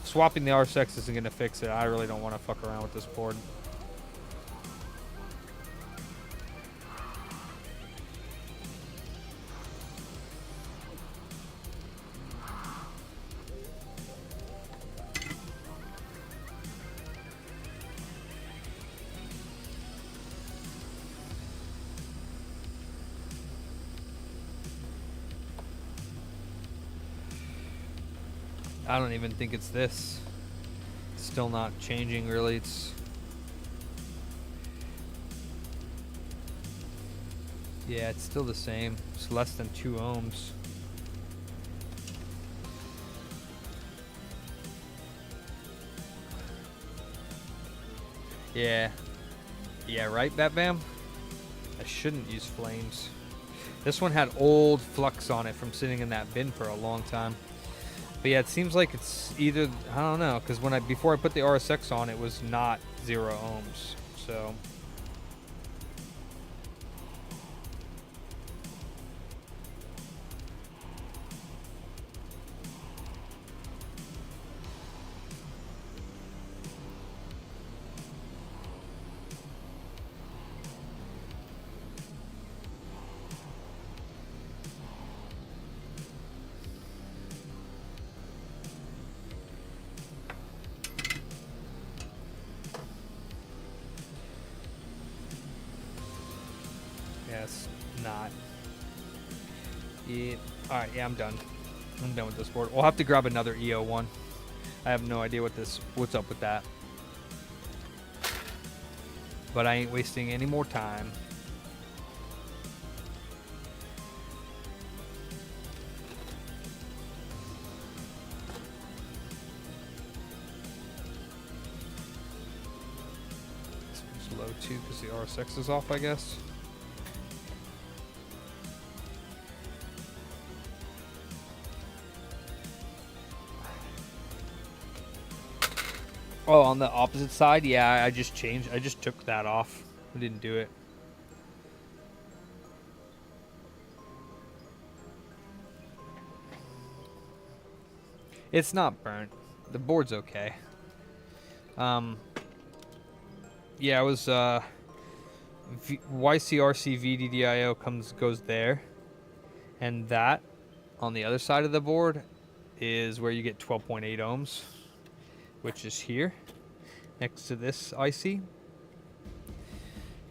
swapping the RSX isn't gonna fix it, I really don't want to fuck around with this board. I don't even think it's this. It's still not changing really. It's... Yeah, it's still the same. It's less than 2 ohms. Yeah. Yeah, right, Bat Bam? I shouldn't use flames. This one had old flux on it from sitting in that bin for a long time. But yeah, it seems like it's either, I don't know, because before I put the RSX on, it was not 0 ohms. So yes, not. Yeah. Alright, yeah, I'm done. I'm done with this board. We'll have to grab another EO one. I have no idea what's up with that. But I ain't wasting any more time. This one's low too because the RSX is off, I guess. Oh, on the opposite side? Yeah, I just took that off. I didn't do it. It's not burnt. The board's okay. Yeah, it was YCRC VDDIO goes there, and that on the other side of the board is where you get 12.8 ohms, which is here next to this IC.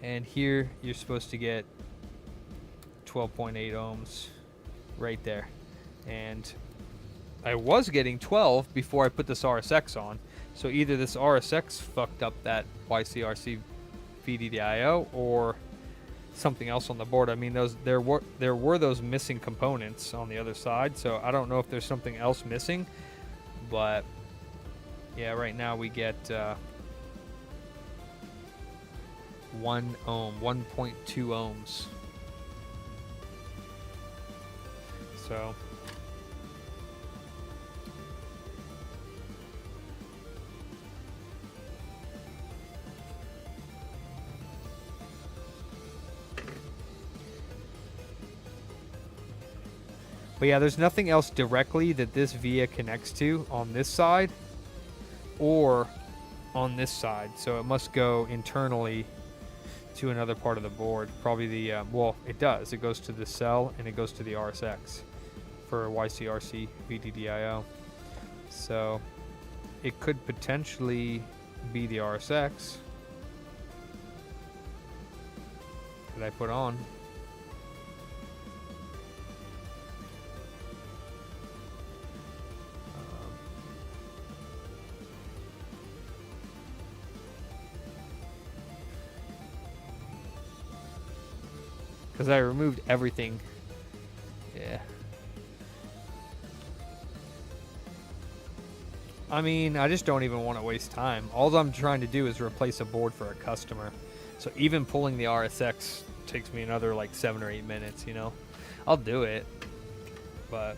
And here you're supposed to get 12.8 ohms right there. And I was getting 12 before I put this RSX on. So either this RSX fucked up that YCRC VDDIO or something else on the board. I mean, there were those missing components on the other side, so I don't know if there's something else missing, but yeah, right now we get 1 ohm, 1.2 ohms. So but yeah, there's nothing else directly that this via connects to on this side or on this side. So it must go internally to another part of the board. Probably the, well, it does. It goes to the cell and it goes to the RSX for YCRC VDDIO. So it could potentially be the RSX that I put on. Because I removed everything. Yeah. I mean, I just don't even want to waste time. All I'm trying to do is replace a board for a customer. So even pulling the RSX takes me another like 7 or 8 minutes, you know? I'll do it. But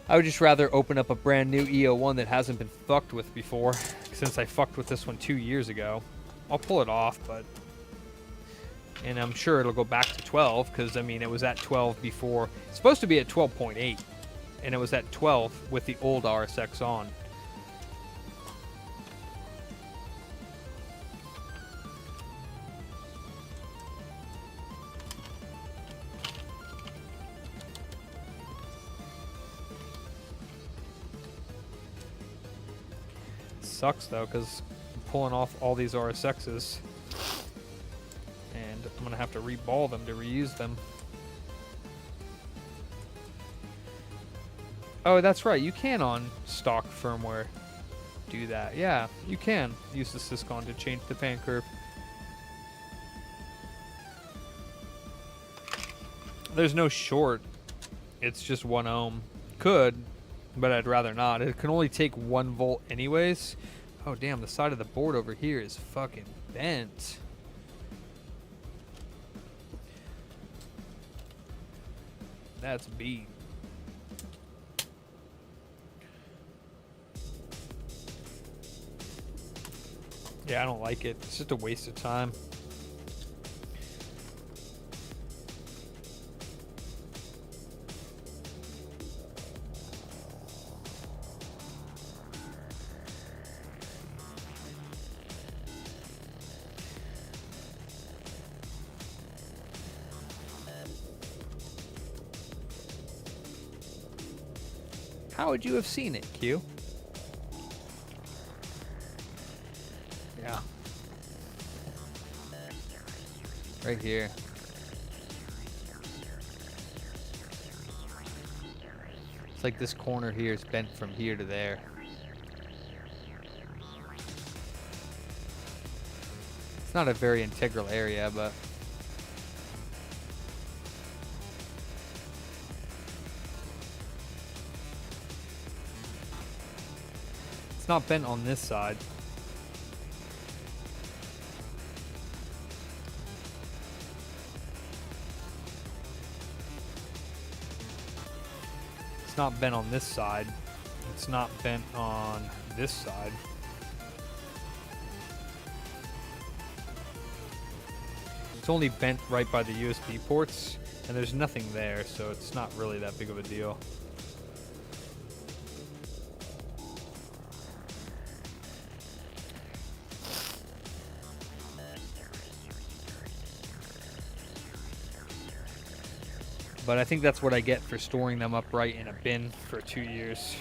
I would just rather open up a brand new EO1 that hasn't been fucked with before. Since I fucked with this one 2 years ago. I'll pull it off, but... And I'm sure it'll go back to 12, because, I mean, it was at 12 before. It's supposed to be at 12.8, and it was at 12 with the old RSX on. Sucks, though, because I'm pulling off all these RSXs. And I'm going to have to reball them to reuse them. Oh, that's right. You can on stock firmware do that. Yeah, you can use the Syscon to change the fan curve. There's no short. It's just 1 ohm. Could, but I'd rather not. It can only take 1 volt anyways. Oh, damn. The side of the board over here is fucking bent. That's beat. Yeah, I don't like it. It's just a waste of time. How would you have seen it, Q? Yeah. Right here. It's like this corner here is bent from here to there. It's not a very integral area, but... It's not bent on this side. It's not bent on this side. It's not bent on this side. It's only bent right by the USB ports, and there's nothing there, so it's not really that big of a deal. But I think that's what I get for storing them upright in a bin for 2 years.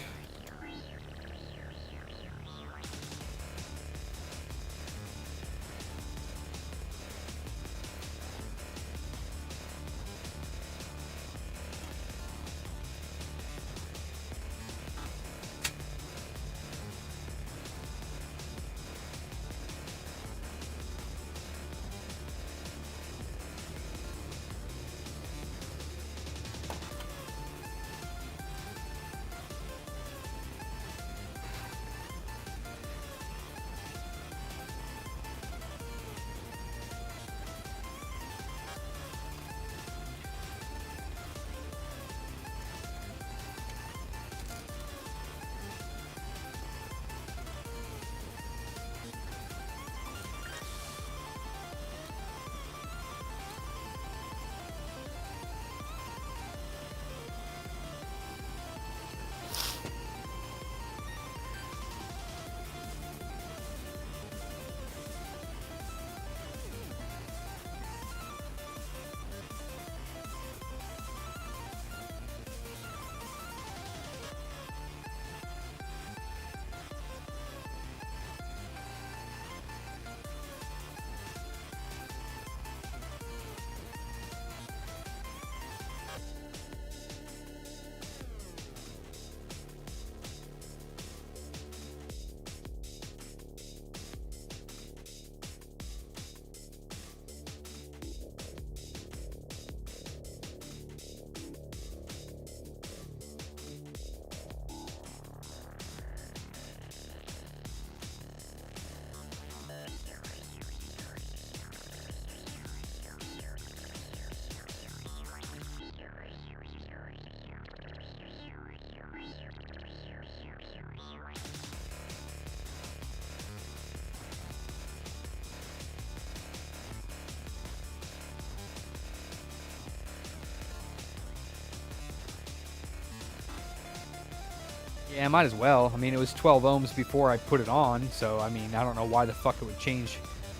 Yeah, might as well. I mean, it was 12 ohms before I put it on, so I mean, I don't know why the fuck it would change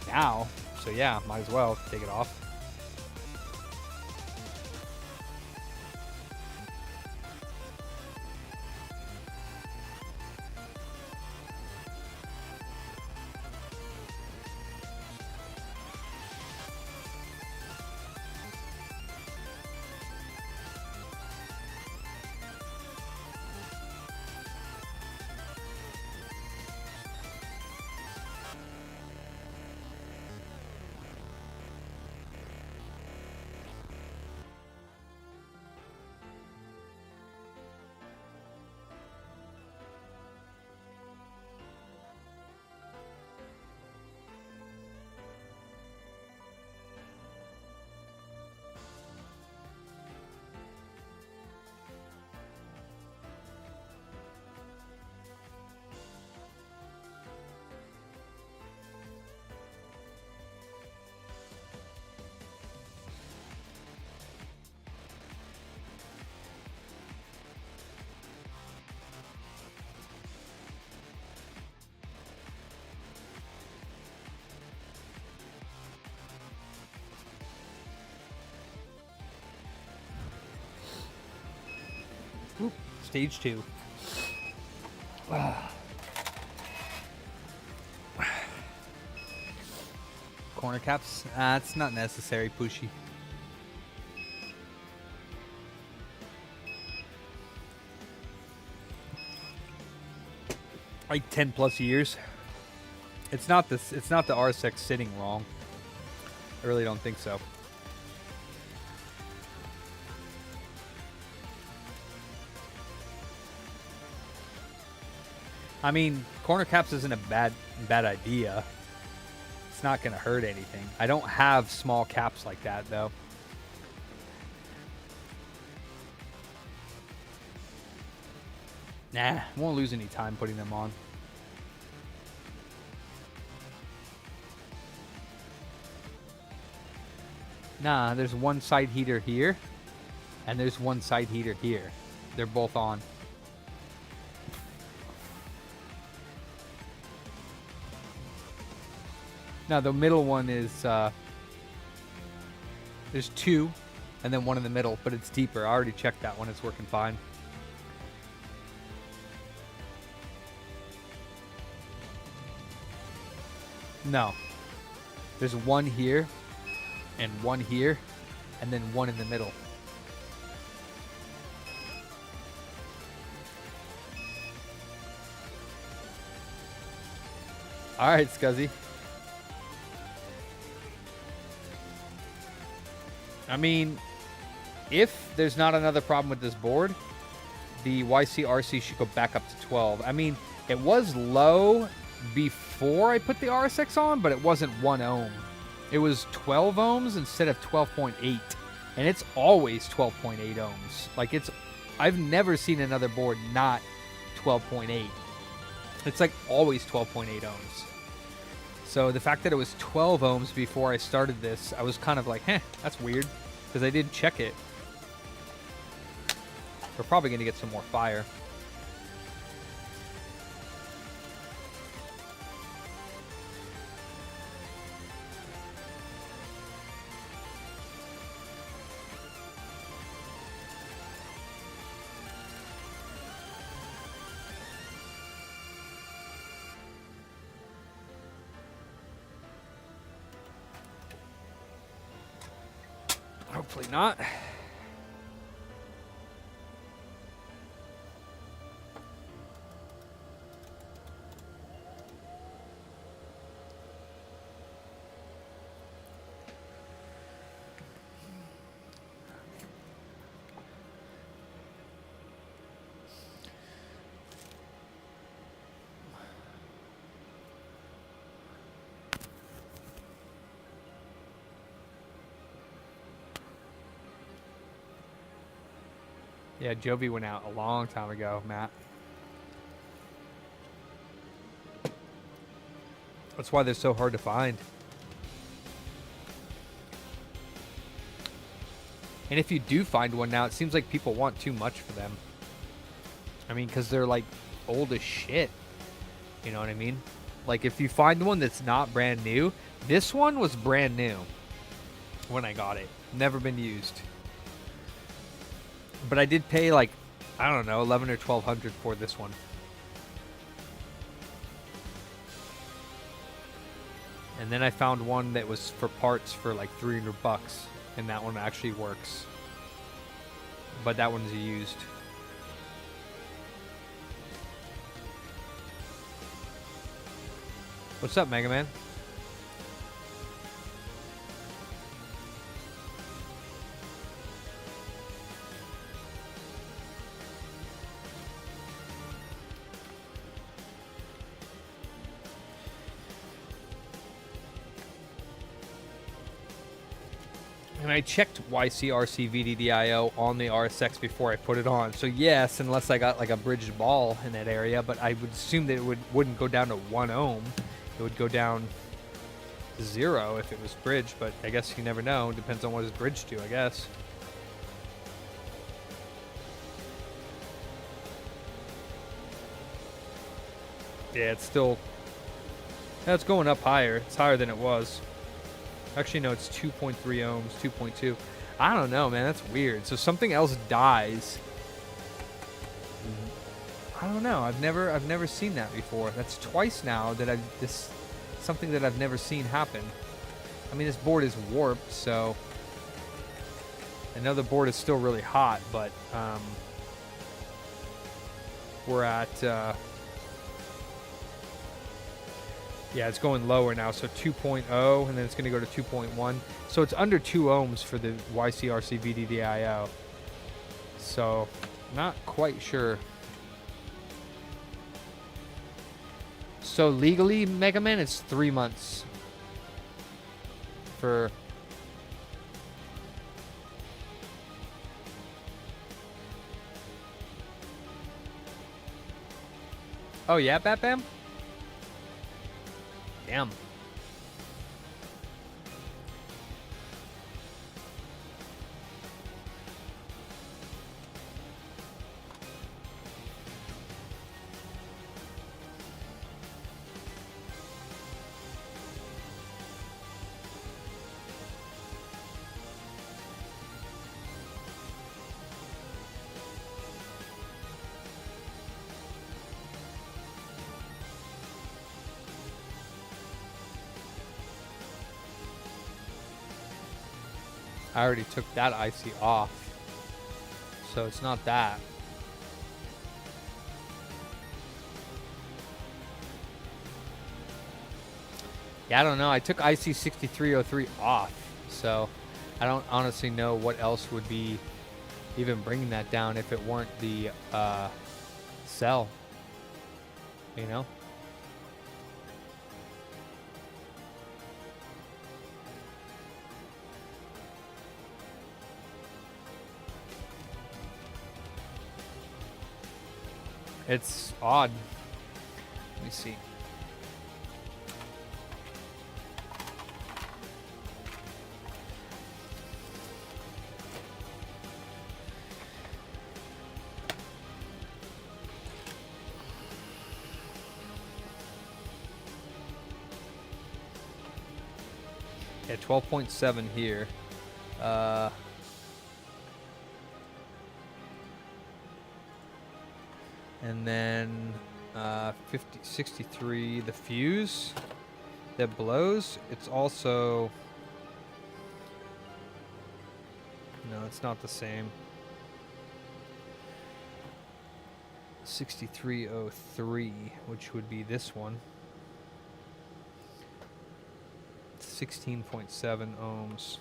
now. So yeah, might as well take it off. Oop, stage 2. Corner caps? It's not necessary, Pushy. Like 10 plus years. It's not the RSX sitting wrong. I really don't think so. I mean, corner caps isn't a bad idea. It's not going to hurt anything. I don't have small caps like that, though. Nah, won't lose any time putting them on. Nah, there's one side heater here, and there's one side heater here. They're both on. Now the middle one is there's two and then one in the middle, but it's deeper. I already checked that one. It's working fine. No. There's one here, and then one in the middle. All right, Scuzzy. I mean, if there's not another problem with this board, the YCRC should go back up to 12. I mean, it was low before I put the RSX on, but it wasn't 1 ohm. It was 12 ohms instead of 12.8. And it's always 12.8 ohms. Like, I've never seen another board not 12.8. It's like always 12.8 ohms. So the fact that it was 12 ohms before I started this, I was kind of like, that's weird. Because I did check it. We're probably going to get some more fire. Hopefully not. Yeah, Jovi went out a long time ago, Matt. That's why they're so hard to find. And if you do find one now, it seems like people want too much for them. I mean, because they're like old as shit. You know what I mean? Like if you find one that's not brand new, this one was brand new when I got it. Never been used. But I did pay like, I don't know, 11 or 1200 for this one. And then I found one that was for parts for like $300, and that one actually works. But that one's used. What's up, Mega Man? And I checked YCRC VDDIO on the RSX before I put it on. So yes, unless I got like a bridged ball in that area, but I would assume that it wouldn't go down to 1 ohm. It would go down to 0 if it was bridged, but I guess you never know. It depends on what it's bridged to, I guess. Yeah, it's still... That's going up higher. It's higher than it was. Actually, no, it's 2.3 ohms, 2.2. I don't know, man. That's weird. So something else dies. I don't know. I've never seen that before. That's twice now that something that I've never seen happen. I mean, this board is warped, so I know the board is still really hot, but we're at yeah, it's going lower now, so 2.0, and then it's going to go to 2.1. So it's under 2 ohms for the YCRC VDDIO. So, not quite sure. So legally, Mega Man, it's 3 months. For... Oh yeah, Bat Bam? Damn. I already took that IC off. So it's not that. Yeah, I don't know. I took IC6303 off. So I don't honestly know what else would be even bringing that down if it weren't the cell. You know? It's odd. Let me see. Yeah, 12.7 here. And then 63, the fuse that blows. It's also, no, it's not the same. 6303, which would be this one. 16.7 ohms.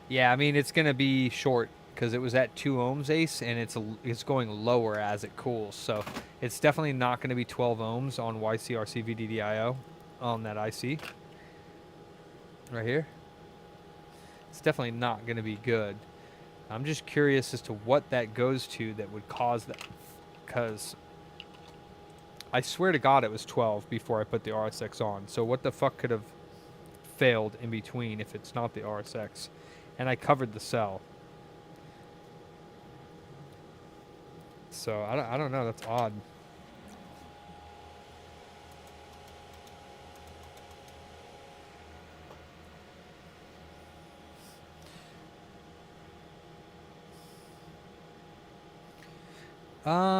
Yeah, I mean, it's going to be short because it was at 2 ohms, Ace, and it's going lower as it cools. So it's definitely not going to be 12 ohms on YCRC VDDIO on that IC. Right here. It's definitely not going to be good. I'm just curious as to what that goes to that would cause that. Because I swear to God it was 12 before I put the RSX on. So what the fuck could have failed in between if it's not the RSX? And I covered the cell. So I don't know. That's odd.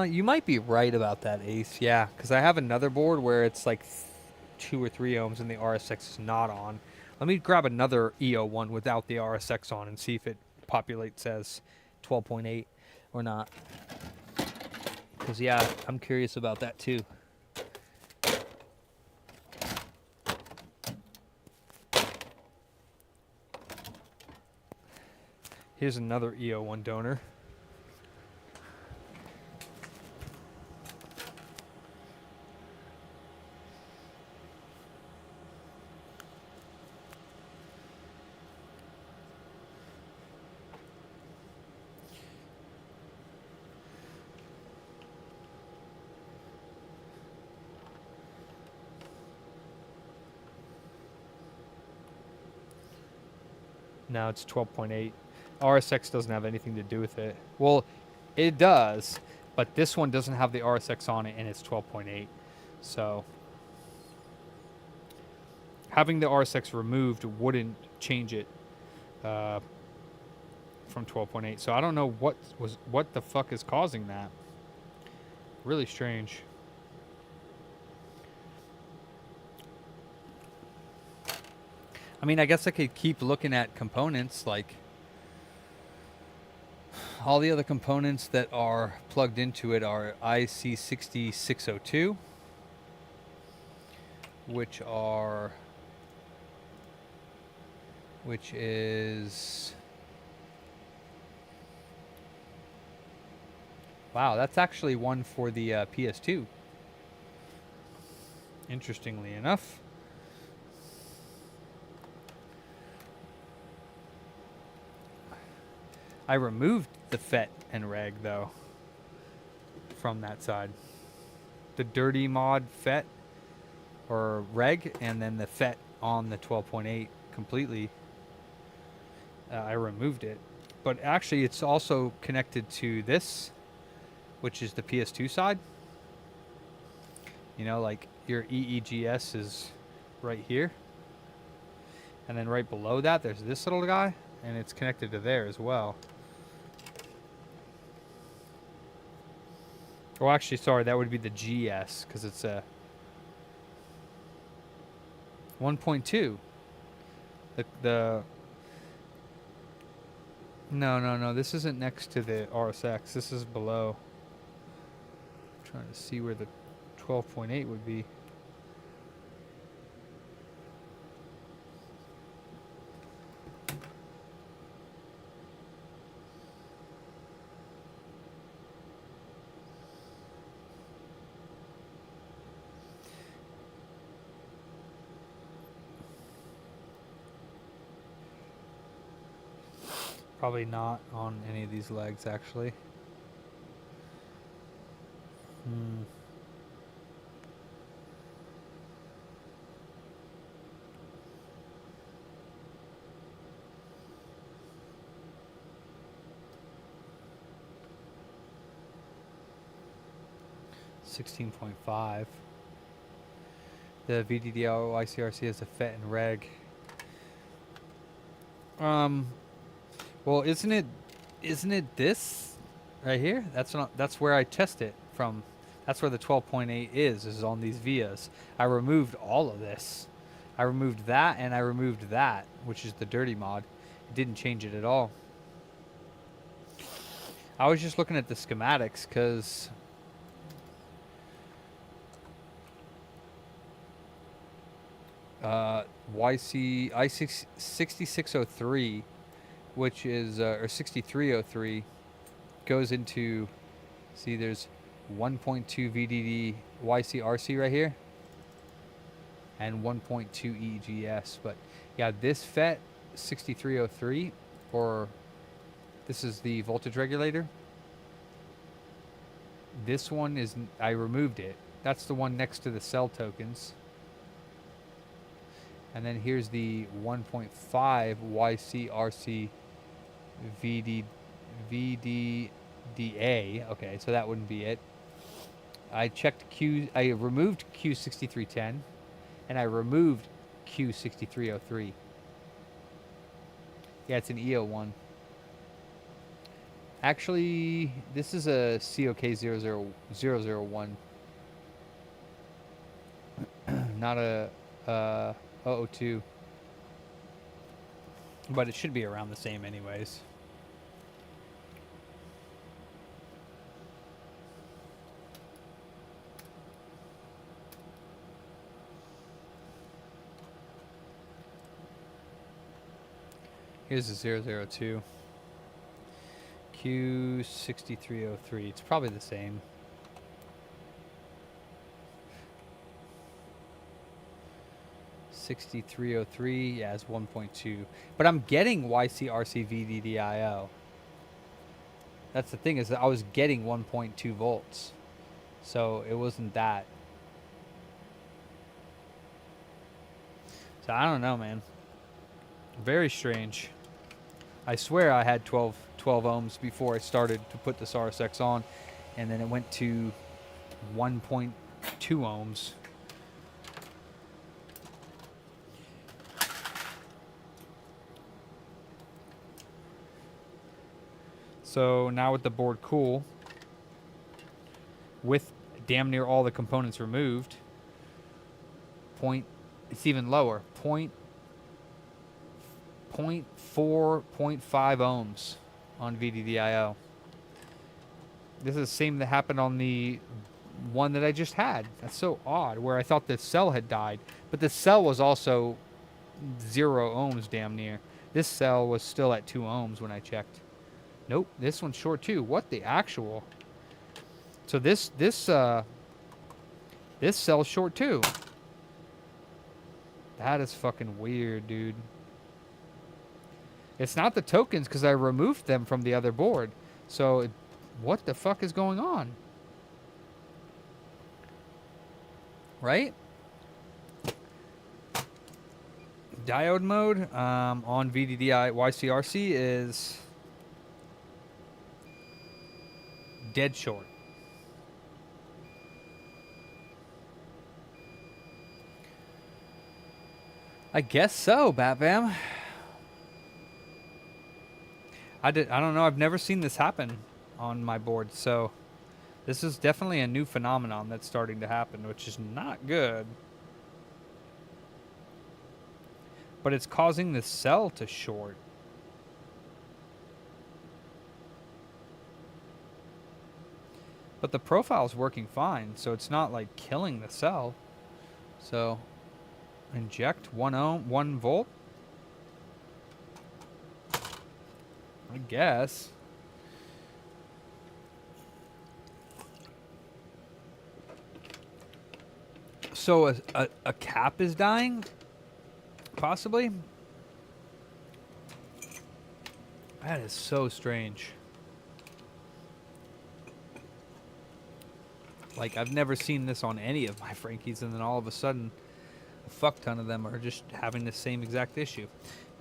You might be right about that, Ace. Yeah, because I have another board where it's like 2 or 3 ohms and the RSX is not on. Let me grab another EO one without the RSX on and see if it populates as 12.8 or not. Because, yeah, I'm curious about that too. Here's another EO1 donor. Now it's 12.8. RSX doesn't have anything to do with it. Well, it does, but this one doesn't have the RSX on it, and it's 12.8. So having the RSX removed wouldn't change it from 12.8. So I don't know what the fuck is causing that. Really strange. I mean, I guess I could keep looking at components, like all the other components that are plugged into it are IC6602, which is, wow, that's actually one for the PS2. Interestingly enough. I removed the FET and reg, though, from that side. The dirty mod FET or reg, and then the FET on the 12.8 completely. I removed it. But actually, it's also connected to this, which is the PS2 side. You know, like your EEGS is right here. And then right below that, there's this little guy, and it's connected to there as well. Well, actually, sorry, that would be the GS, because it's a... 1.2. The no. This isn't next to the RSX. This is below. I'm trying to see where the 12.8 would be. Probably not on any of these legs, actually. Hmm. $16.5. The VDDL ICRC has a FET and reg. Well, isn't it this right here? That's where I test it from. That's where the 12.8 is on these vias. I removed all of this. I removed that and I removed that, which is the dirty mod. It didn't change it at all. I was just looking at the schematics because YC I6603, which is or 6303, goes into, see, there's 1.2 VDD YCRC right here and 1.2 EGS. But yeah, this FET 6303, or this is the voltage regulator. This one is, I removed it. That's the one next to the cell tokens. And then here's the 1.5 YCRC VDDA. Okay, so that wouldn't be it. I checked I removed Q6310 and I removed Q6303. Yeah, it's an EO1. Actually, this is a COK00001. Not a 002. But it should be around the same anyways. Here's the 002. Q6303. It's probably the same. '6303, yeah, it's 1.2. But I'm getting YCRC VDDIO. That's the thing, is that I was getting 1.2 volts. So it wasn't that. So I don't know, man. Very strange. I swear I had 12 ohms before I started to put this RSX on, and then it went to 1.2 ohms. So now with the board cool, with damn near all the components removed, it's even lower, 0.4, 0.5 ohms on VDDIO. This is the same that happened on the one that I just had. That's so odd, where I thought the cell had died. But the cell was also 0 ohms damn near. This cell was still at 2 ohms when I checked. Nope, this one's short too. What the actual? So this cell's short too. That is fucking weird, dude. It's not the tokens because I removed them from the other board. So what the fuck is going on? Right? Diode mode on VDDI YCRC is dead short. I guess so, Batbam. I don't know. I've never seen this happen on my board, so this is definitely a new phenomenon that's starting to happen, which is not good. But it's causing the cell to short. But the profile's working fine, so it's not like killing the cell. So inject 1 ohm, 1 volt. I guess. So a cap is dying? Possibly? That is so strange. Like, I've never seen this on any of my Frankies, and then all of a sudden, a fuck ton of them are just having the same exact issue.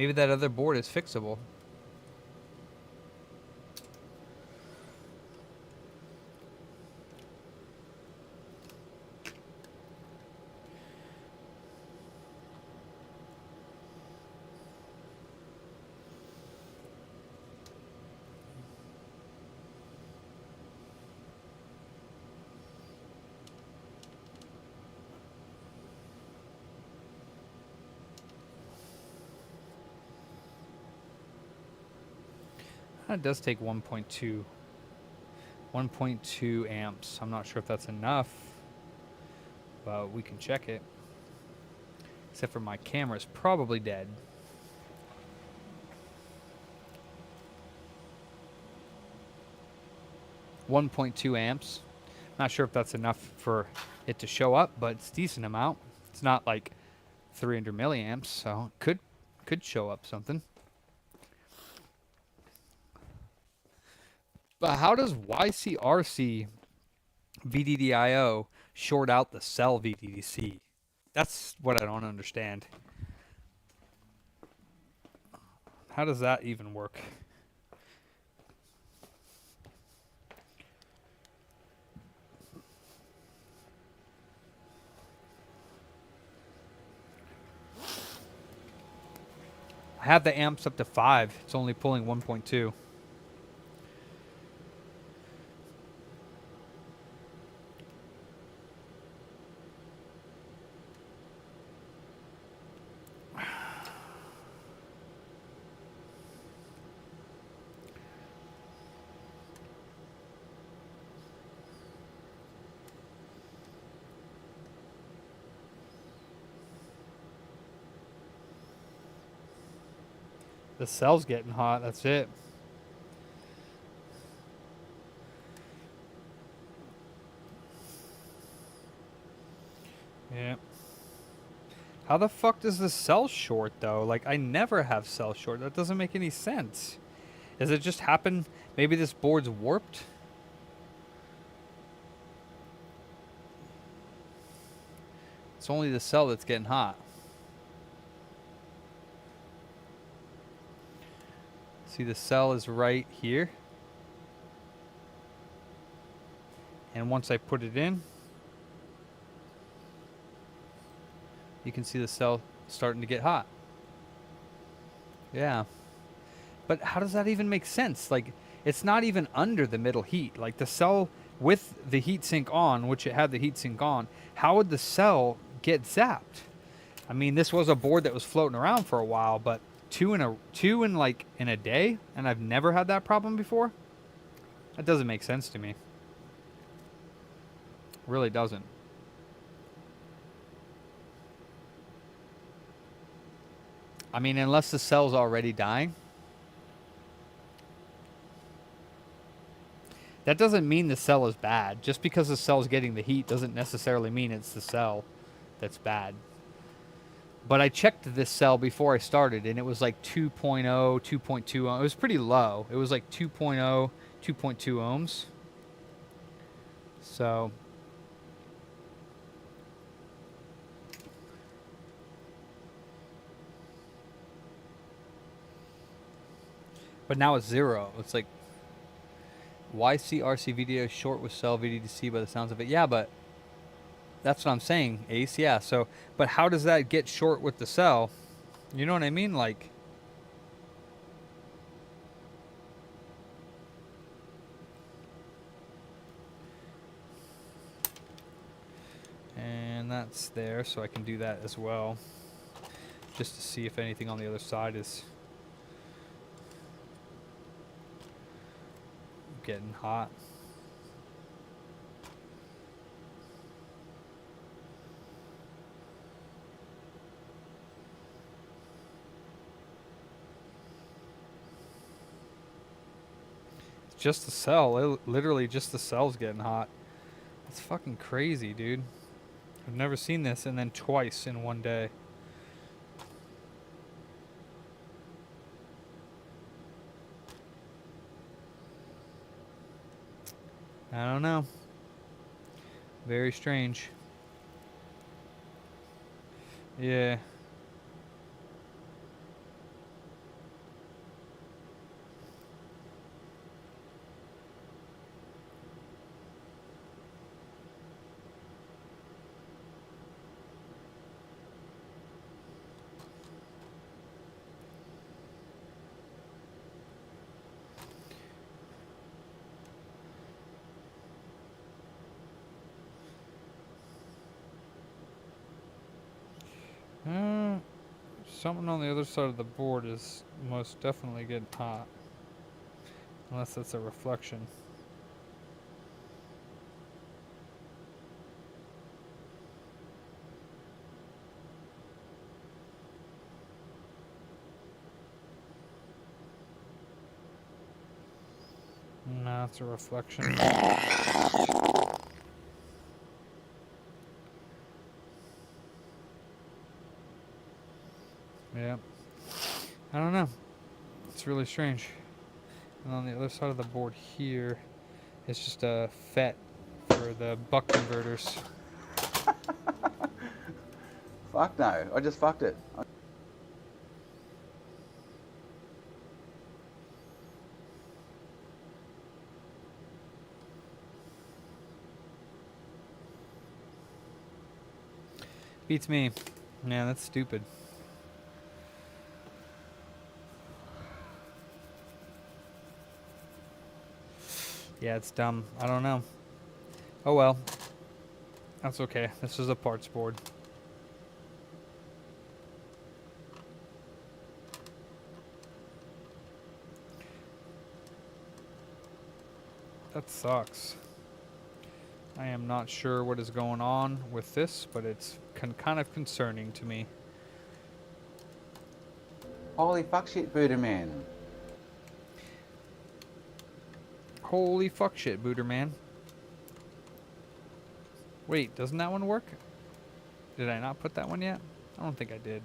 Maybe that other board is fixable. It does take 1.2 amps. I'm not sure if that's enough, but we can check it. Except for my camera's probably dead. .2 amps. Not sure if that's enough for it to show up, but it's a decent amount. It's not like 300 milliamps, so it could show up something. But how does YCRC VDDIO short out the cell VDDC? That's what I don't understand. How does that even work? I have the amps up to 5. It's only pulling 1.2. The cell's getting hot, that's it. Yeah. How the fuck does the cell short though? Like, I never have cell short. That doesn't make any sense. Does it just happen? Maybe this board's warped? It's only the cell that's getting hot. See, the cell is right here. And once I put it in, you can see the cell starting to get hot. Yeah. But how does that even make sense? Like, it's not even under the middle heat. Like, the cell with the heatsink on, which it had the heatsink on, how would the cell get zapped? I mean, this was a board that was floating around for a while, but two in a day, and I've never had that problem before. That doesn't make sense to me. It really doesn't. I mean, unless the cell's already dying. That doesn't mean the cell is bad. Just because the cell's getting the heat doesn't necessarily mean it's the cell that's bad. But I checked this cell before I started, and it was like 2.0, 2.2. It was pretty low. It was like 2.0, 2.2 ohms. So but now it's 0. It's like YCRC video short with cell VDDC by the sounds of it. Yeah, but that's what I'm saying, Ace. Yeah, so, but how does that get short with the cell? You know what I mean? Like, and that's there, so I can do that as well. just to see if anything on the other side is getting hot. It's just the cell. Literally just the cell's getting hot. It's fucking crazy, dude. I've never seen this, and then twice in one day. I don't know. Very strange. Yeah. Something on the other side of the board is most definitely getting hot. Unless that's a reflection. No, it's a reflection. Yeah. I don't know. It's really strange. And on the other side of the board here, it's just a FET for the buck converters. Fuck no. I just fucked it. Beats me. Man, that's stupid. Yeah, it's dumb. I don't know. Oh well. That's okay. This is a parts board. That sucks. I am not sure what is going on with this, but it's kind of concerning to me. Holy fuck shit, Buddha man. Holy fuck shit, Booter man. Wait, doesn't that one work? Did I not put that one yet? I don't think I did.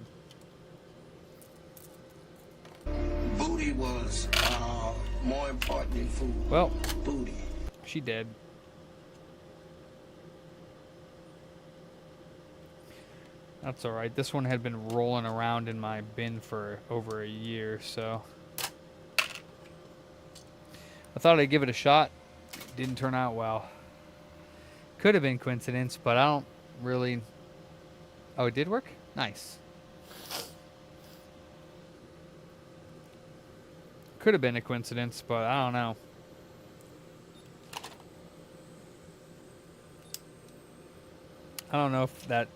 Booty was more important than food. Well, Booty. she did. That's alright. This one had been rolling around in my bin for over a year, so I thought I'd give it a shot. Didn't turn out well. Could have been coincidence, but I don't really... Oh, it did work? Nice. Could have been a coincidence, but I don't know. I don't know if that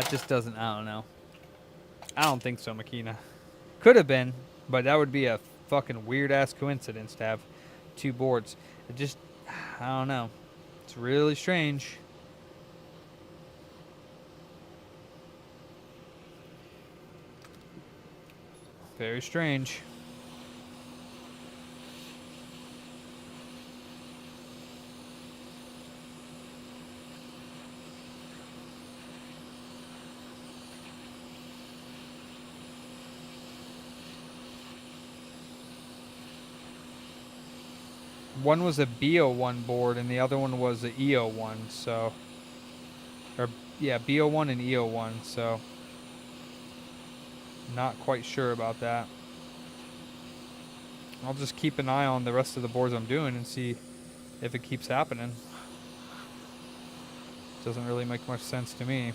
just doesn't... I don't know. I don't think so, Makina. Could have been, but that would be a fucking weird-ass coincidence to have two boards. It just... I don't know. It's really strange. Very strange. One was a BO1 board and the other one was a EO1, so... Or, yeah, BO1 and EO1, so... Not quite sure about that. I'll just keep an eye on the rest of the boards I'm doing and see if it keeps happening. Doesn't really make much sense to me.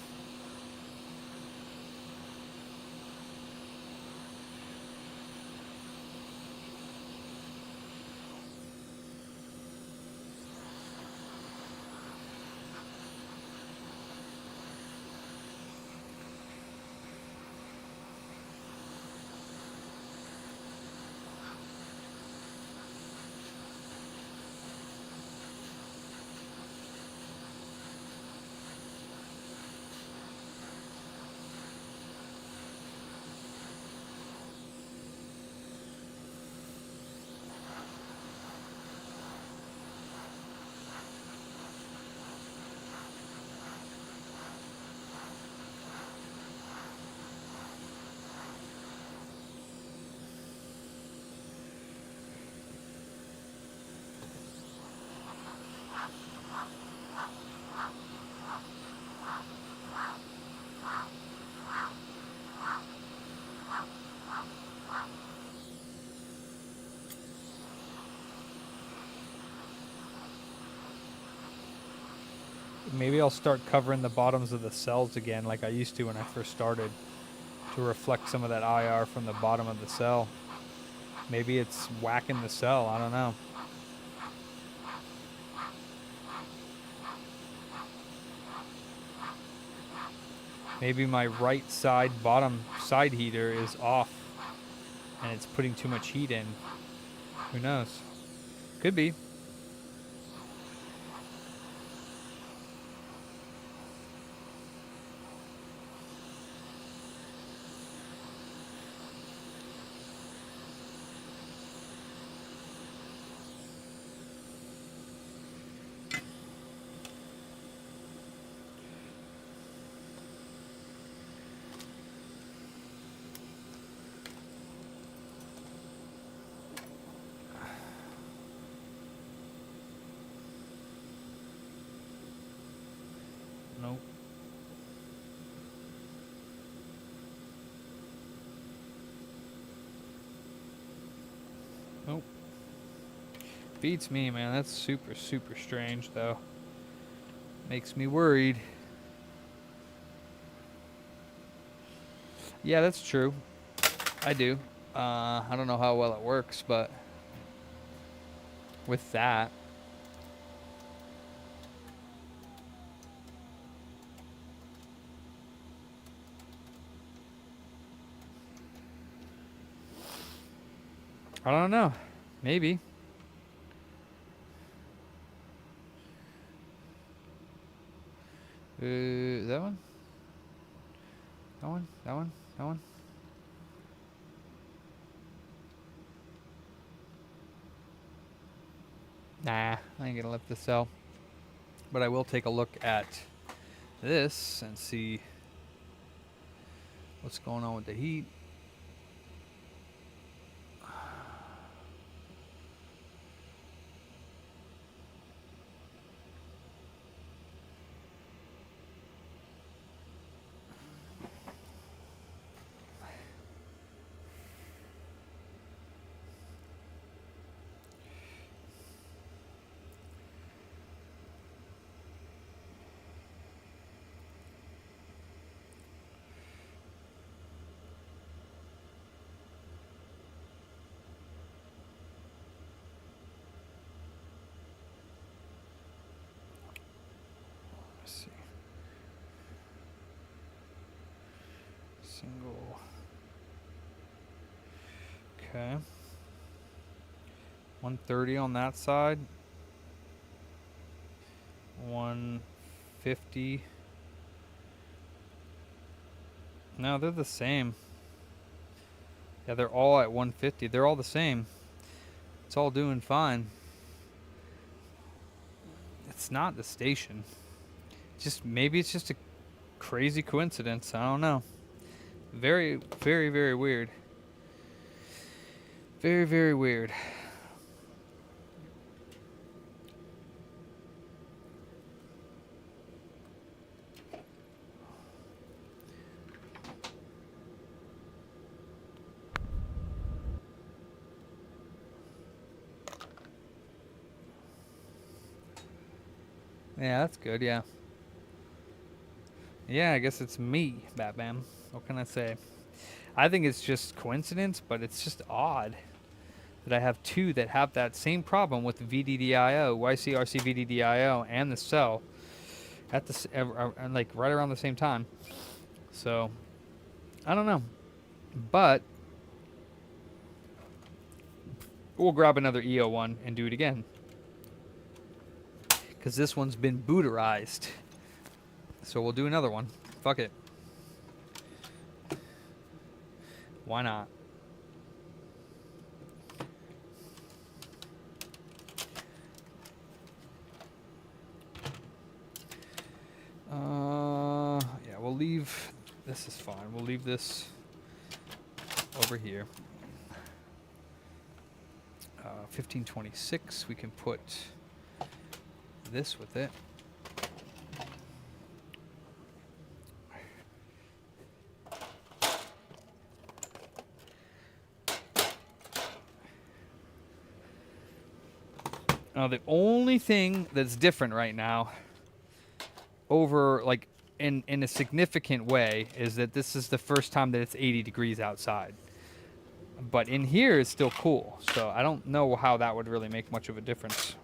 Maybe I'll start covering the bottoms of the cells again like I used to when I first started to reflect some of that IR from the bottom of the cell. Maybe it's whacking the cell, I don't know. Maybe my right side bottom side heater is off and it's putting too much heat in. Who knows? Could be. Nope. Nope. Beats me, man. That's super, super strange, though. Makes me worried. Yeah, that's true. I do. I don't know how well it works, but with that, I don't know. Maybe. That one? That one? That one? That one? Nah, I ain't gonna let this sell. But I will take a look at this and see what's going on with the heat. Single. Okay. 130 on that side. 150. No, they're the same. Yeah, they're all at 150. They're all the same. It's all doing fine. It's not the station. Just maybe it's just a crazy coincidence. I don't know. Very, very, very weird. Very, very weird. Yeah, that's good, yeah. Yeah, I guess it's me, Batman. What can I say? I think it's just coincidence, but it's just odd that I have two that have that same problem with the VDDIO, YCRC VDDIO, and the cell at the like right around the same time. So I don't know, but we'll grab another EO one and do it again because this one's been booterized. So we'll do another one. Fuck it. Why not? Yeah, we'll leave. This is fine. We'll leave this over here. 1526. We can put this with it. Now the only thing that's different right now, over like in a significant way, is that this is the first time that it's 80 degrees outside. But in here it's still cool, so I don't know how that would really make much of a difference.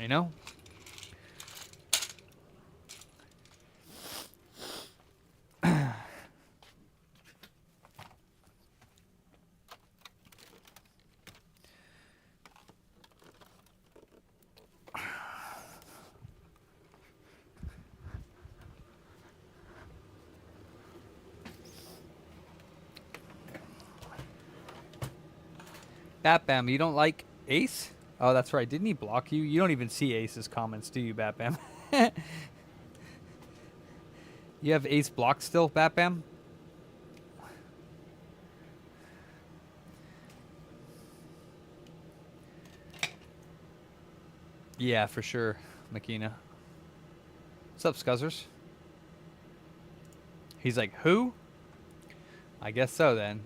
You know? Batbam, you don't like Ace? Oh, that's right. Didn't he block you? You don't even see Ace's comments, do you, Batbam? You have Ace blocked still, Batbam? Yeah, for sure, Makina. What's up, Scuzzers? He's like, who? I guess so, then.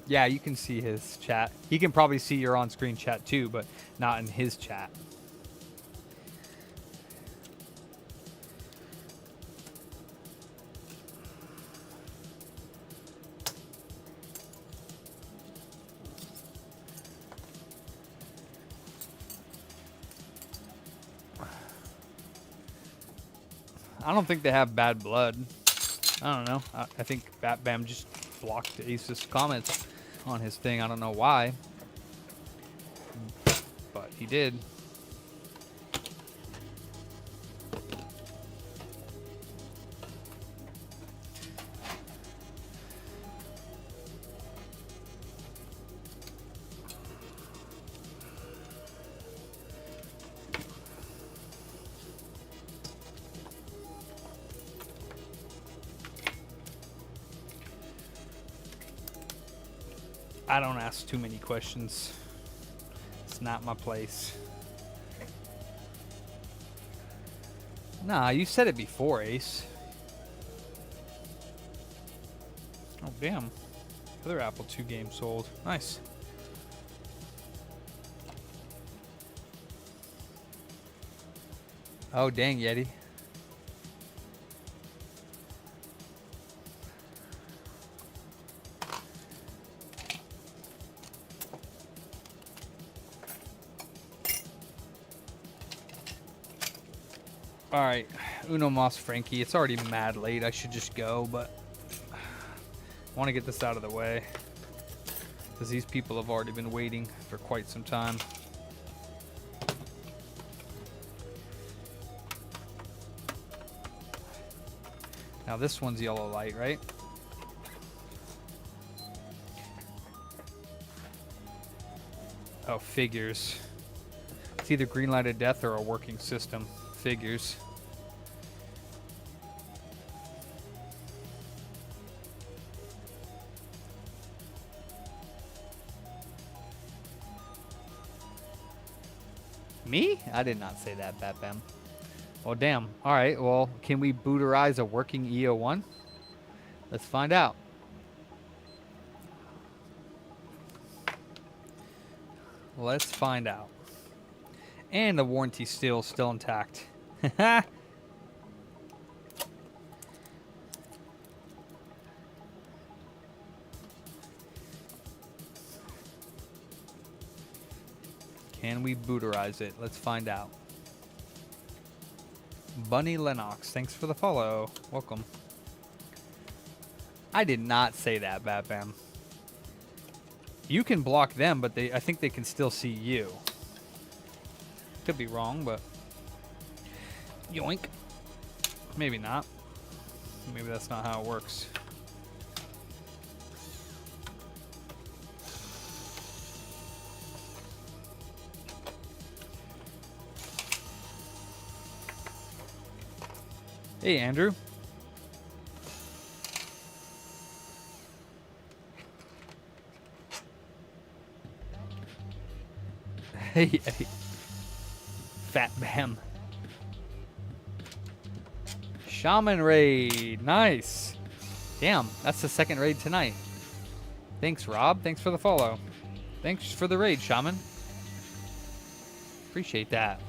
Yeah, you can see his chat. He can probably see your on-screen chat too, but not in his chat. I don't think they have bad blood. I don't know. I think Batbam just blocked Ace's comments on his thing. I don't know why, but he did. I don't ask too many questions. It's not my place. Nah, you said it before, Ace. Oh, damn. Other Apple II game sold. Nice. Oh, dang, Yeti. Alright, Uno Mas Frankie. It's already mad late. I should just go, but I want to get this out of the way, because these people have already been waiting for quite some time. Now this one's yellow light, right? Oh, figures. It's either green light of death or a working system. Figures. Me? I did not say that, Batbam. Well, damn. All right. Well, can we booterize a working EO1? Let's find out. Let's find out. And the warranty's still intact. Can we booterize it? Let's find out. Bunny Lennox, thanks for the follow. Welcome. I did not say that, Batbam. You can block them, but I think they can still see you. Could be wrong, but yoink. Maybe not. Maybe that's not how it works. Hey, Andrew. Hey, Eddie. Fat Bam. Shaman raid. Nice. Damn, that's the second raid tonight. Thanks, Rob. Thanks for the follow. Thanks for the raid, Shaman. Appreciate that.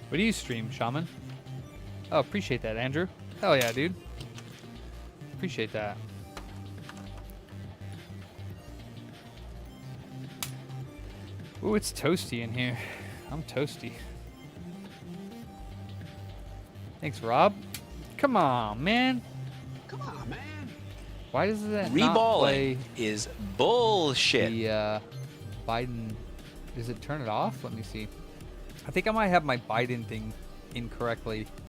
What do you stream, Shaman? Oh, appreciate that, Andrew. Hell yeah, dude. Appreciate that. Ooh, it's toasty in here. I'm toasty. Thanks, Rob. Come on, man. Come on, man. Why does that not Reballing play is bullshit. the Biden? Does it turn it off? Let me see. I think I might have my Biden thing incorrectly